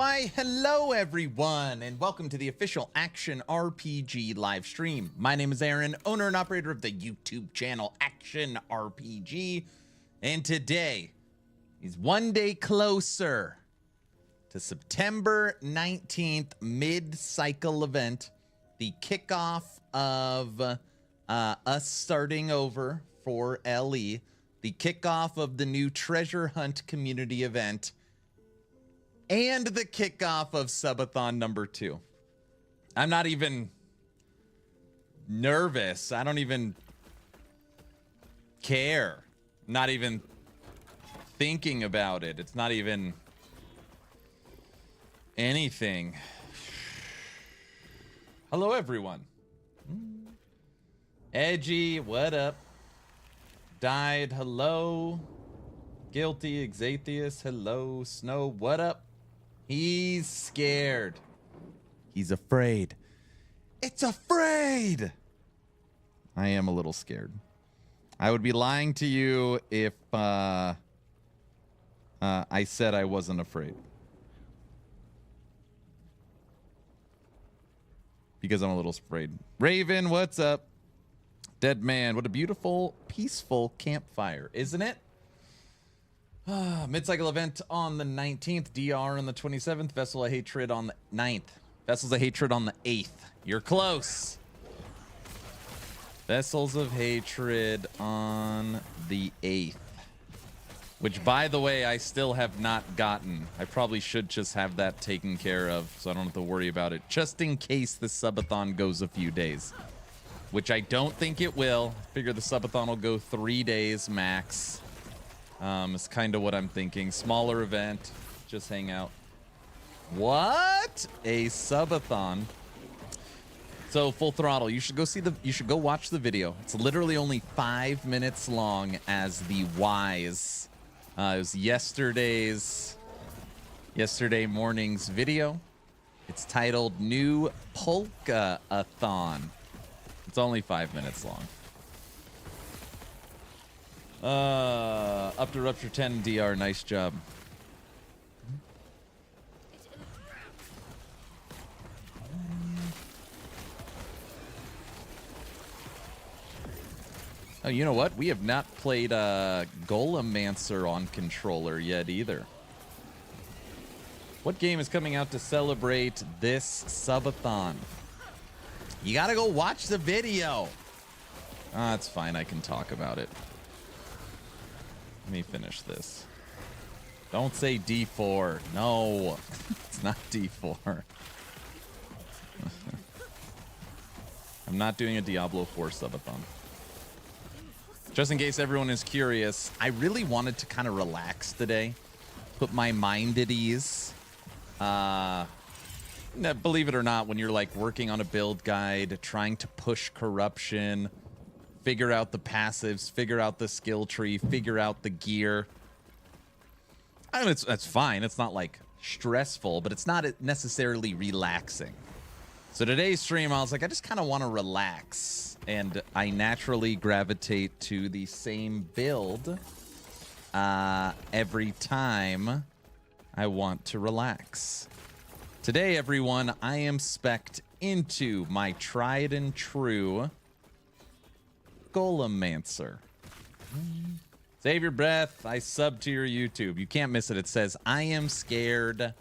Why, hello everyone, and welcome to the official Action RPG live stream. My name is Aaron, owner and operator of the YouTube channel Action RPG, and today is one day closer to September 19th mid-cycle event, the kickoff of us starting over for LE, the kickoff of the new treasure hunt community event, and the kickoff of Subathon number 2. I'm not even nervous. I don't even care. Not even thinking about it. It's not even anything. Hello, everyone. Edgy, what up? Died, hello. Guilty, Exatheus, hello. Snow, what up? He's scared. He's afraid. It's afraid. I am a little scared. I would be lying to you if I said I wasn't afraid. Because I'm a little afraid. Raven, what's up? Dead man, what a beautiful, peaceful campfire, isn't it? Mid-cycle event on the 19th, DR on the 27th, Vessel of Hatred on the 9th, Vessels of Hatred on the 8th. You're close. Vessels of Hatred on the 8th. Which, by the way, I still have not gotten. I probably should just have that taken care of so I don't have to worry about it. Just in case the subathon goes a few days. Which I don't think it will. I figure the subathon will go 3 days max. It's kind of what I'm thinking. Smaller event, just hang out. What? A subathon. So full throttle. You should go see the. You should go watch the video. It's literally only 5 minutes long as the Wise. It was yesterday morning's video. It's titled New Polka-a-thon. It's only 5 minutes long. Up to Rupture 10 DR, nice job. Oh, you know what? We have not played Golemancer on controller yet either. What game is coming out to celebrate this subathon? You gotta go watch the video. Ah, it's fine. I can talk about it. Let me finish this. Don't say D4. No, it's not D4. I'm not doing a Diablo 4 subathon. Just in case everyone is curious, I really wanted to kind of relax today. Put my mind at ease. Believe it or not, when you're like working on a build guide, trying to push corruption, figure out the passives, figure out the skill tree, figure out the gear. I mean, that's fine. It's not like stressful, but it's not necessarily relaxing. So today's stream, I was like, I just kind of want to relax. And I naturally gravitate to the same build every time I want to relax. Today, everyone, I am spec'd into my tried and true Golemancer. Save your breath. I sub to your YouTube. You can't miss it. It says, I am scared.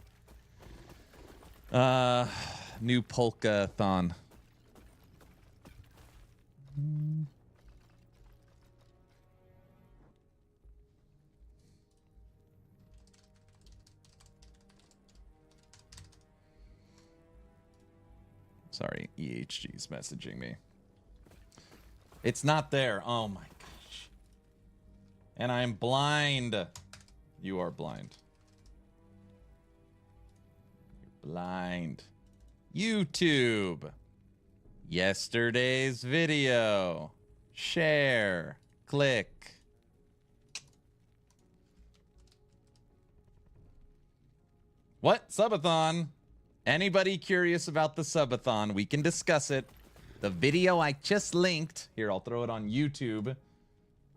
New Polka-a-thon. Sorry, EHG's messaging me. It's not there. Oh my gosh. And I'm blind. You are blind. You're blind. YouTube. Yesterday's video. Share. Click. What? Subathon? Anybody curious about the subathon? We can discuss it. The video I just linked. Here, I'll throw it on YouTube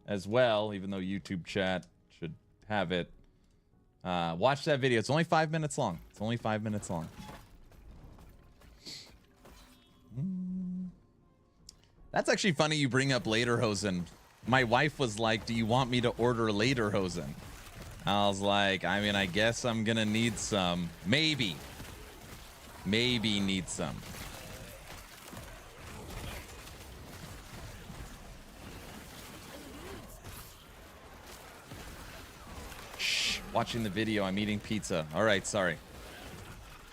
as well, even though YouTube chat should have it. Watch that video. It's only 5 minutes long. It's only 5 minutes long. That's actually funny you bring up Lederhosen. My wife was like, do you want me to order Lederhosen? I was like, I mean, I guess I'm gonna need some. Maybe need some. Shh, watching the video. I'm eating pizza. All right, sorry.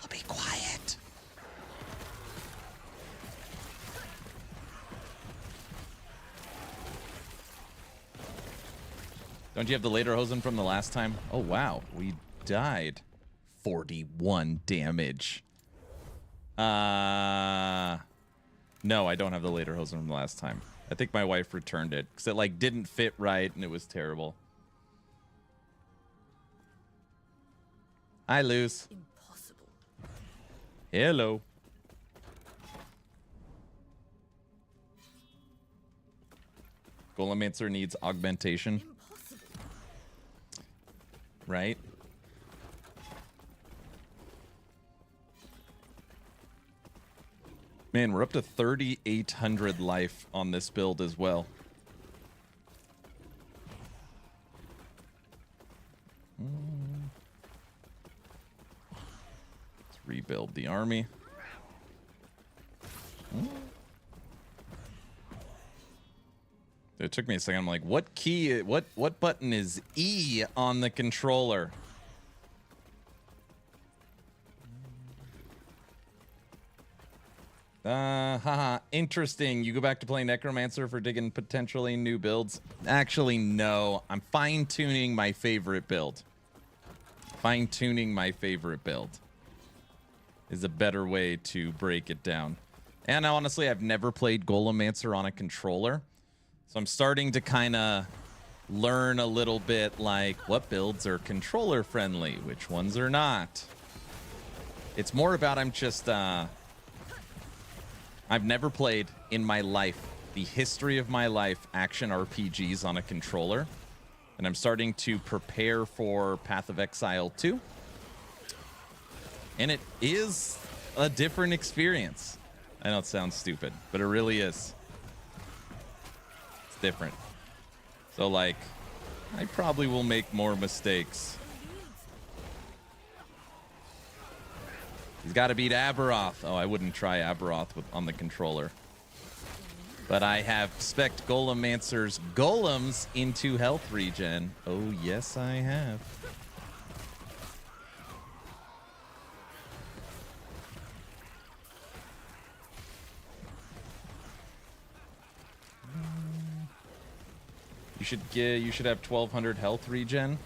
I'll be quiet. Don't you have the Lederhosen from the last time? Oh, wow. We died. 41 damage. No, I don't have the Lederhosen from the last time. I think my wife returned it because it like didn't fit right and it was terrible. I lose. Impossible. Hello. Golemancer needs augmentation. Right? Man, we're up to 3,800 life on this build as well. Let's rebuild the army. It took me a second. I'm like, what key, what button is E on the controller? Haha, interesting. You go back to playing Necromancer for digging potentially new builds? Actually, no. I'm fine-tuning my favorite build. Fine-tuning my favorite build is a better way to break it down. And honestly, I've never played Golemancer on a controller. So I'm starting to kind of learn a little bit like what builds are controller friendly, which ones are not. It's more about I've never played in my life, the history of my life, action RPGs on a controller. And I'm starting to prepare for Path of Exile 2. And it is a different experience. I know it sounds stupid, but it really is. Different. So like I probably will make more mistakes. He's got to beat Aberoth. Oh, I wouldn't try Aberoth on the controller. But I have spec'd Golemancer's golems into health regen. Oh yes I have. You should have 1,200 health regen.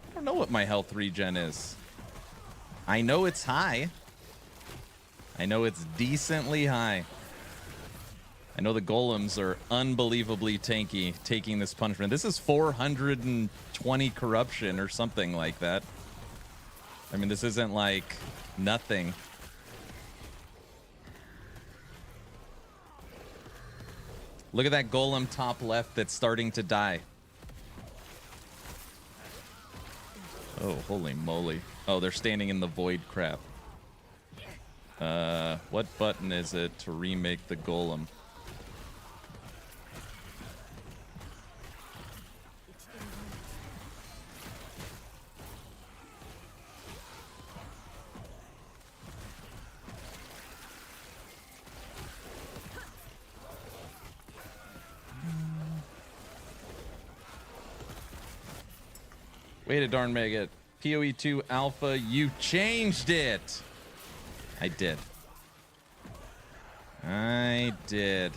I don't know what my health regen is. I know it's high. I know it's decently high. I know the golems are unbelievably tanky taking this punishment. This is 420 corruption or something like that. I mean, this isn't like nothing. Look at that golem top left that's starting to die. Oh, holy moly. Oh, they're standing in the void crap. What button is it to remake the golem? Wait a darn maggot. PoE2 Alpha, you changed it! I did. I did.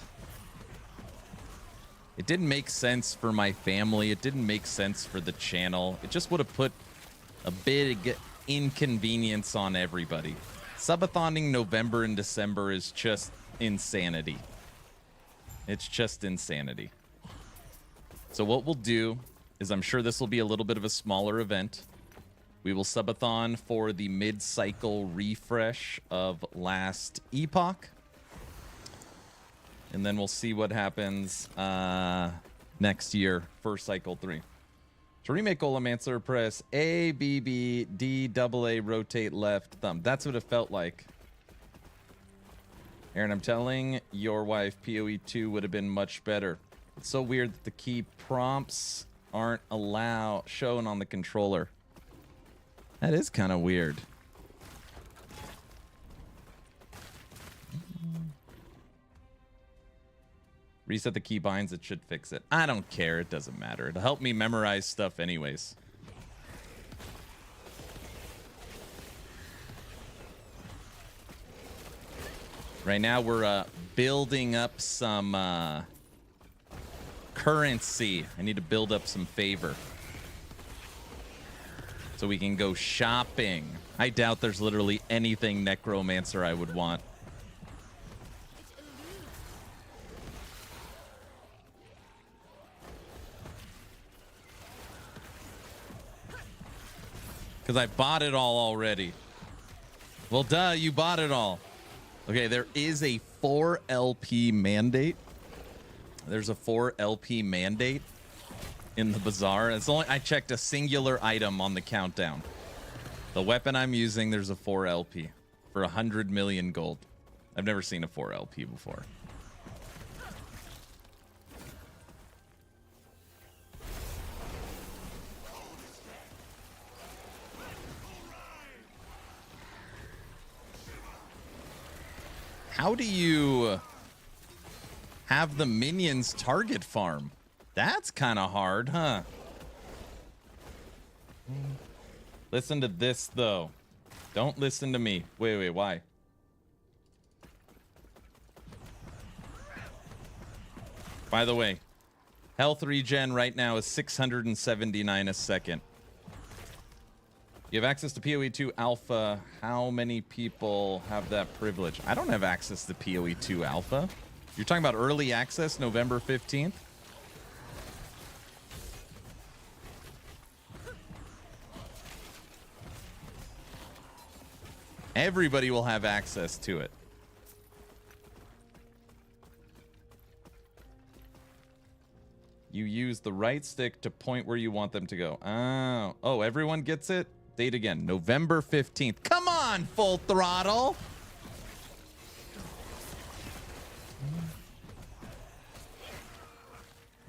It didn't make sense for my family. It didn't make sense for the channel. It just would have put a big inconvenience on everybody. Subathoning November and December is just insanity. It's just insanity. So what we'll do is I'm sure this will be a little bit of a smaller event. We will subathon for the mid-cycle refresh of last Epoch. And then we'll see what happens next year for Cycle 3. To remake Golemancer, press A, B, B, D, double A, rotate left, thumb. That's what it felt like. Aaron, I'm telling your wife PoE 2 would have been much better. It's so weird that the key prompts aren't shown on the controller. That is kind of weird. Reset the keybinds, it should fix it. I don't care, it doesn't matter. It'll help me memorize stuff anyways. Right now we're building up some currency. I need to build up some favor. So we can go shopping. I doubt there's literally anything Necromancer I would want. Because I bought it all already. Well, duh, you bought it all. Okay, there is a 4 LP mandate. There's a 4 LP mandate in the bazaar. It's only I checked a singular item on the countdown. The weapon I'm using, there's a 4 LP for 100 million gold. I've never seen a 4 LP before. How do you have the minions target farm? That's kind of hard, huh? Listen to this, though. Don't listen to me. Wait, why? By the way, health regen right now is 679 a second. You have access to PoE 2 Alpha. How many people have that privilege? I don't have access to PoE 2 Alpha. You're talking about early access, November 15th? Everybody will have access to it. You use the right stick to point where you want them to go. Oh, everyone gets it? Date again, November 15th. Come on, full throttle.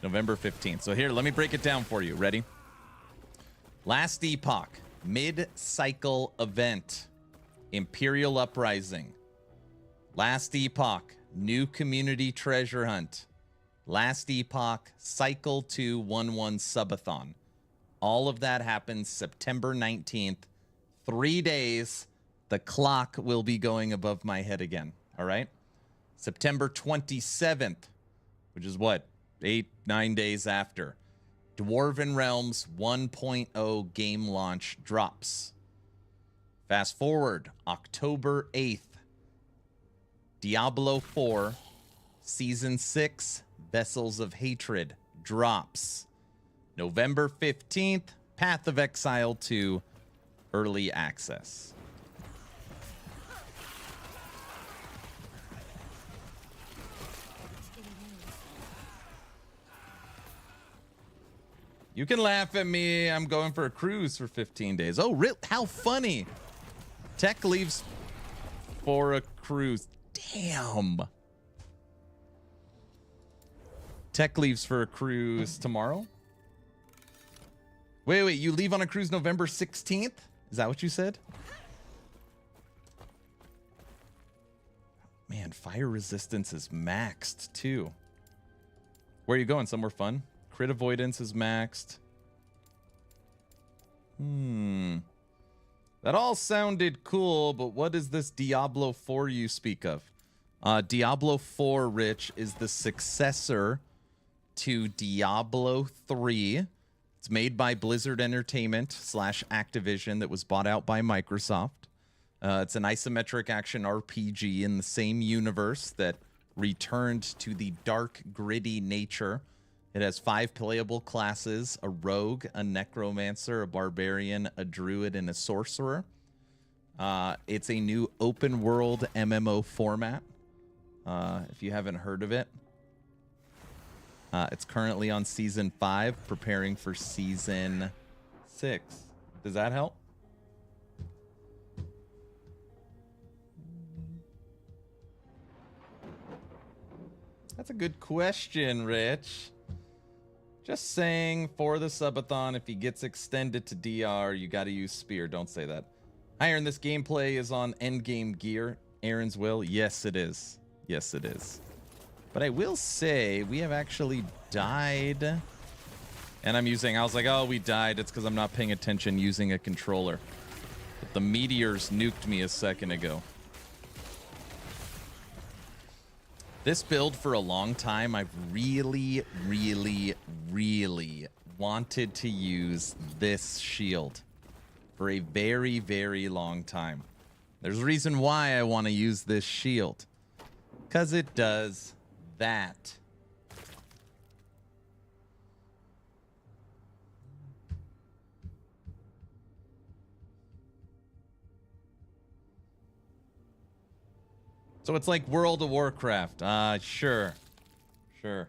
November 15th. So here, let me break it down for you. Ready? Last Epoch, mid-cycle event, Imperial Uprising. Last Epoch, new community treasure hunt. Last Epoch, Cycle 2 1-1 Subathon. All of that happens September 19th. 3 days, the clock will be going above my head again. All right? September 27th, which is what? 8-9 days after. Dwarven Realms 1.0 game launch drops. Fast forward, October 8th. Diablo 4 Season 6 Vessels of Hatred drops. November 15th, Path of Exile 2 Early Access. You can laugh at me. I'm going for a cruise for 15 days. Oh, really? How funny. Tech leaves for a cruise. Damn. Tech leaves for a cruise tomorrow? Wait, you leave on a cruise November 16th? Is that what you said? Man, fire resistance is maxed too. Where are you going? Somewhere fun? Crit avoidance is maxed. That all sounded cool, but what is this Diablo 4 you speak of? Diablo 4, Rich, is the successor to Diablo 3. It's made by Blizzard Entertainment / Activision that was bought out by Microsoft. It's an isometric action RPG in the same universe that returned to the dark, gritty nature. It has 5 playable classes: a rogue, a necromancer, a barbarian, a druid, and a sorcerer. It's a new open world MMO format, if you haven't heard of it. It's currently on season 5, preparing for season 6. Does that help? That's a good question, Rich. Just saying, for the subathon, if he gets extended to DR, you got to use spear. Don't say that. Hi, Aaron. This gameplay is on endgame gear. Aaron's will. Yes, it is. Yes, it is. But I will say we have actually died. And I was like, oh, we died. It's because I'm not paying attention using a controller. But the meteors nuked me a second ago. This build for a long time, I've really, really, really wanted to use this shield for a very, very long time. There's a reason why I want to use this shield. Because it does that. So it's like World of Warcraft. Sure. Sure.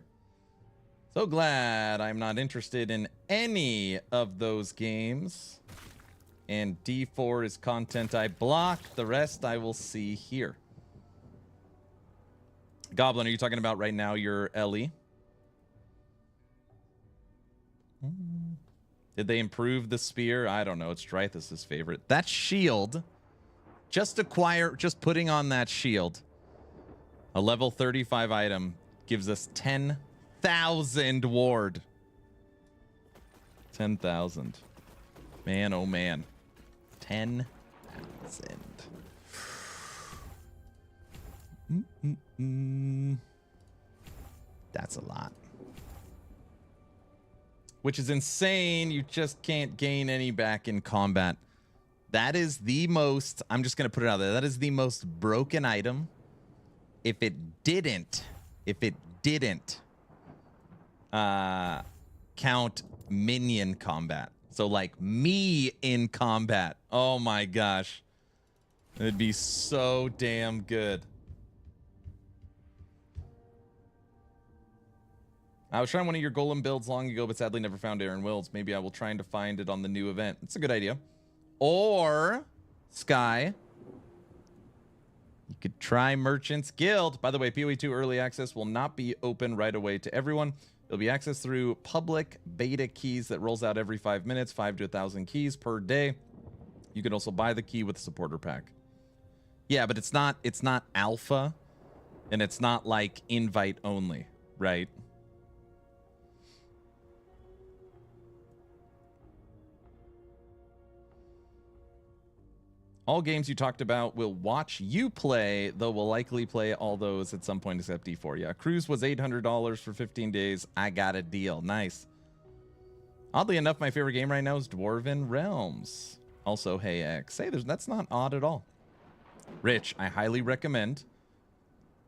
So glad I'm not interested in any of those games. And D4 is content I block. The rest I will see here. Goblin, are you talking about right now your Ellie? Did they improve the spear? I don't know. It's Dreythus' favorite. That shield, just putting on that shield, a level 35 item, gives us 10,000 ward. 10,000. Man, oh man. 10,000. That's a lot. Which is insane. You just can't gain any back in combat. That is the most, I'm just going to put it out there, that is the most broken item. If it didn't count minion combat. So like me in combat. Oh my gosh. It'd be so damn good. I was trying one of your golem builds long ago, but sadly never found Aaron Wills. Maybe I will try to find it on the new event. It's a good idea. Or, Sky, you could try Merchant's Guild. By the way, PoE2 early access will not be open right away to everyone. It'll be accessed through public beta keys that rolls out every 5 minutes, 5 to 1,000 keys per day. You can also buy the key with a supporter pack. Yeah, but it's not alpha, and it's not like invite only, right? All games you talked about will watch you play, though we'll likely play all those at some point except D4. Yeah, Cruise was $800 for 15 days. I got a deal. Nice. Oddly enough, my favorite game right now is Dwarven Realms. Also, hey, X. Hey, that's not odd at all. Rich, I highly recommend,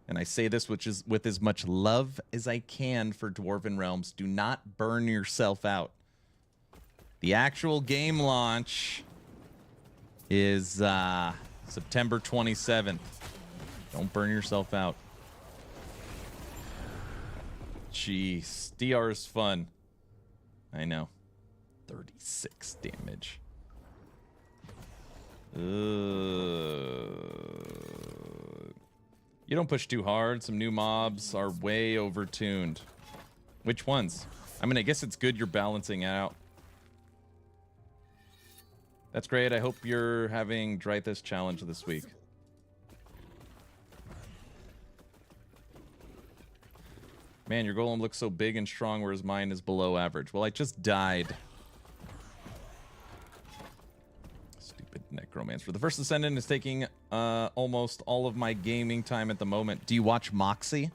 and I say this with as much love as I can for Dwarven Realms, do not burn yourself out. The actual game launch is September 27th. Don't burn yourself out. Jeez, DR is fun. I know. 36 damage. You don't push too hard. Some new mobs are way overtuned. Which ones? I mean, I guess it's good you're balancing out. That's great. I hope you're having Dreythus challenge this week. Man, your golem looks so big and strong, whereas mine is below average. Well, I just died. Stupid necromancer. The first Ascendant is taking almost all of my gaming time at the moment. Do you watch Moxie?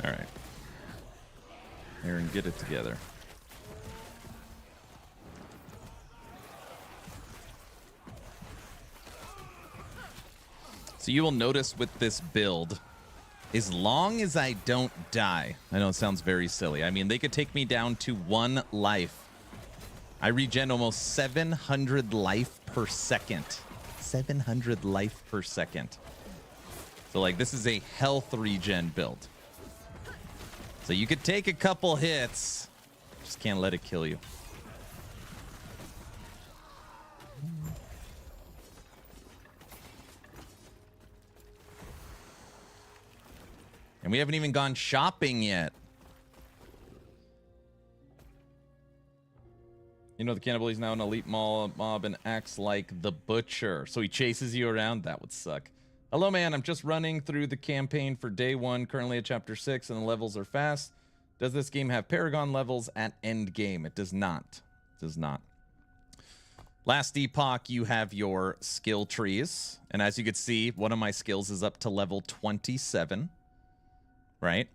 All right. Aaron, get it together. So you will notice with this build, as long as I don't die, I know it sounds very silly. I mean, they could take me down to 1 life. I regen almost 700 life per second. 700 life per second. So, like, this is a health regen build. So you could take a couple hits. Just can't let it kill you. And we haven't even gone shopping yet. You know, the cannibal is now an elite mob and acts like the butcher. So he chases you around? That would suck. Hello, man. I'm just running through the campaign for day 1, currently at chapter 6, and the levels are fast. Does this game have Paragon levels at Endgame? It does not. It does not. Last Epoch, you have your skill trees. And as you can see, one of my skills is up to level 27. Right?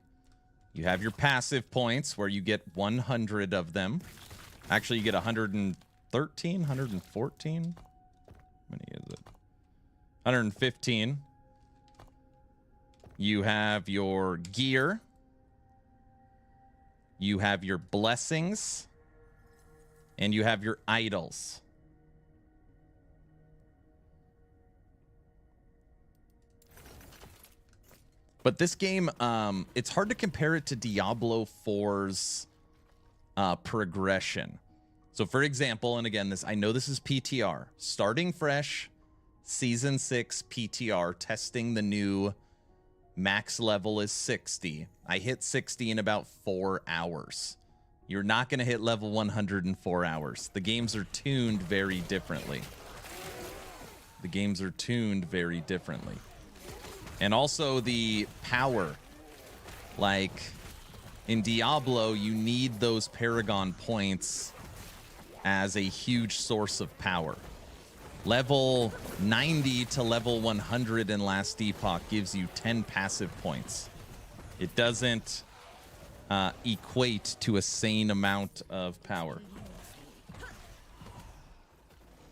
You have your passive points where you get 100 of them. Actually, you get 113, 114. How many is it? 115. You have your gear. You have your blessings. And you have your idols. But this game, it's hard to compare it to Diablo 4's progression. So, for example, and again, I know this is PTR. Starting fresh, Season 6 PTR, testing the new max level is 60. I hit 60 in about 4 hours. You're not going to hit level 100 in 4 hours. The games are tuned very differently. The games are tuned very differently. And also the power. Like, in Diablo, you need those Paragon points as a huge source of power. Level 90 to level 100 in Last Epoch gives you 10 passive points. It doesn't equate to a sane amount of power.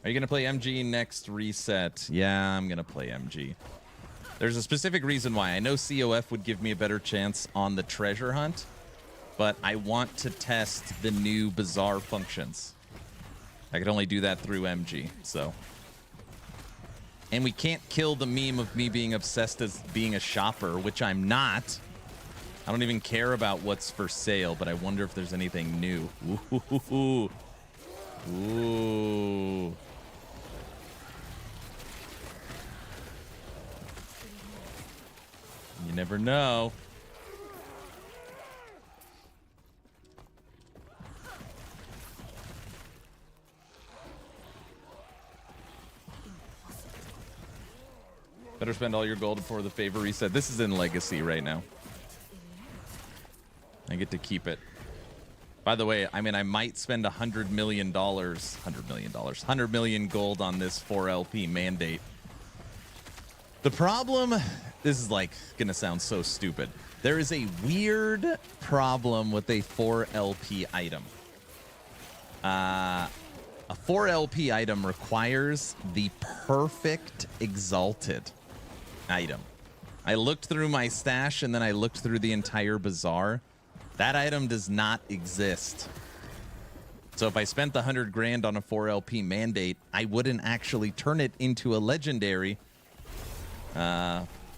Are you going to play MG next reset? Yeah, I'm going to play MG. There's a specific reason why. I know COF would give me a better chance on the treasure hunt, but I want to test the new Bazaar functions. I could only do that through MG, so. And we can't kill the meme of me being obsessed as being a shopper, which I'm not. I don't even care about what's for sale, but I wonder if there's anything new. Ooh. Ooh. You never know. Better spend all your gold before the favor reset. This is in Legacy right now. I get to keep it. By the way, I mean, I might spend $100 million, $100 million gold on this 4LP mandate. The problem, this is like gonna sound so stupid. There is a weird problem with a 4LP item. A 4LP item requires the perfect exalted item. I looked through my stash and then I looked through the entire bazaar. That item does not exist. So if I spent the 100 grand on a 4LP mandate, I wouldn't actually turn it into a legendary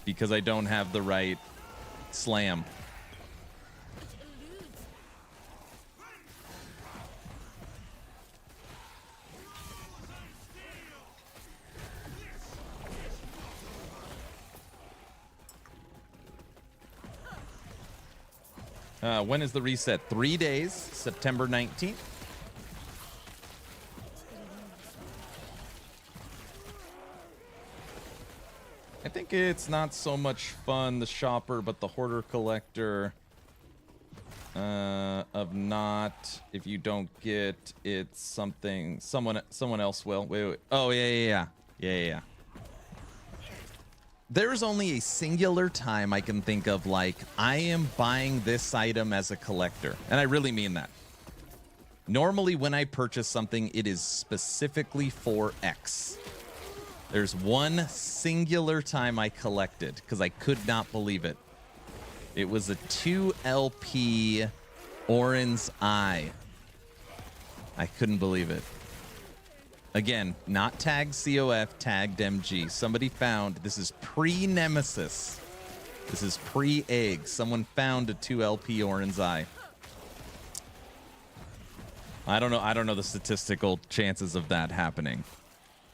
because I don't have the right slam. When is the reset? 3 days, September 19th. I think it's not so much fun, the shopper, but the hoarder collector of not, if you don't get it, something, someone else will. Wait. Oh, yeah. There's only a singular time I can think of, like, I am buying this item as a collector. And I really mean that. Normally, when I purchase something, it is specifically for X. There's one singular time I collected because I could not believe it. It was a 2 LP Orin's Eye. I couldn't believe it. Again, not tagged COF, tagged MG. Somebody found, this is pre-Nemesis. This is pre-Egg. Someone found a 2 LP Orin's Eye. I don't know the statistical chances of that happening.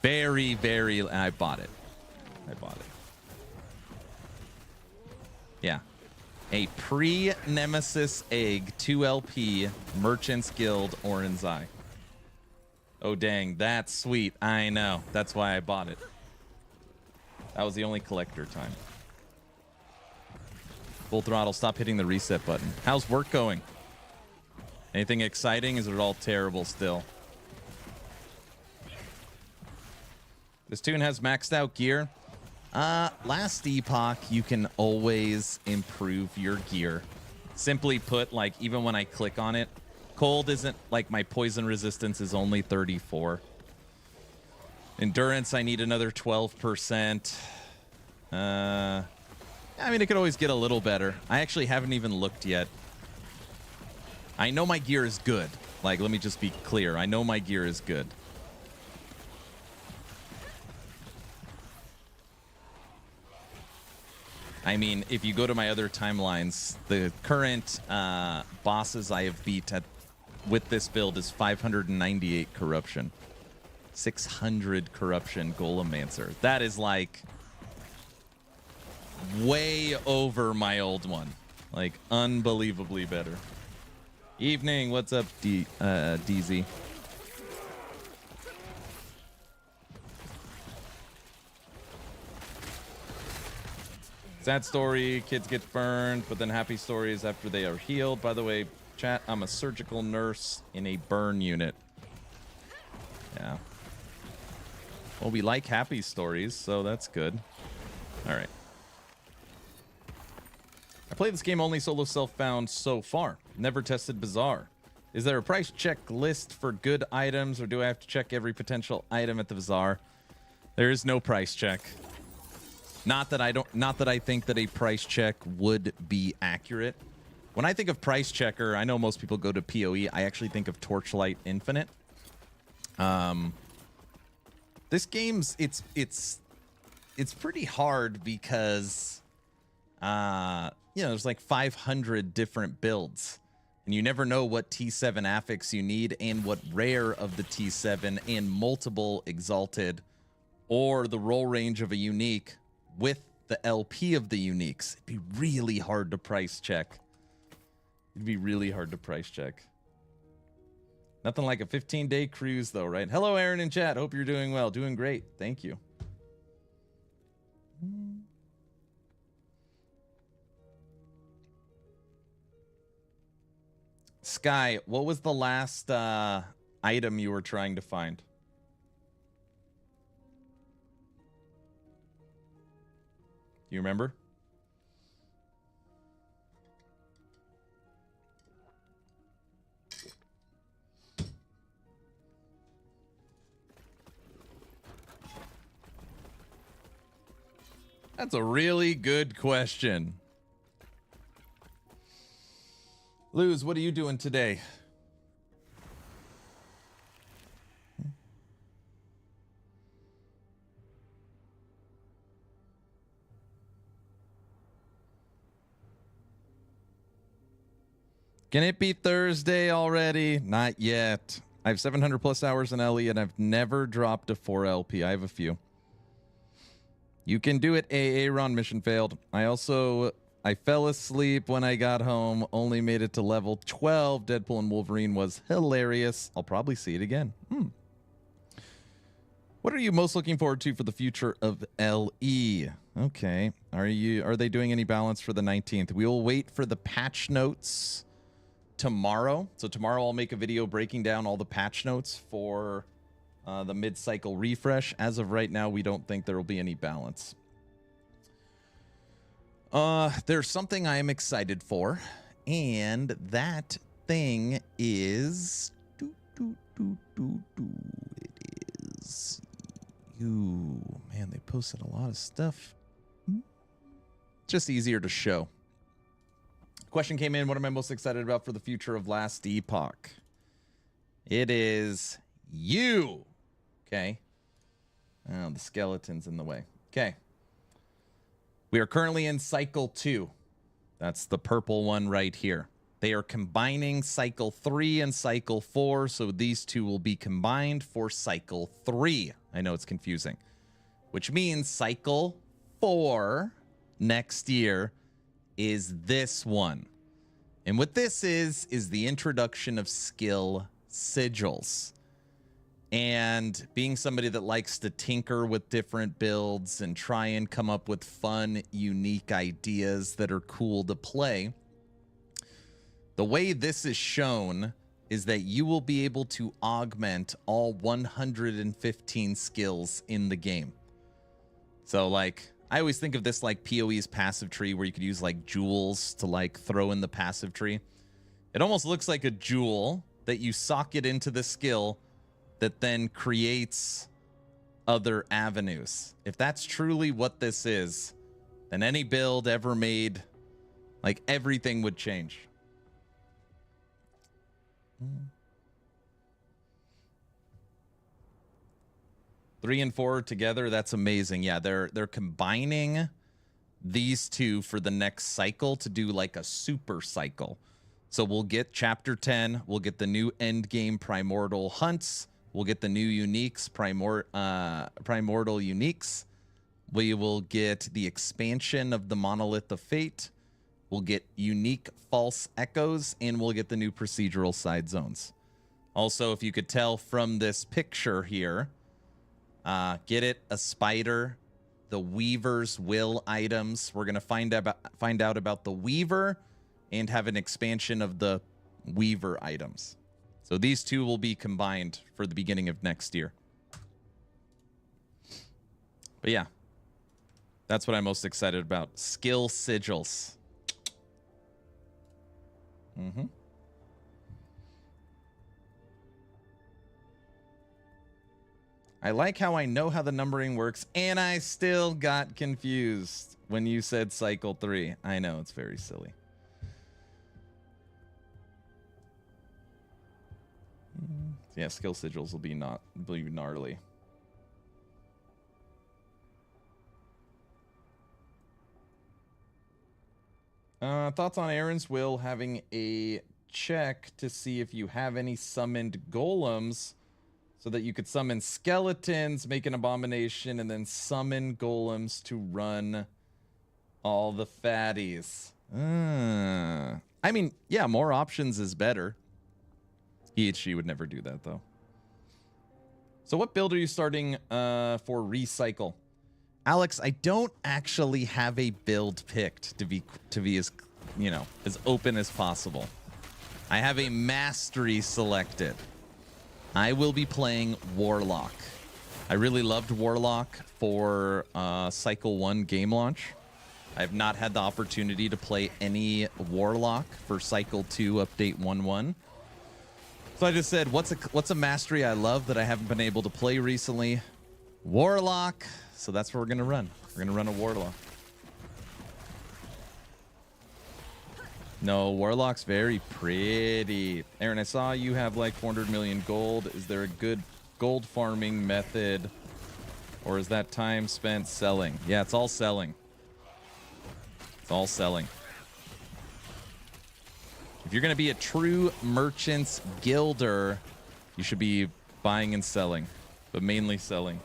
Very, very, I bought it. Yeah. A pre-Nemesis Egg 2 LP Merchant's Guild Orin's Eye. Oh, dang. That's sweet. I know. That's why I bought it. That was the only collector time. Full throttle. Stop hitting the reset button. How's work going? Anything exciting? Is it all terrible still? This tune has maxed out gear. Last Epoch, you can always improve your gear. Simply put, like, even when I click on it, cold isn't, like, my poison resistance is only 34. Endurance, I need another 12%. I mean, it could always get a little better. I actually haven't even looked yet. I know my gear is good. Like, let me just be clear. I know my gear is good. I mean, if you go to my other timelines, the current bosses I have beat with this build is 598 corruption. 600 corruption Golemancer. That is like way over my old one. Like, unbelievably better. Evening, what's up, DZ? Sad story, kids get burned, but then happy stories after they are healed. By the way, chat, I'm a surgical nurse in a burn unit. Yeah. Well, we like happy stories, so that's good. All right. I played this game only solo self-found so far. Never tested Bazaar. Is there a price check list for good items, or do I have to check every potential item at the Bazaar? There is no price check. Not that I think that a price check would be accurate. When I think of price checker, I know most people go to PoE. I actually think of Torchlight Infinite. This game's it's pretty hard because you know, there's like 500 different builds, and you never know what T7 affix you need and what rare of the T7 and multiple exalted or the roll range of a unique with the LP of the uniques. It'd be really hard to price check. It'd be really hard to price check. Nothing like a 15-day cruise, though, right? Hello, Aaron in chat. Hope you're doing well. Doing great. Thank you. Sky, what was the last item you were trying to find? Do you remember? That's a really good question. Luz, what are you doing today? Can it be Thursday already? Not yet. I have 700 plus hours in LE and I've never dropped a 4 LP. I have a few. You can do it, AA. Ron, mission failed. I fell asleep when I got home, only made it to level 12. Deadpool and Wolverine was hilarious. I'll probably see it again. What are you most looking forward to for the future of LE? Okay. Are they doing any balance for the 19th? We will wait for the patch notes tomorrow. So tomorrow I'll make a video breaking down all the patch notes for the mid-cycle refresh. As of right now, we don't think there will be any balance. There's something I am excited for, and that thing is it is you, Man, they posted a lot of stuff. Just easier to show. Question came in. What am I most excited about for the future of Last Epoch? It is you. Okay. Oh, the skeleton's in the way. Okay. We are currently in cycle 2. That's the purple one right here. They are combining cycle 3 and cycle 4, so these two will be combined for cycle 3. I know it's confusing. Which means cycle 4 next year is this one. And what this is the introduction of skill sigils. And being somebody that likes to tinker with different builds and try and come up with fun, unique ideas that are cool to play, the way this is shown is that you will be able to augment all 115 skills in the game. So, like, I always think of this like PoE's passive tree, where you could use like jewels to like throw in the passive tree. It almost looks like a jewel that you socket into the skill that then creates other avenues. If that's truly what this is, then any build ever made, like, everything would change. 3 and 4 together, that's amazing. Yeah, they're combining these two for the next cycle to do like a super cycle. So we'll get chapter 10, we'll get the new Endgame Primordial Hunts, we'll get the new uniques, Primordial uniques. We will get the expansion of the Monolith of Fate. We'll get unique false echoes, and we'll get the new procedural side zones. Also, if you could tell from this picture here, get it, a spider, the Weaver's Will items. We're going to find out about the Weaver and have an expansion of the Weaver items. So these two will be combined for the beginning of next year. But yeah, that's what I'm most excited about. Skill sigils. I like how I know how the numbering works, and I still got confused when you said cycle 3. I know, it's very silly. Yeah, skill sigils will be gnarly. Thoughts on Aaron's Will having a check to see if you have any summoned golems so that you could summon skeletons, make an abomination, and then summon golems to run all the fatties. I mean, yeah, more options is better. She would never do that, though. So what build are you starting for Recycle? Alex, I don't actually have a build picked to be as, you know, as open as possible. I have a mastery selected. I will be playing Warlock. I really loved Warlock for Cycle 1 game launch. I have not had the opportunity to play any Warlock for Cycle 2 Update 1.1. So I just said, what's a mastery I love that I haven't been able to play recently? Warlock. So that's what we're going to run. We're going to run a Warlock. No, Warlock's very pretty. Aaron, I saw you have like 400 million gold. Is there a good gold farming method? Or is that time spent selling? Yeah, it's all selling. It's all selling. If you're going to be a true merchant's guilder, you should be buying and selling, but mainly selling.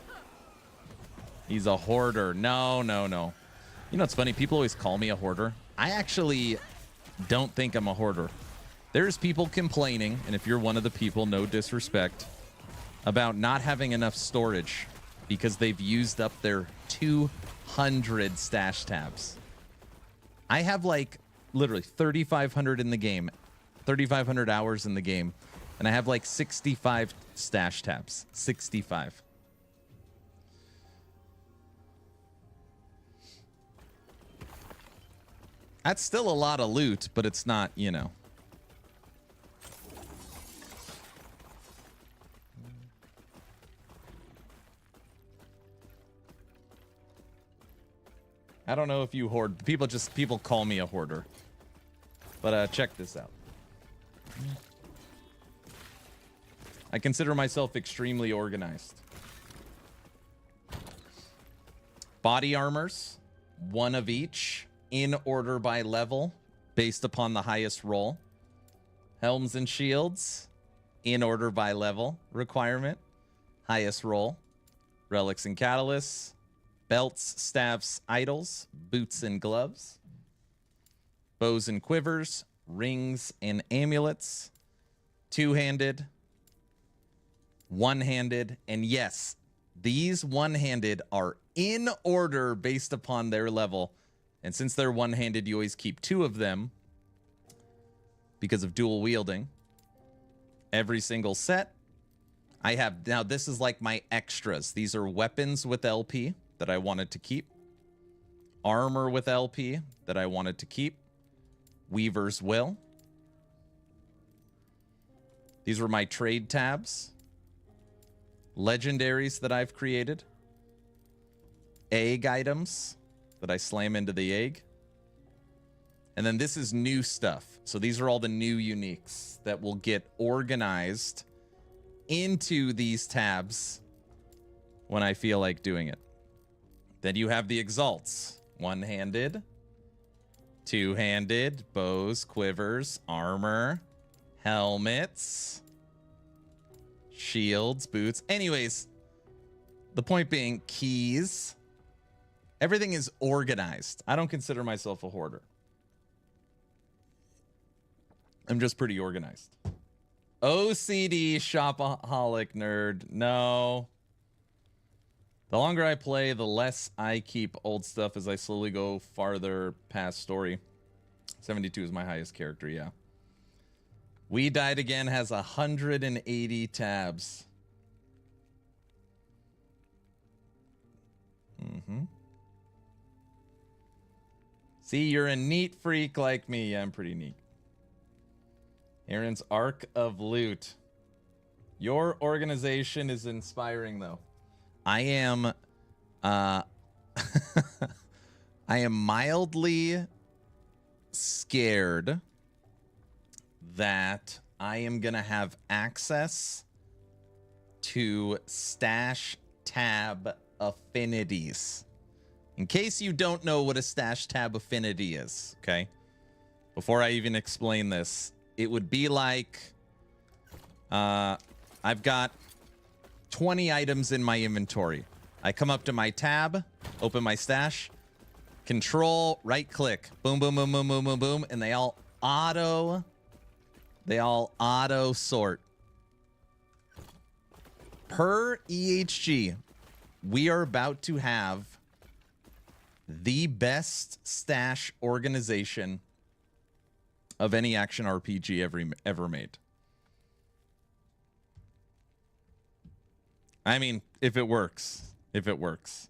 He's a hoarder. No. You know, it's funny. People always call me a hoarder. I actually don't think I'm a hoarder. There's people complaining, and if you're one of the people, no disrespect, about not having enough storage because they've used up their 200 stash tabs. I have like literally 3,500 in the game, 3,500 hours in the game, and I have like 65 stash tabs. 65. That's still a lot of loot, but it's not, you know. I don't know if you hoard. People call me a hoarder. But check this out. I consider myself extremely organized. Body armors, one of each, in order by level, based upon the highest roll. Helms and shields, in order by level requirement, highest roll. Relics and catalysts, belts, staffs, idols, boots and gloves, bows and quivers, rings and amulets, two-handed, one-handed, and yes, these one-handed are in order based upon their level. And since they're one-handed, you always keep two of them because of dual wielding. Every single set. I have, now this is like my extras. These are weapons with LP that I wanted to keep. Armor with LP that I wanted to keep. Weaver's Will. These were my trade tabs. Legendaries that I've created. Egg items that I slam into the egg. And then this is new stuff. So these are all the new uniques that will get organized into these tabs when I feel like doing it. Then you have the exalts. One-handed, two-handed, bows, quivers, armor, helmets, shields, boots. Anyways, the point being, keys. Everything is organized. I don't consider myself a hoarder. I'm just pretty organized. OCD shopaholic nerd. No. The longer I play, the less I keep old stuff as I slowly go farther past story. 72 is my highest character, yeah. We Died Again has 180 tabs. See, you're a neat freak like me. Yeah, I'm pretty neat. Aaron's Arc of Loot. Your organization is inspiring, though. I am I am mildly scared that I am gonna have access to stash tab affinities. In case you don't know what a stash tab affinity is, okay? Before I even explain this, it would be like I've got 20 items in my inventory. I come up to my tab, open my stash, control, right click, boom, boom, boom, boom, boom, boom, boom, and they all auto sort. Per EHG, we are about to have the best stash organization of any action RPG ever made. I mean, if it works. If it works.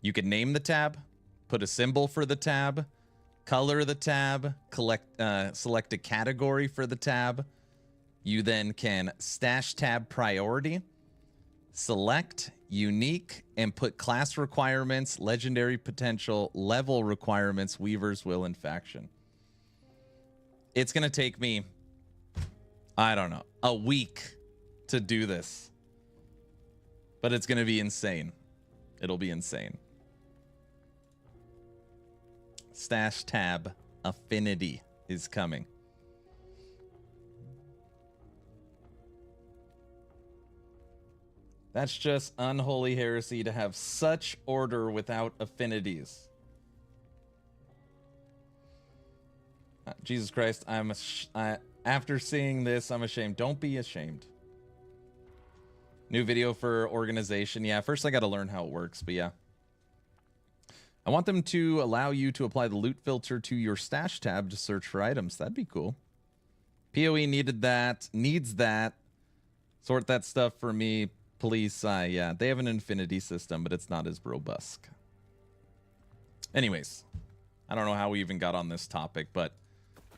You can name the tab, put a symbol for the tab, color the tab, select a category for the tab. You then can stash tab priority, select unique, and put class requirements, legendary potential, level requirements, Weaver's Will, and faction. It's going to take me, I don't know, a week to do this. But it's going to be insane. It'll be insane. Stash tab affinity is coming. That's just unholy heresy to have such order without affinities. Jesus Christ, after seeing this, I'm ashamed. Don't be ashamed. New video for organization. Yeah, first I got to learn how it works, but yeah. I want them to allow you to apply the loot filter to your stash tab to search for items. That'd be cool. PoE needs that. Sort that stuff for me, please. Yeah, they have an infinity system, but it's not as robust. Anyways, I don't know how we even got on this topic, but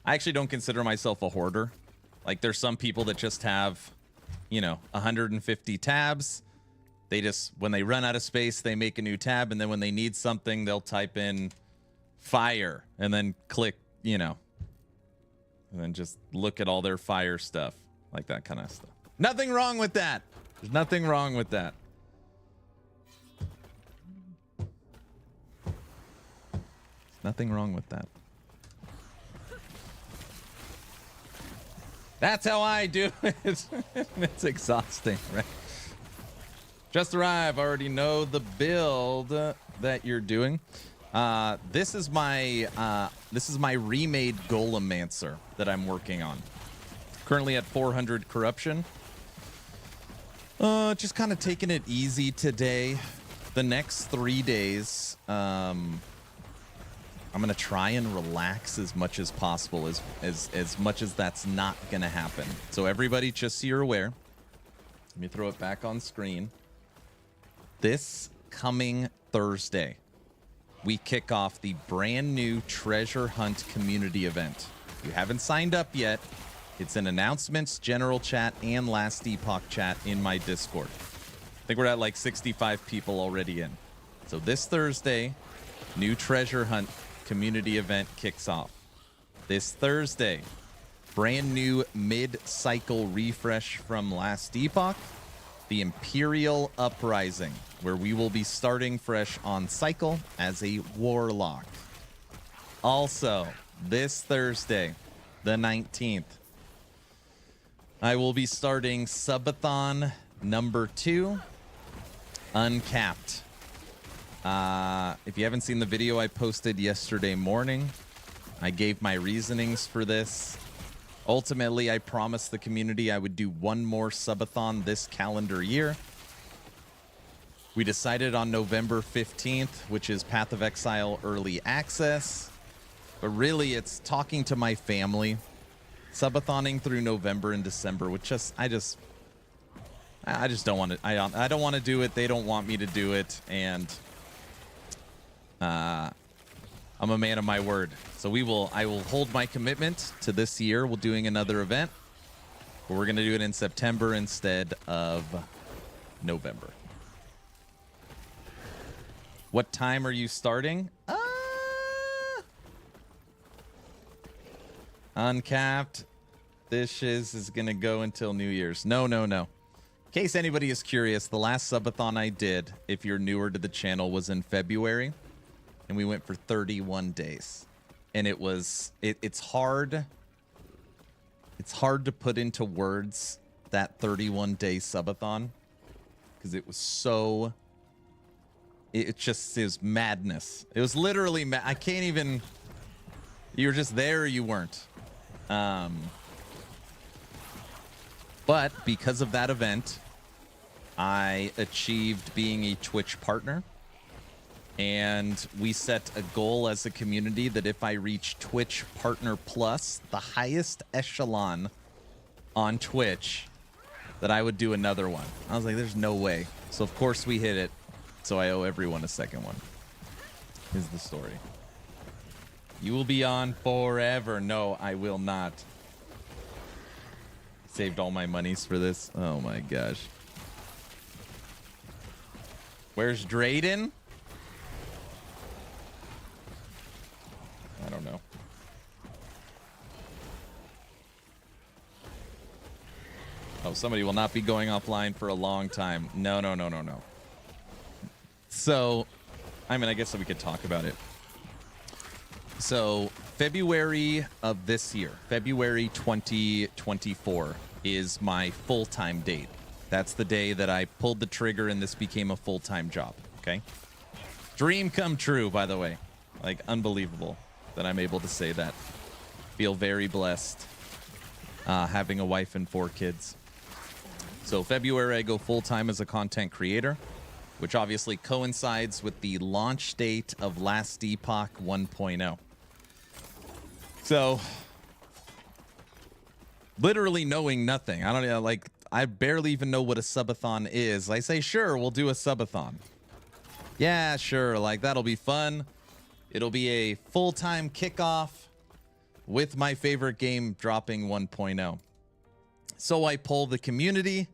I actually don't consider myself a hoarder. Like, there's some people that just have, you know, 150 tabs. They just, when they run out of space, they make a new tab, and then when they need something, they'll type in fire and then click, you know, and then just look at all their fire stuff, like that kind of stuff. Nothing wrong with that. There's nothing wrong with that. There's nothing wrong with that. That's how I do it. It's exhausting, right? Just arrived. I already know the build that you're doing. This is my remade Golemancer that I'm working on. Currently at 400 corruption. Just kind of taking it easy today. The next 3 days, I'm gonna try and relax as much as possible, as much as that's not gonna happen. So everybody, just so you're aware, let me throw it back on screen. This coming Thursday, we kick off the brand new treasure hunt community event. If you haven't signed up yet, it's in announcements, general chat, and last Epoch chat in my Discord. I think we're at like 65 people already in. So this Thursday, new treasure hunt community event kicks off. This Thursday, brand new mid-cycle refresh from last Epoch, the Imperial Uprising, where we will be starting fresh on cycle as a warlock. Also, this Thursday, the 19th, I will be starting Subathon number 2, Uncapped. If you haven't seen the video I posted yesterday morning, I gave my reasonings for this. Ultimately, I promised the community I would do one more Subathon this calendar year. We decided on November 15th, which is Path of Exile Early Access. But really, it's talking to my family. Subathoning through November and December, which I just don't want to. I don't want to do it. They don't want me to do it, and I'm a man of my word. So I will hold my commitment to this year. We're doing another event, but we're gonna do it in September instead of November. What time are you starting? Uncapped. This is gonna go until New Year's. No. In case anybody is curious, the last Subathon I did, if you're newer to the channel, was in February, and we went for 31 days. And it's hard to put into words that 31-day Subathon, because it was so, it was madness. It was literally I can't even, you were just there or you weren't. But because of that event, I achieved being a Twitch partner. And we set a goal as a community that if I reach Twitch Partner Plus, the highest echelon on Twitch, that I would do another one. I was like, there's no way. So of course we hit it. So I owe everyone a second one. Is the story. You will be on forever. No, I will not. Saved all my monies for this. Oh my gosh. Where's Drayden? I don't know. Oh, somebody will not be going offline for a long time. No. So, I mean, I guess we could talk about it. So, February of this year, February 2024, is my full-time date. That's the day that I pulled the trigger and this became a full-time job, okay? Dream come true, by the way. Like, unbelievable that I'm able to say that. Feel very blessed having a wife and 4 kids. So February, I go full-time as a content creator, which obviously coincides with the launch date of Last Epoch 1.0. So, literally knowing nothing. I don't know, like, I barely even know what a subathon is. I say, sure, we'll do a subathon. Yeah, sure, like, that'll be fun. It'll be a full-time kickoff with my favorite game dropping 1.0. So I poll the community,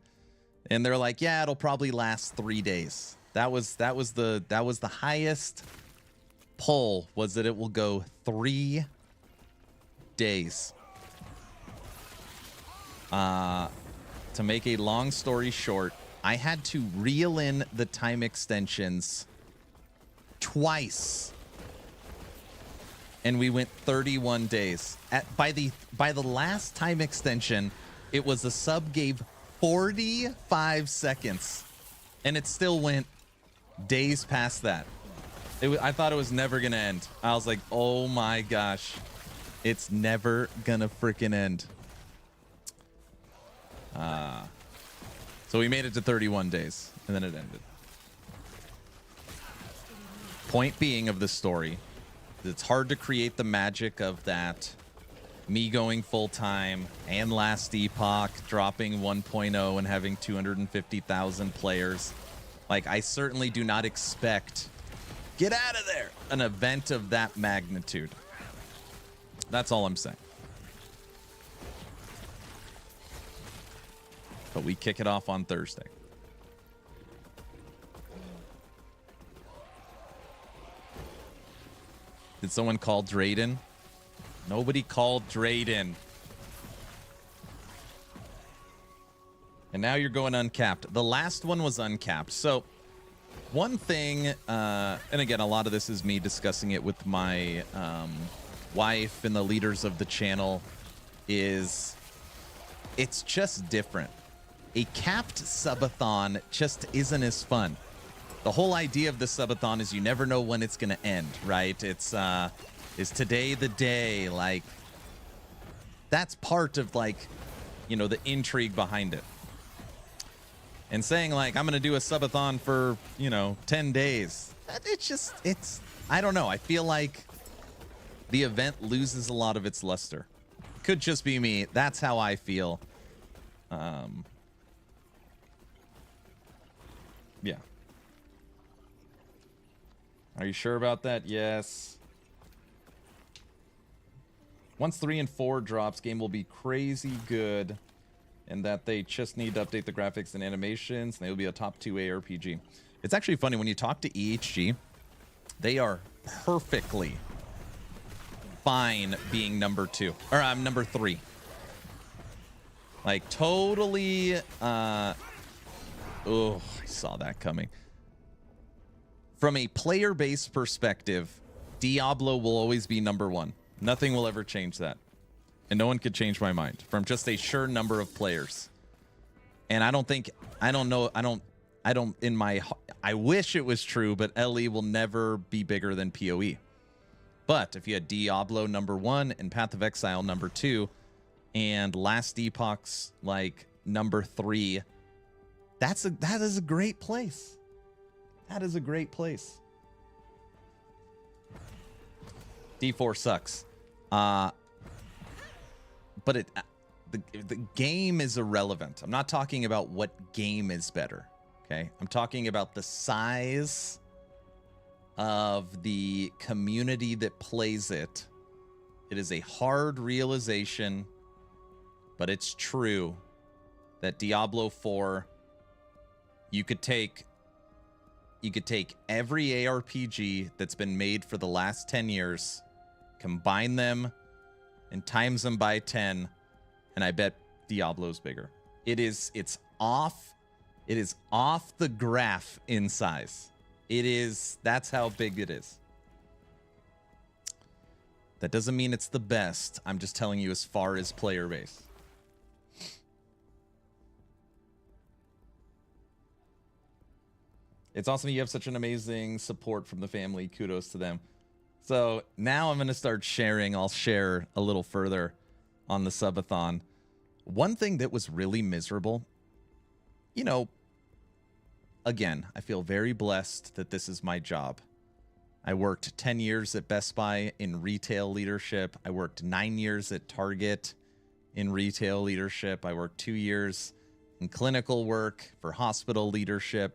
And they're like, yeah, it'll probably last 3 days. That was the highest poll, was that it will go 3 days. To make a long story short, I had to reel in the time extensions twice. And we went 31 days. By the last time extension, it was a sub gave 45 seconds. And it still went days past that. I thought it was never going to end. I was like, oh my gosh. It's never going to freaking end. So we made it to 31 days, and then it ended. Point being of the story, it's hard to create the magic of that. Me going full-time and last Epoch dropping 1.0 and having 250,000 players. Like, I certainly do not expect, get out of there, an event of that magnitude. That's all I'm saying. But we kick it off on Thursday. Did someone call Drayden? Nobody called Drayden. And now you're going uncapped. The last one was uncapped. So one thing, and again, a lot of this is me discussing it with my wife and the leaders of the channel, is it's just different. A capped subathon just isn't as fun. The whole idea of the subathon is you never know when it's going to end, right? It's is today the day? Like, that's part of, like, you know, the intrigue behind it. And saying, like, I'm going to do a subathon for, you know, 10 days. It's I don't know. I feel like the event loses a lot of its luster. Could just be me. That's how I feel. Yeah. Are you sure about that? Yes. Once 3 and 4 drops, game will be crazy good, and that they just need to update the graphics and animations, and they will be a top 2 ARPG. It's actually funny, when you talk to EHG, they are perfectly fine being number 2, or I'm number 3. Like, totally, oh, I saw that coming. From a player-based perspective, Diablo will always be number 1. Nothing will ever change that. And no one could change my mind from just a sure number of players. And I wish it was true, but LE will never be bigger than PoE. But if you had Diablo number 1 and Path of Exile number 2 and Last Epoch's like number 3, that is a great place. That is a great place. D4 sucks. But the game is irrelevant. I'm not talking about what game is better. Okay? I'm talking about the size of the community that plays it. It is a hard realization, but it's true that Diablo 4, you could take every ARPG that's been made for the last 10 years, combine them, and times them by 10, and I bet Diablo's bigger. It's off the graph in size. That's how big it is. That doesn't mean it's the best. I'm just telling you as far as player base. It's awesome you have such an amazing support from the family. Kudos to them. So now I'm going to start sharing. I'll share a little further on the subathon. One thing that was really miserable, you know, again, I feel very blessed that this is my job. I worked 10 years at Best Buy in retail leadership. I worked 9 years at Target in retail leadership. I worked 2 years in clinical work for hospital leadership.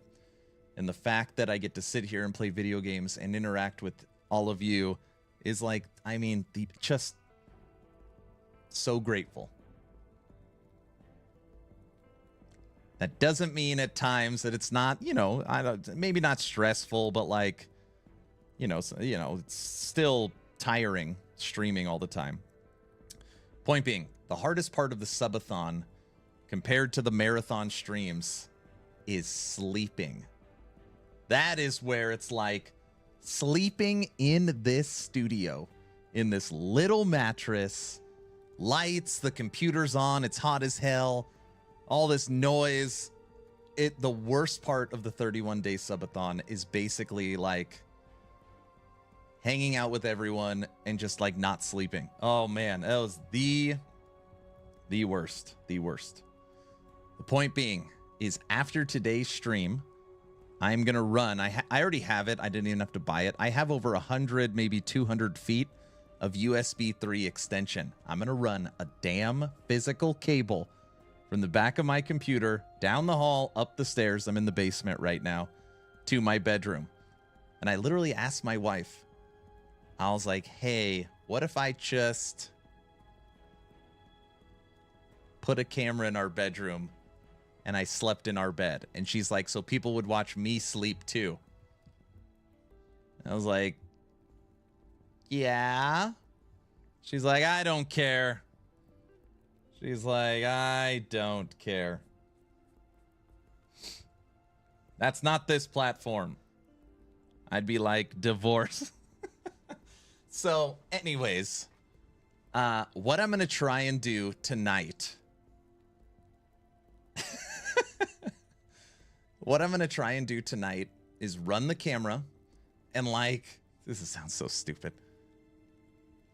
And the fact that I get to sit here and play video games and interact with all of you is like, I mean, just so grateful. That doesn't mean at times that it's not, you know, I don't, maybe not stressful, but like, it's still tiring streaming all the time. Point being, the hardest part of the subathon compared to the marathon streams is sleeping. That is where it's like sleeping in this studio, in this little mattress, lights, the computer's on, it's hot as hell, all this noise. The worst part of the 31-day subathon is basically like hanging out with everyone and just like not sleeping. Oh man, that was the worst. The point being is after today's stream, I'm going to run. I already have it. I didn't even have to buy it. I have over 100, maybe 200 feet of USB 3 extension. I'm going to run a damn physical cable from the back of my computer, down the hall, up the stairs. I'm in the basement right now, to my bedroom. And I literally asked my wife, I was like, hey, what if I just put a camera in our bedroom and I slept in our bed? And she's like, so people would watch me sleep too. I was like, yeah. She's like, I don't care. She's like, I don't care. That's not this platform. I'd be like, divorce. So, anyways, what I'm going to try and do tonight. What I'm going to try and do tonight is run the camera and like, this sounds so stupid.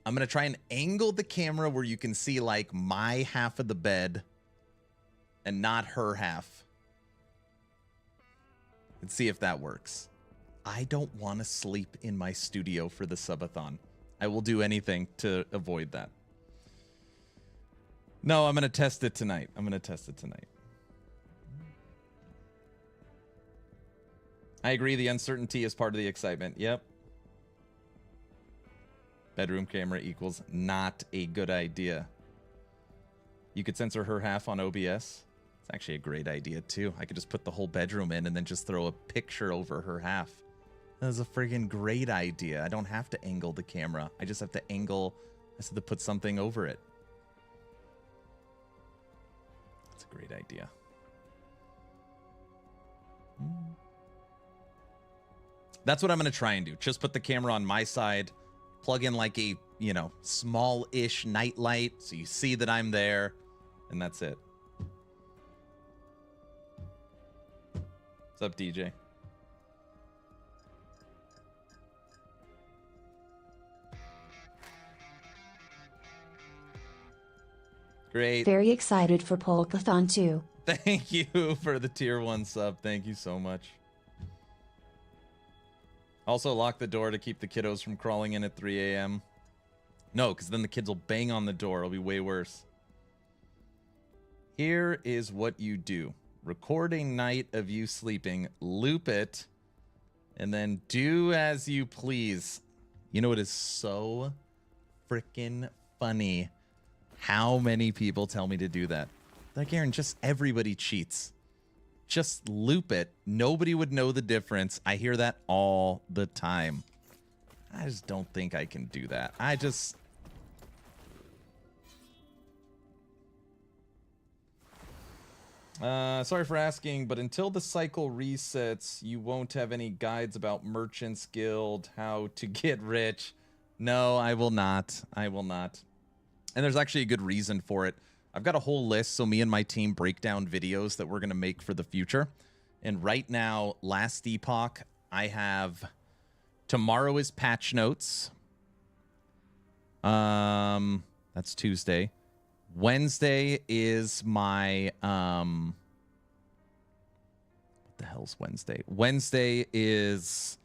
I'm going to try and angle the camera where you can see like my half of the bed and not her half. And see if that works. I don't want to sleep in my studio for the subathon. I will do anything to avoid that. No, I'm going to test it tonight. I agree. The uncertainty is part of the excitement. Yep. Bedroom camera equals not a good idea. You could censor her half on OBS. It's actually a great idea, too. I could just put the whole bedroom in and then just throw a picture over her half. That was a friggin' great idea. I don't have to angle the camera. I just have to put something over it. That's a great idea. That's what I'm going to try and do. Just put the camera on my side, plug in like a, small-ish night light so you see that I'm there, and that's it. What's up, DJ? Great. Very excited for Polkathon too. Thank you for the tier 1 sub. Thank you so much. Also, lock the door to keep the kiddos from crawling in at 3 a.m. No, because then the kids will bang on the door. It'll be way worse. Here is what you do. Record a night of you sleeping, loop it, and then do as you please. You know, it is so freaking funny how many people tell me to do that. Like, Aaron, just everybody cheats. Just loop it. Nobody would know the difference. I hear that all the time. I just don't think I can do that. Sorry for asking, but until the cycle resets, you won't have any guides about Merchants Guild, how to get rich. No, I will not. I will not. And there's actually a good reason for it. I've got a whole list, so me and my team break down videos that we're going to make for the future. And right now, last Epoch, I have... Tomorrow is patch notes. That's Tuesday. Wednesday is my... what the hell's Wednesday? Wednesday is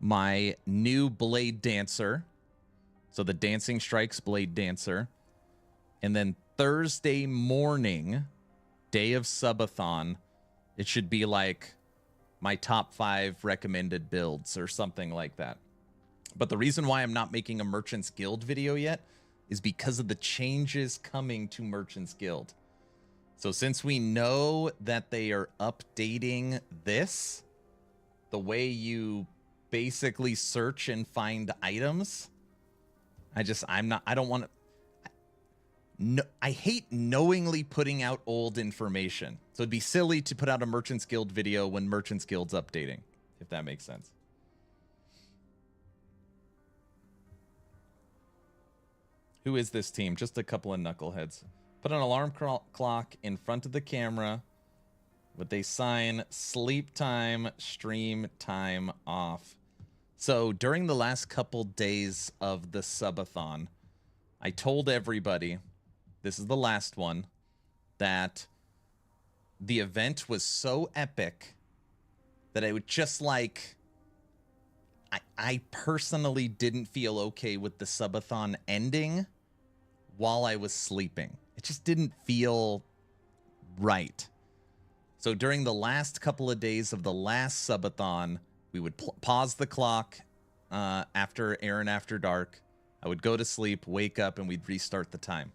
my new Blade Dancer. So the Dancing Strikes Blade Dancer. And then Thursday morning, day of Subathon, it should be like my top 5 recommended builds or something like that. But the reason why I'm not making a Merchants Guild video yet is because of the changes coming to Merchants Guild. So since we know that they are updating this, the way you basically search and find items, I don't want to. No, I hate knowingly putting out old information. So it'd be silly to put out a Merchants Guild video when Merchants Guild's updating, if that makes sense. Who is this team? Just a couple of knuckleheads. Put an alarm clock in front of the camera with a sign, sleep time, stream time off. So during the last couple days of the Subathon, I told everybody, this is the last one, that the event was so epic that I would just like... I personally didn't feel okay with the Subathon ending while I was sleeping. It just didn't feel right. So during the last couple of days of the last Subathon, we would pause the clock after Aaron After Dark. I would go to sleep, wake up, and we'd restart the time.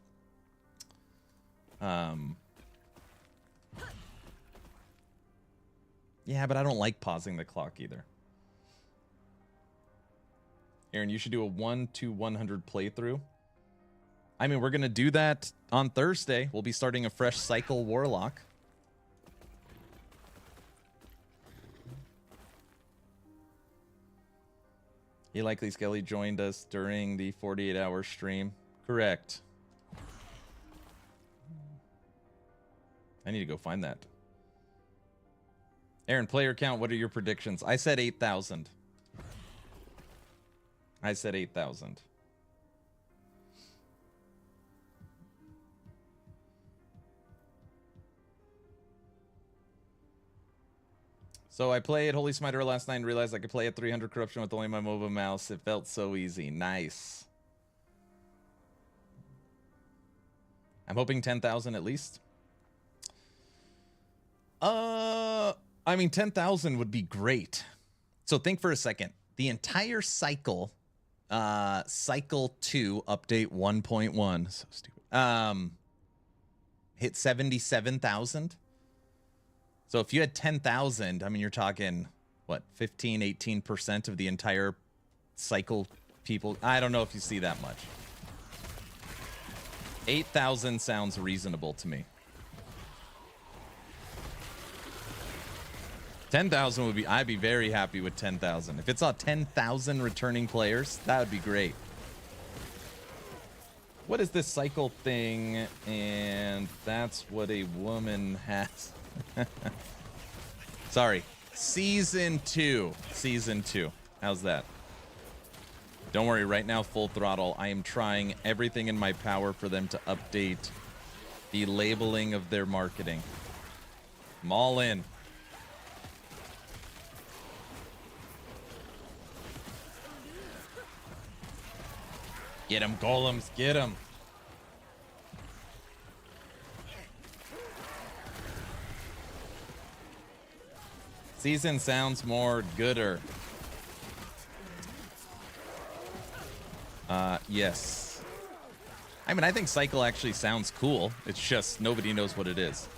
Yeah, but I don't like pausing the clock either. Aaron, you should do a 1 to 100 playthrough. I mean, we're going to do that on Thursday. We'll be starting a fresh cycle Warlock. He likely Skelly joined us during the 48-hour stream. Correct. I need to go find that. Aaron, player count, what are your predictions? I said 8,000. I said 8,000. So I played Holy Smiter last night and realized I could play at 300 corruption with only my mobile mouse. It felt so easy. Nice. I'm hoping 10,000 at least. I mean, 10,000 would be great. So think for a second. The entire cycle, cycle 2, update 1.1, so stupid, hit 77,000. So if you had 10,000, I mean, you're talking, what, 15, 18% of the entire cycle people? I don't know if you see that much. 8,000 sounds reasonable to me. 10,000 would be, I'd be very happy with 10,000. If it's all 10,000 returning players, that would be great. What is this cycle thing? And that's what a woman has. Sorry. Season 2. Season 2. How's that? Don't worry, right now, full throttle. I am trying everything in my power for them to update the labeling of their marketing. I'm all in. Get him, golems, get him. Season sounds more gooder. Yes. I mean, I think cycle actually sounds cool. It's just nobody knows what it is.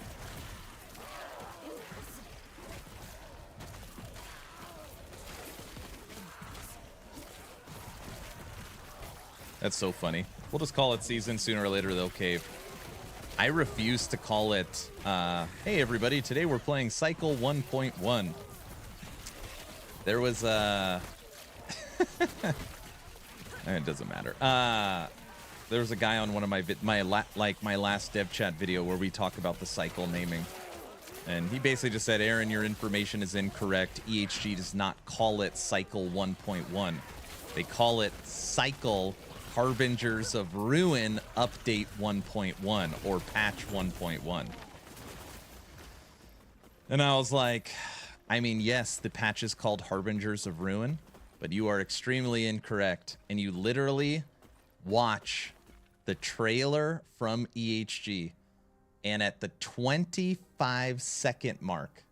That's so funny. We'll just call it season. Sooner or later, they'll cave. I refuse to call it, hey, everybody, today we're playing Cycle 1.1. There was a... it doesn't matter. There was a guy on one of my last dev chat video where we talk about the cycle naming. And he basically just said, Aaron, your information is incorrect. EHG does not call it Cycle 1.1. They call it Cycle Harbingers of Ruin Update 1.1 or Patch 1.1. And I was like, I mean, yes, the patch is called Harbingers of Ruin, but you are extremely incorrect. And you literally watch the trailer from EHG, and at the 25-second mark,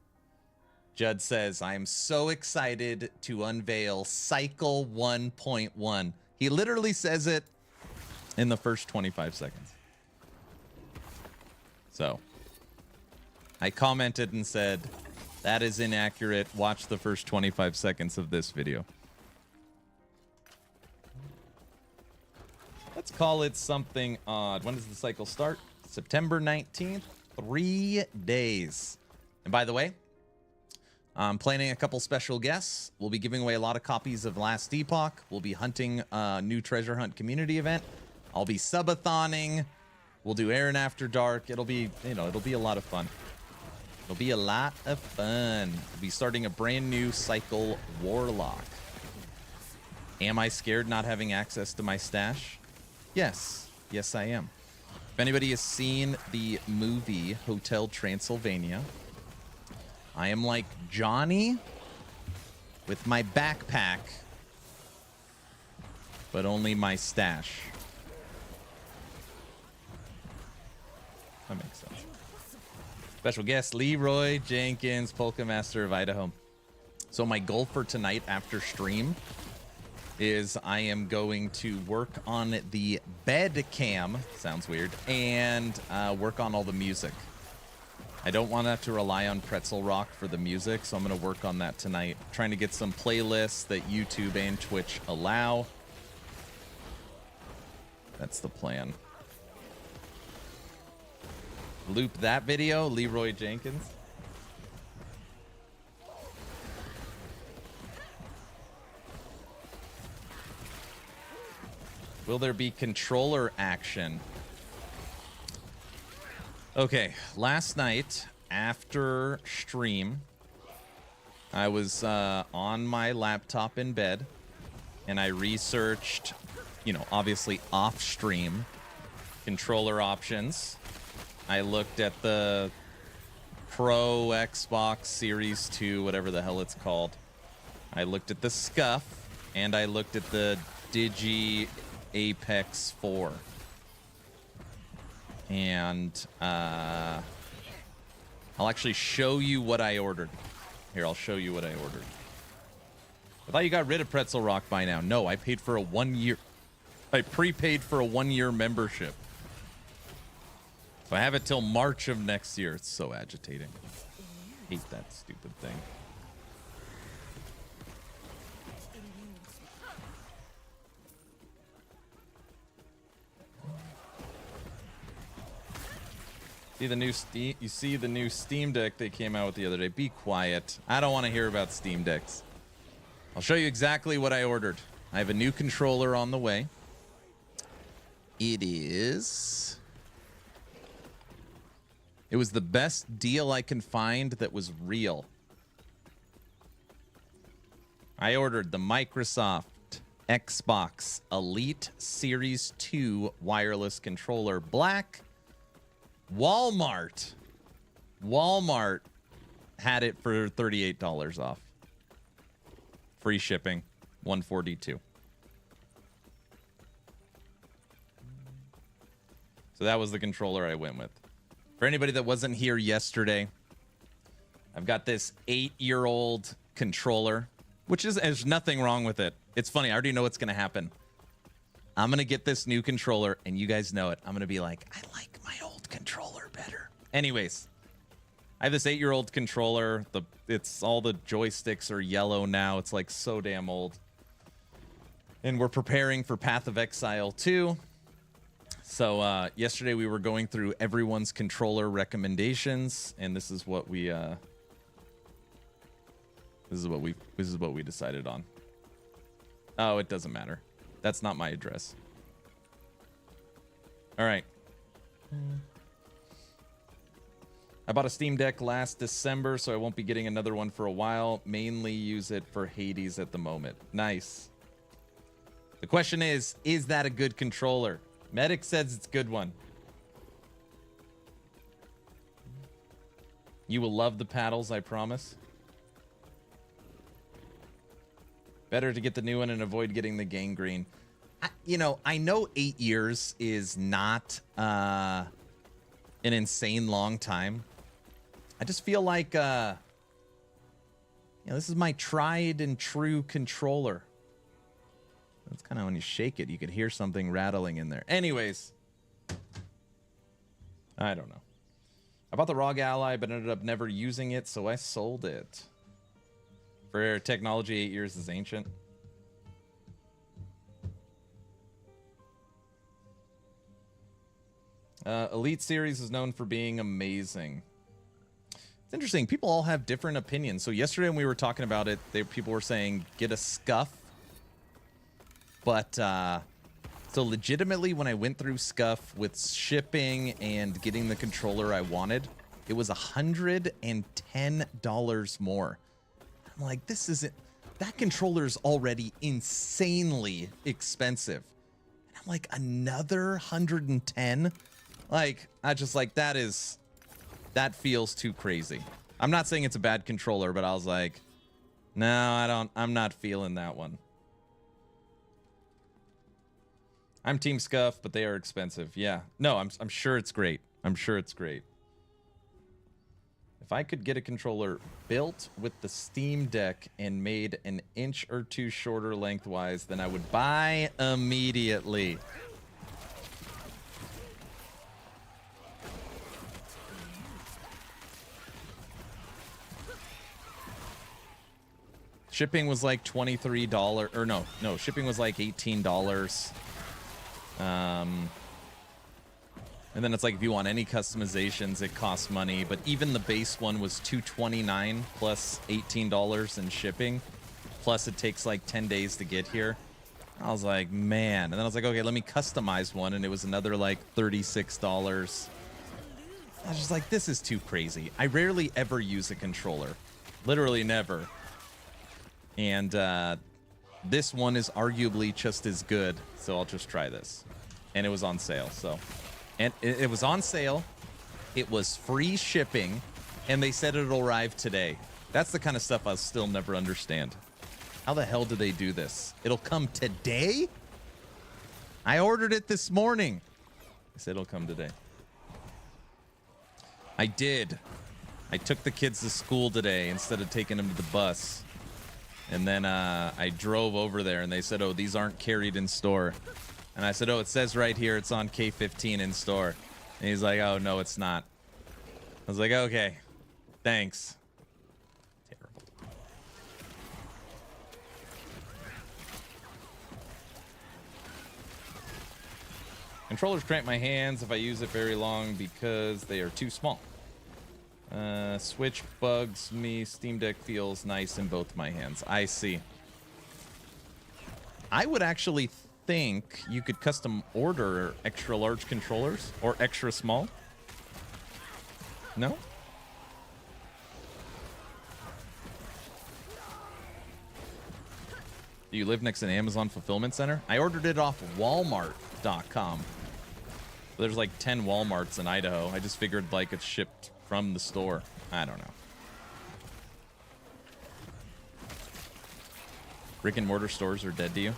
Judd says, I am so excited to unveil Cycle 1.1. He literally says it in the first 25 seconds. So, I commented and said, that is inaccurate. Watch the first 25 seconds of this video. Let's call it something odd. When does the cycle start? September 19th. 3 days. And by the way, I'm planning a couple special guests. We'll be giving away a lot of copies of Last Epoch. We'll be hunting a new treasure hunt community event. I'll be Subathoning. We'll do Aaron After Dark. It'll be, it'll be a lot of fun. It'll be a lot of fun. We'll be starting a brand new cycle Warlock. Am I scared not having access to my stash? Yes. Yes, I am. If anybody has seen the movie Hotel Transylvania, I am like Johnny with my backpack, but only my stash. That makes sense. Special guest, Leroy Jenkins, Polka Master of Idaho. So my goal for tonight after stream is I am going to work on the bed cam, sounds weird, and work on all the music. I don't want to have to rely on Pretzel Rock for the music, so I'm going to work on that tonight. Trying to get some playlists that YouTube and Twitch allow. That's the plan. Loop that video, Leroy Jenkins. Will there be controller action? Okay, last night after stream, I was on my laptop in bed, and I researched, obviously off stream controller options. I looked at the Pro Xbox Series 2, whatever the hell it's called. I looked at the Scuff, and I looked at the Digi Apex 4. And I'll actually show you what I ordered. Here, I'll show you what I ordered. I thought you got rid of Pretzel Rock by now. No, I paid for a 1 year. I prepaid for a 1 year membership. So I have it till March of next year. It's so agitating. Hate that stupid thing. You see the new Steam Deck they came out with the other day. Be quiet. I don't want to hear about Steam Decks. I'll show you exactly what I ordered. I have a new controller on the way. It was the best deal I can find that was real. I ordered the Microsoft Xbox Elite Series 2 wireless controller, black. Walmart had it for $38 off. Free shipping, $142. So that was the controller I went with. For anybody that wasn't here yesterday, I've got this 8-year-old controller, which there's nothing wrong with it. It's funny, I already know what's going to happen. I'm going to get this new controller, and you guys know it. I'm going to be like, I like my old controller better. Anyways, I have this 8-year-old controller. It's all the joysticks are yellow now. It's like so damn old. And we're preparing for Path of Exile 2. So yesterday we were going through everyone's controller recommendations, and this is what we decided on. Oh, it doesn't matter. That's not my address. All right. I bought a Steam Deck last December, so I won't be getting another one for a while. Mainly use it for Hades at the moment. Nice. The question is that a good controller? Medic says it's a good one. You will love the paddles, I promise. Better to get the new one and avoid getting the gangrene. I know 8 years is not an insane long time. I just feel like this is my tried and true controller. That's kind of when you shake it, you could hear something rattling in there. Anyways, I don't know. I bought the ROG Ally, but ended up never using it, so I sold it. For technology, 8 years is ancient. Elite Series is known for being amazing. It's interesting. People all have different opinions. So yesterday when we were talking about it, people were saying, get a Scuff. But, so legitimately, when I went through Scuff with shipping and getting the controller I wanted, it was $110 more. I'm like, this isn't... That controller's already insanely expensive. And I'm like, another 110? Like, I just like, that feels too crazy. I'm not saying it's a bad controller, but I was like, no, I'm not feeling that one. I'm Team Scuff, but they are expensive. Yeah. No, I'm sure it's great. I'm sure it's great. If I could get a controller built with the Steam Deck and made an inch or two shorter lengthwise, then I would buy immediately. Shipping was like $23, or no, shipping was like $18. And then it's like if you want any customizations, it costs money. But even the base one was $229 plus $18 in shipping. Plus it takes like 10 days to get here. I was like, man. And then I was like, okay, let me customize one. And it was another like $36. I was just like, this is too crazy. I rarely ever use a controller. Literally never. And this one is arguably just as good. So I'll just try this. And it was on sale, so... And it was on sale, it was free shipping, and they said it'll arrive today. That's the kind of stuff I'll still never understand. How the hell do they do this? It'll come today? I ordered it this morning. They said it'll come today. I did. I took the kids to school today instead of taking them to the bus. And then I drove over there, and they said, oh, these aren't carried in store. And I said, oh, it says right here it's on K15 in store. And he's like, oh, no, it's not. I was like, okay, thanks. Terrible. Controllers cramp my hands if I use it very long because they are too small. Switch bugs me. Steam Deck feels nice in both my hands. I see. I would actually think you could custom order extra large controllers or extra small. No? Do you live next to an Amazon fulfillment center? I ordered it off Walmart.com. There's like 10 Walmarts in Idaho. I just figured like it's shipped from the store. I don't know. Brick and mortar stores are dead to you?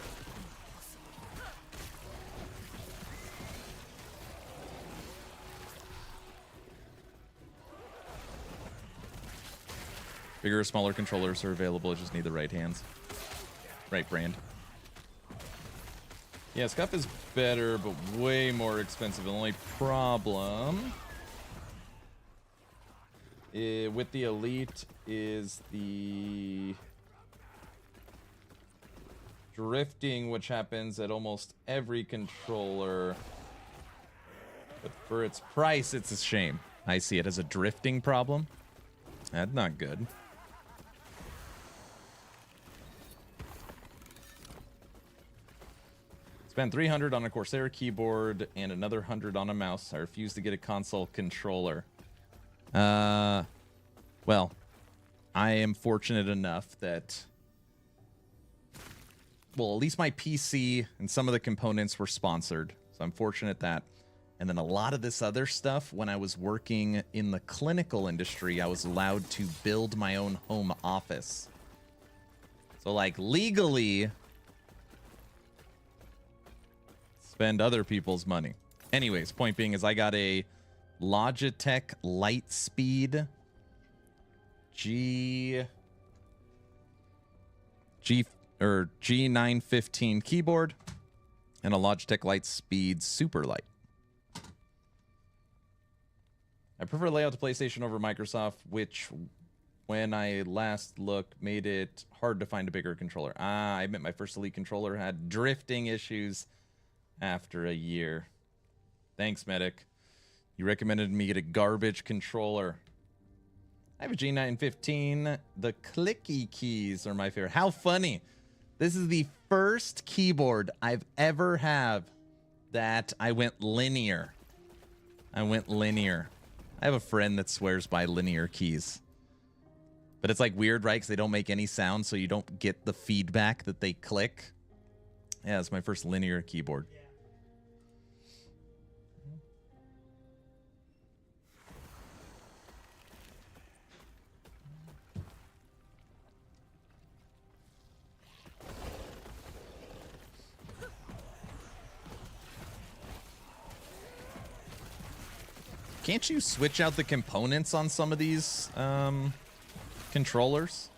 Bigger or smaller controllers are available. Just need the right hands. Right brand. Yeah, Scuff is better, but way more expensive. The only problem with the Elite is the drifting, which happens at almost every controller. But for its price, it's a shame. I see it as a drifting problem. That's not good. Spent $300 on a Corsair keyboard and another $100 on a mouse. I refuse to get a console controller. Well, I am fortunate enough that, well, at least my PC and some of the components were sponsored. So I'm fortunate that. And then a lot of this other stuff, when I was working in the clinical industry, I was allowed to build my own home office. So, like, legally, spend other people's money. Anyways, point being is I got a Logitech Lightspeed G915 keyboard and a Logitech Lightspeed Superlight. I prefer layout to PlayStation over Microsoft, which, when I last looked, made it hard to find a bigger controller. I admit my first Elite controller had drifting issues after a year. Thanks, Medic. You recommended me get a garbage controller. I have a G915. The clicky keys are my favorite. How funny. This is the first keyboard I've ever have that I went linear. I have a friend that swears by linear keys. But it's like weird, right? Because they don't make any sound, so you don't get the feedback that they click. Yeah, it's my first linear keyboard. Can't you switch out the components on some of these controllers?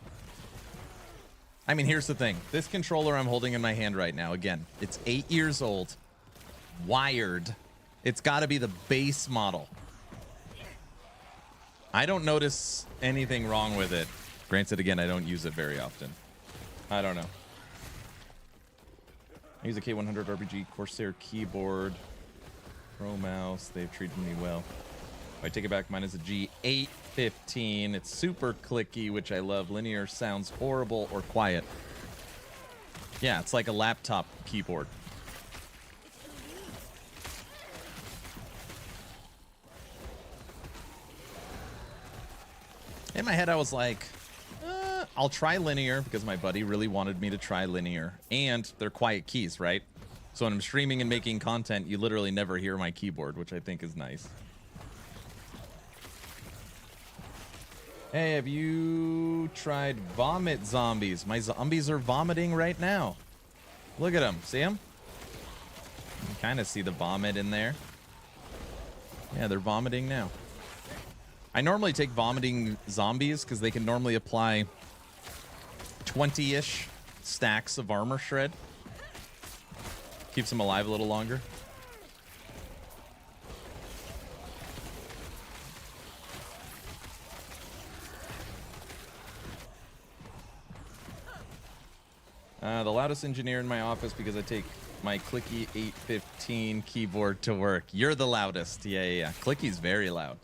I mean, here's the thing. This controller I'm holding in my hand right now, again, it's 8 years old, wired. It's got to be the base model. I don't notice anything wrong with it. Granted, again, I don't use it very often. I don't know. I use a K100 RPG Corsair keyboard. Pro mouse. They've treated me well. I take it back. Mine is a G815. It's super clicky, which I love. Linear sounds horrible or quiet. Yeah, it's like a laptop keyboard. In my head, I was like, I'll try linear because my buddy really wanted me to try linear. And they're quiet keys, right? So when I'm streaming and making content, you literally never hear my keyboard, which I think is nice. Hey, have you tried vomit zombies? My zombies are vomiting right now. Look at them. See them? You can kind of see the vomit in there. Yeah, they're vomiting now. I normally take vomiting zombies because they can normally apply 20-ish stacks of armor shred. Keeps them alive a little longer. The loudest engineer in my office because I take my clicky 815 keyboard to work. You're the loudest. Yeah. Clicky's very loud.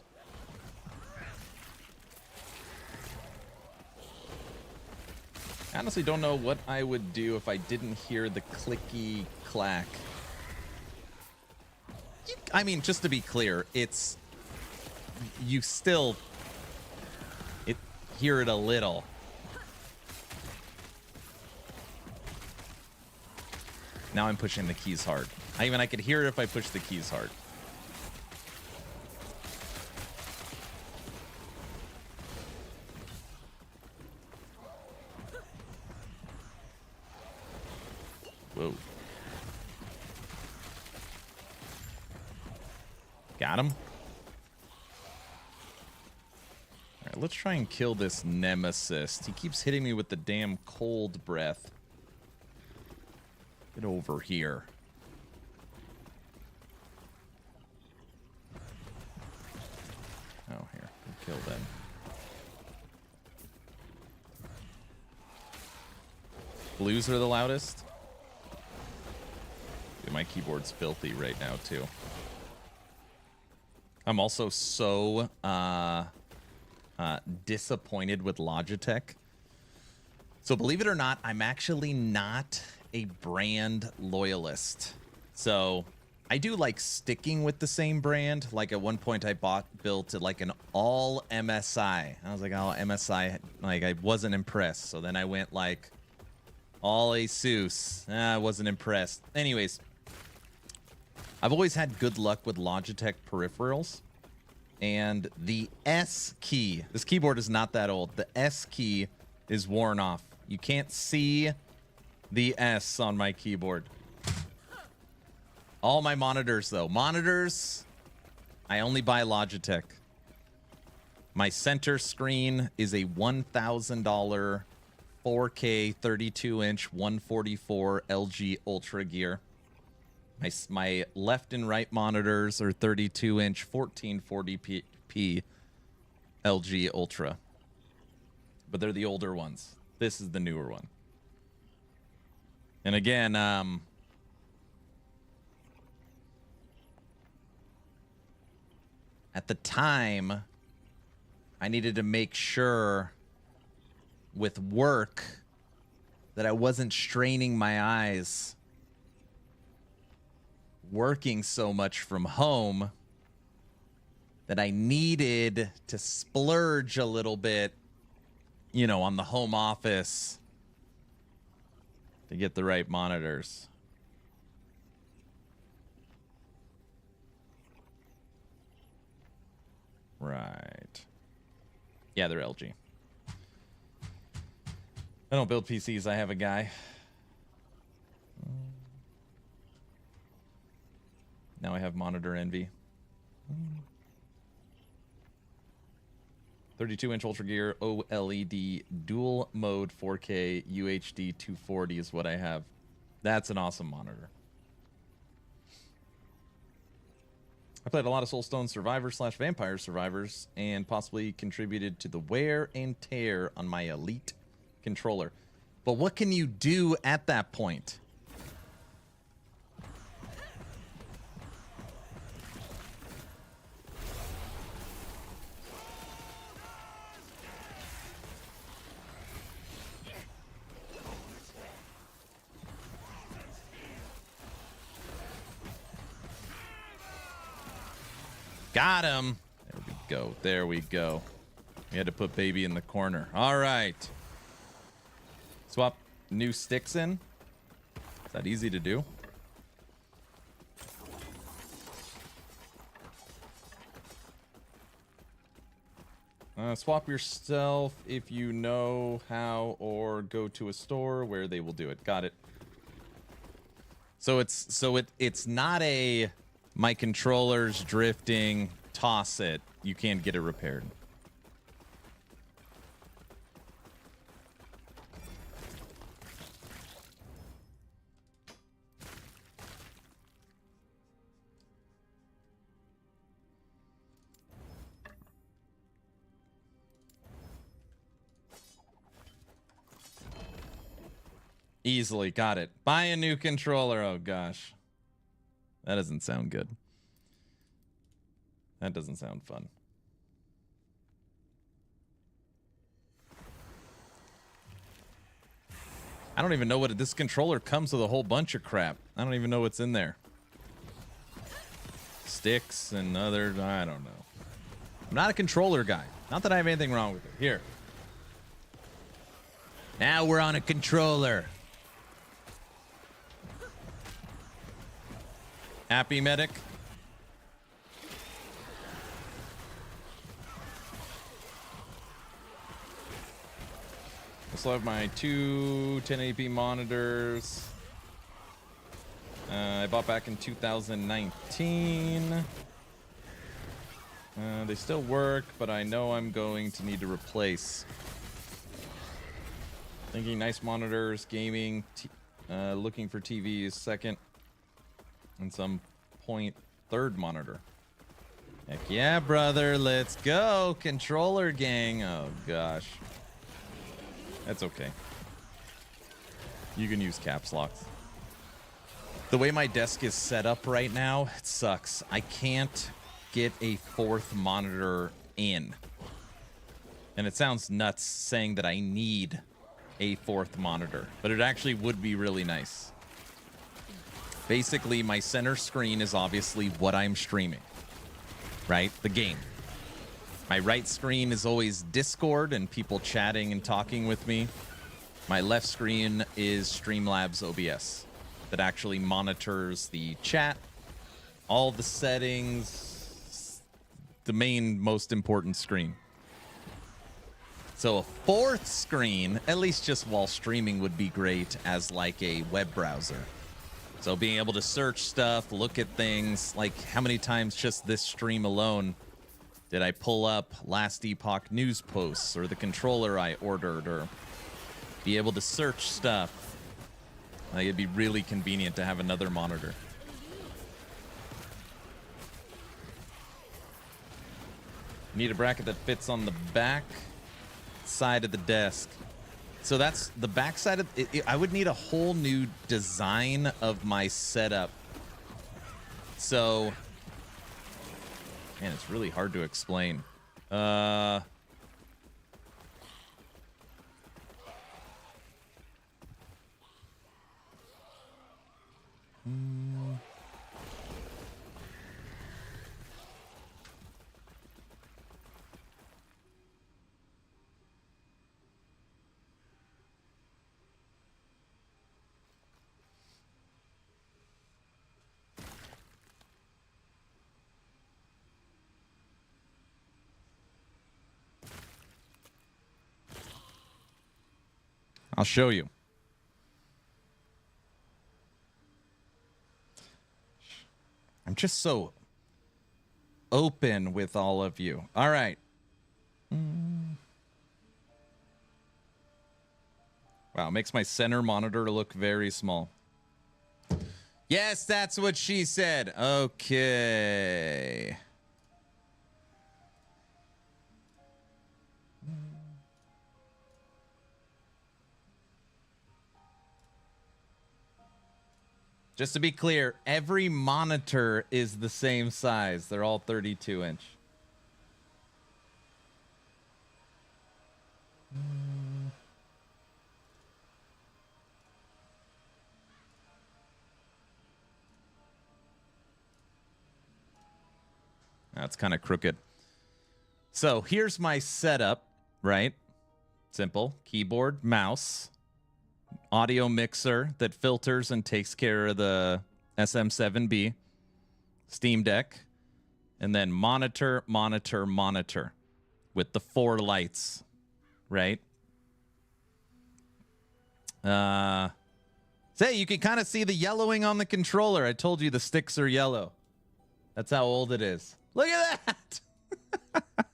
I honestly don't know what I would do if I didn't hear the clicky clack. I mean, just to be clear, it's... You still... hear it a little. Now I'm pushing the keys hard. I could hear it if I push the keys hard. Whoa. Got him. All right, let's try and kill this nemesis. He keeps hitting me with the damn cold breath. Get over here. Oh, here. We'll kill them. Blues are the loudest. Dude, my keyboard's filthy right now, too. I'm also so disappointed with Logitech. So believe it or not, I'm actually not a brand loyalist. So I do like sticking with the same brand. Like at one point I built like an all MSI. I was like, oh, MSI, like I wasn't impressed. So then I went like all Asus. I wasn't impressed. Anyways, I've always had good luck with Logitech peripherals. And the S key, this keyboard is not that old. The S key is worn off. You can't see the S on my keyboard. All my monitors, though. Monitors, I only buy Logitech. My center screen is a $1,000 4K 32-inch 144 LG Ultra Gear. My left and right monitors are 32-inch 1440p 8P LG Ultra. But they're the older ones. This is the newer one. And again, at the time, I needed to make sure with work that I wasn't straining my eyes working so much from home that I needed to splurge a little bit, you know, on the home office to get the right monitors. Right. Yeah, they're LG. I don't build PCs. I have a guy. Now I have monitor envy. 32-inch Ultra Gear OLED dual mode 4K UHD 240 is what I have. That's an awesome monitor. I played a lot of Soulstone Survivors / Vampire Survivors and possibly contributed to the wear and tear on my Elite controller. But what can you do at that point? Got him. There we go. There we go. We had to put baby in the corner. All right. Swap new sticks in. Is that easy to do? Swap yourself if you know how, or go to a store where they will do it. Got it. So it's not a my controller's drifting, toss it. You can't get it repaired. Easily got it. Buy a new controller. Oh gosh. That doesn't sound good. That doesn't sound fun. I don't even know what this controller comes with a whole bunch of crap. I don't even know what's in there. Sticks and other, I don't know. I'm not a controller guy. Not that I have anything wrong with it. Here. Now we're on a controller. Happy medic. I still have my two 1080p monitors. I bought back in 2019. They still work, but I know I'm going to need to replace. Thinking nice monitors, gaming, looking for TVs second. And some point third monitor. Heck yeah, brother. Let's go. Controller gang. Oh, gosh. That's okay. You can use caps locks. The way my desk is set up right now, it sucks. I can't get a fourth monitor in. And it sounds nuts saying that I need a fourth monitor, but it actually would be really nice. Basically, my center screen is obviously what I'm streaming, right? The game. My right screen is always Discord and people chatting and talking with me. My left screen is Streamlabs OBS that actually monitors the chat, all the settings, the main most important screen. So a fourth screen, at least just while streaming, would be great as like a web browser. So being able to search stuff, look at things, like how many times just this stream alone did I pull up last Epoch news posts or the controller I ordered, or be able to search stuff. Like, it'd be really convenient to have another monitor. Need a bracket that fits on the back side of the desk. So that's the back side of it. I would need a whole new design of my setup. So, man, it's really hard to explain. I'll show you. I'm just so open with all of you. All right. Wow, makes my center monitor look very small. Yes, that's what she said. Okay. Just to be clear, every monitor is the same size. They're all 32-inch. That's kind of crooked. So here's my setup, right? Simple. Keyboard, mouse, audio mixer that filters and takes care of the SM7B, Steam Deck, and then monitor, monitor, monitor with the 4 lights, right? Say, you can kind of see the yellowing on the controller. I told you the sticks are yellow. That's how old it is. Look at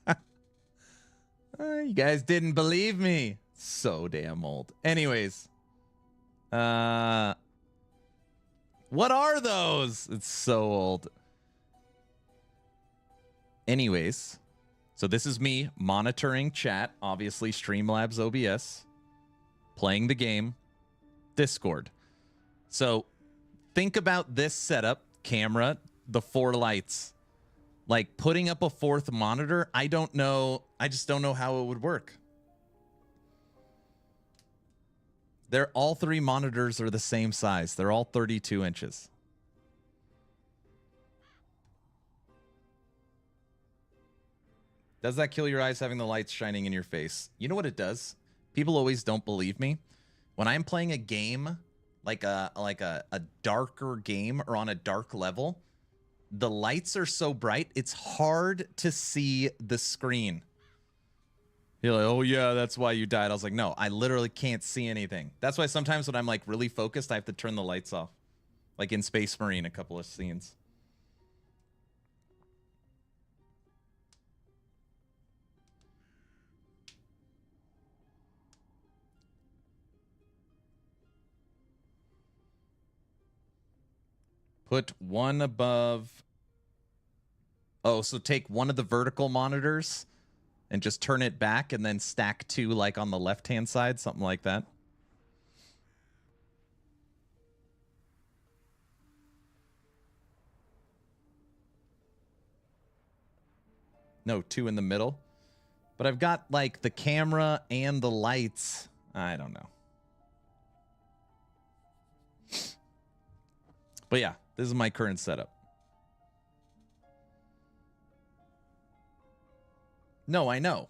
that! You guys didn't believe me. So damn old. Anyways. What are those? It's so old. Anyways. So this is me monitoring chat. Obviously, Streamlabs OBS. Playing the game. Discord. So think about this setup. Camera. The 4 lights. Like putting up a 4th monitor, I don't know. I just don't know how it would work. They're all 3 monitors are the same size. They're all 32 inches. Does that kill your eyes having the lights shining in your face? You know what it does? People always don't believe me. When I'm playing a game, like a darker game or on a dark level, the lights are so bright, it's hard to see the screen. You're like, oh yeah, that's why you died. I was like, no, I literally can't see anything. That's why sometimes when I'm like really focused, I have to turn the lights off. Like in Space Marine, a couple of scenes. Put one above. Oh, so take one of the vertical monitors and just turn it back and then stack 2 like on the left-hand side, something like that. No, 2 in the middle. But I've got like the camera and the lights. I don't know. But yeah, this is my current setup. No, I know.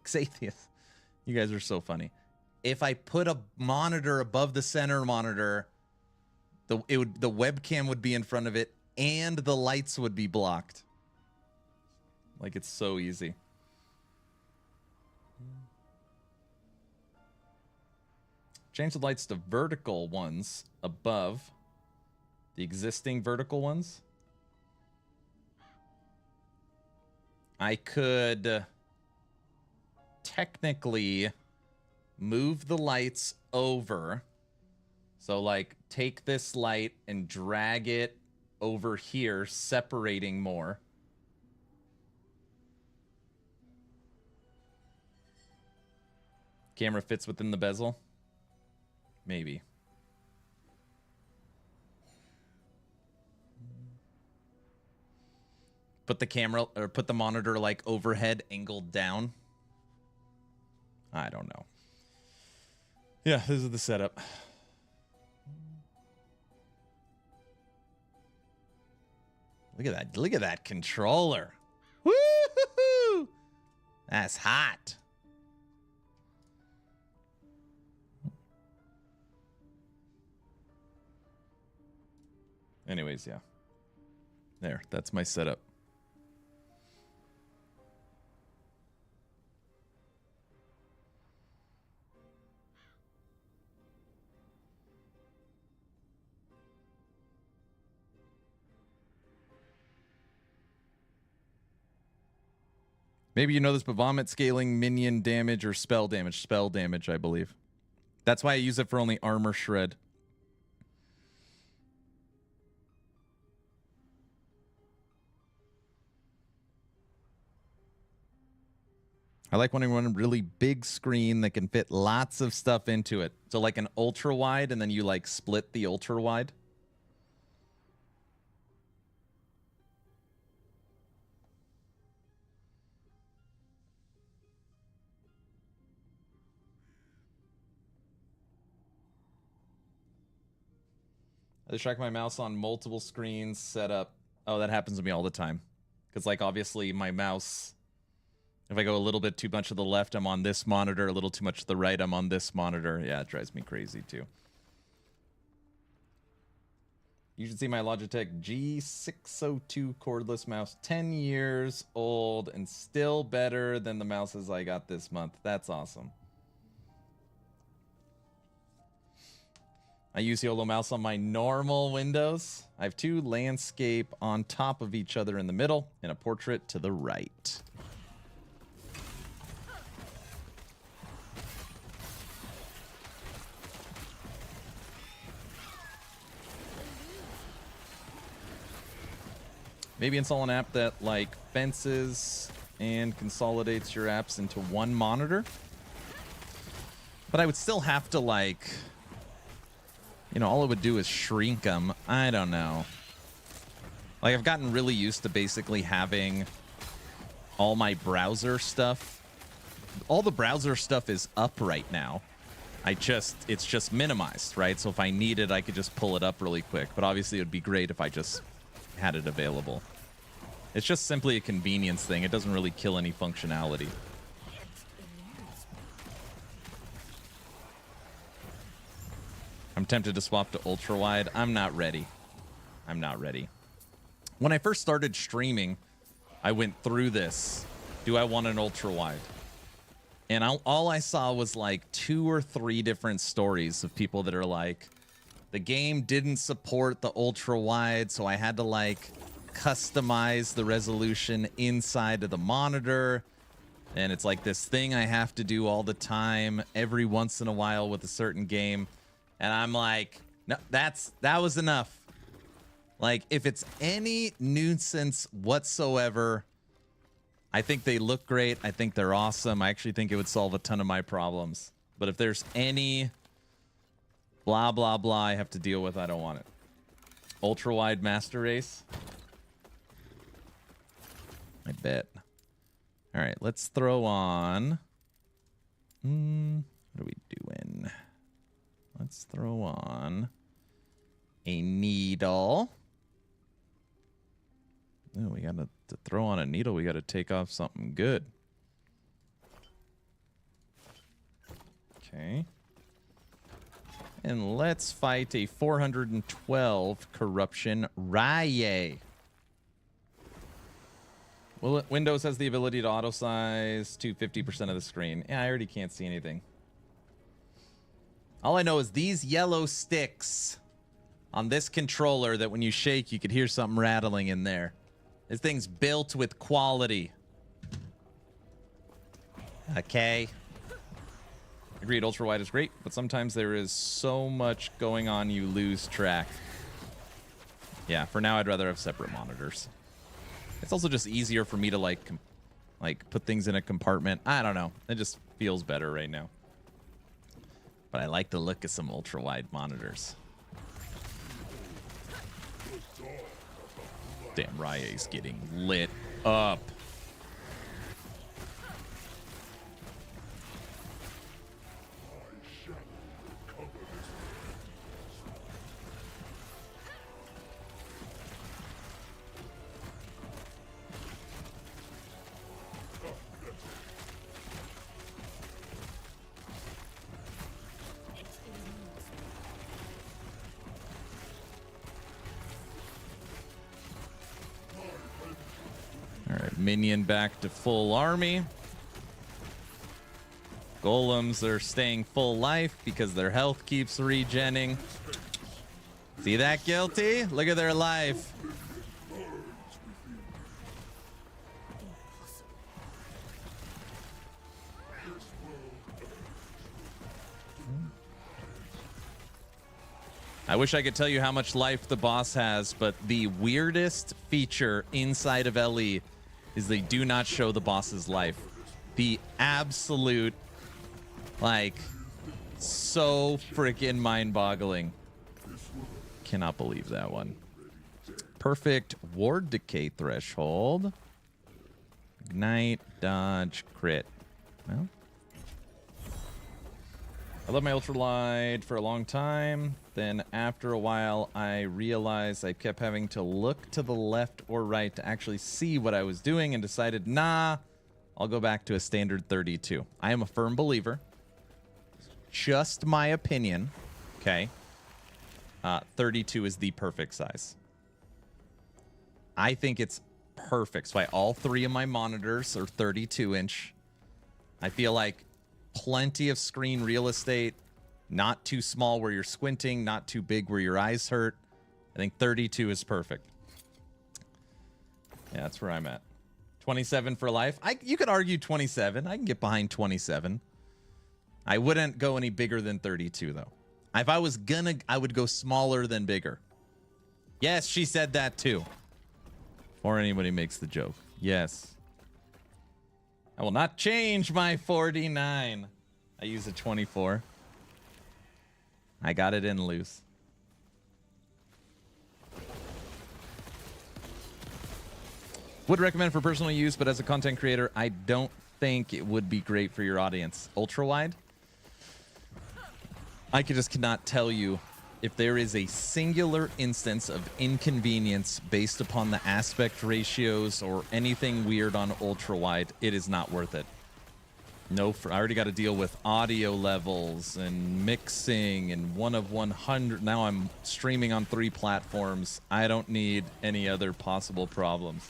Xathius. You guys are so funny. If I put a monitor above the center monitor, the webcam would be in front of it and the lights would be blocked. Like, it's so easy. Change the lights to vertical ones above the existing vertical ones. I could technically move the lights over. So, like, take this light and drag it over here, separating more. Camera fits within the bezel? Maybe. Put the camera or put the monitor like overhead angled down. I don't know. Yeah, this is the setup. Look at that. Look at that controller. Woo-hoo-hoo! That's hot. Anyways, yeah. There, that's my setup. Maybe you know this, but vomit scaling, minion damage, or spell damage. Spell damage, I believe. That's why I use it for only armor shred. I like wanting one really big screen that can fit lots of stuff into it. So like an ultra wide, and then you like split the ultra wide. I distract my mouse on multiple screens set up. Oh, that happens to me all the time. Because, like, obviously my mouse, if I go a little bit too much to the left, I'm on this monitor. A little too much to the right, I'm on this monitor. Yeah, it drives me crazy, too. You should see my Logitech G602 cordless mouse. 10 years old and still better than the mouses I got this month. That's awesome. I use YOLO mouse on my normal Windows. I have two landscape on top of each other in the middle and a portrait to the right. Maybe install an app that like fences and consolidates your apps into one monitor. But I would still have to like... You know, all it would do is shrink them. I don't know. Like, I've gotten really used to basically having all my browser stuff. All the browser stuff is up right now. It's just minimized, right? So if I need it, I could just pull it up really quick. But obviously, it would be great if I just had it available. It's just simply a convenience thing. It doesn't really kill any functionality. I'm tempted to swap to ultra wide. I'm not ready. I'm not ready. When I first started streaming, I went through this. Do I want an ultra wide? And all I saw was like 2 or 3 different stories of people that are like, the game didn't support the ultra wide, so I had to like customize the resolution inside of the monitor. And it's like this thing I have to do all the time, every once in a while with a certain game. And I'm like, no, that was enough. Like, if it's any nuisance whatsoever, I think they look great. I think they're awesome. I actually think it would solve a ton of my problems. But if there's any blah, blah, blah I have to deal with, I don't want it. Ultra wide master race. I bet. All right, let's throw on. What are we doing? Let's throw on a needle. Oh, we got to throw on a needle. We got to take off something good. Okay. And let's fight a 412 corruption Rye. Well, Windows has the ability to auto size to 50% of the screen. Yeah, I already can't see anything. All I know is these yellow sticks on this controller that when you shake, you could hear something rattling in there. This thing's built with quality. Okay. Agreed, ultra wide is great, but sometimes there is so much going on you lose track. Yeah, for now I'd rather have separate monitors. It's also just easier for me to like put things in a compartment. I don't know. It just feels better right now. But I like the look of some ultra-wide monitors. Damn, Rye's getting lit up. Minion back to full army. Golems are staying full life because their health keeps regenning. See that, Guilty? Look at their life. I wish I could tell you how much life the boss has, but the weirdest feature inside of LE is they do not show the boss's life. The absolute, like, so freaking mind-boggling. Cannot believe that one. Perfect ward decay threshold. Ignite, dodge, crit. Well, I love my ultralight for a long time. Then after a while, I realized I kept having to look to the left or right to actually see what I was doing and decided, nah, I'll go back to a standard 32. I am a firm believer. Just my opinion. Okay. 32 is the perfect size. I think it's perfect. So all three of my monitors are 32-inch. I feel like plenty of screen real estate. Not too small where you're squinting, not too big where your eyes hurt. I think 32 is perfect. Yeah, that's where I'm at. 27 for life. You could argue 27. I can get behind 27. I wouldn't go any bigger than 32, though. If I was gonna, I would go smaller than bigger. Yes, she said that, too. Before anybody makes the joke. Yes. I will not change my 49. I use a 24. I got it in loose. Would recommend for personal use, but as a content creator, I don't think it would be great for your audience. Ultra wide? I just cannot tell you if there is a singular instance of inconvenience based upon the aspect ratios or anything weird on ultra wide. It is not worth it. No, I already got to deal with audio levels and mixing and 1 of 100. Now I'm streaming on 3 platforms. I don't need any other possible problems.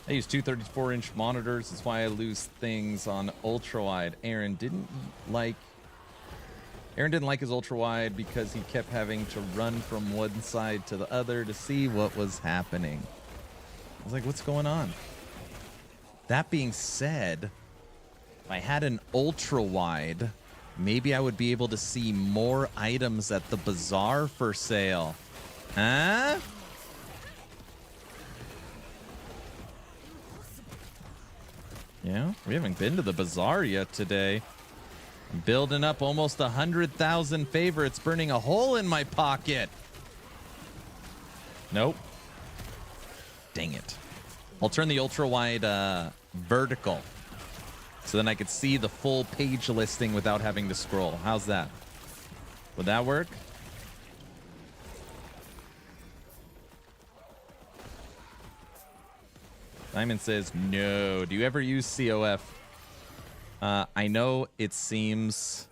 I use two 34-inch monitors. That's why I lose things on ultra wide. Aaron didn't like his ultra wide because he kept having to run from one side to the other to see what was happening. I was like, what's going on? That being said, if I had an ultra wide, maybe I would be able to see more items at the bazaar for sale. Huh? Yeah, we haven't been to the bazaar yet today. I'm building up almost 100,000 favorites, burning a hole in my pocket. Nope. Dang it. I'll turn the ultra wide vertical, so then I could see the full page listing without having to scroll. How's that? Would that work? Simon says, no. Do you ever use COF? I know it seems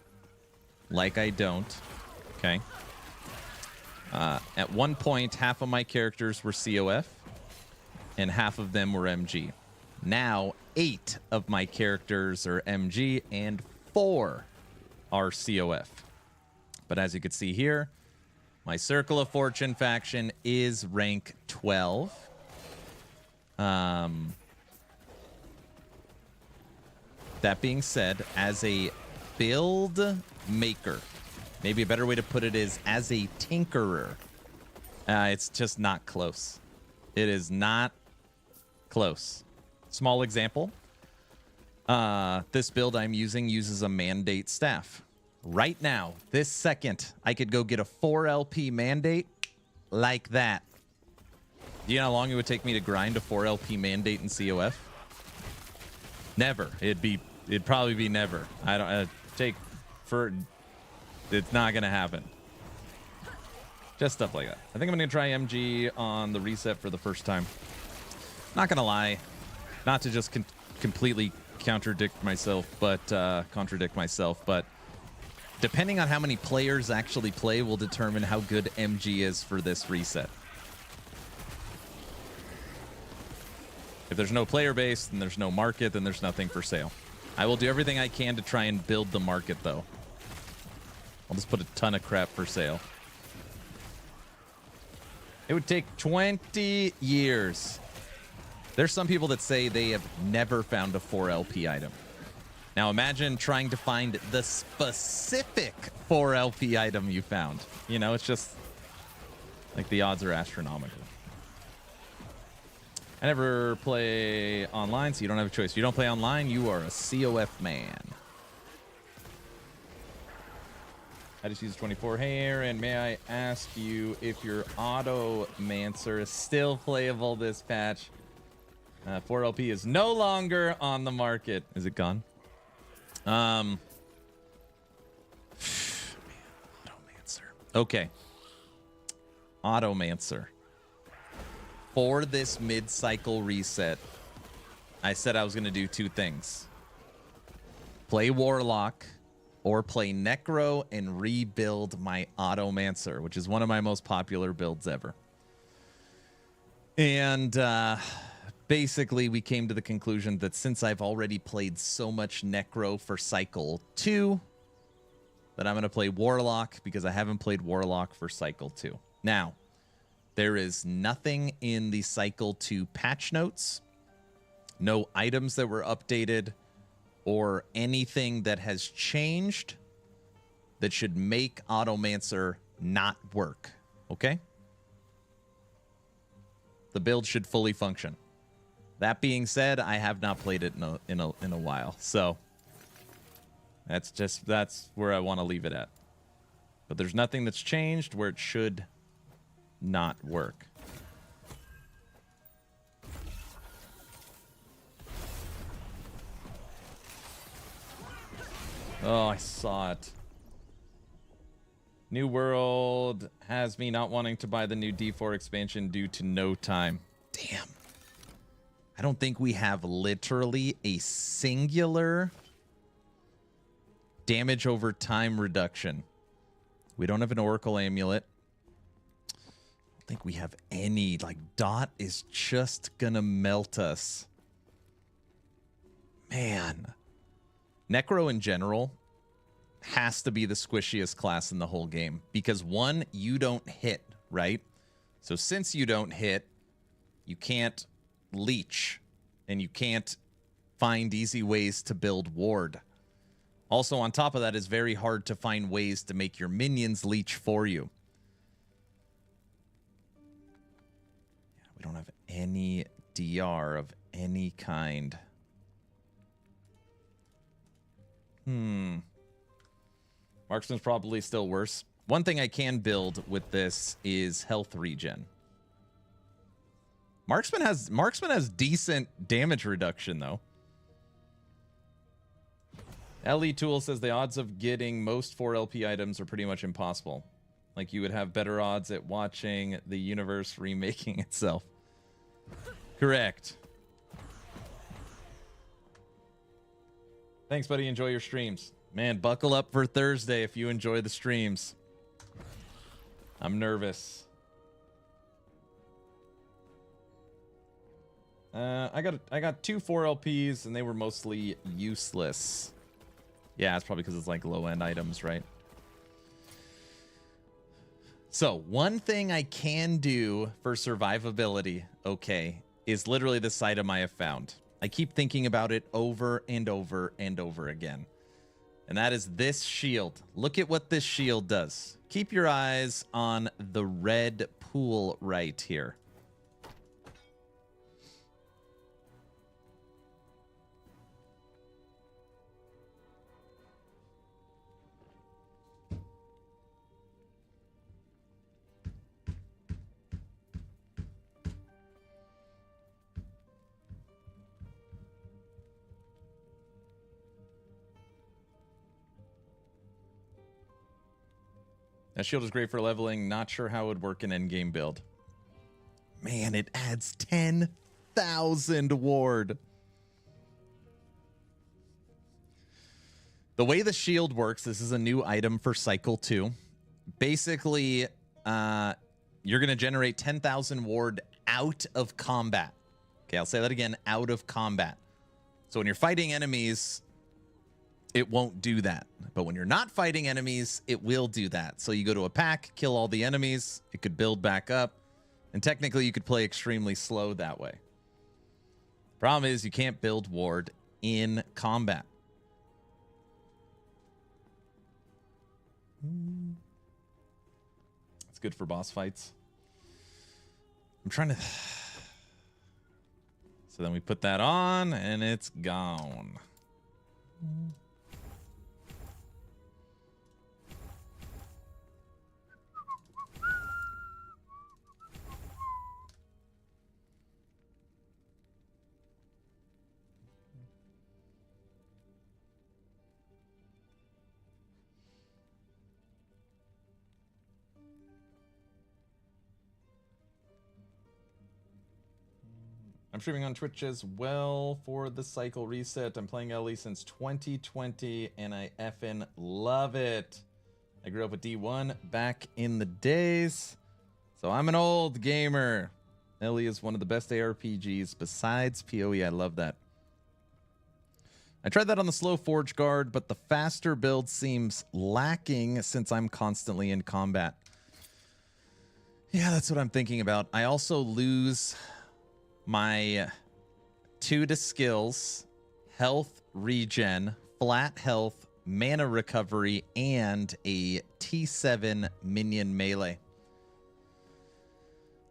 like I don't. Okay. At one point, half of my characters were COF, and half of them were MG. Now, 8 of my characters are MG, and 4 are COF. But as you can see here, my Circle of Fortune faction is rank 12. That being said, as a build maker, maybe a better way to put it is as a tinkerer, it's just not close. It is not close. Small example. This build I'm using uses a mandate staff. right now, this second, I could go get a 4 LP mandate like that. Do you know how long it would take me to grind a 4 LP mandate in COF? Never. It'd probably be never. I don't it's not gonna happen. Just stuff like that. I think I'm gonna try MG on the reset for the first time. Not gonna lie, not to just completely contradict myself, but depending on how many players actually play will determine how good MG is for this reset. If there's no player base, then there's no market, then there's nothing for sale. I will do everything I can to try and build the market, though. I'll just put a ton of crap for sale. It would take 20 years. There's some people that say they have never found a 4 LP item. Now imagine trying to find the specific 4 LP item you found. You know, it's just like the odds are astronomical. I never play online, so you don't have a choice. If you don't play online, you are a COF man. I just used 24 hair, and may I ask you if your Automancer is still playable this patch? 4 LP is no longer on the market. Is it gone? Automancer. Okay. Automancer. For this mid-cycle reset, I said I was going to do 2 things. Play Warlock or play Necro and rebuild my Automancer, which is one of my most popular builds ever. And basically, we came to the conclusion that since I've already played so much Necro for Cycle 2, that I'm going to play Warlock because I haven't played Warlock for Cycle 2. Now, there is nothing in the Cycle 2 patch notes, no items that were updated, or anything that has changed that should make Automancer not work, okay? The build should fully function. That being said, I have not played it in a while, so that's where I want to leave it at. But there's nothing that's changed where it should not work. Oh, I saw it. New World has me not wanting to buy the new D4 expansion due to no time. Damn. I don't think we have literally a singular damage over time reduction. We don't have an Oracle Amulet. I don't think we have any. Like, Dot is just gonna melt us. Man. Necro in general has to be the squishiest class in the whole game. Because, one, you don't hit, right? So since you don't hit, you can't leech. And you can't find easy ways to build ward. Also, on top of that, it's very hard to find ways to make your minions leech for you. Yeah, we don't have any DR of any kind. Marksman's probably still worse. One thing I can build with this is health regen. Marksman has decent damage reduction, though. LE Tool says the odds of getting most 4 LP items are pretty much impossible. Like, you would have better odds at watching the universe remaking itself. Correct. Thanks, buddy. Enjoy your streams. Man, buckle up for Thursday if you enjoy the streams. I'm nervous. I got 2 4 LPs, and they were mostly useless. Yeah, it's probably because it's like low-end items, right? So, one thing I can do for survivability, okay, is literally this item I have found. I keep thinking about it over and over and over again. And that is this shield. Look at what this shield does. Keep your eyes on the red pool right here. That shield is great for leveling. Not sure how it would work in endgame build. Man, it adds 10,000 ward. The way the shield works, this is a new item for Cycle 2. Basically, you're going to generate 10,000 ward out of combat. Okay, I'll say that again, out of combat. So when you're fighting enemies, it won't do that. But when you're not fighting enemies, it will do that. So you go to a pack, kill all the enemies, it could build back up, and technically you could play extremely slow that way. Problem is you can't build ward in combat. It's good for boss fights. I'm trying to... So then we put that on, and it's gone. I'm streaming on Twitch as well for the cycle reset. I'm playing LE since 2020, and I effing love it. I grew up with D1 back in the days, so I'm an old gamer. LE is one of the best ARPGs besides PoE. I love that. I tried that on the slow Forge Guard, but the faster build seems lacking since I'm constantly in combat. Yeah, that's what I'm thinking about. I also lose my 2 to skills, health regen, flat health, mana recovery, and a T7 minion melee.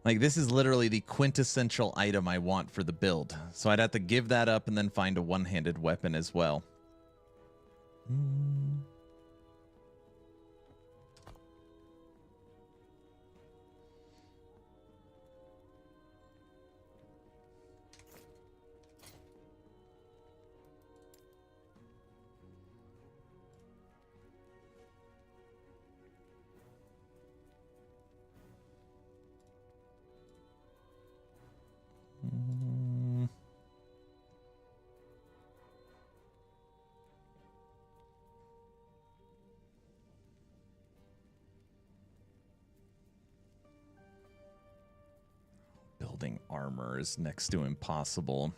Like, this is literally the quintessential item I want for the build. So I'd have to give that up and then find a one-handed weapon as well. Building armor is next to impossible.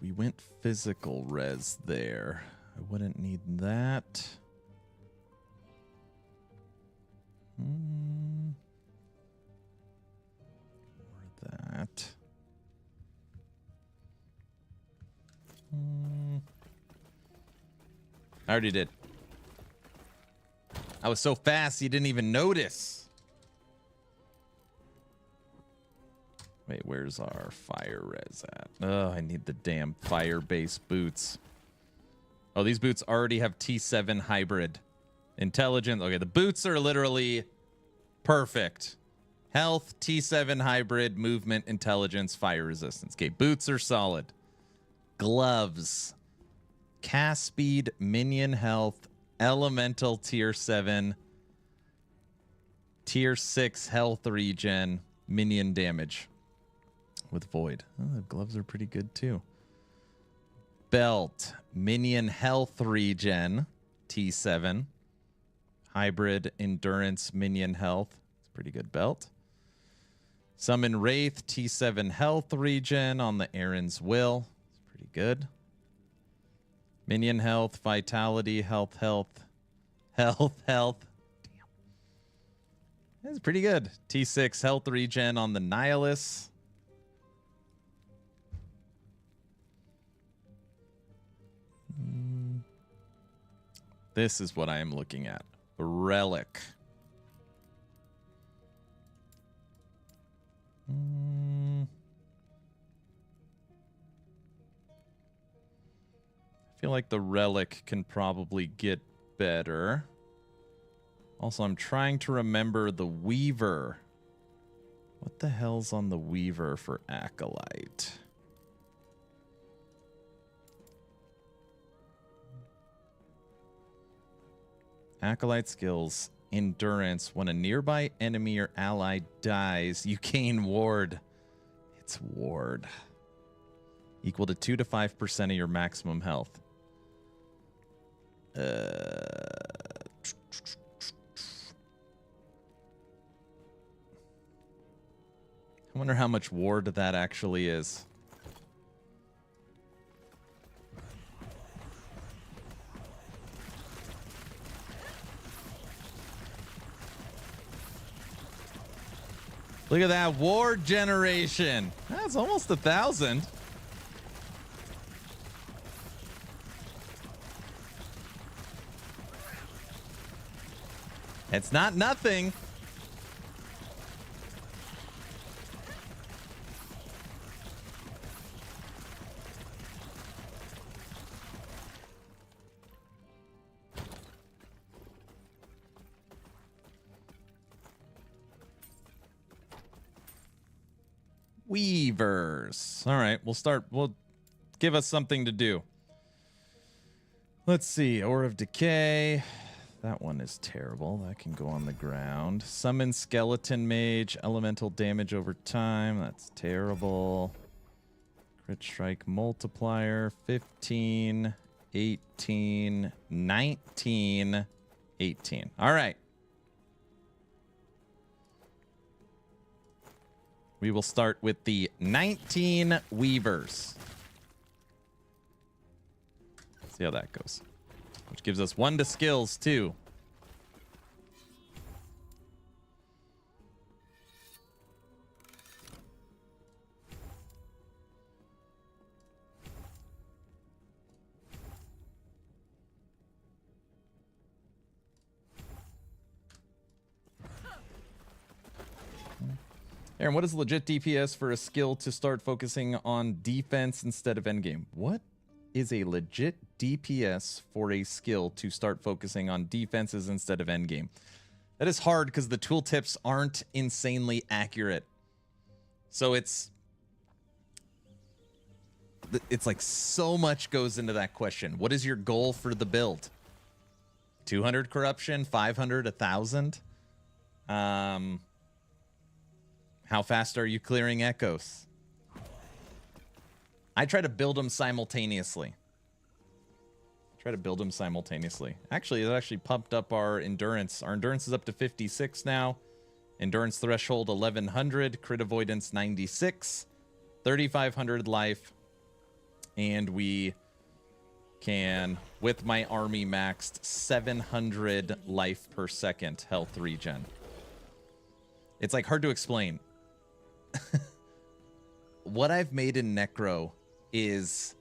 We went physical res there. I wouldn't need that. Or that. I already did. I was so fast you didn't even notice. Wait, where's our fire res at? Oh, I need the damn fire-based boots. Oh, these boots already have T7 hybrid. Intelligence. Okay, the boots are literally perfect. Health, T7 hybrid, movement, intelligence, fire resistance. Okay, boots are solid. Gloves. Cast speed, minion health, elemental tier 7, tier 6 health regen, minion damage. With void. Oh, the gloves are pretty good too. Belt, minion health regen, T7. Hybrid endurance, minion health. It's a pretty good belt. Summon Wraith, T7 health regen on the Aaron's Will. It's pretty good. Minion health, vitality, health. Damn. That's pretty good. T6 health regen on the Nihilus. This is what I am looking at. Relic. I feel like the relic can probably get better. Also, I'm trying to remember the Weaver. What the hell's on the Weaver for Acolyte? Acolyte skills. Endurance. When a nearby enemy or ally dies, you gain ward. It's ward. Equal to 2 to 5% of your maximum health. I wonder how much ward that actually is. Look at that ward generation. That's almost 1,000. It's not nothing. Weavers. All right, we'll give us something to do. Let's see. Ore of Decay. That one is terrible. That can go on the ground. Summon Skeleton Mage. Elemental damage over time. That's terrible. Crit Strike Multiplier. 15, 18, 19, 18. All right. We will start with the 19 Weavers. See how that goes. Which gives us 1 to skills, too. Aaron, what is legit DPS for a skill to start focusing on defense instead of endgame? What is a legit DPS for a skill to start focusing on defenses instead of endgame? That is hard because the tooltips aren't insanely accurate. So it's like so much goes into that question. What is your goal for the build? 200 corruption, 500, 1,000? How fast are you clearing echoes? I try to build them simultaneously. Actually, it actually pumped up our endurance. Our endurance is up to 56 now. Endurance threshold 1100. Crit avoidance 96. 3,500 life. And we can, with my army maxed, 700 life per second health regen. It's like hard to explain. What I've made in Necro is,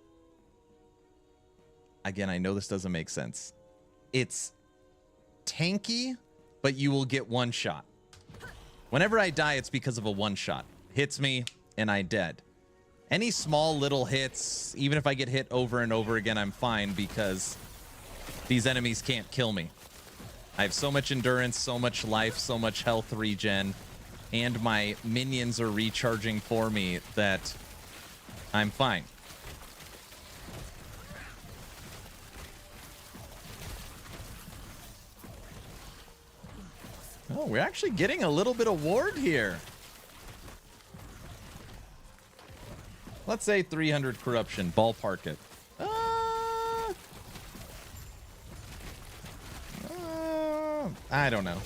again, I know this doesn't make sense. It's tanky, but you will get one shot. Whenever I die, it's because of a one shot. Hits me, and I dead. Any small little hits, even if I get hit over and over again, I'm fine because these enemies can't kill me. I have so much endurance, so much life, so much health regen, and my minions are recharging for me that I'm fine. Oh, we're actually getting a little bit of ward here. Let's say 300 corruption, ballpark it. I don't know.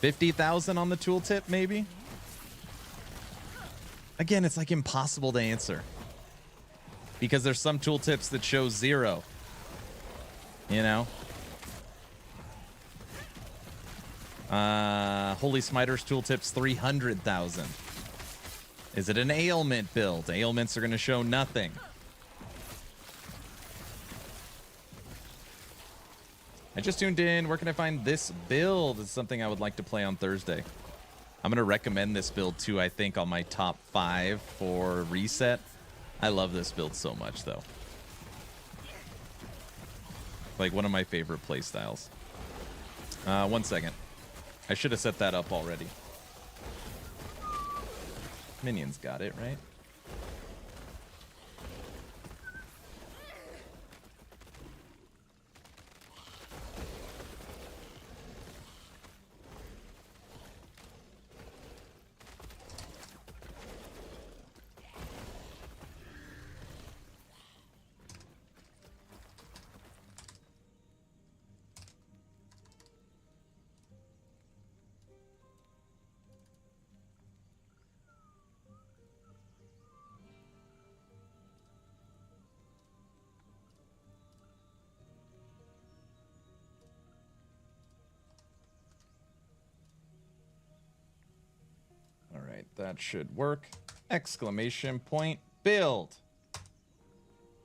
50,000 on the tooltip, maybe? Again, it's like impossible to answer. Because there's some tooltips that show 0. You know? Holy Smiter's tooltip's 300,000. Is it an ailment build? Ailments are going to show nothing. I just tuned in. Where can I find this build? It's something I would like to play on Thursday. I'm going to recommend this build too, I think, on my top 5 for reset. I love this build so much, though. Like, one of my favorite playstyles. 1 second. I should have set that up already. Minions got it, right? That should work. Exclamation point build.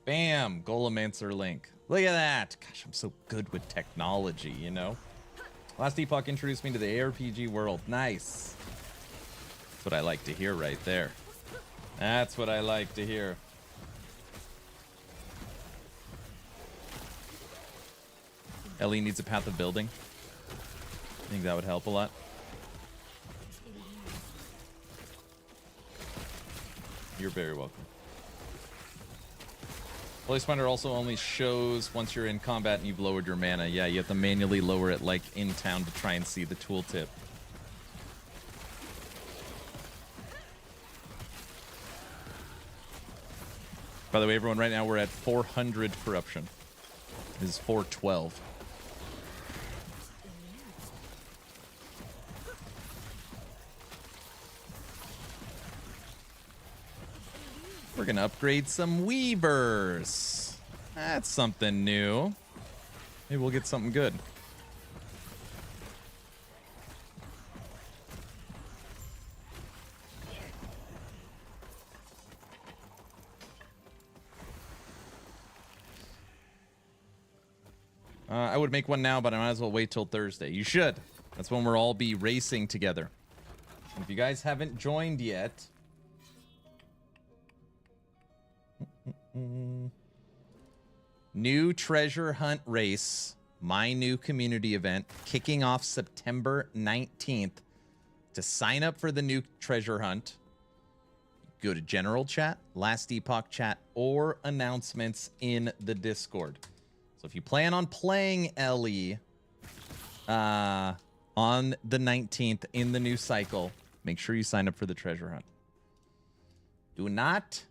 Bam, Golemancer link. Look at that. Gosh, I'm so good with technology, you know? Last Epoch introduced me to the ARPG world. Nice. That's what I like to hear right there. That's what I like to hear. Ellie needs a path of building. I think that would help a lot. You're very welcome. Place Finder also only shows once you're in combat and you've lowered your mana. Yeah, you have to manually lower it like in town to try and see the tooltip. By the way, everyone, right now we're at 400 corruption. This is 412. We're going to upgrade some weavers. That's something new. Maybe we'll get something good. I would make one now, but I might as well wait till Thursday. You should. That's when we'll all be racing together. And if you guys haven't joined yet... New treasure hunt race, my new community event, kicking off September 19th. To sign up for the new treasure hunt, go to general chat, last epoch chat, or announcements in the Discord. So if you plan on playing LE on the 19th in the new cycle, make sure you sign up for the treasure hunt. Do not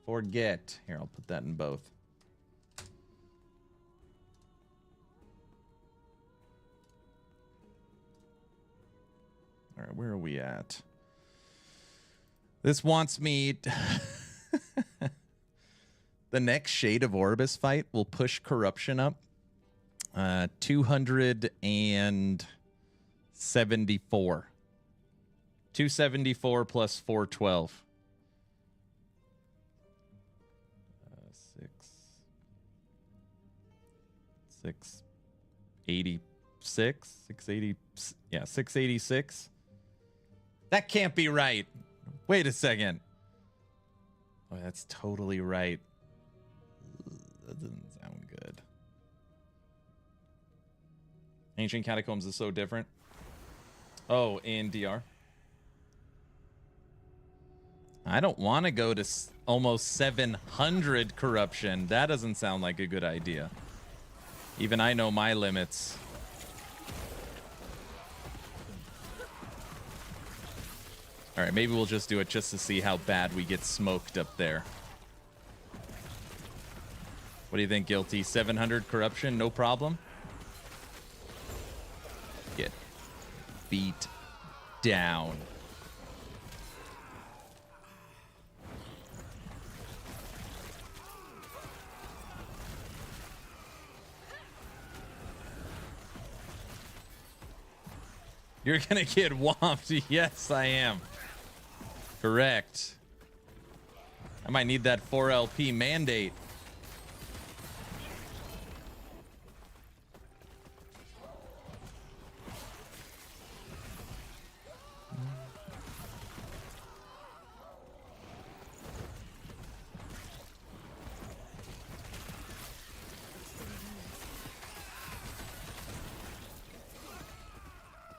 forget. Here, I'll put that in both. All right, where are we at? This wants me... The next Shade of Orbis fight will push corruption up 274. 274 plus 412. 686. 680. Yeah, 686. That can't be right. Wait a second. Oh, that's totally right. That doesn't sound good. Ancient Catacombs is so different. Oh, in DR. I don't want to go to almost 700 corruption. That doesn't sound like a good idea. Even I know my limits. All right, maybe we'll just do it just to see how bad we get smoked up there. What do you think, Guilty? 700 corruption, no problem? Get beat down. You're gonna get whomped. Yes, I am. Correct. I might need that 4LP mandate.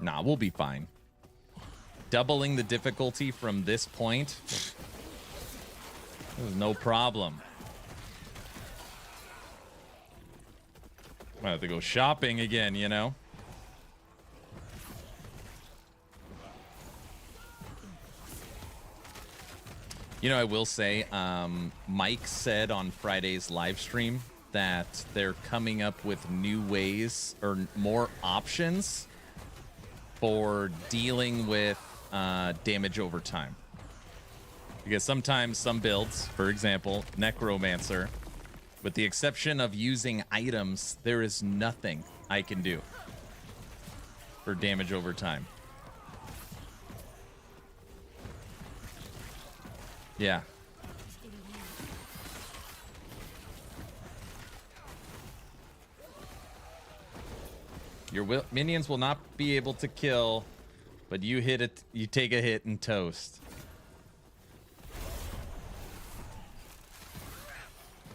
Nah, we'll be fine. Doubling the difficulty from this point, there's no problem. Might have to go shopping again, you know? You know, I will say, Mike said on Friday's live stream that they're coming up with new ways or more options for dealing with damage over time. Because sometimes some builds, for example, Necromancer, with the exception of using items, there is nothing I can do for damage over time. Yeah. Your minions will not be able to kill, but you hit it. You take a hit and toast.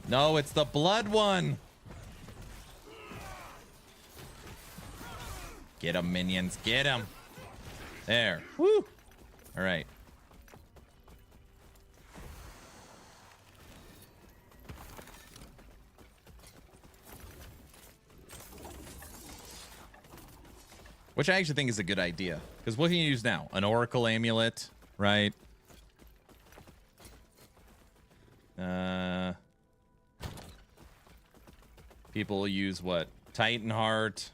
No, it's the blood one. Get him, minions. Get him. There. Woo. All right. Which I actually think is a good idea. Because what can you use now? An Oracle Amulet, right? People use what? Titan Heart.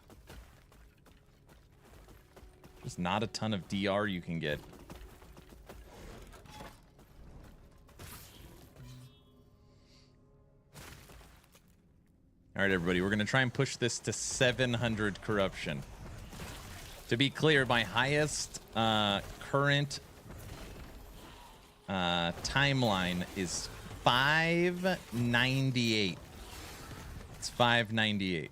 There's not a ton of DR you can get. All right, everybody. We're going to try and push this to 700 corruption. To be clear, my highest current timeline is 598. It's 598.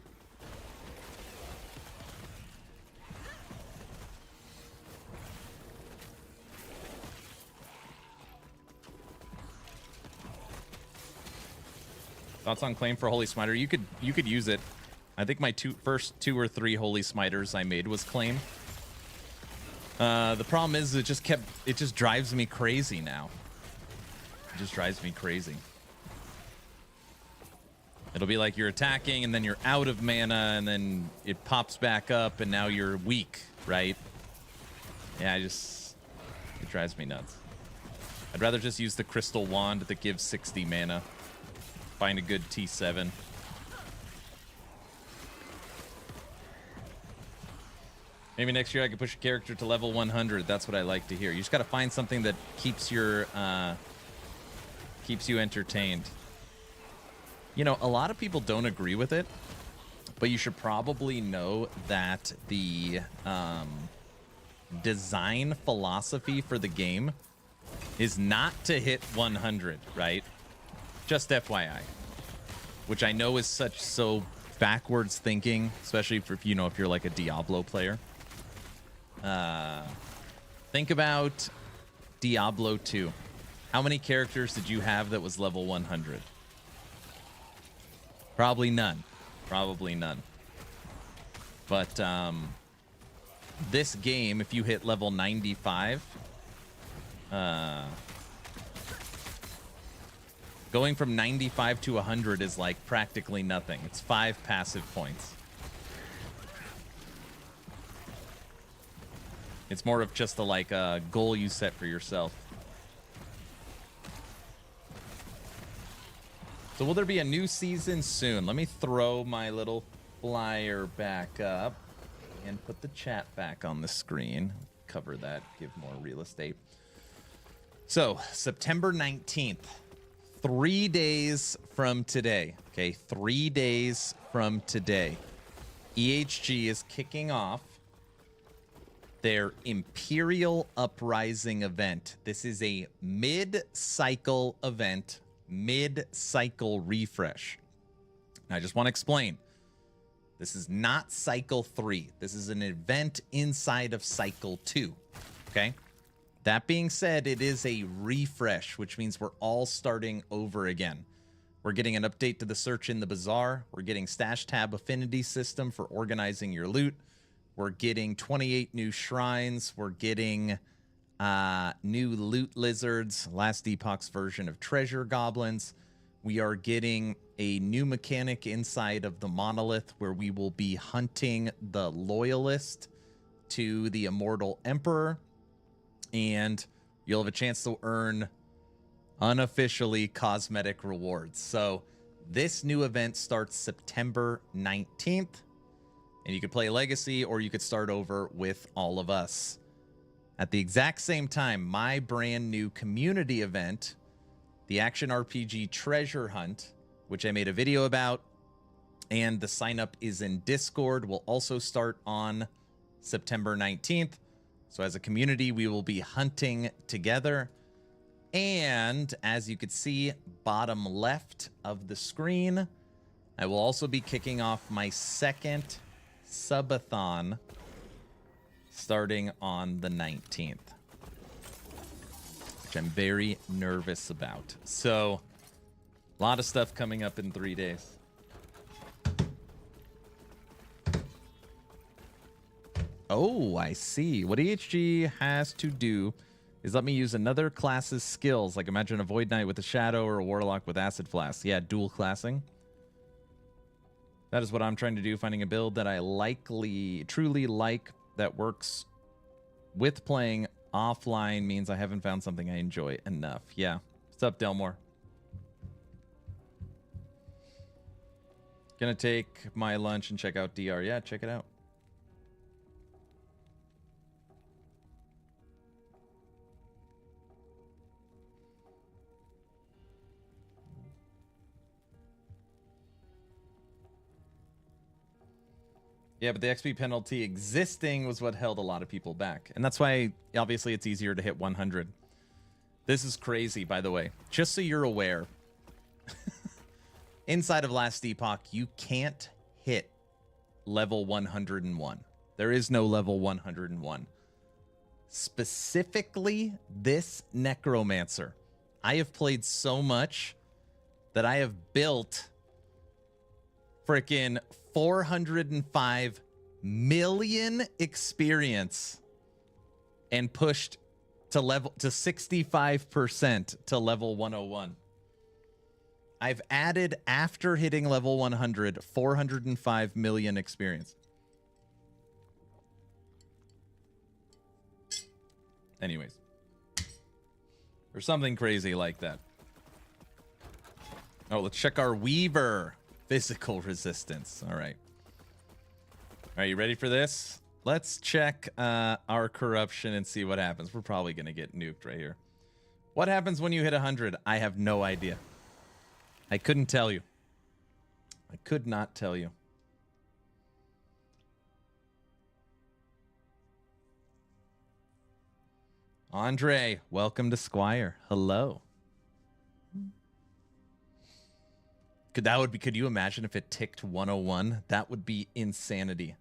Thoughts on claim for Holy Smiter? You could use it. I think my first two or three Holy Smiters I made was claim. The problem is it just drives me crazy now. It just drives me crazy. It'll be like you're attacking and then you're out of mana and then it pops back up and now you're weak, right? Yeah, it drives me nuts. I'd rather just use the Crystal Wand that gives 60 mana. Find a good T7. Maybe next year I could push a character to level 100. That's what I like to hear. You just got to find something that keeps you entertained. You know, a lot of people don't agree with it, but you should probably know that the design philosophy for the game is not to hit 100, right? Just FYI, which I know is so backwards thinking, especially if you're like a Diablo player. Think about Diablo 2. How many characters did you have that was level 100? Probably none. Probably none. But this game, if you hit level 95, going from 95 to 100 is like practically nothing. It's 5 passive points. It's more of just a goal you set for yourself. So will there be a new season soon? Let me throw my little flyer back up and put the chat back on the screen. Cover that, give more real estate. So, September 19th, 3 days from today. Okay, 3 days from today. EHG is kicking off their Imperial Uprising event. This is a mid-cycle event, mid-cycle refresh. Now, I just want to explain. This is not Cycle 3. This is an event inside of Cycle 2. Okay? That being said, it is a refresh, which means we're all starting over again. We're getting an update to the search in the bazaar. We're getting stash tab affinity system for organizing your loot. We're getting 28 new shrines. We're getting new loot lizards, last Epoch's version of treasure goblins. We are getting a new mechanic inside of the monolith where we will be hunting the loyalist to the immortal emperor. And you'll have a chance to earn unofficially cosmetic rewards. So this new event starts September 19th. And you could play Legacy or you could start over with all of us. At the exact same time, my brand new community event, the Action RPG Treasure Hunt, which I made a video about, and the sign up is in Discord, will also start on September 19th. So as a community, we will be hunting together. And as you can see, bottom left of the screen, I will also be kicking off my second Subathon starting on the 19th, which I'm very nervous about. So, a lot of stuff coming up in 3 days. Oh, I see. What EHG has to do is let me use another class's skills, like imagine a Void Knight with a Shadow or a Warlock with Acid Flask. Yeah, dual classing. That is what I'm trying to do, finding a build that I truly like that works with playing offline means I haven't found something I enjoy enough. Yeah. What's up, Delmore? Gonna take my lunch and check out DR. Yeah, check it out. Yeah, but the XP penalty existing was what held a lot of people back. And that's why, obviously, it's easier to hit 100. This is crazy, by the way. Just so you're aware, inside of Last Epoch, you can't hit level 101. There is no level 101. Specifically, this Necromancer. I have played so much that I have built freaking 405 million experience and pushed to 65% to level 101. I've added, after hitting level 100, 405 million experience. Anyways, or something crazy like that. Oh, let's check our Weaver. Physical resistance. All right. Are you ready for this? Let's check our corruption and see what happens. We're probably going to get nuked right here. What happens when you hit 100? I have no idea. I couldn't tell you. I could not tell you. Andre, welcome to Squire. Hello. Could you imagine if it ticked 101? That would be insanity.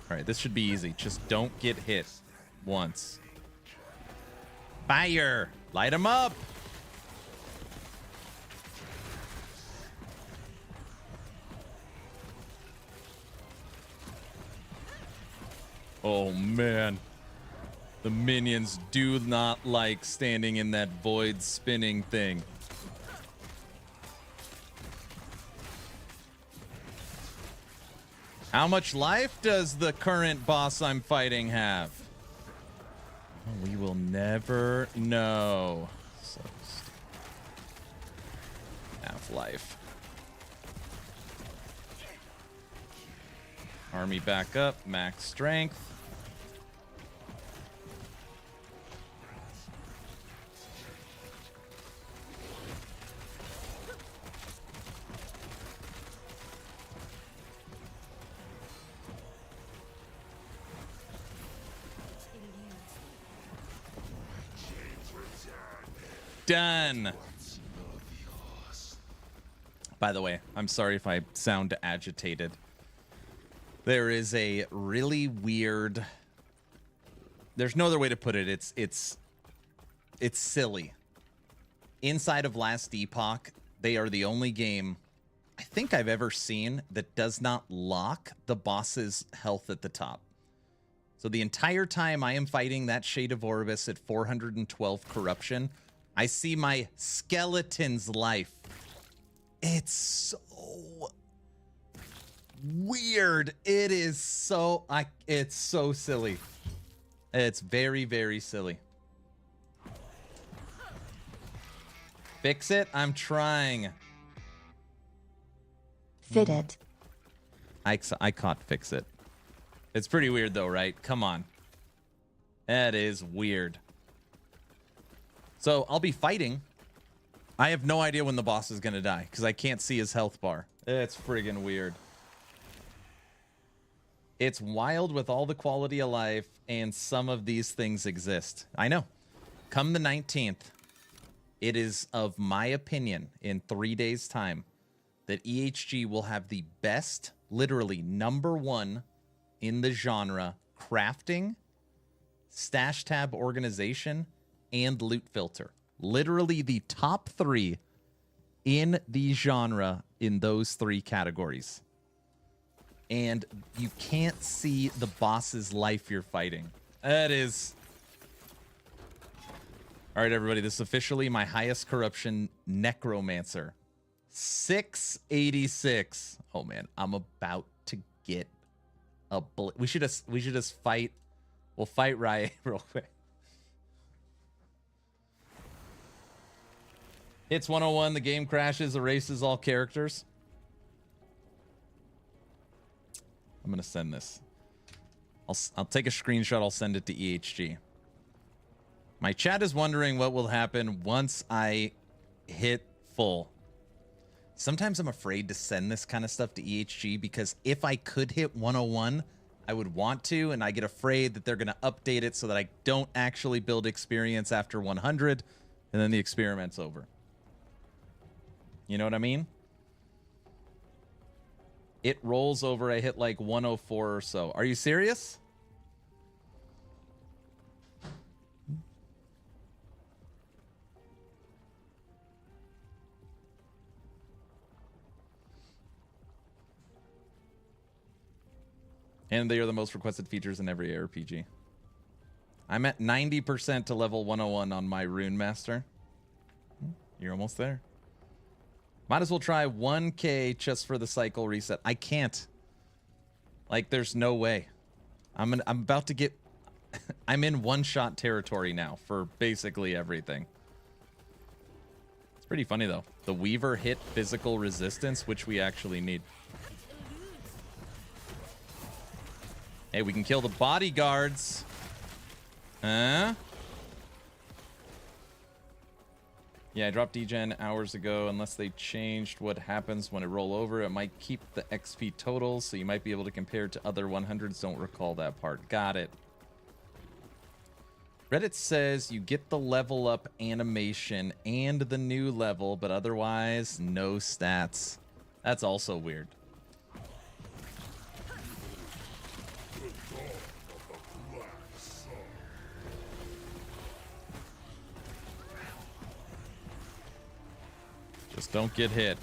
All right, this should be easy. Just don't get hit once. Fire! Light them up! Oh, man. The minions do not like standing in that void spinning thing. How much life does the current boss I'm fighting have? We will never know. So Half-life. Army back up, max strength. Done. By the way, I'm sorry if I sound agitated. There is a really weird... There's no other way to put it. It's silly. Inside of Last Epoch, they are the only game I think I've ever seen that does not lock the boss's health at the top. So the entire time I am fighting that Shade of Orbis at 412 corruption, I see my skeleton's life. It's so weird. It is so... it's so silly. It's very, very silly. Fix it? I'm trying. Fit it. I caught fix it. It's pretty weird though, right? Come on. That is weird. So I'll be fighting. I have no idea when the boss is going to die because I can't see his health bar. It's friggin' weird. It's wild with all the quality of life, and some of these things exist. I know. Come the 19th, it is of my opinion, in 3 days' time, that EHG will have the best, literally #1 in the genre, crafting, stash tab organization, and loot filter. Literally the top 3 in the genre in those 3 categories. And you can't see the boss's life you're fighting. That is... All right, everybody, this is officially my highest corruption Necromancer. 686. Oh, man, I'm about to get a... We should just fight. We'll fight Riot real quick. Hits 101, the game crashes, erases all characters. I'm going to send this. I'll take a screenshot. I'll send it to EHG. My chat is wondering what will happen once I hit full. Sometimes I'm afraid to send this kind of stuff to EHG because if I could hit 101, I would want to, and I get afraid that they're going to update it so that I don't actually build experience after 100, and then the experiment's over. You know what I mean? It rolls over. I hit like 104 or so. Are you serious? And they are the most requested features in every ARPG. I'm at 90% to level 101 on my Rune Master. You're almost there. Might as well try 1K just for the cycle reset. I can't. Like, there's no way. I'm about to get... I'm in one-shot territory now for basically everything. It's pretty funny, though. The Weaver hit physical resistance, which we actually need. Hey, we can kill the bodyguards. Huh? Yeah, I dropped degen hours ago. Unless they changed what happens when it roll over, it might keep the XP totals, so you might be able to compare it to other 100s. Don't recall that part. Got it. Reddit says you get the level up animation and the new level, but otherwise, no stats. That's also weird. Just don't get hit.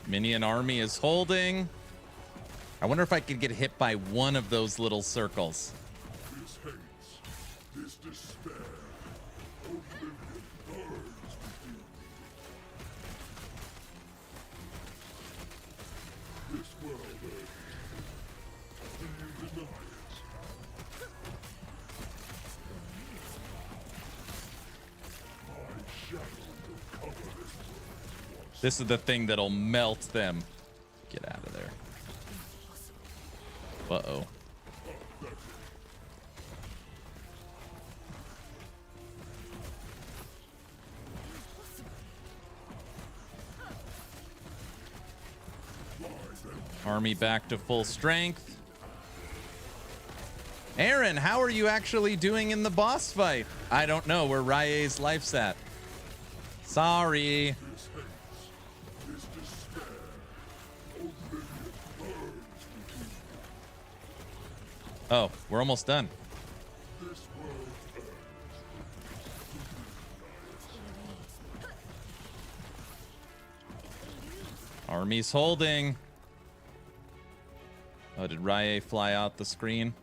Minion army is holding. I wonder if I could get hit by one of those little circles. This hates, this despair, oblivion burns within me. This world ends. Can you deny it? My shadow will cover this world once. This is the thing that'll melt them. Get out of there. Uh-oh. Army back to full strength. Aaron, how are you actually doing in the boss fight? I don't know where Rye's life's at. Sorry. Oh, we're almost done. Army's holding. Oh, did Rye fly out the screen?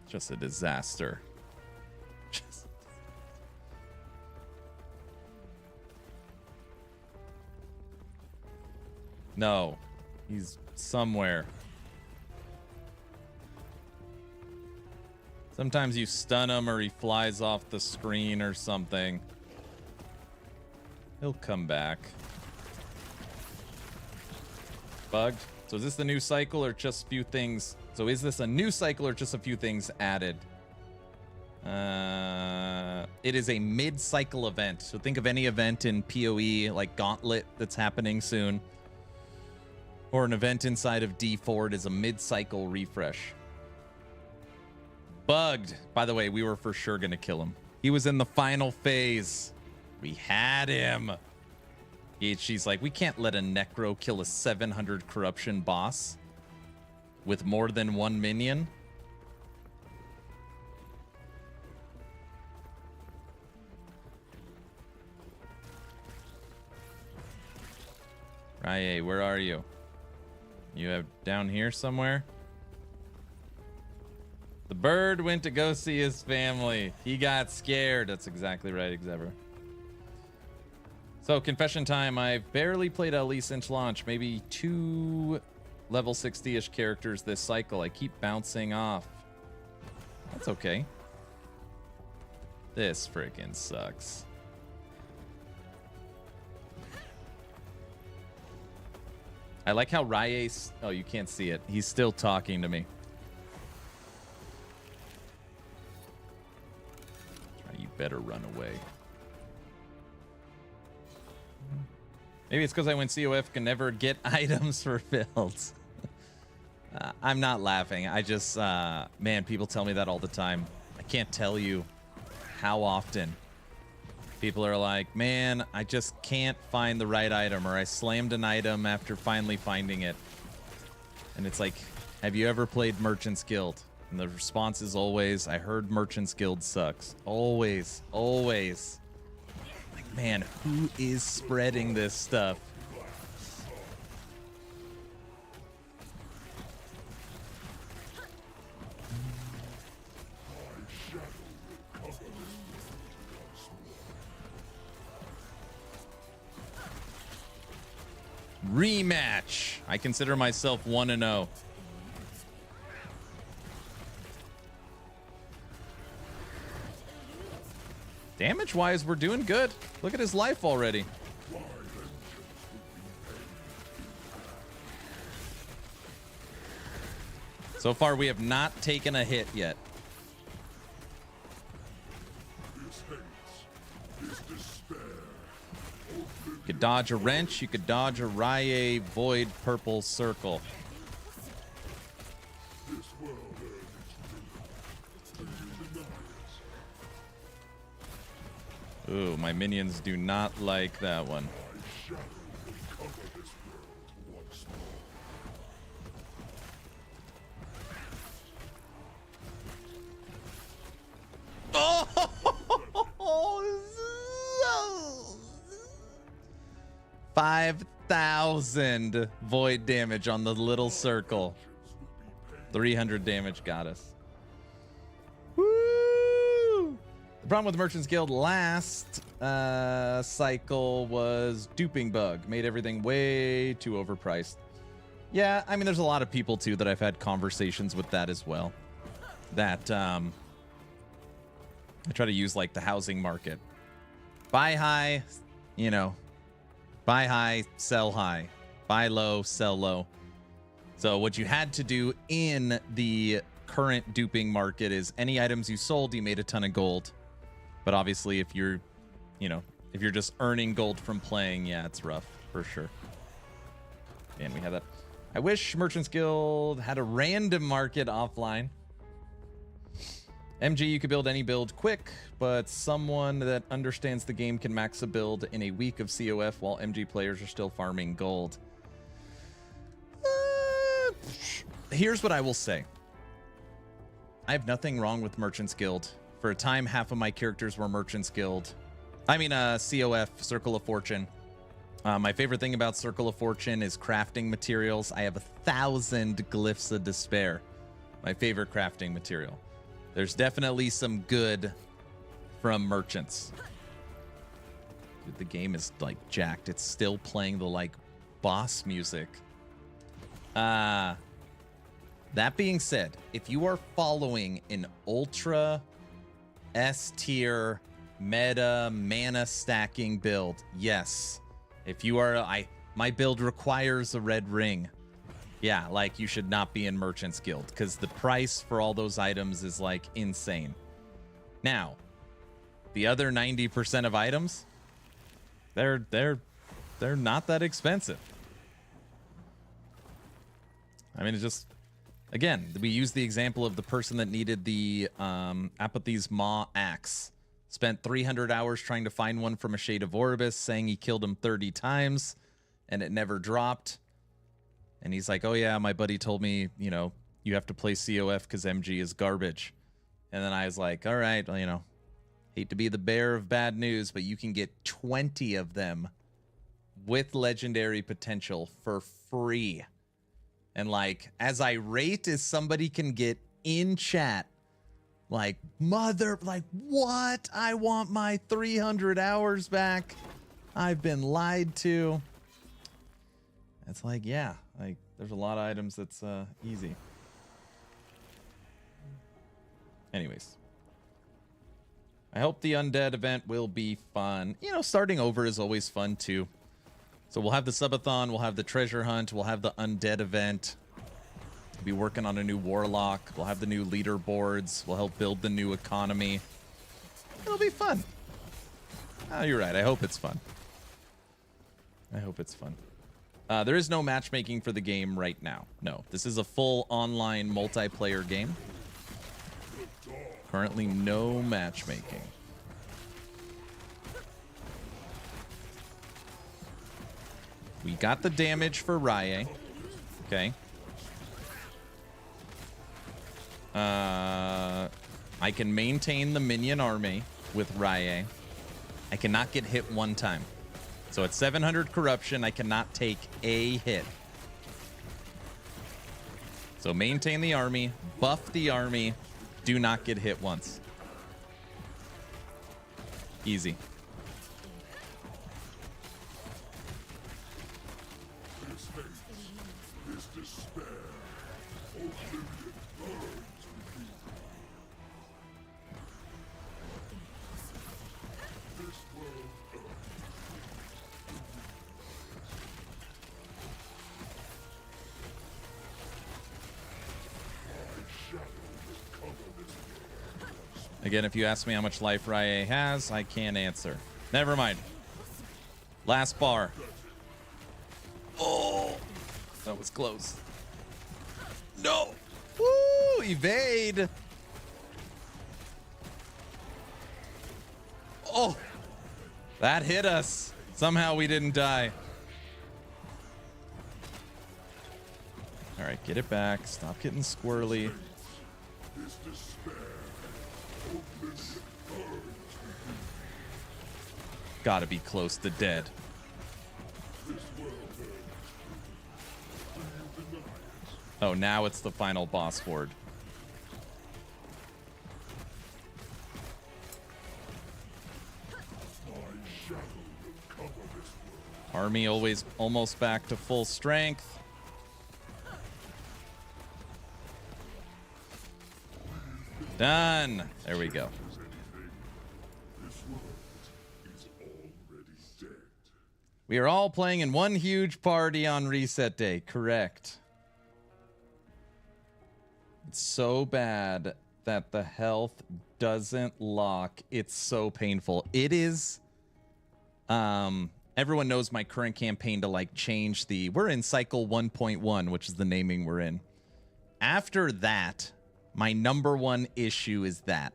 Just a disaster. No, he's somewhere. Sometimes you stun him or he flies off the screen or something. He'll come back. Bugged. So is this the new cycle or just a few things? So is this a new cycle or just a few things added? It is a mid-cycle event. So think of any event in PoE, like Gauntlet, that's happening soon. Or an event inside of D4. It is a mid-cycle refresh. Bugged. By the way, we were for sure going to kill him. He was in the final phase. We had him. She's like, we can't let a Necro kill a 700 corruption boss with more than one minion. Rye, where are you? You have down here somewhere? The bird went to go see his family. He got scared. That's exactly right, Xever. So, confession time. I've barely played LE since launch. Maybe 2 level 60-ish characters this cycle. I keep bouncing off. That's okay. This freaking sucks. I like how Rye... Oh, you can't see it. He's still talking to me. You better run away. Maybe it's because I went COF can never get items for builds. I'm not laughing. I just, man, people tell me that all the time. I can't tell you how often people are like, man, I just can't find the right item, or I slammed an item after finally finding it. And it's like, have you ever played Merchant's Guild? And the response is always, I heard Merchant's Guild sucks. Always, always. Like, man, who is spreading this stuff? Rematch. I consider myself 1-0. Damage-wise, we're doing good. Look at his life already. So far, we have not taken a hit yet. You could dodge a wrench. You could dodge a Rye Void Purple Circle. Ooh, my minions do not like that one. Oh! 5,000 void damage on the little circle. 300 damage got us. Woo! The problem with Merchant's Guild last cycle was duping bug. Made everything way too overpriced. Yeah, I mean, there's a lot of people, too, that I've had conversations with that as well. That, I try to use, like, the housing market. Buy high, you know. Buy high, sell high. Buy low, sell low. So what you had to do in the current duping market is any items you sold, you made a ton of gold. But obviously, if you're, you know, if you're just earning gold from playing, yeah, it's rough for sure. And we have that. I wish Merchant's Guild had a random market offline. MG, you could build any build quick, but someone that understands the game can max a build in a week of COF while MG players are still farming gold. Here's what I will say. I have nothing wrong with Merchant's Guild. For a time, half of my characters were Merchant's Guild. I mean, COF, Circle of Fortune. My favorite thing about Circle of Fortune is crafting materials. I have 1,000 Glyphs of Despair. My favorite crafting material. There's definitely some good from merchants. Dude, the game is like jacked. It's still playing the like boss music. That being said, if you are following an ultra S tier meta mana stacking build, yes. If you are, my build requires a red ring. Yeah, like you should not be in Merchant's Guild because the price for all those items is like insane. Now, the other 90% of items, they're not that expensive. I mean, it's just, again, we use the example of the person that needed the Apathy's Maw axe. Spent 300 hours trying to find one from a Shade of Orbis, saying he killed him 30 times, and it never dropped. And he's like, oh yeah, my buddy told me, you know, you have to play COF because MG is garbage. And then I was like, all right, well, you know, hate to be the bearer of bad news, but you can get 20 of them with legendary potential for free. And like, as irate as somebody can get in chat, like, what? I want my 300 hours back. I've been lied to. It's like, yeah, like, there's a lot of items that's easy. Anyways. I hope the undead event will be fun. You know, starting over is always fun, too. So we'll have the Subathon, we'll have the treasure hunt, we'll have the undead event. We'll be working on a new warlock. We'll have the new leaderboards. We'll help build the new economy. It'll be fun. Oh, you're right. I hope it's fun. I hope it's fun. There is no matchmaking for the game right now. No, this is a full online multiplayer game. Currently, no matchmaking. We got the damage for Rye. Okay. I can maintain the minion army with Rye. I cannot get hit one time. So at 700 corruption, I cannot take a hit. So maintain the army, buff the army, do not get hit once. Easy. This hate, this despair, oblivion burns within. This world Again, if you ask me how much life Rye has, I can't answer. Never mind. Last bar. Oh, that was close. No. Woo, evade. Oh, that hit us. Somehow we didn't die. All right, get it back. Stop getting squirrely. is despair. Gotta be close to dead. Oh, now it's the final boss horde. Army always almost back to full strength. Done. There we go. We are all playing in one huge party on reset day. Correct. It's so bad that the health doesn't lock. It's so painful. It is. Everyone knows my current campaign to like change the. We're in cycle 1.1, which is the naming we're in. After that, my number one issue is that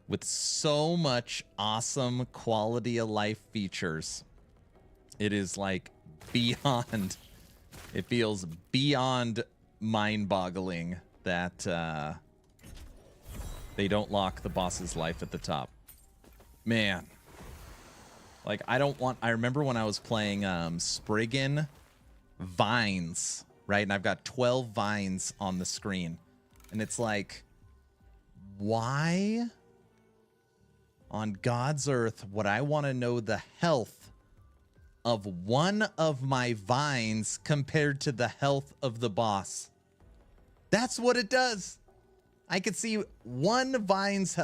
with so much awesome quality of life features, it is like beyond, it feels beyond mind-boggling that they don't lock the boss's life at the top. Man. Like, I remember when I was playing Spriggan Vines, right? And I've got 12 vines on the screen. And it's like, why on God's earth would I want to know the health of one of my vines compared to the health of the boss? That's what it does. I could see one Vine's...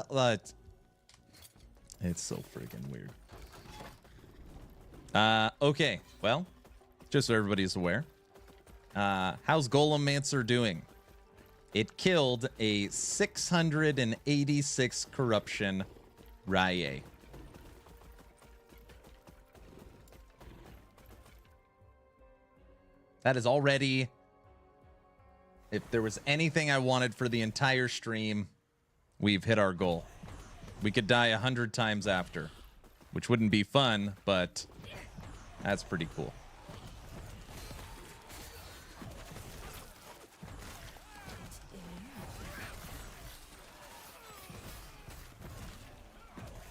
it's so freaking weird. Okay, well, just so everybody's aware. How's Golemancer doing? It killed a 686 corruption Rye. That is already... If there was anything I wanted for the entire stream, we've hit our goal. We could die 100 times after, which wouldn't be fun, but that's pretty cool.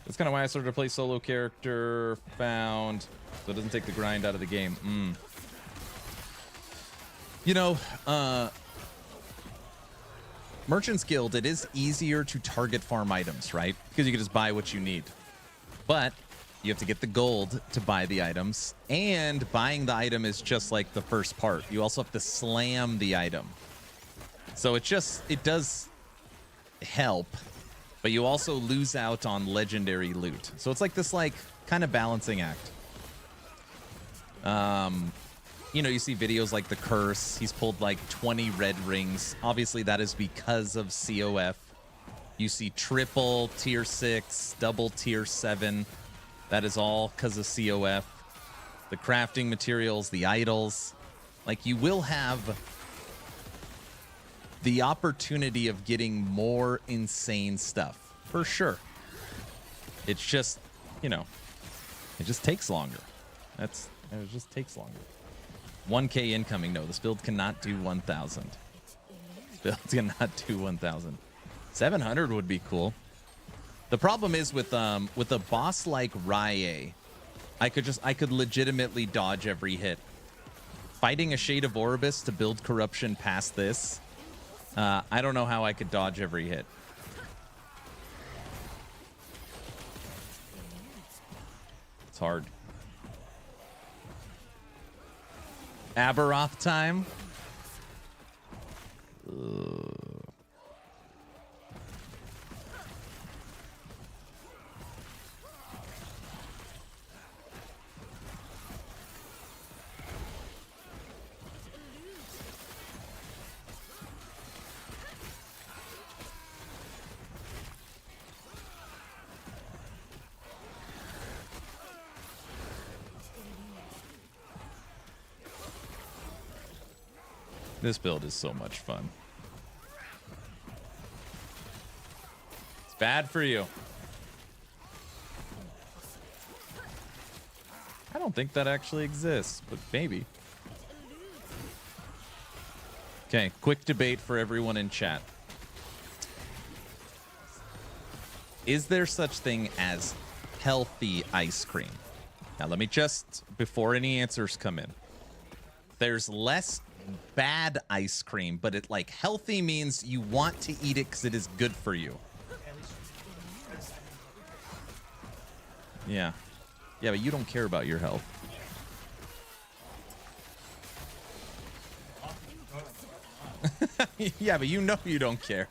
That's kind of why I started to play solo character, found, so it doesn't take the grind out of the game. You know, Merchant's Guild, it is easier to target farm items, right? Because you can just buy what you need. But you have to get the gold to buy the items, and buying the item is just like the first part. You also have to slam the item. So it does help, but you also lose out on legendary loot. So it's like this kind of balancing act. You know, you see videos like the Curse. He's pulled like 20 red rings. Obviously, that is because of COF. You see triple tier 6, double tier 7. That is all because of COF. The crafting materials, the idols. Like, you will have the opportunity of getting more insane stuff, for sure. It's just, you know, it just takes longer. It just takes longer. 1K incoming. No, this build cannot do 1,000. This build cannot do 1,000. 700 would be cool. The problem is with a boss like Rye, I could legitimately dodge every hit. Fighting a Shade of Orbis to build corruption past this, I don't know how I could dodge every hit. It's hard. Aberoth time. This build is so much fun. It's bad for you. I don't think that actually exists, but maybe. Okay, quick debate for everyone in chat. Is there such thing as healthy ice cream? Now, let me just, before any answers come in, there's less bad ice cream, but it like healthy means you want to eat it because it is good for you. Yeah, but you don't care about your health. Yeah, but you know you don't care.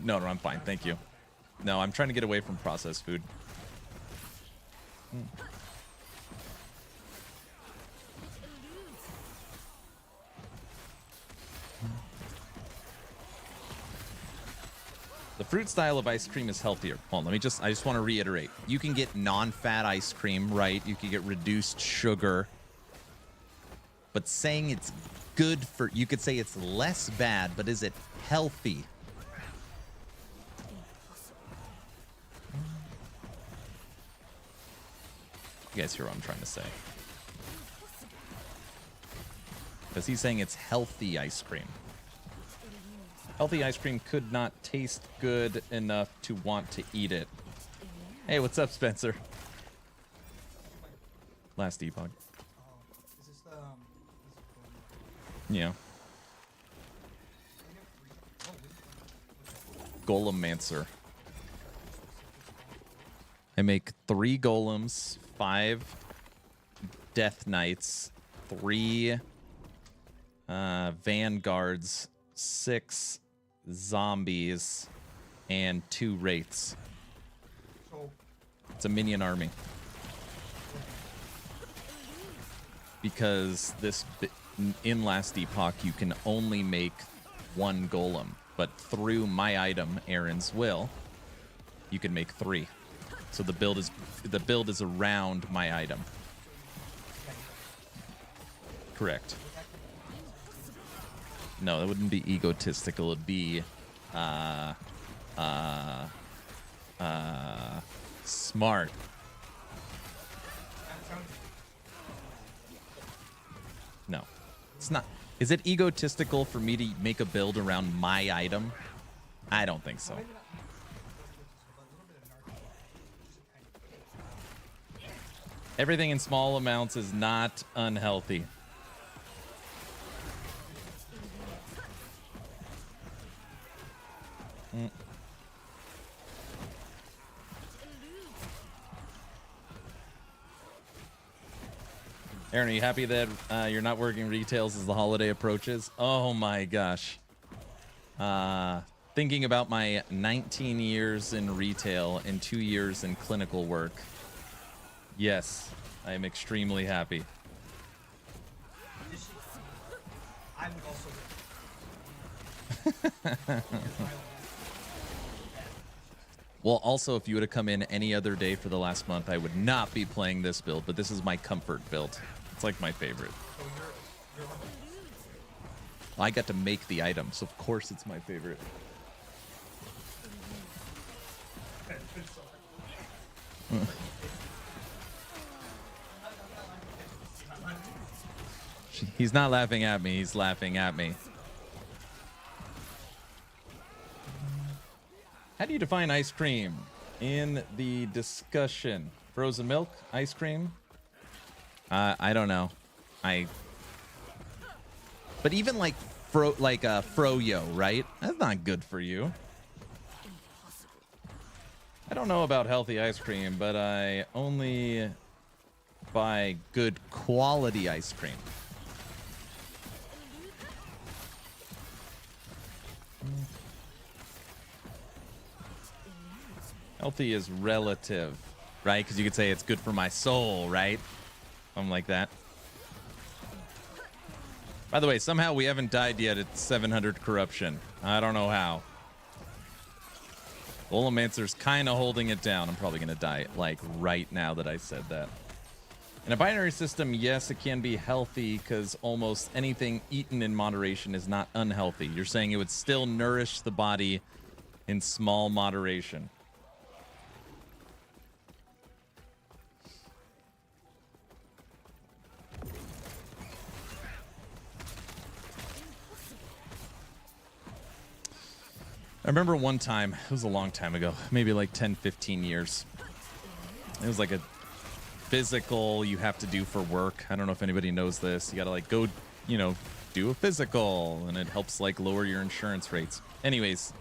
No, I'm fine, thank you. No, I'm trying to get away from processed food. The fruit style of ice cream is healthier. Hold on, I just want to reiterate. You can get non-fat ice cream, right? You can get reduced sugar. But saying it's good for, you could say it's less bad, but is it healthy? You guys hear what I'm trying to say? Because he's saying it's healthy ice cream. Healthy ice cream could not taste good enough to want to eat it. Hey, what's up, Spencer? Last Epoch. Yeah. Golemancer. I make 3 golems, 5 death knights, 3 vanguards, 6 zombies and 2 wraiths. So, It's a minion army. Because in last Epoch, you can only make 1 golem. But through my item, Aaron's Will, you can make 3. So the build is around my item. Correct. No, that wouldn't be egotistical. It'd be smart. that sounds No, it's not. Is it egotistical for me to make a build around my item? I don't think so. maybe not but a little bit of narc. Just a tiny bit. Everything in small amounts is not unhealthy. Aaron, are you happy that you're not working retails as the holiday approaches? Oh my gosh. Thinking about my 19 years in retail and 2 years in clinical work. Yes, I am extremely happy. I would also. Well, also, if you would have come in any other day for the last month, I would not be playing this build, but this is my comfort build. It's like my favorite. So you're I got to make the item, so of course it's my favorite. He's not laughing at me, he's laughing at me. How do you define ice cream in the discussion? Frozen milk, ice cream? I don't know. But even like froyo, right? That's not good for you. I don't know about healthy ice cream, but I only buy good quality ice cream. Healthy is relative, right? Because you could say it's good for my soul, right? Something like that. By the way, somehow we haven't died yet at 700 corruption. I don't know how. Golemancer's kind of holding it down. I'm probably going to die, like, right now that I said that. In a binary system, yes, it can be healthy because almost anything eaten in moderation is not unhealthy. You're saying it would still nourish the body in small moderation. I remember one time, it was a long time ago, maybe like 10, 15 years. It was like a physical you have to do for work. I don't know if anybody knows this. You got to like go, do a physical, and it helps like lower your insurance rates. Anyways,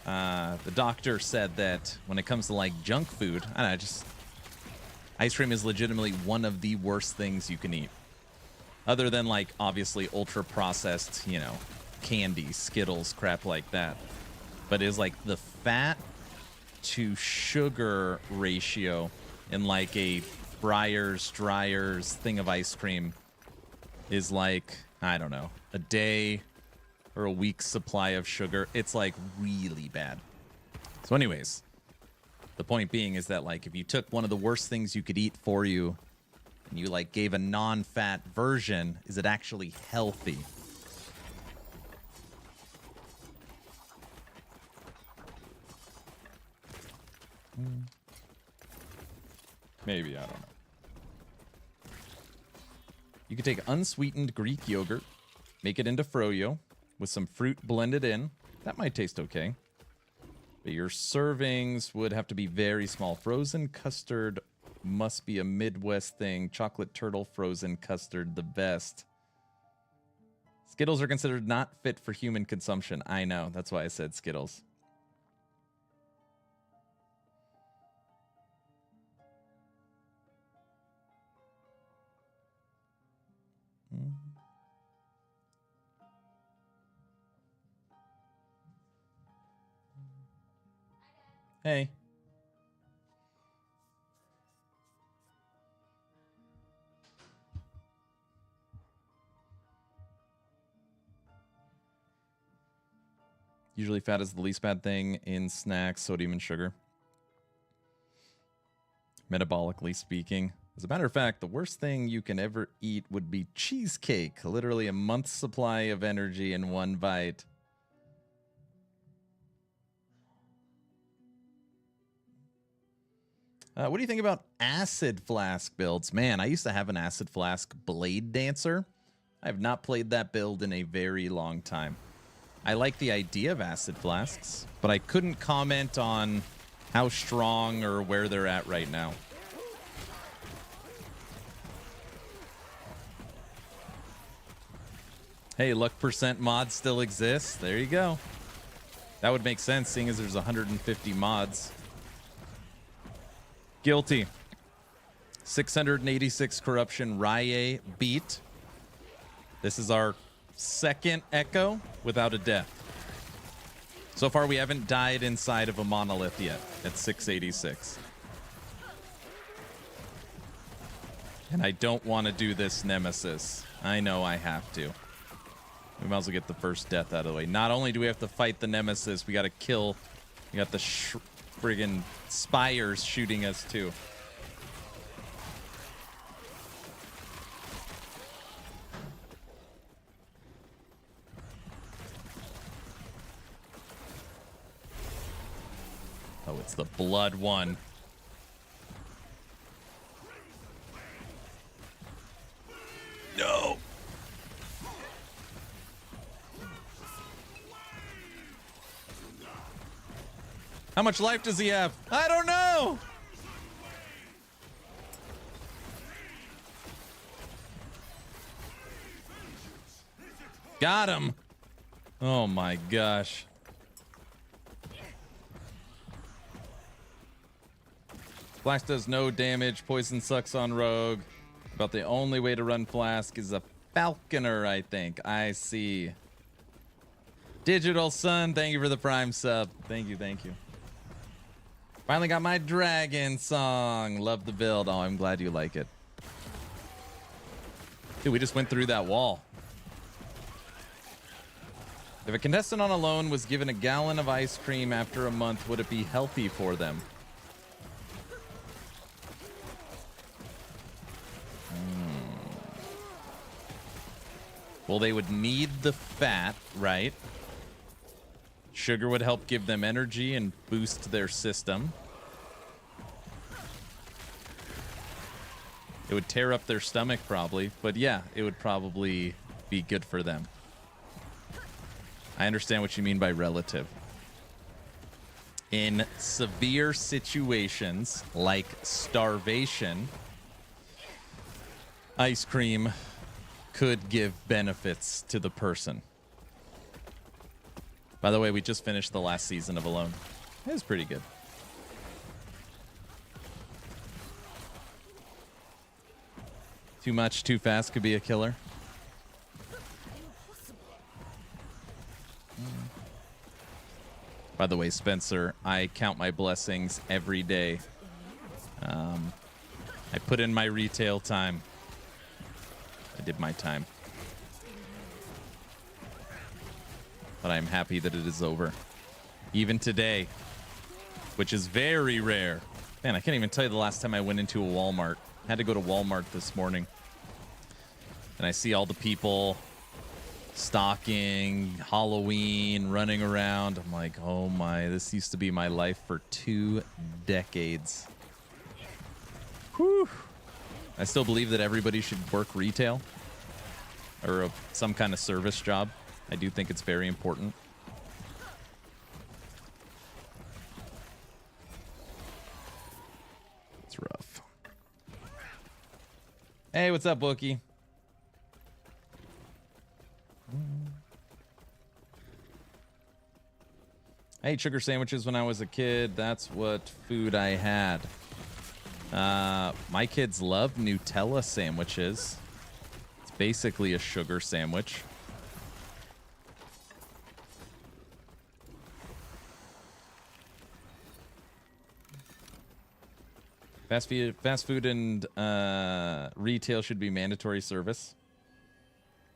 the doctor said that when it comes to like junk food, I don't know, ice cream is legitimately one of the worst things you can eat. Other than like obviously ultra processed, candy, Skittles, crap like that. But is like the fat to sugar ratio in like a Breyers, Dryers thing of ice cream is like, I don't know, a day or a week's supply of sugar. It's like really bad. So anyways, the point being is that like if you took one of the worst things you could eat for you and you like gave a non-fat version, is it actually healthy? Maybe, I don't know. You could take unsweetened Greek yogurt, make it into froyo with some fruit blended in. That might taste okay. But your servings would have to be very small. Frozen custard must be a Midwest thing. Chocolate turtle frozen custard, the best. Skittles are considered not fit for human consumption. I know. That's why I said Skittles. Hey. Usually fat is the least bad thing in snacks, sodium and sugar. Metabolically speaking. As a matter of fact, the worst thing you can ever eat would be cheesecake. Literally a month's supply of energy in one bite. What do you think about acid flask builds? Man, I used to have an acid flask blade dancer. I have not played that build in a very long time. I like the idea of acid flasks, but I couldn't comment on how strong or where they're at right now. Hey, luck percent mod still exists. There you go. That would make sense, seeing as there's 150 mods. Guilty. 686 corruption Rye beat. This is our second Echo without a death. So far, we haven't died inside of a monolith yet at 686. And I don't want to do this Nemesis. I know I have to. We might as well get the first death out of the way. Not only do we have to fight the Nemesis, we got to kill. We got the friggin' spires shooting us too. Oh, it's the blood one. No. How much life does he have? I don't know. Got him. Oh my gosh. Flask does no damage. Poison sucks on rogue. About the only way to run Flask is a Falconer, I think. I see. Digital Sun, thank you for the Prime sub. Thank you, thank you. Finally got my dragon song. Love the build. Oh, I'm glad you like it. Dude, we just went through that wall. If a contestant on a loan was given a gallon of ice cream after a month, would it be healthy for them? Well, they would need the fat, right? Sugar would help give them energy and boost their system. It would tear up their stomach probably, but yeah, it would probably be good for them. I understand what you mean by relative. In severe situations like starvation, ice cream could give benefits to the person. By the way, we just finished the last season of Alone. It was pretty good. Too much, too fast could be a killer. By the way, Spencer, I count my blessings every day. I put in my retail time. I did my time. But I'm happy that it is over. Even today, which is very rare. Man, I can't even tell you the last time I went into a Walmart. I had to go to Walmart this morning. And I see all the people stocking, Halloween, running around. I'm like, oh my, this used to be my life for 2 decades. Whew. I still believe that everybody should work retail or some kind of service job. I do think it's very important. It's rough. Hey, what's up, Bookie? I ate sugar sandwiches when I was a kid. That's what food I had. My kids love Nutella sandwiches. It's basically a sugar sandwich. Fast food and retail should be mandatory service,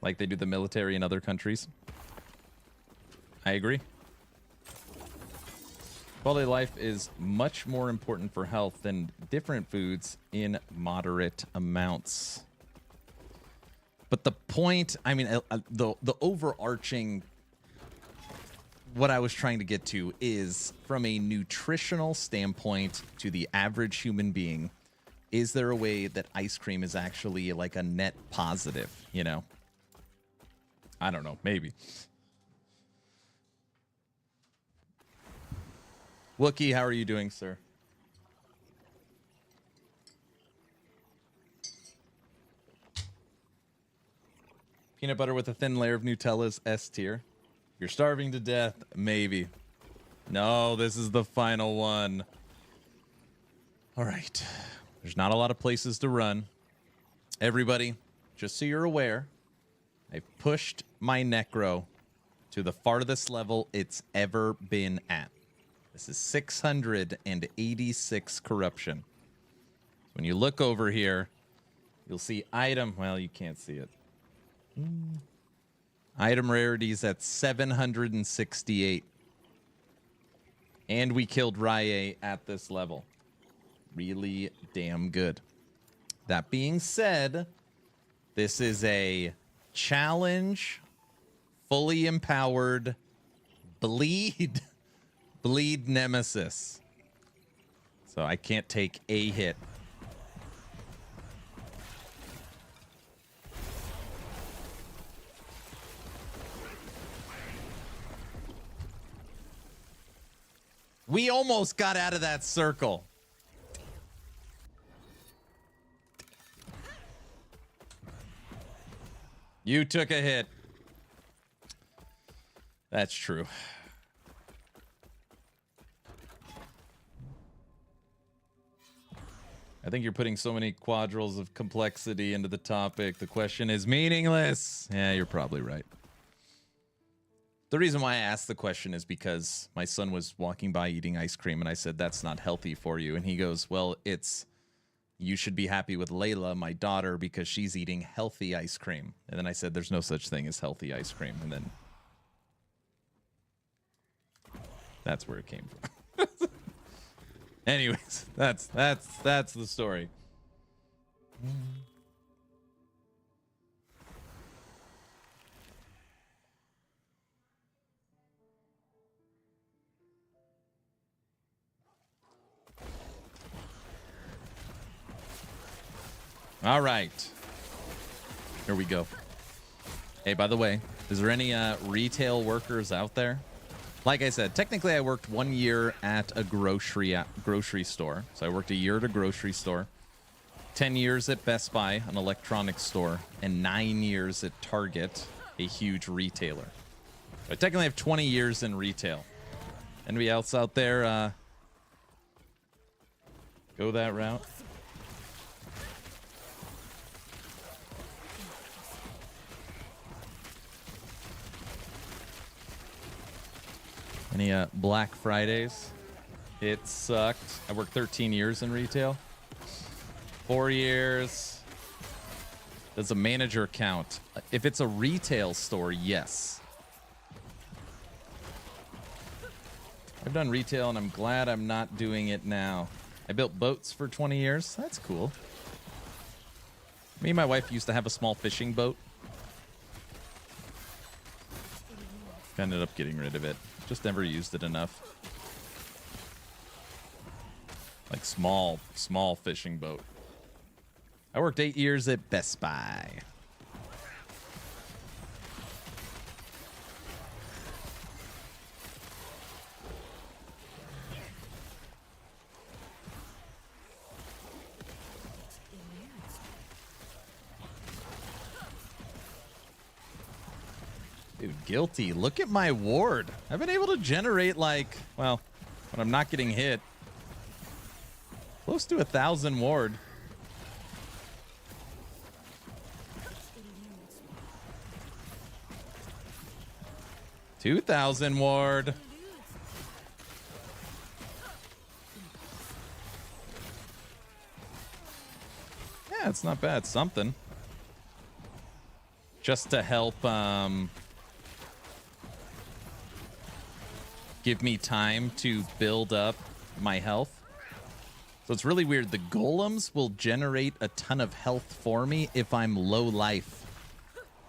like they do the military in other countries. I agree. Quality of life is much more important for health than different foods in moderate amounts. But the point, I mean, the overarching, what I was trying to get to is, from a nutritional standpoint to the average human being, is there a way that ice cream is actually like a net positive, you know? I don't know, maybe. Wookie, how are you doing, sir? Peanut butter with a thin layer of Nutella's S tier. You're starving to death, maybe. No, this is the final one. All right. There's not a lot of places to run. Everybody, just so you're aware, I've pushed my Necro to the farthest level it's ever been at. This is 686 corruption. When you look over here, you'll see item. Well, you can't see it. Item rarities at 768. And we killed Rye at this level. Really damn good. That being said, this is a challenge, fully empowered, bleed nemesis. So I can't take a hit. We almost got out of that circle. You took a hit. That's true. I think you're putting so many quadrils of complexity into the topic. The question is meaningless. Yeah, you're probably right. The reason why I asked the question is because my son was walking by eating ice cream, and I said, that's not healthy for you. And he goes, well, you should be happy with Layla, my daughter, because she's eating healthy ice cream. And then I said, there's no such thing as healthy ice cream. And then that's where it came from. Anyways, that's the story. All right. Here we go. Hey, by the way, is there any retail workers out there? Like I said, technically I worked 1 year at a grocery store. So I worked a year at a grocery store, 10 years at Best Buy, an electronics store, and 9 years at Target, a huge retailer. So I technically have 20 years in retail. Anybody else out there go that route? Any Black Fridays? It sucked. I worked 13 years in retail. 4 years. Does a manager count? If it's a retail store, yes. I've done retail, and I'm glad I'm not doing it now. I built boats for 20 years. That's cool. Me and my wife used to have a small fishing boat. Ended up getting rid of it. Just never used it enough. Like small fishing boat. I worked 8 years at Best Buy. Dude, guilty. Look at my ward. I've been able to generate, like, well, when I'm not getting hit, close to 1,000 ward. $2,000 ward. That's not bad. Something. Just to help give me time to build up my health. So it's really weird. The golems will generate a ton of health for me if I'm low life.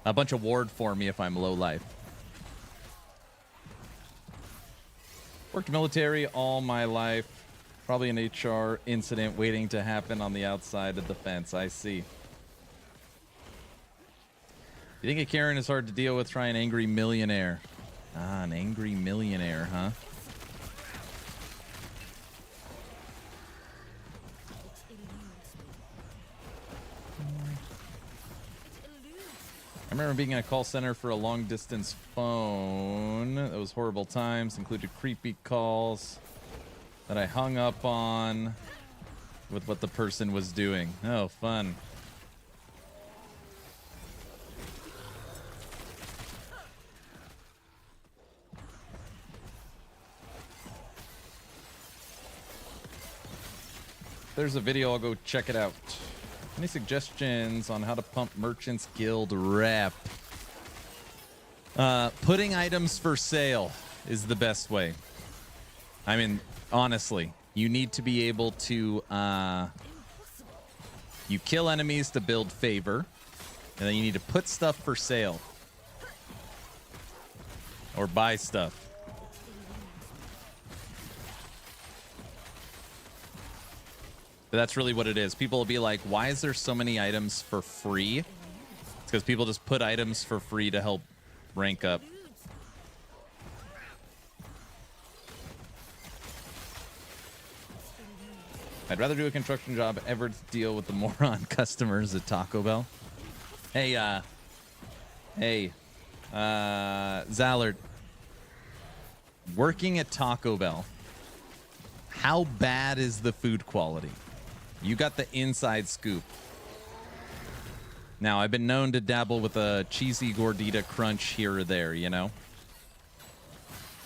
A bunch of ward for me if I'm low life. Worked military all my life. Probably an HR incident waiting to happen on the outside of the fence. I see. You think a Karen is hard to deal with? Try an angry millionaire. Ah, an angry millionaire, huh? I remember being in a call center for a long distance phone. It was horrible times, included creepy calls that I hung up on with what the person was doing. Oh, fun. There's a video, I'll go check it out. Any suggestions on how to pump Merchants Guild rep? Putting items for sale is the best way. I mean, honestly, you need to be able to... you kill enemies to build favor, and then you need to put stuff for sale. Or buy stuff. But that's really what it is. People will be like, why is there so many items for free? It's because people just put items for free to help rank up. I'd rather do a construction job ever to deal with the moron customers at Taco Bell. Hey, Zallard. Working at Taco Bell, how bad is the food quality? You got the inside scoop. Now, I've been known to dabble with a cheesy gordita crunch here or there, you know?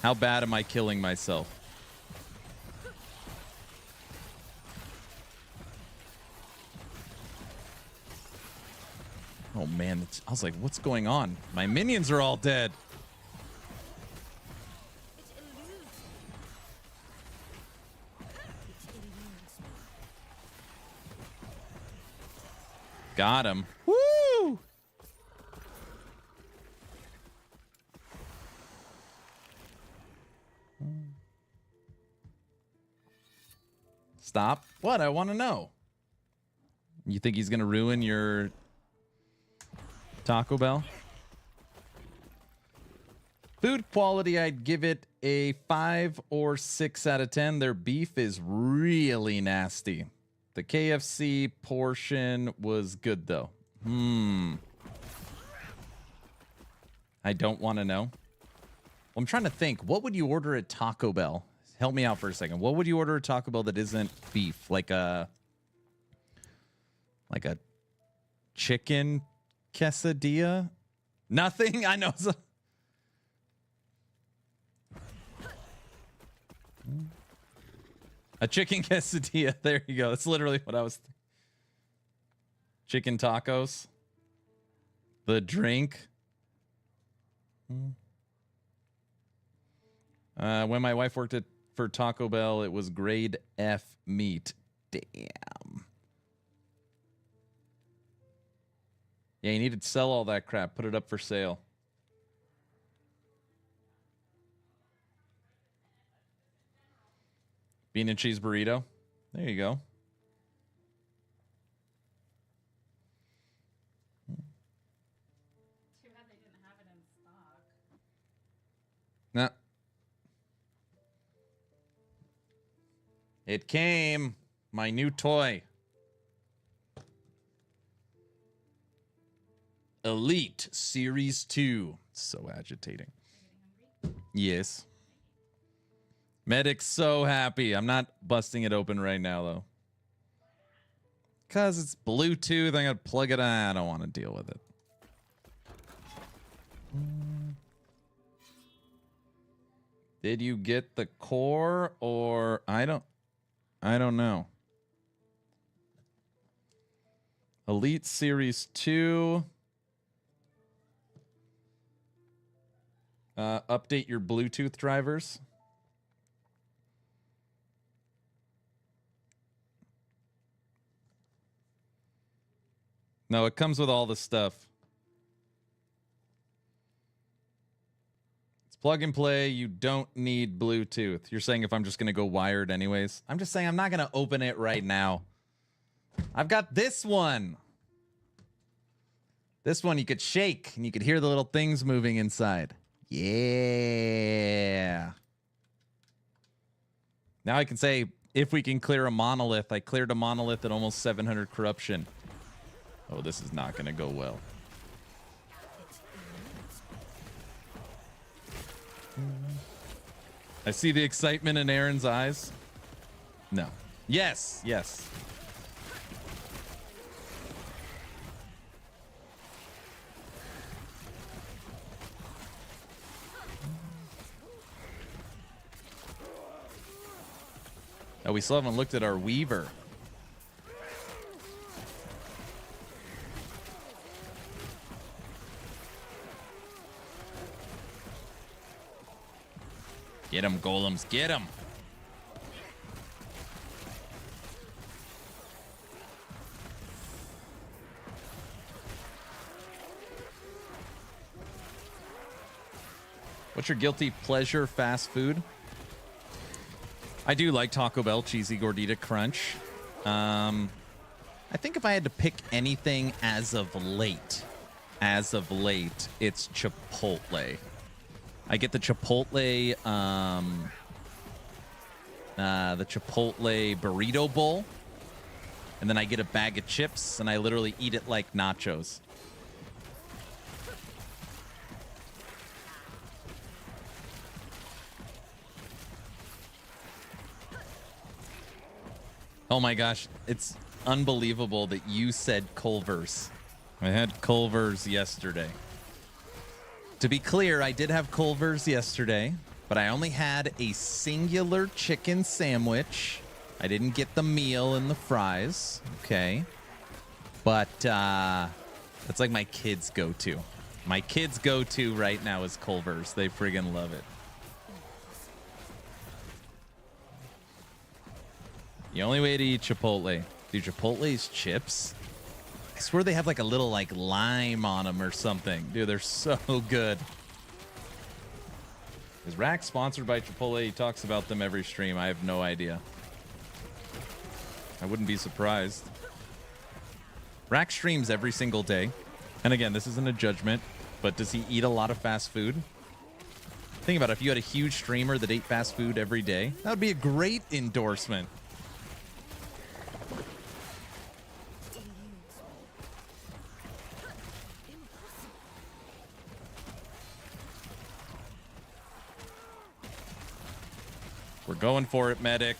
How bad am I killing myself? Oh, man. I was like, what's going on? My minions are all dead. Got him. Woo! Stop. What? I want to know. You think he's going to ruin your Taco Bell? Food quality, I'd give it a 5 or 6 out of 10. Their beef is really nasty. The KFC portion was good, though. I don't want to know. Well, I'm trying to think. What would you order at Taco Bell? Help me out for a second. What would you order at Taco Bell that isn't beef? Like a chicken quesadilla? Nothing? I know. A chicken quesadilla. There you go. That's literally what I was thinking. Chicken tacos. The drink. When my wife worked for Taco Bell, it was grade F meat. Damn. Yeah, you need to sell all that crap. Put it up for sale. Bean and cheese burrito. There you go. Too bad they didn't have it in stock. Nah. It came. My new toy. Elite Series 2. So agitating. Yes. Medic's so happy. I'm not busting it open right now, though. Because it's Bluetooth. I got to plug it in. I don't want to deal with it. Did you get the core or I don't know. Elite Series 2. Update your Bluetooth drivers. No, it comes with all the stuff. It's plug and play. You don't need Bluetooth. You're saying if I'm just going to go wired anyways? I'm just saying I'm not going to open it right now. I've got this one. This one you could shake and you could hear the little things moving inside. Yeah. Now I can say if we can clear a monolith. I cleared a monolith at almost 700 corruption. Oh, this is not going to go well. I see the excitement in Aaron's eyes. No. Yes, yes. Oh, we still haven't looked at our Weaver. Get him, golems, get him. What's your guilty pleasure fast food? I do like Taco Bell cheesy gordita crunch. I think if I had to pick anything as of late, it's Chipotle. I get the Chipotle burrito bowl, and then I get a bag of chips, and I literally eat it like nachos. Oh my gosh, it's unbelievable that you said Culver's. I had Culver's yesterday. To be clear, I did have Culver's yesterday, but I only had a singular chicken sandwich. I didn't get the meal and the fries. Okay. But that's like my kids' go-to. My kids' go-to right now is Culver's. They friggin' love it. The only way to eat Chipotle. Dude, Chipotle's chips, I swear they have like a little like lime on them or something. Dude, they're so good. Is Rack sponsored by Chipotle? He talks about them every stream. I have no idea. I wouldn't be surprised. Rack streams every single day. And again, this isn't a judgment, but does he eat a lot of fast food? Think about it. If you had a huge streamer that ate fast food every day, that would be a great endorsement. We're going for it, medic.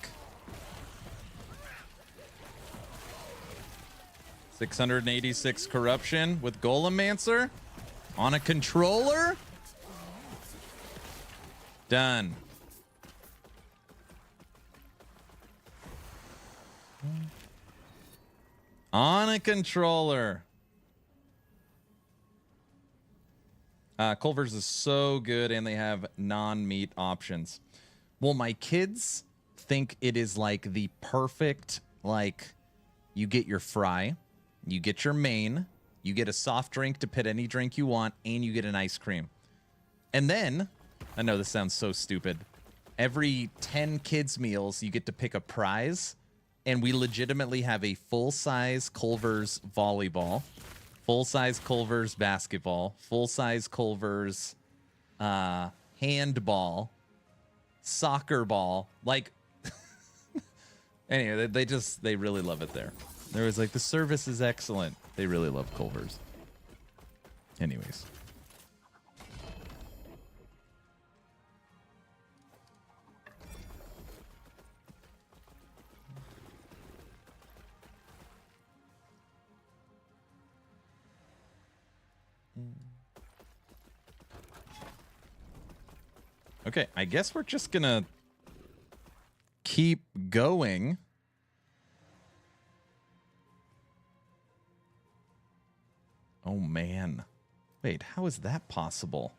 686 corruption with Golemancer on a controller. Done. On a controller. Culver's is so good, and they have non-meat options. Well, my kids think it is like the perfect, like, you get your fry, you get your main, you get a soft drink to put any drink you want, and you get an ice cream. And then, I know this sounds so stupid, every 10 kids' meals, you get to pick a prize, and we legitimately have a full-size Culver's volleyball, full-size Culver's basketball, full-size Culver's handball, soccer ball. Like, anyway, they really love it there. There was like, the service is excellent. They really love Culver's. Anyways. Okay, I guess we're just gonna keep going. Oh, man. Wait, how is that possible?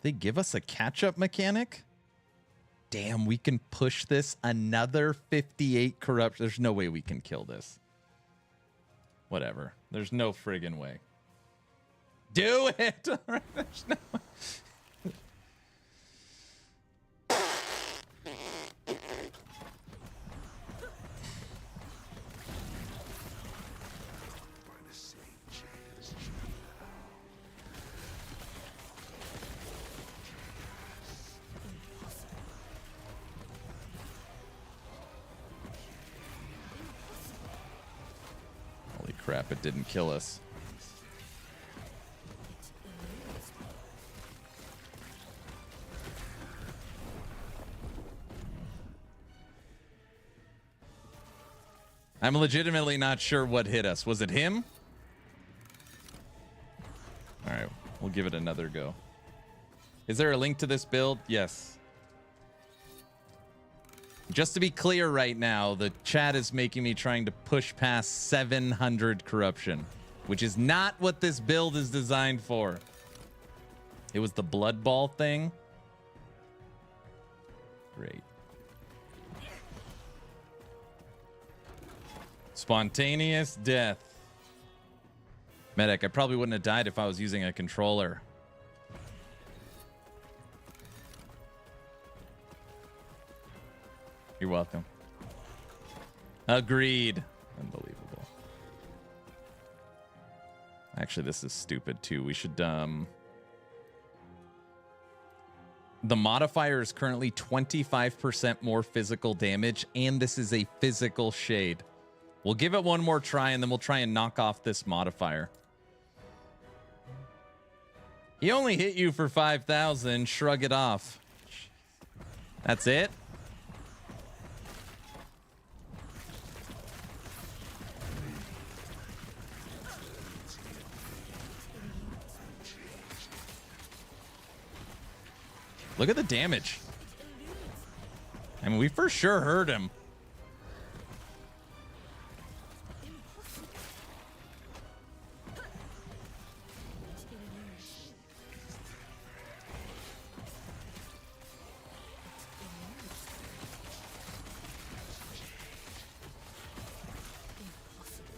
They give us a catch-up mechanic? Damn, we can push this another 58 corruption. There's no way we can kill this. Whatever. There's no friggin' way. Do it! There's no way. Holy crap, it didn't kill us. I'm legitimately not sure what hit us. Was it him? All right, we'll give it another go. Is there a link to this build? Yes. Just to be clear right now, the chat is making me trying to push past 700 corruption, which is not what this build is designed for. It was the blood ball thing. Great. Spontaneous death. Medic, I probably wouldn't have died if I was using a controller. You're welcome. Agreed. Unbelievable. Actually, this is stupid too. We should the modifier is currently 25% more physical damage, and this is a physical shade. We'll give it one more try, and then we'll try and knock off this modifier. He only hit you for 5,000. Shrug it off. That's it? Look at the damage. I mean, we for sure hurt him.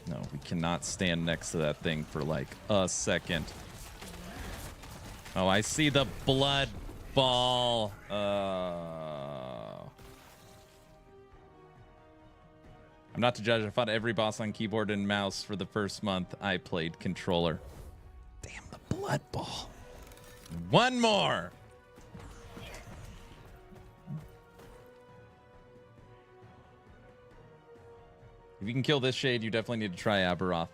No, we cannot stand next to that thing for like a second. Oh, I see the blood ball. I'm not to judge. I fought every boss on keyboard and mouse for the first month I played controller. Damn, the blood ball. One more. If you can kill this shade, you definitely need to try Aberoth.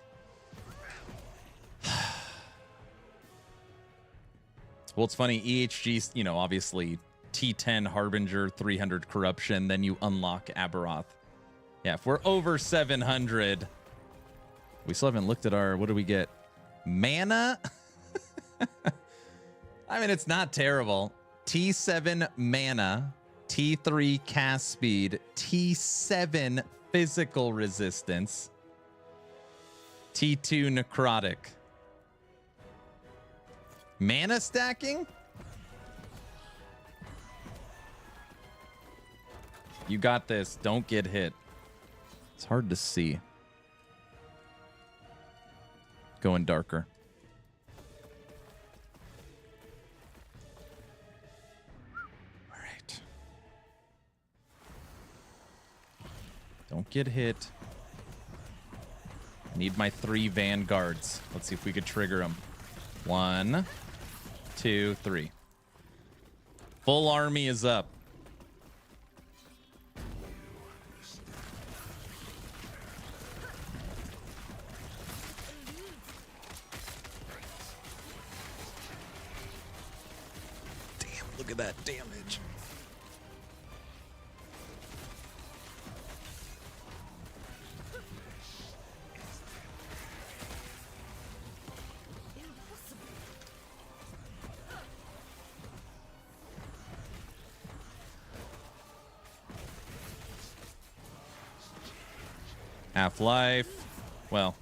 Well, it's funny. EHG, you know, obviously T10 Harbinger, 300 Corruption, then you unlock Aberoth. Yeah, if we're over 700, we still haven't looked at our, what do we get? Mana? I mean, it's not terrible. T7 mana, T3 cast speed, T7 physical resistance, T2 necrotic. Mana stacking? You got this. Don't get hit. It's hard to see. Going darker. All right. Don't get hit. Need my 3 vanguards. Let's see if we could trigger them. 1, 2, 3. Full army is up. Damn, look at that damage. Half-life. Well,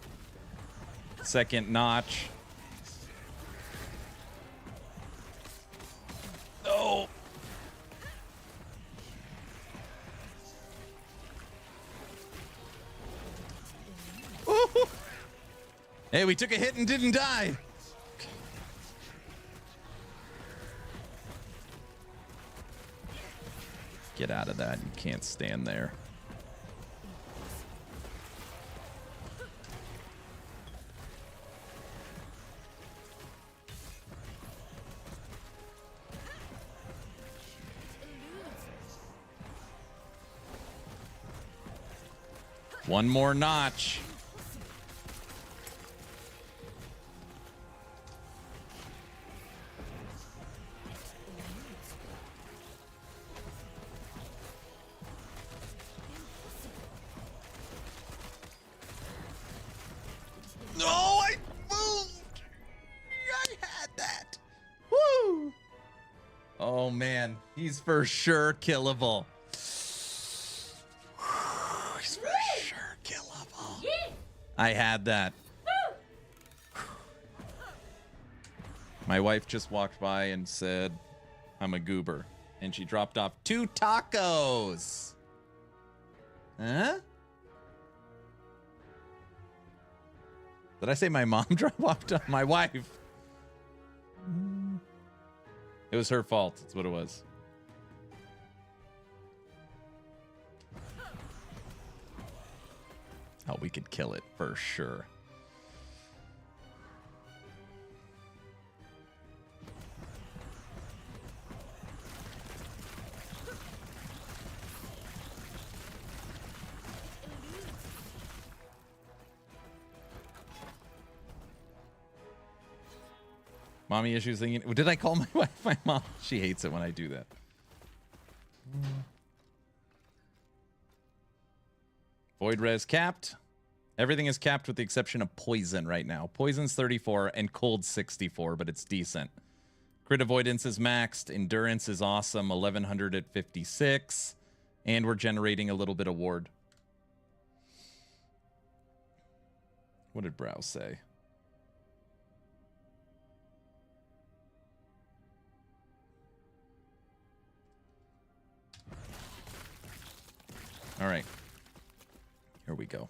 second notch. No. Ooh. Hey, we took a hit and didn't die. Get out of that. You can't stand there. One more notch. No, I moved. I had that. Woo. Oh, man. He's for sure killable. He's for sure killable. I had that. My wife just walked by and said, I'm a goober. And she dropped off 2 tacos. Huh? Did I say my mom dropped off my wife? It was her fault. That's what it was. Oh, we could kill it for sure. Mommy issues thinking. Did I call my wife my mom? She hates it when I do that. Void res capped. Everything is capped with the exception of poison right now. Poison's 34 and cold 64, but it's decent. Crit avoidance is maxed. Endurance is awesome. 1100 at 56. And we're generating a little bit of ward. What did Brow say? All right. Here we go.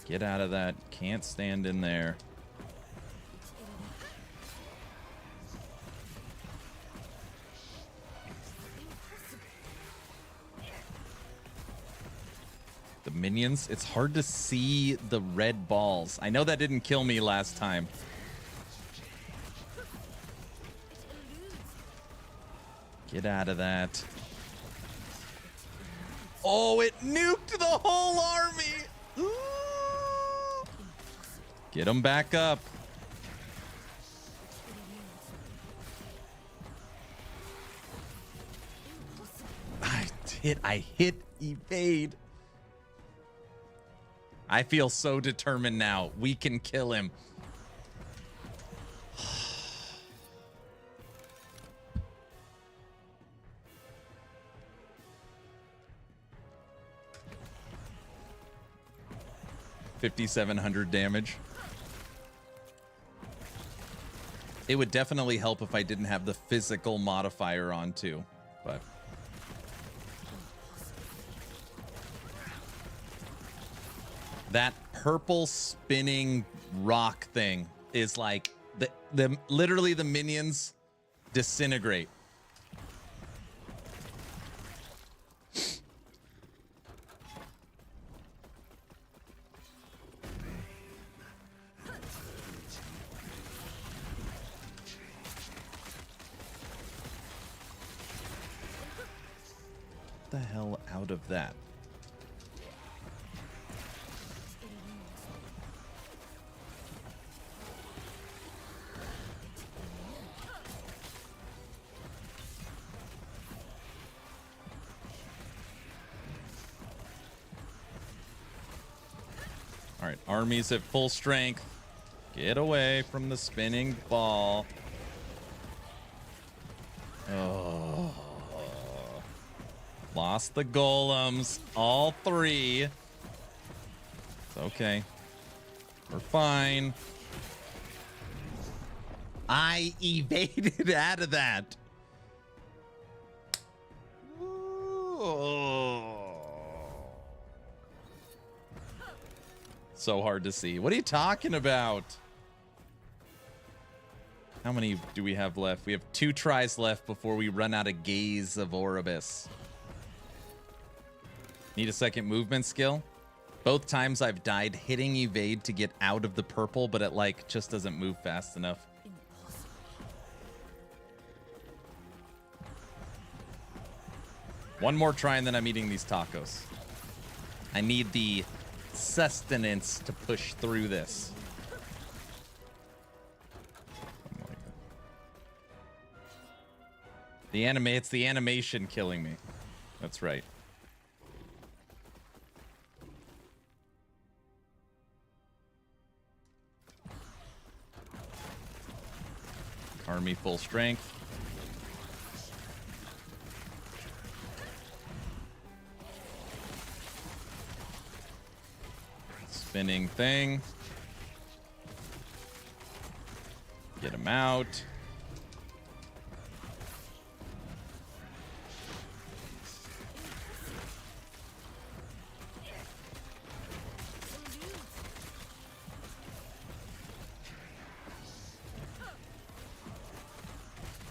Get out of that. Can't stand in there. The minions, it's hard to see the red balls. I know that didn't kill me last time. Get out of that. Oh, it nuked the whole army. Ooh. Get them back up. I hit evade. I feel so determined now. We can kill him. $5,700 damage. It would definitely help if I didn't have the physical modifier on too, but... That purple spinning rock thing is like the literally the minions disintegrate. Get the hell out of that. All right, armies at full strength. Get away from the spinning ball. Oh. Lost the golems. All three. It's okay. We're fine. I evaded out of that. So hard to see. What are you talking about? How many do we have left? We have 2 tries left before we run out of Gaze of Oribus. Need a second movement skill? Both times I've died hitting evade to get out of the purple, but it like just doesn't move fast enough. One more try and then I'm eating these tacos. I need the sustenance to push through this. It's the animation killing me. That's right. Army full strength. Spinning thing. Get him out.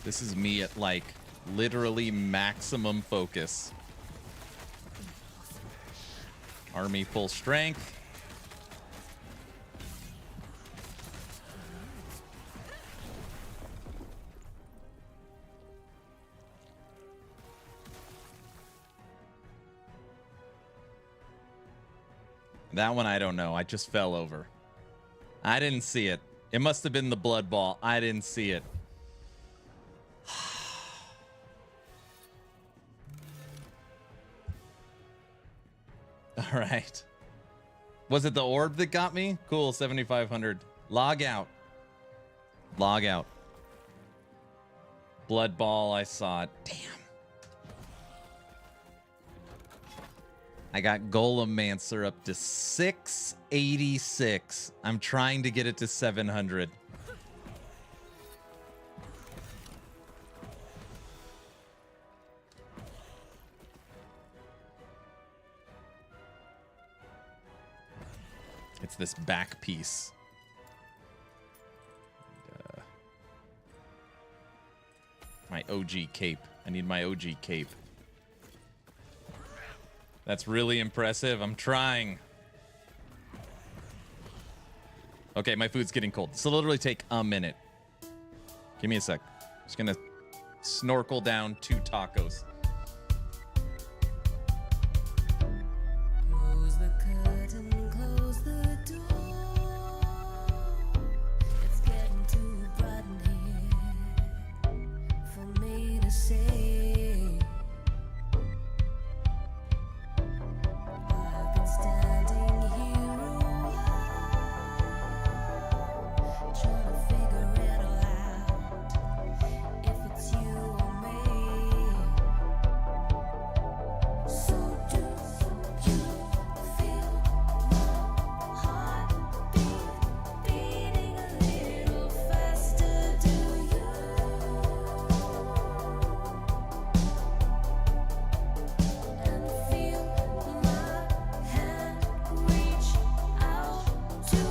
This is me at like literally maximum focus. Army full strength. That one I don't know. I just fell over. I didn't see it. It must have been the blood ball. I didn't see it. All right. Was it the orb that got me? Cool, 7,500. Log out. Log out. Blood ball, I saw it. Damn. I got Golemancer up to 686. I'm trying to get it to 700. It's this back piece. My OG cape. I need my OG cape. That's really impressive. I'm trying. Okay, my food's getting cold. This will literally take a minute. Give me a sec. Just gonna snorkel down 2 tacos. Close the curtain, close the door. It's getting too bright in here for me to say. I've been standing here a while, trying to figure it all out. If it's you or me. So do you feel my heart beating a little faster? Do you? And feel my hand reach out to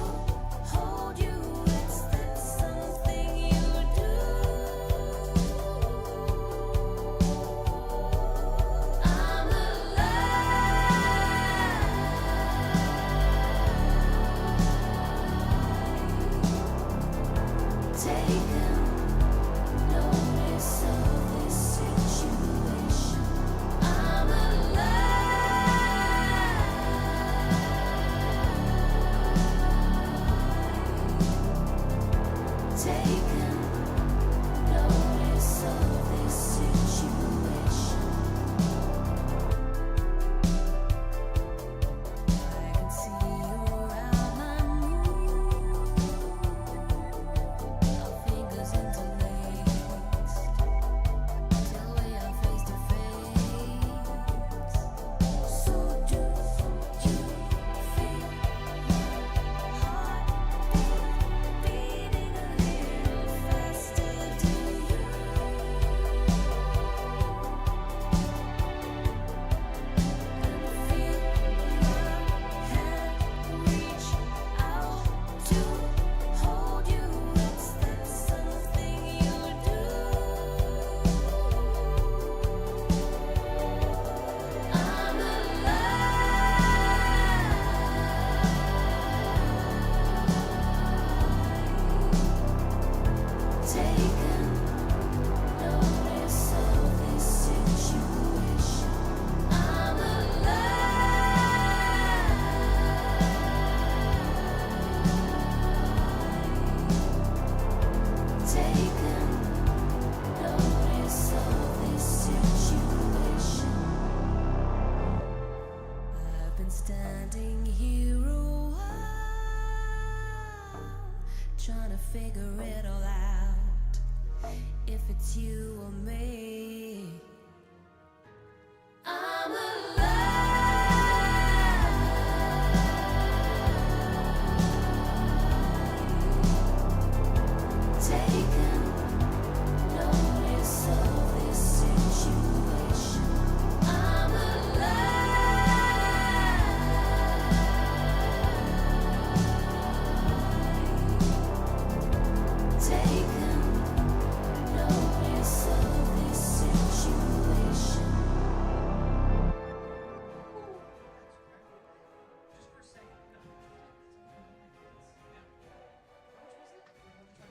hold you. Is that something you do? I'm alive. Taking notice of this situation. I'm alive. Taking notice of this situation. I can see your outline move. it's you or me. I'm alive. Taking notice of this situation. I'm alive. Taking notice of this situation. Just for a second.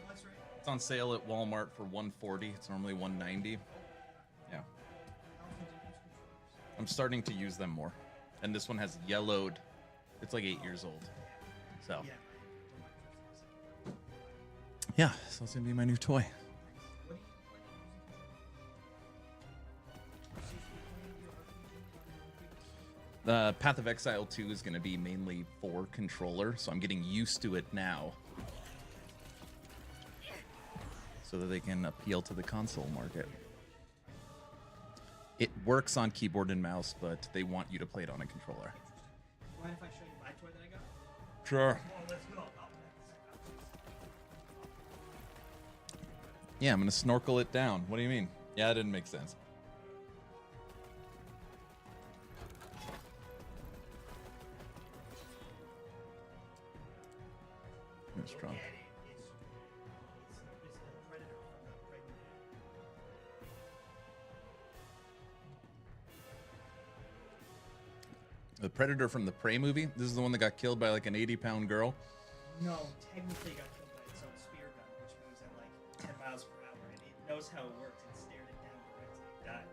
What's right? It's on sale at Walmart for $140. It's normally $190. Yeah. I'm starting to use them more. And this one has yellowed. It's like 8 years old. So, Yeah. yeah, so it's going to be my new toy. What do you The Path of Exile 2 is going to be mainly for controller, so I'm getting used to it now. So that they can appeal to the console market. It works on keyboard and mouse, but they want you to play it on a controller. mind if I show you my toy that I got? Sure. Well, let's go. Yeah, I'm going to snorkel it down. What do you mean? Yeah, that didn't make sense. You're strong. It's the predator from the Prey movie. The Predator from the Prey movie? This is the one that got killed by like an 80-pound girl? No, technically got killed by its own spear gun, which moves at like 10 miles per hour, and it knows how it works and stared it down direct and it died.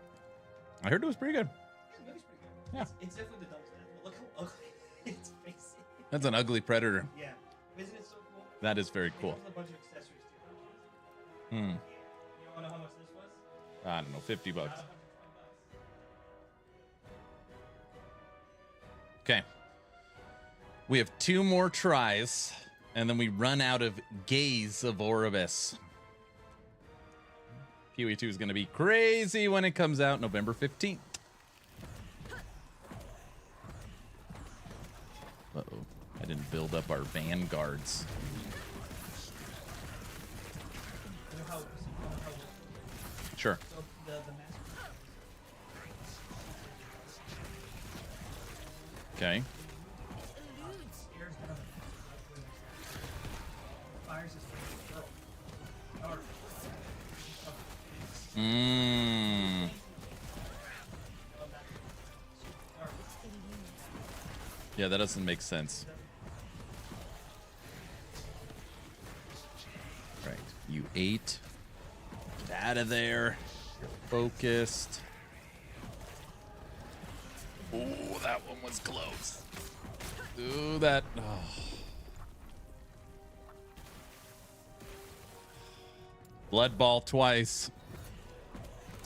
I heard it was pretty good. Yeah, the movie's pretty good. Yeah. It's definitely the dumbest death, but look how ugly its face is. That's an ugly Predator. Yeah. Isn't it so cool? That is very It cool. comes with a bunch of accessories too. Hmm. You wanna know how much this was? I don't know, 50 bucks. About $120. Okay. We have 2 more tries, and then we run out of Gaze of Oribus. PoE 2 is going to be crazy when it comes out November 15th. Uh-oh. I didn't build up our vanguards. You know how Sure. so the master Okay. scares down the fires his face. Dark. Mmm. Yeah, that doesn't make sense. Right. You ate. Get out of there. You're focused. Ooh, that one was close. Ooh, that. Oh. Blood ball twice.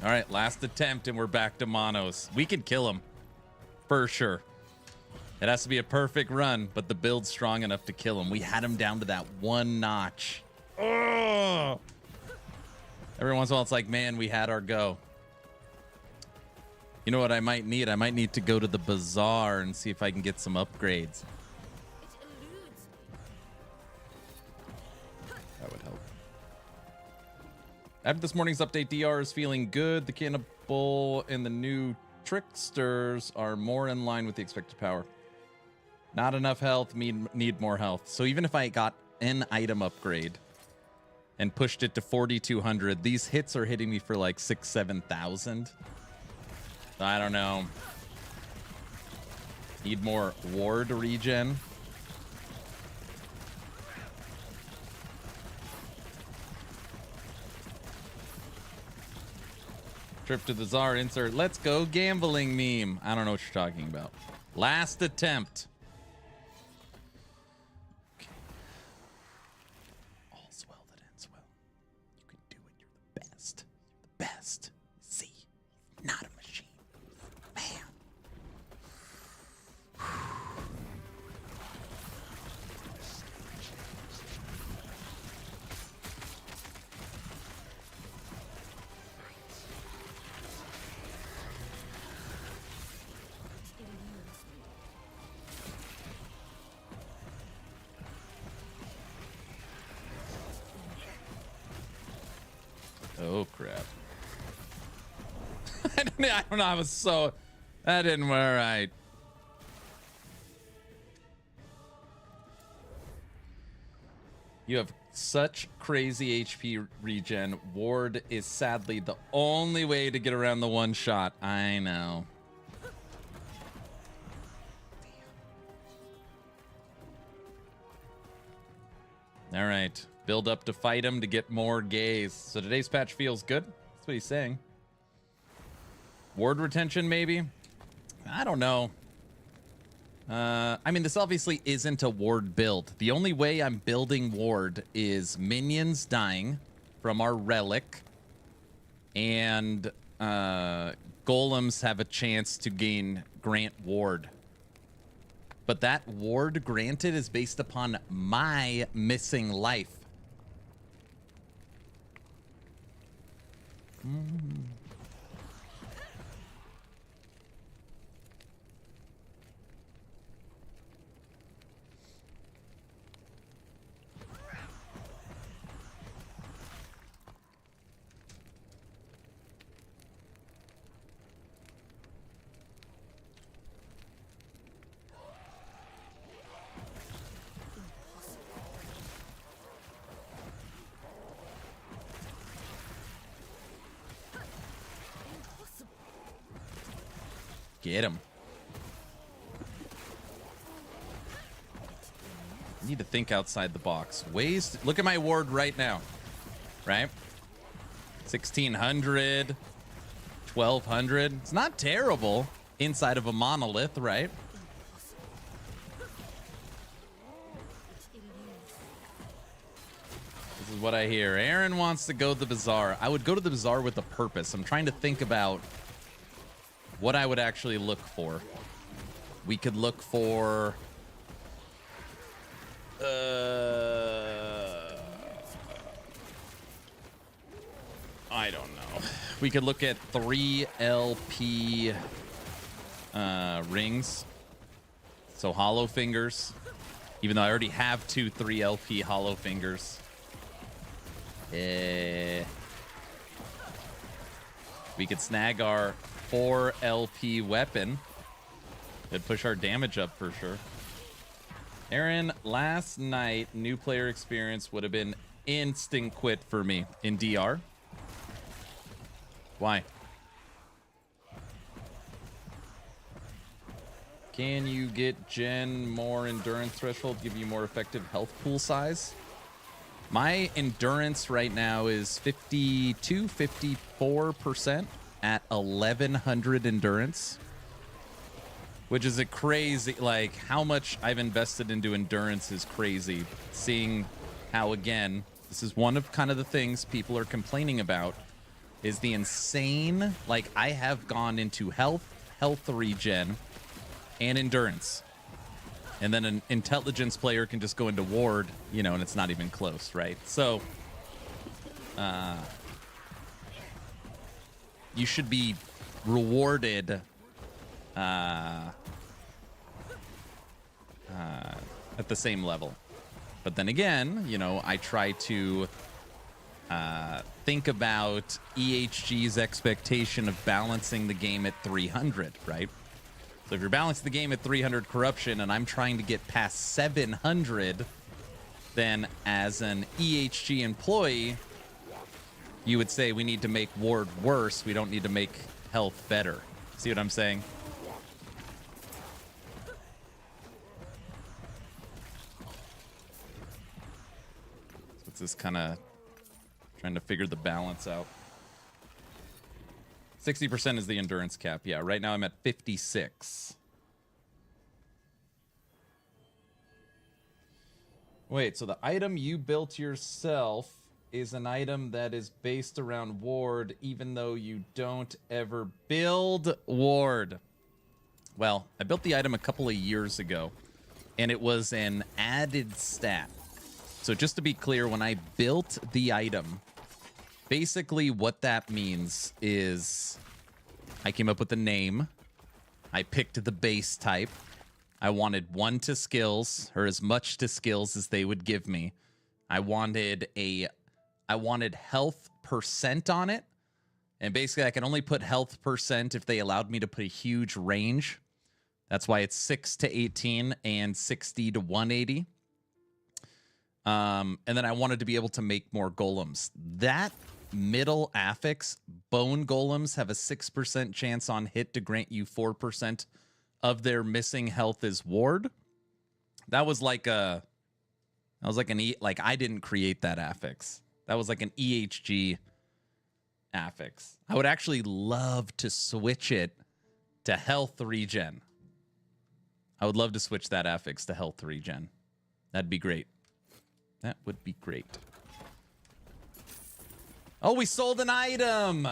All right, last attempt, and we're back to monos. We can kill him. For sure. It has to be a perfect run, but the build's strong enough to kill him. We had him down to that 1 notch. Oh! Every once in a while, it's like, man, we had our go. You know what I might need? I might need to go to the bazaar and see if I can get some upgrades. That would help. After this morning's update, DR is feeling good. The Cannibal and the new Tricksters are more in line with the expected power. Not enough health, need more health. So even if I got an item upgrade and pushed it to 4,200, these hits are hitting me for like 6,000, 7,000. I don't know. Need more ward regen. Trip to the Czar, insert let's go gambling meme. I don't know what you're talking about. Last attempt. Okay. All's well that ends well. You can do it. You're the best. You're the best. See, not a machine. Man. Oh, crap. I don't know. I was so... That didn't work right. You have such crazy HP regen. Ward is sadly the only way to get around the one shot. I know. All right. Build up to fight him to get more gaze. So today's patch feels good. That's what he's saying. Ward retention, maybe? I don't know. I mean, this obviously isn't a ward build. The only way I'm building ward is minions dying from our relic, and golems have a chance to grant ward. But that ward granted is based upon my missing life. Get him. I need to think outside the box. Ways to, look at my ward right now. Right? 1600, 1200. It's not terrible inside of a monolith, right? This is what I hear. Aaron wants to go to the bazaar. I would go to the bazaar with a purpose. I'm trying to think about what I would actually look for. We could look for... I don't know. We could look at 3 LP rings. So hollow fingers. Even though I already have 2 3 LP hollow fingers. We could snag our 4 LP weapon. It'd push our damage up for sure. Aaron, last night, new player experience would have been instant quit for me in DR. Why? Can you get Gen more endurance threshold, give you more effective health pool size? My endurance right now is 52, 54% at 1100 endurance, which is a crazy, like, how much I've invested into endurance is crazy. Seeing how, again, this is one of kind of the things people are complaining about, is the insane, like, I have gone into health regen, and endurance. And then an intelligence player can just go into ward, you know, and it's not even close, right? So, you should be rewarded at the same level. But then again, you know, I try to think about EHG's expectation of balancing the game at 300, right? So if you're balancing the game at 300 corruption and I'm trying to get past 700, then as an EHG employee, you would say we need to make ward worse. We don't need to make health better. See what I'm saying? So it's this kind of trying to figure the balance out. 60% is the endurance cap. Yeah, right now I'm at 56. Wait, so the item you built yourself is an item that is based around ward, even though you don't ever build ward. Well, I built the item a couple of years ago, and it was an added stat. So just to be clear, when I built the item, basically what that means is I came up with a name. I picked the base type. I wanted 1 to skills, or as much to skills as they would give me. I wanted I wanted health percent on it. And basically, I can only put health percent if they allowed me to put a huge range. That's why it's 6 to 18 and 60 to 180. And then I wanted to be able to make more golems. That middle affix, bone golems have a 6% chance on hit to grant you 4% of their missing health as ward. That was like an I didn't create that affix. That was like an EHG affix. I would actually love to switch it to health regen. I would love to switch that affix to health regen. That'd be great. That would be great. Oh, we sold an item.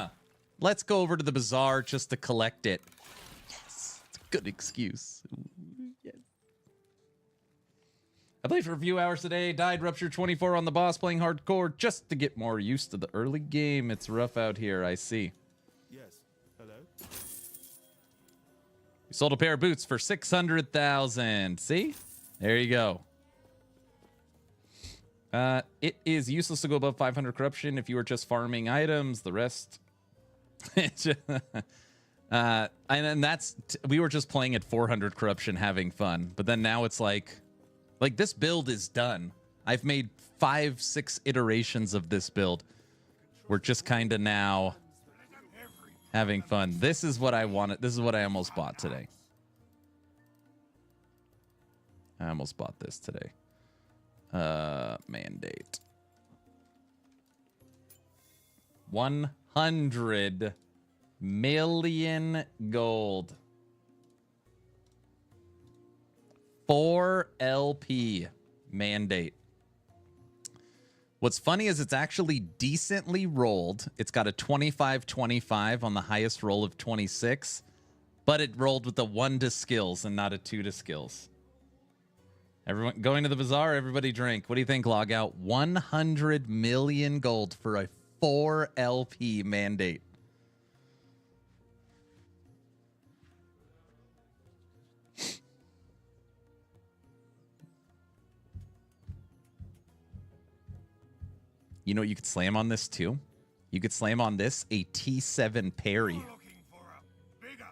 Let's go over to the bazaar just to collect it. Yes, it's a good excuse. Ooh, yes. I played for a few hours today. Died Rupture 24 on the boss playing hardcore just to get more used to the early game. It's rough out here, I see. Yes. Hello? We sold a pair of boots for 600,000. See? There you go. It is useless to go above 500 corruption if you are just farming items. The rest... and that's... we were just playing at 400 corruption having fun. But then now it's like this build is done. I've made 5-6 iterations of this build. We're just kind of now having fun. This is what I wanted. This is what I almost bought today. I almost bought this today. Mandate. 100 million gold. 4 LP mandate. What's funny is it's actually decently rolled. It's got a 25-25 on the highest roll of 26, but it rolled with a 1 to skills and not a 2 to skills. Everyone going to the bazaar, everybody drink. What do you think, Logout? 100 million gold for a 4 LP mandate. You know what you could slam on this too? You could slam on this a T7 parry.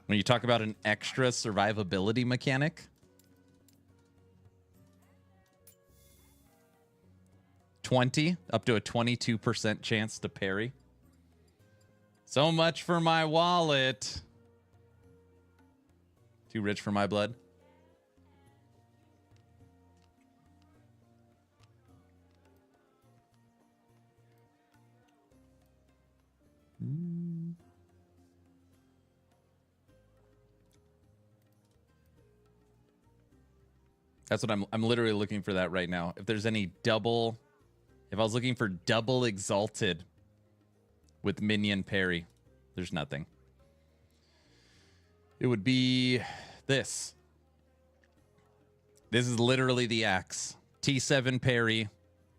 When you talk about an extra survivability mechanic. 20, up to a 22% chance to parry. So much for my wallet. Too rich for my blood. That's what I'm literally looking for that right now. If there's any double, if I was looking for double exalted with minion parry, there's nothing. It would be this. This is literally the axe. T7 parry,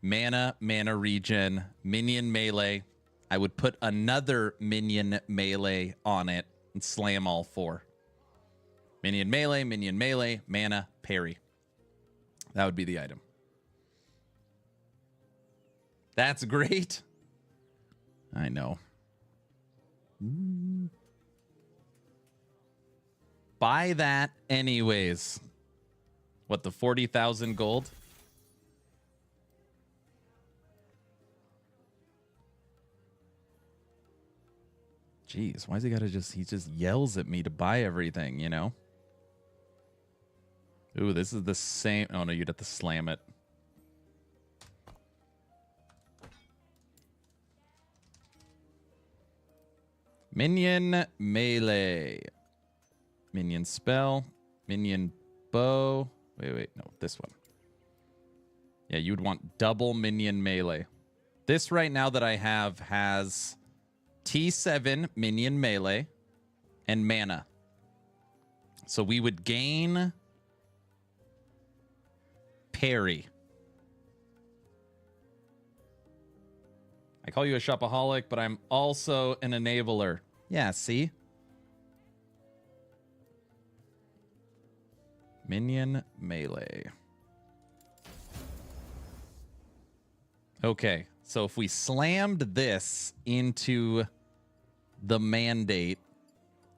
mana regen, minion melee. I would put another minion melee on it and slam all 4. Minion melee, mana, parry. That would be the item. That's great. I know. Buy that anyways. What, the 40,000 gold? Jeez, why is he gotta he just yells at me to buy everything, you know? Ooh, this is the same. Oh no, you'd have to slam it. Minion melee. Minion spell. Minion bow. Wait, no, this one. Yeah, you'd want double minion melee. This right now that I have has T7 minion melee and mana. So we would gain parry. I call you a shopaholic, but I'm also an enabler. Yeah, see? Minion melee. Okay, So if we slammed this into the mandate,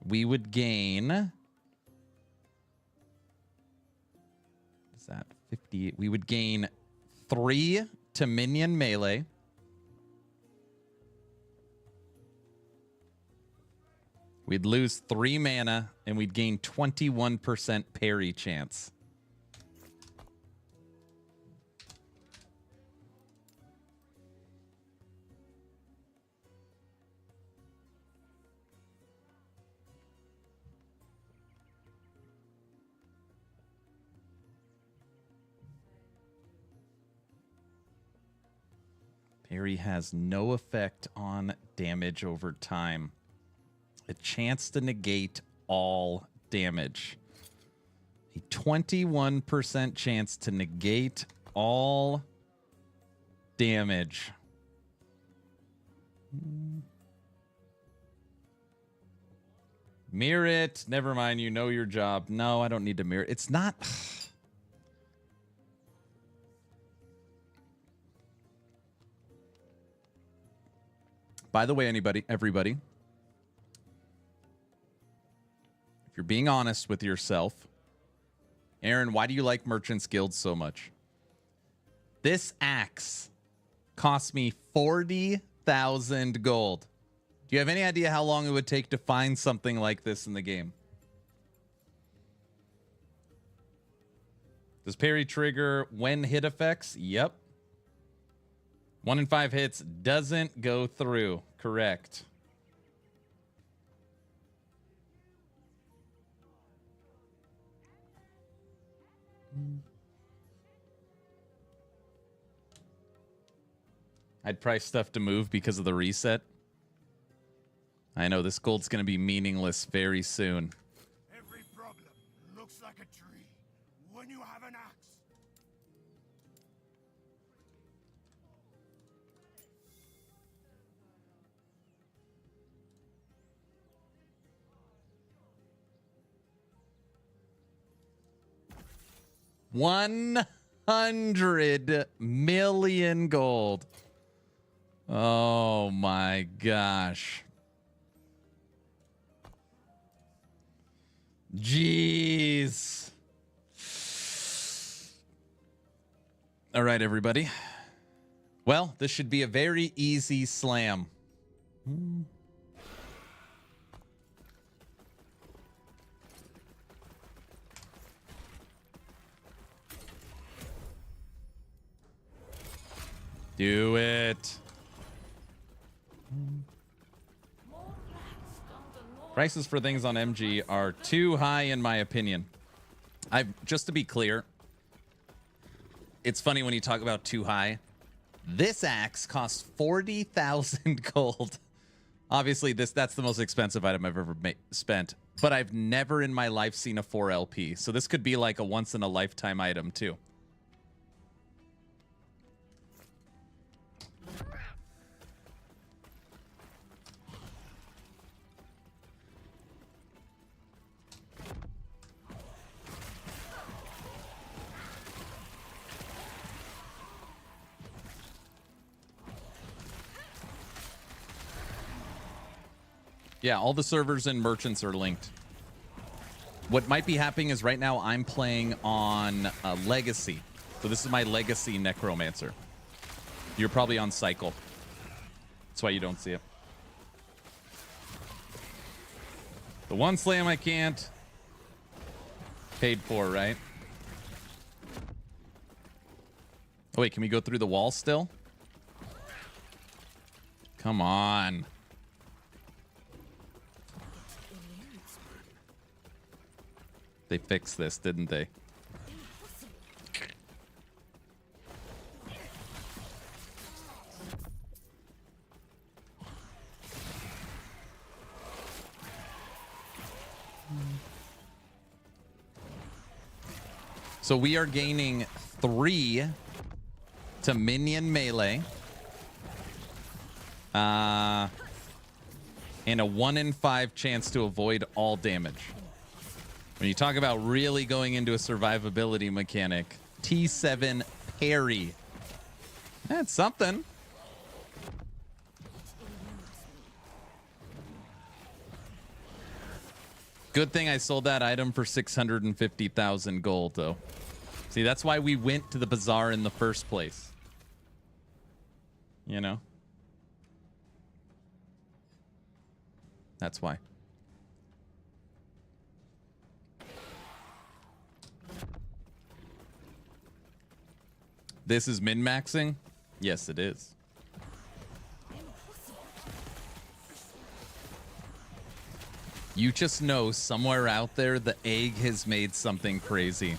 we would gain... Is that 58? We would gain 3 to minion melee. We'd lose 3 mana, and we'd gain 21% parry chance. Parry has no effect on damage over time. A chance to negate all damage. A 21% chance to negate all damage. Mirror it. Never mind. You know your job. No, I don't need to mirror. It's not... By the way, everybody, if you're being honest with yourself, Aaron, why do you like Merchant's Guild so much? This axe cost me 40,000 gold. Do you have any idea how long it would take to find something like this in the game? Does parry trigger when hit effects? Yep. 1 in 5 hits doesn't go through. Correct. I'd price stuff to move because of the reset. I know this gold's going to be meaningless very soon. Every problem looks like a tree when you have an axe. $100 million gold. Oh my gosh. Jeez. All right, everybody. Well, this should be a very easy slam. Do it. Prices for things on MG are too high, in my opinion. Just to be clear, it's funny when you talk about too high. This axe costs 40,000 gold. Obviously, that's the most expensive item I've ever spent. But I've never in my life seen a 4 LP. So this could be like a once-in-a-lifetime item, too. Yeah, all the servers and merchants are linked. What might be happening is right now I'm playing on Legacy. So this is my Legacy Necromancer. You're probably on Cycle. That's why you don't see it. The one slam I can't. Paid for, right? Oh, wait, can we go through the wall still? Come on. They fixed this, didn't they? So we are gaining 3 to minion melee. And a 1 in 5 chance to avoid all damage. When you talk about really going into a survivability mechanic, T7 parry. That's something. Good thing I sold that item for 650,000 gold, though. See, that's why we went to the bazaar in the first place. You know? That's why. This is min-maxing? Yes, it is. You just know somewhere out there the egg has made something crazy.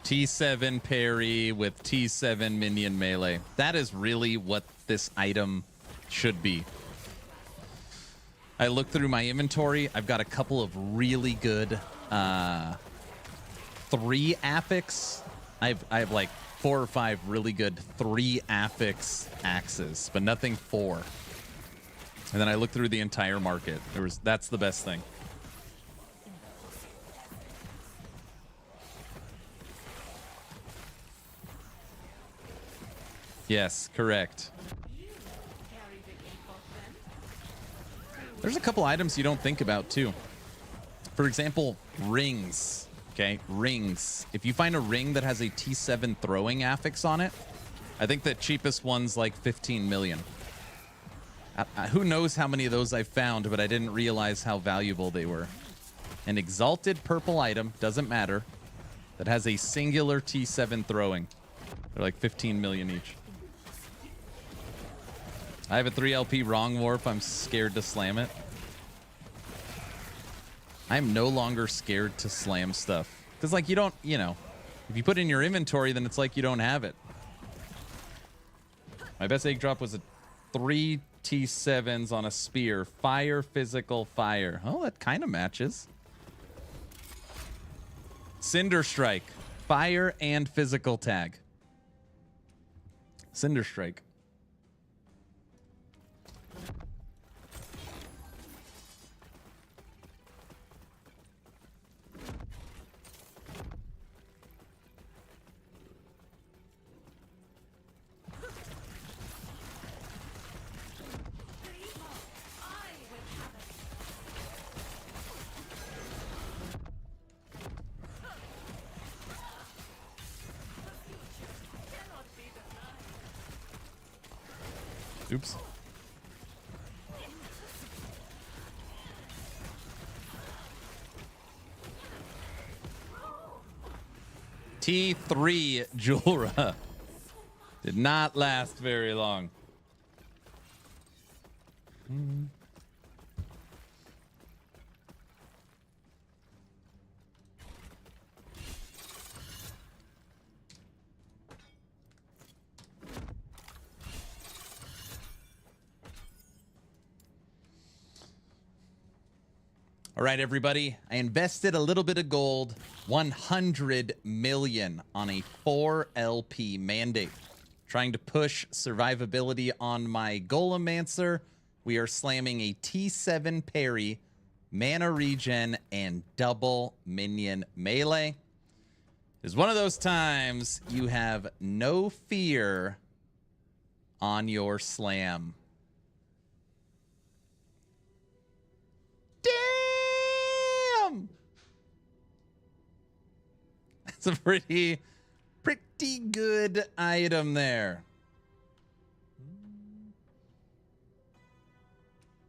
T7 parry with T7 minion melee. That is really what this item should be. I looked through my inventory. I've got a couple of really good 3 affix. I have like 4 or 5 really good 3 affix axes, but nothing 4. And then I looked through the entire market. That's the best thing. Yes, correct. There's a couple items you don't think about too. For example, rings. Okay, rings. If you find a ring that has a T7 throwing affix on it, I think the cheapest one's like 15 million. Who knows how many of those I found, but I didn't realize how valuable they were. An exalted purple item, doesn't matter, that has a singular T7 throwing. They're like 15 million each. I have a 3LP wrong warp. I'm scared to slam it. I'm no longer scared to slam stuff. Because, like, you don't, you know, if you put it in your inventory, then it's like you don't have it. My best egg drop was a 3 T7s on a spear. Fire, physical, fire. Oh, that kind of matches. Cinder Strike. Fire and physical tag. Cinder Strike. Oops. T3 Julra did not last very long. All right, everybody. I invested a little bit of gold, 100 million on a 4 LP mandate. Trying to push survivability on my Golemancer. We are slamming a T7 parry, mana regen, and double minion melee. It's one of those times you have no fear on your slam. Damn! That's a pretty good item there.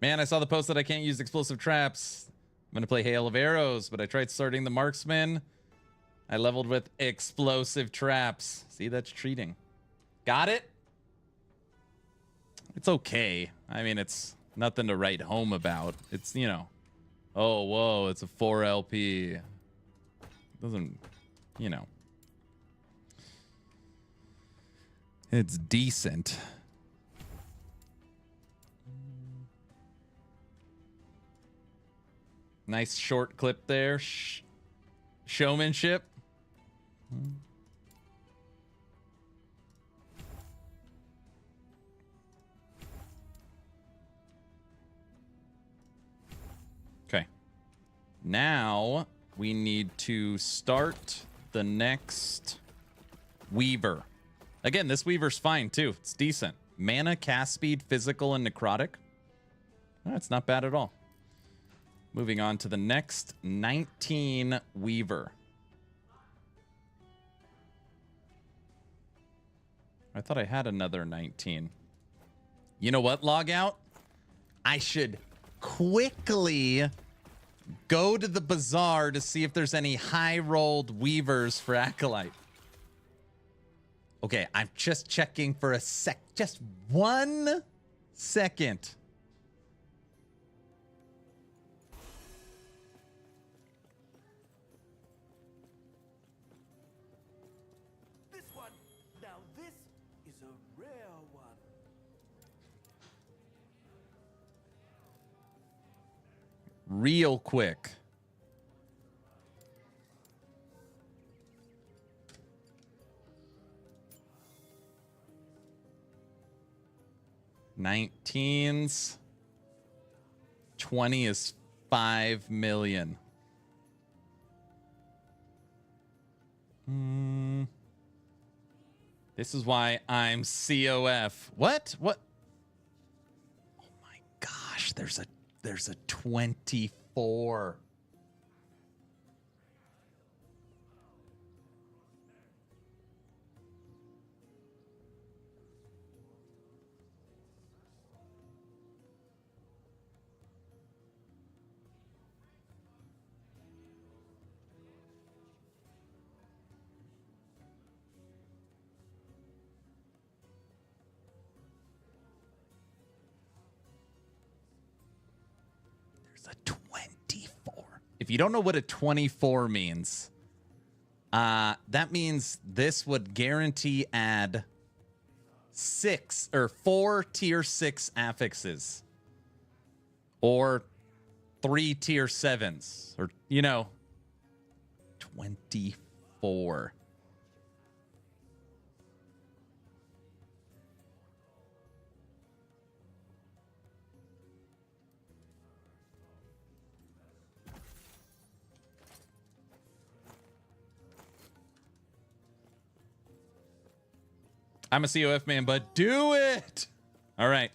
Man, I saw the post that I can't use explosive traps. I'm gonna play Hail of Arrows, but I tried starting the Marksman. I leveled with explosive traps. See, that's cheating. Got it? It's okay. I mean, it's nothing to write home about. It's, you know, oh, whoa, it's a 4 LP. Doesn't, you know. It's decent. Nice short clip there. Showmanship. Okay. Now we need to start the next Weaver. Again, this Weaver's fine too. It's decent. Mana, cast speed, physical, and necrotic. That's not bad at all. Moving on to the next 19 Weaver. I thought I had another 19. You know what, Logout? I should quickly go to the bazaar to see if there's any high-rolled Weavers for Acolyte. Okay, I'm just checking for a sec. Just 1 second. This one. Now this is a rare one. Real quick. Nineteens. 20 is 5 million. This is why I'm COF. What? What? Oh my gosh, there's a 24. A 24. If you don't know what a 24 means, that means this would guarantee add 6 or 4 tier 6 affixes or 3 tier 7s, or 24. I'm a COF man, but do it. All right.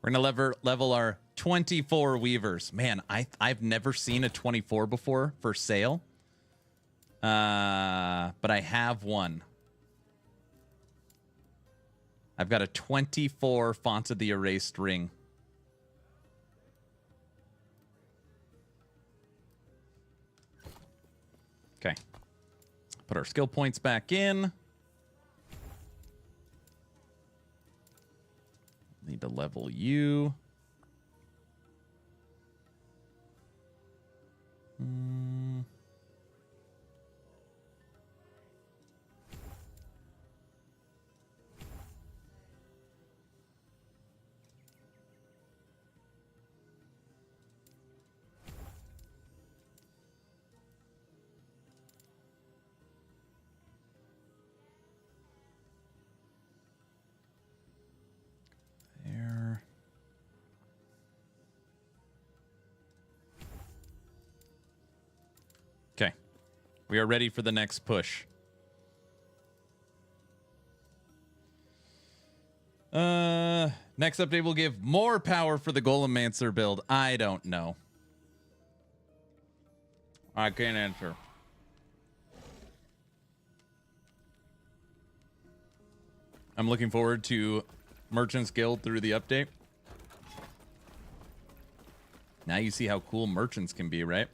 We're going to level our 24 Weavers. Man, I've never seen a 24 before for sale. But I have one. I've got a 24 Font of the Erased Ring. Okay. Put our skill points back in. Need to level you. There. Okay. We are ready for the next push. Next update will give more power for the Golemancer build. I don't know. I can't answer. I'm looking forward to Merchant's Guild through the update. Now you see how cool merchants can be, right?